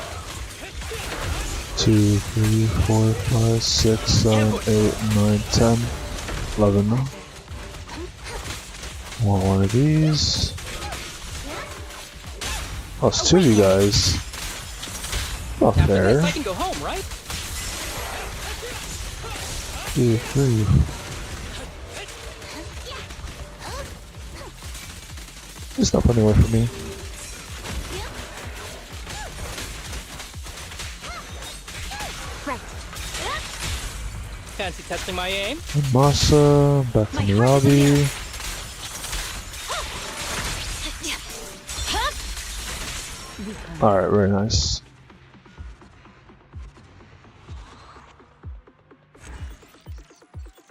2, 3, 4, 5, 6, 7, 8, 9, 10, 11. Want one of these. Oh, it's 2 of you guys. Not After fair. this, I can go home, right? 2, 3. There's nothing anywhere for me. Fancy testing my aim? Masa, back to Miyabi. Alright, very nice.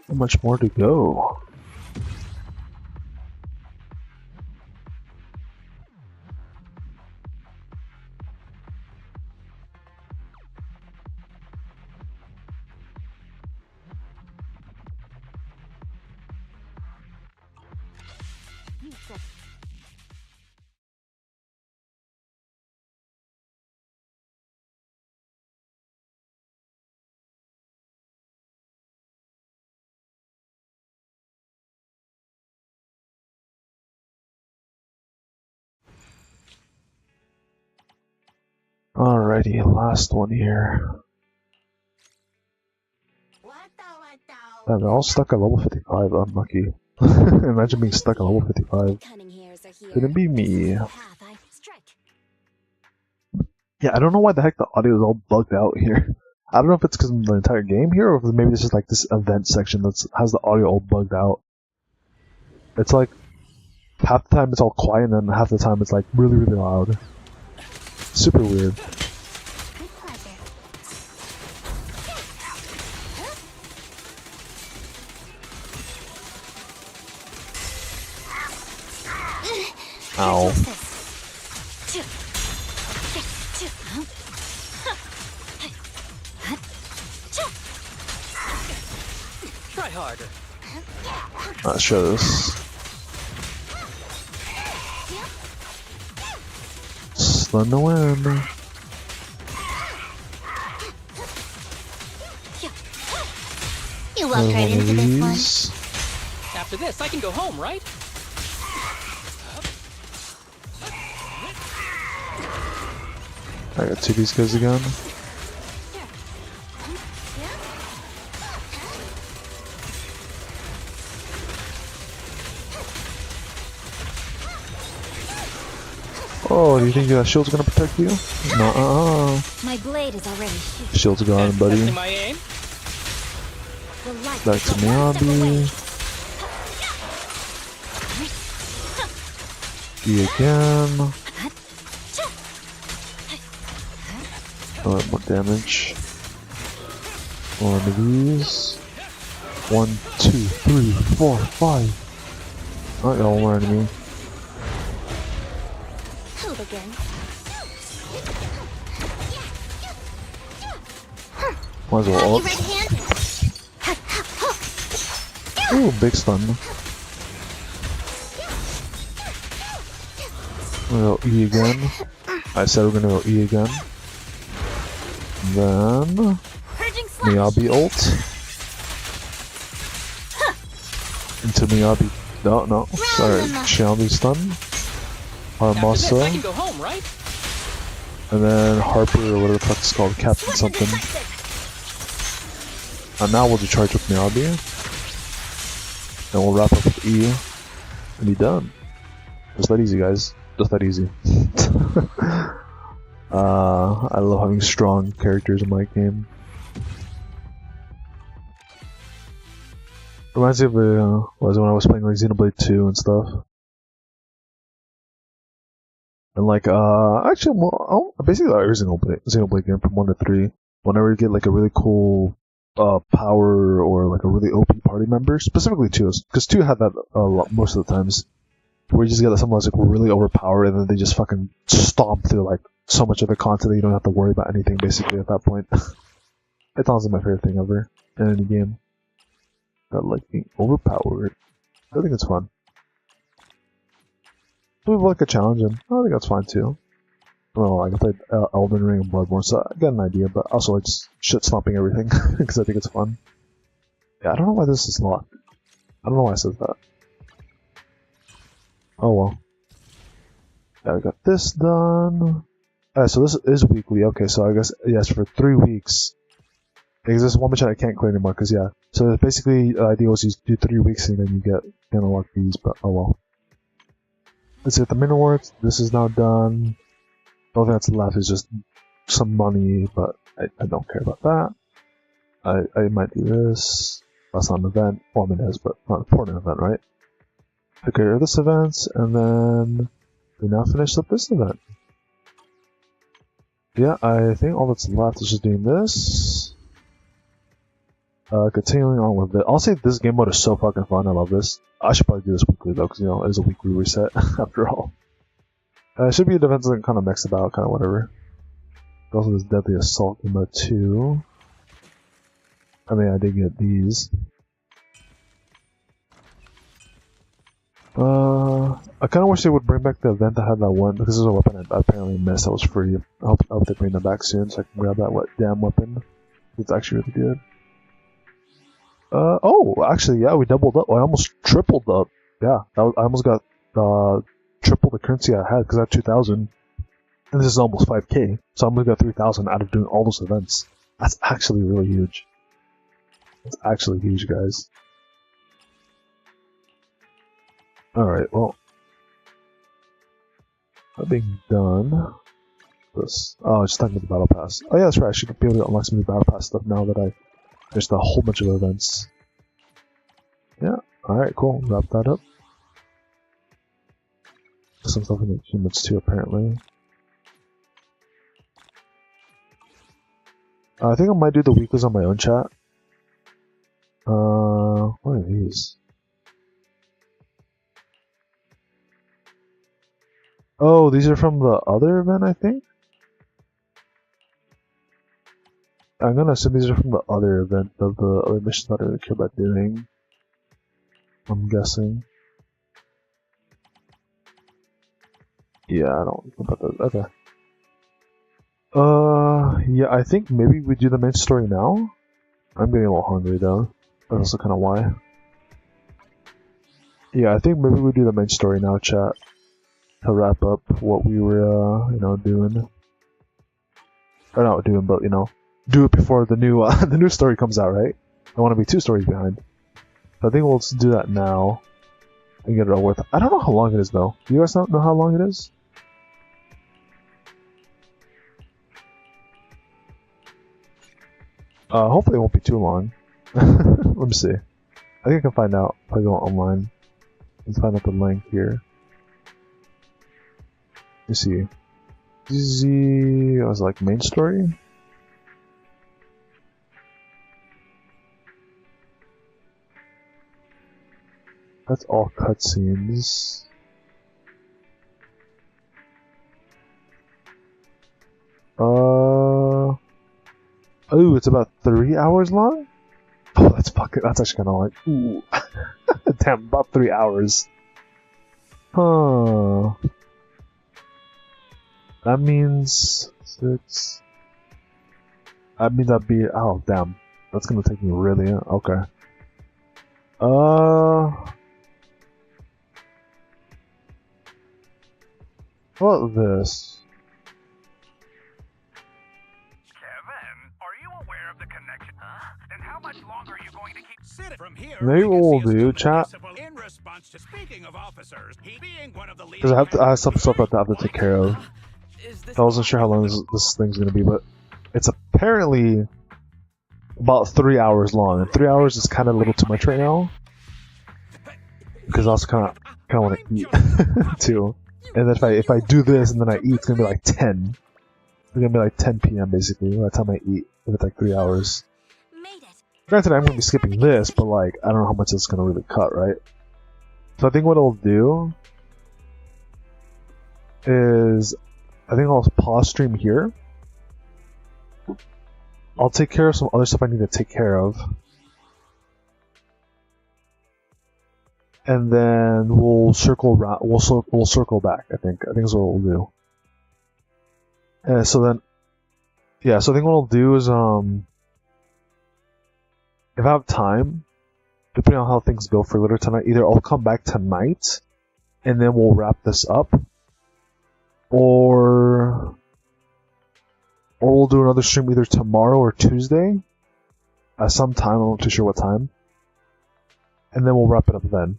How much more to go? Alrighty, last one here. Yeah, they're all stuck at level 55, unlucky. Imagine being stuck at level 55. Couldn't be me. Yeah, I don't know why the heck the audio is all bugged out here. I don't know if it's because of the entire game here, or if maybe it's just like this event section that has the audio all bugged out. It's like, half the time it's all quiet, and then half the time it's like really, really loud. Super weird. Ow. Try harder. Let's show this. Slender win. You walked right into this one. After this, I can go home, right? I got 2 of these guys again. Oh, do you think that shield's gonna protect you? No, My blade is already shooting. Shield's gone, Fancy buddy. testing my aim? The light Back to is one step away. Miyabi. E again. More damage. One of these. 1, 2, 3, 4, 5. Oh, got one more enemy. Help again. Might as well ult. Ooh, big stun. We'll go E again. I said we're gonna go E again. Then Miyabi ult. Into Miyabi. No, sorry. Xiaomi stun. Armasa. I can go home, right? And then Harper, or whatever the fuck it's called, Captain something. And now we'll just charge with Miyabi. And we'll wrap up with E. And be done. Just that easy, guys. Just that easy. I love having strong characters in my game. Reminds me of was when I was playing like Xenoblade 2 and stuff. And like actually basically every Xenoblade game from 1 to 3. Whenever you get like a really cool power or like a really OP party member, specifically 2, because 2 had that a lot most of the times, where you just get someone that's like really overpowered and then they just fucking stomp through like so much of the content that you don't have to worry about anything basically at that point. It's honestly my favorite thing ever in any game. I like being overpowered. I think it's fun. We have like a challenge, and I think that's fine too. Well, like I played Elden Ring and Bloodborne, so I got an idea, but also like just shit stomping everything because I think it's fun. Yeah, I don't know why this is locked. I don't know why I said that. Oh well. Yeah, I got this done. Alright, so this is weekly. Okay, so I guess yes, for 3 weeks. Because this one mission I can't clear anymore. Because yeah, so basically the idea was you do 3 weeks and then you can unlock these. But oh well. Let's hit the main awards. This is now done. The only thing that's left is just some money, but I don't care about that. I might do this. That's not an event. Well, I mean it is, but not an important event, right? Take care of this event, and then we now finish up this event. Yeah, I think all that's left is just doing this. Continuing on with it. I'll say this game mode is so fucking fun. I love this. I should probably do this weekly though, because you know it is a weekly reset after all. It should be a defense that kind of mix about, kind of whatever. Also, this Deadly Assault in mode 2. I mean, I did get these. I kind of wish they would bring back the event that had that one, because there's a weapon I apparently missed that was free. I hope they bring that back soon so I can grab that damn weapon. It's actually really good. Oh, actually, yeah, we doubled up. I almost tripled up. Yeah, I almost got triple the currency I had because I had 2,000. And this is almost 5k. So I almost got 3,000 out of doing all those events. That's actually really huge. That's actually huge, guys. Alright, well. That being done. This. Oh, just talking about the Battle Pass. Oh, yeah, that's right. I should be able to unlock some of the Battle Pass stuff now that there's a whole bunch of events. Yeah, alright, cool. Wrap that up. Some stuff in the achievements too, apparently. I think I might do the weeklies on my own chat. What are these? Oh, these are from the other event, I think? I'm gonna assume these are from the other event of the other missions that I really care about doing. I'm guessing. Yeah, I don't know about that. Okay. Yeah, I think maybe we do the main story now. I'm getting a little hungry though. That's also kind of why. Yeah, I think maybe we do the main story now, chat, to wrap up what we were, doing. Or not doing, but do it before the new the new story comes out, right? I want to be 2 stories behind. So I think we'll just do that now and get it all with. I don't know how long it is though. Do you guys know how long it is? Hopefully it won't be too long. Let me see. I think I can find out if I go online. Let's find out the link here. You see, DZ was like main story. That's all cutscenes. Oh, it's about 3 hours long? Oh, that's actually kind of like, ooh. Damn, about 3 hours. Huh. That means 6. That means I'd be, oh damn. That's gonna take me really, okay. What is this? Maybe what we'll do, chat, because I have some stuff that I have to take care of. I wasn't sure how long this thing's gonna be, but it's apparently about 3 hours long, and 3 hours is kind of a little too much right now. Because I also kind of want to eat too, and then if I do this and then I eat, it's gonna be like 10. It's gonna be like 10 p.m. basically by the time I eat. If it's like 3 hours. Granted, I'm gonna be skipping this, but like I don't know how much it's gonna really cut, right? So I think what I'll do is I think I'll pause stream here. I'll take care of some other stuff I need to take care of, and then we'll circle around. We'll circle back. I think that's what we'll do. So then, yeah. So I think what I'll do is if I have time, depending on how things go for later tonight, either I'll come back tonight, and then we'll wrap this up, or we'll do another stream either tomorrow or Tuesday at some time. I'm not too sure what time, and then we'll wrap it up then.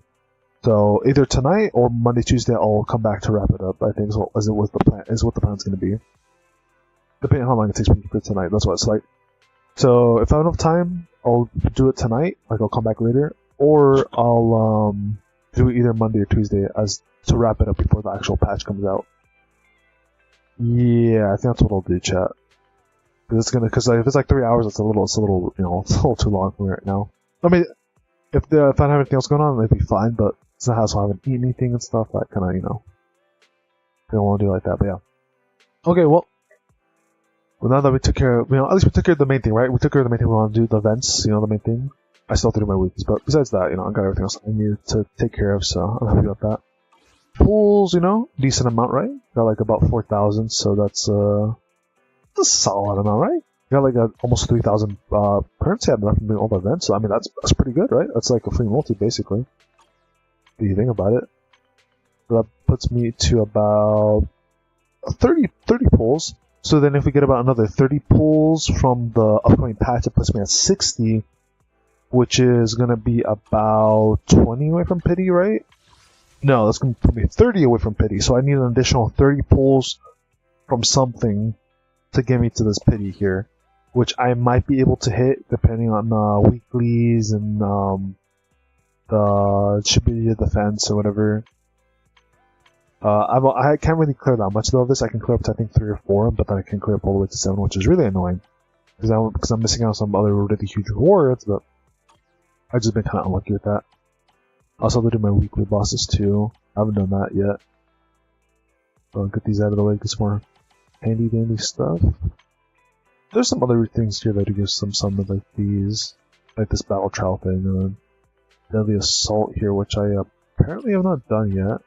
So either tonight or Monday, Tuesday, I'll come back to wrap it up. I think is what the plan's going to be, depending on how long it takes me for tonight. That's what it's like. So if I have enough time, I'll do it tonight. Like I'll come back later, or I'll do it either Monday or Tuesday as to wrap it up before the actual patch comes out. Yeah, I think that's what I'll do, chat. Because if it's like 3 hours, it's a little too long for me right now. I mean, if I don't have anything else going on, it'd be fine. But it's not how I haven't eaten anything and stuff. That kind of I don't want to do it like that. But yeah. Okay, well, now that we took care of, at least we took care of the main thing, right? We took care of the main thing. We want to do the events, the main thing. I still have to do my weeklies, but besides that, I got everything else I needed to take care of, so I'm happy about that. Pools, decent amount, right? Got like about 4,000, so that's a solid amount, right? Got like almost 3,000 currency I've been doing all the events, so I mean that's pretty good, right? That's like a free multi basically. If you think about it, so that puts me to about 30 pulls. So then if we get about another 30 pulls from the upcoming patch, it puts me at 60, which is gonna be about 20 away from pity, right? No, that's gonna put me 30 away from pity. So I need an additional 30 pulls from something to get me to this pity here, which I might be able to hit depending on weeklies and the should be the defense or whatever. I can't really clear that much though of this. I can clear up to I think 3 or 4, but then I can clear up all the way to 7, which is really annoying because I'm missing out on some other really huge rewards. But I've just been kind of unlucky with that. I also have to do my weekly bosses too. I haven't done that yet. So I'll get these out of the way, get some more handy dandy stuff. There's some other things here that do give some of like these, like this battle trial thing, and deadly assault here, which I apparently have not done yet.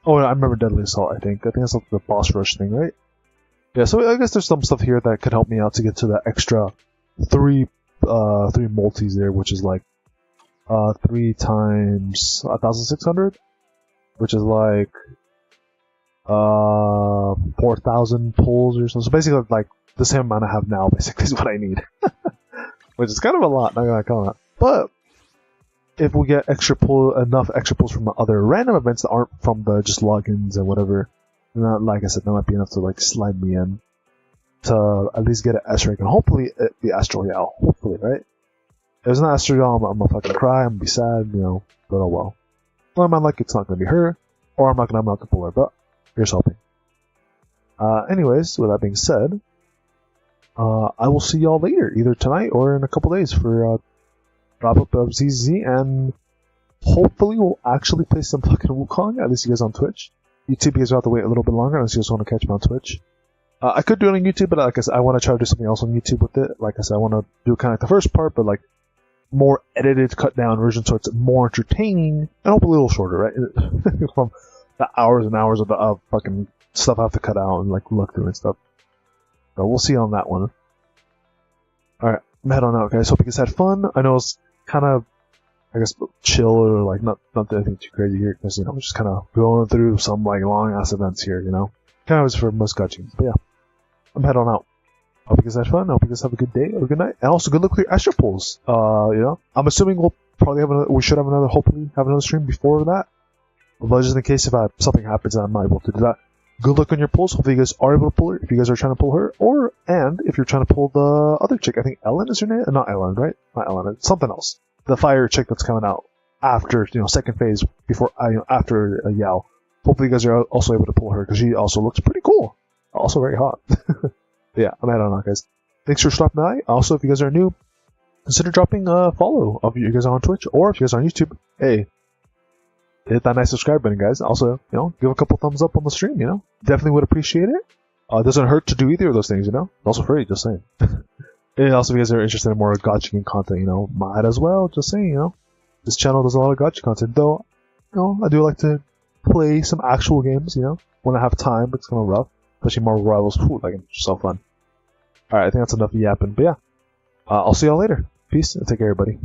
Oh, I remember deadly assault. I think that's like the boss rush thing, right? Yeah. So I guess there's some stuff here that could help me out to get to that extra 3 multis there, which is like 3 times 1,600, which is like 4,000 pulls or something. So basically, like the same amount I have now, basically, is what I need, which is kind of a lot. Not gonna call it, but if we get enough extra pulls from the other random events that aren't from the just logins and whatever, then that, like I said, that might be enough to like slide me in to at least get an S rank and hopefully the Astral Royale. Hopefully, right? If it's not Astral Royale, I'm gonna fucking cry. I'm gonna be sad, but oh well. Well, I'm like it's not gonna be her, or I'm not gonna pull her, but here's hoping. Anyways, with that being said, I will see y'all later, either tonight or in a couple days for wrap up of ZZ, and hopefully we'll actually play some fucking Wukong, at least you guys on Twitch. YouTube, you guys will have to wait a little bit longer unless you just want to catch me on Twitch. I could do it on YouTube, but like I said, I want to try to do something else on YouTube with it. Like I said, I want to do kind of like the first part, but like more edited, cut down version, so it's more entertaining and hopefully a little shorter, right? From the hours and hours of fucking stuff I have to cut out and like look through and stuff. So we'll see on that one. Alright, I'm head on out, guys. Hope you guys had fun. I know it's kind of, I guess, chill or like not anything too crazy here because, you know, I'm just kind of going through some like long ass events here, you know. Kind of is for most gacha, but yeah, I'm head on out. Hope you guys had fun. Hope you guys have a good day or a good night, and also good luck with your Astro pulls. You know, I'm assuming we'll probably have another. We should have another. Hopefully, have another stream before that. But just in case if something happens, I'm not able to do that. Good luck on your pulls. Hopefully, you guys are able to pull her. If you guys are trying to pull her, and if you're trying to pull the other chick, I think Ellen is her name. Not Ellen, right? Not Ellen. It's something else. The fire chick that's coming out after, you know, second phase before after Yao. Hopefully, you guys are also able to pull her because she also looks pretty cool. Also very hot. Yeah, I'm head on out, guys. Thanks for stopping by. Also, if you guys are new, consider dropping a follow if you guys are on Twitch, or if you guys are on YouTube. Hey, hit that nice subscribe button, guys. Also, you know, give a couple thumbs up on the stream, you know. Definitely would appreciate it. It doesn't hurt to do either of those things, you know. It's also free, just saying. And also, if you guys are interested in more gacha game content, you know, might as well, just saying, you know. This channel does a lot of gacha content, though, you know, I do like to play some actual games, you know, when I have time, but it's kind of rough. Especially more rivals. Ooh, like, it's so fun. Alright, I think that's enough yapping. But yeah, I'll see y'all later. Peace, and take care, everybody.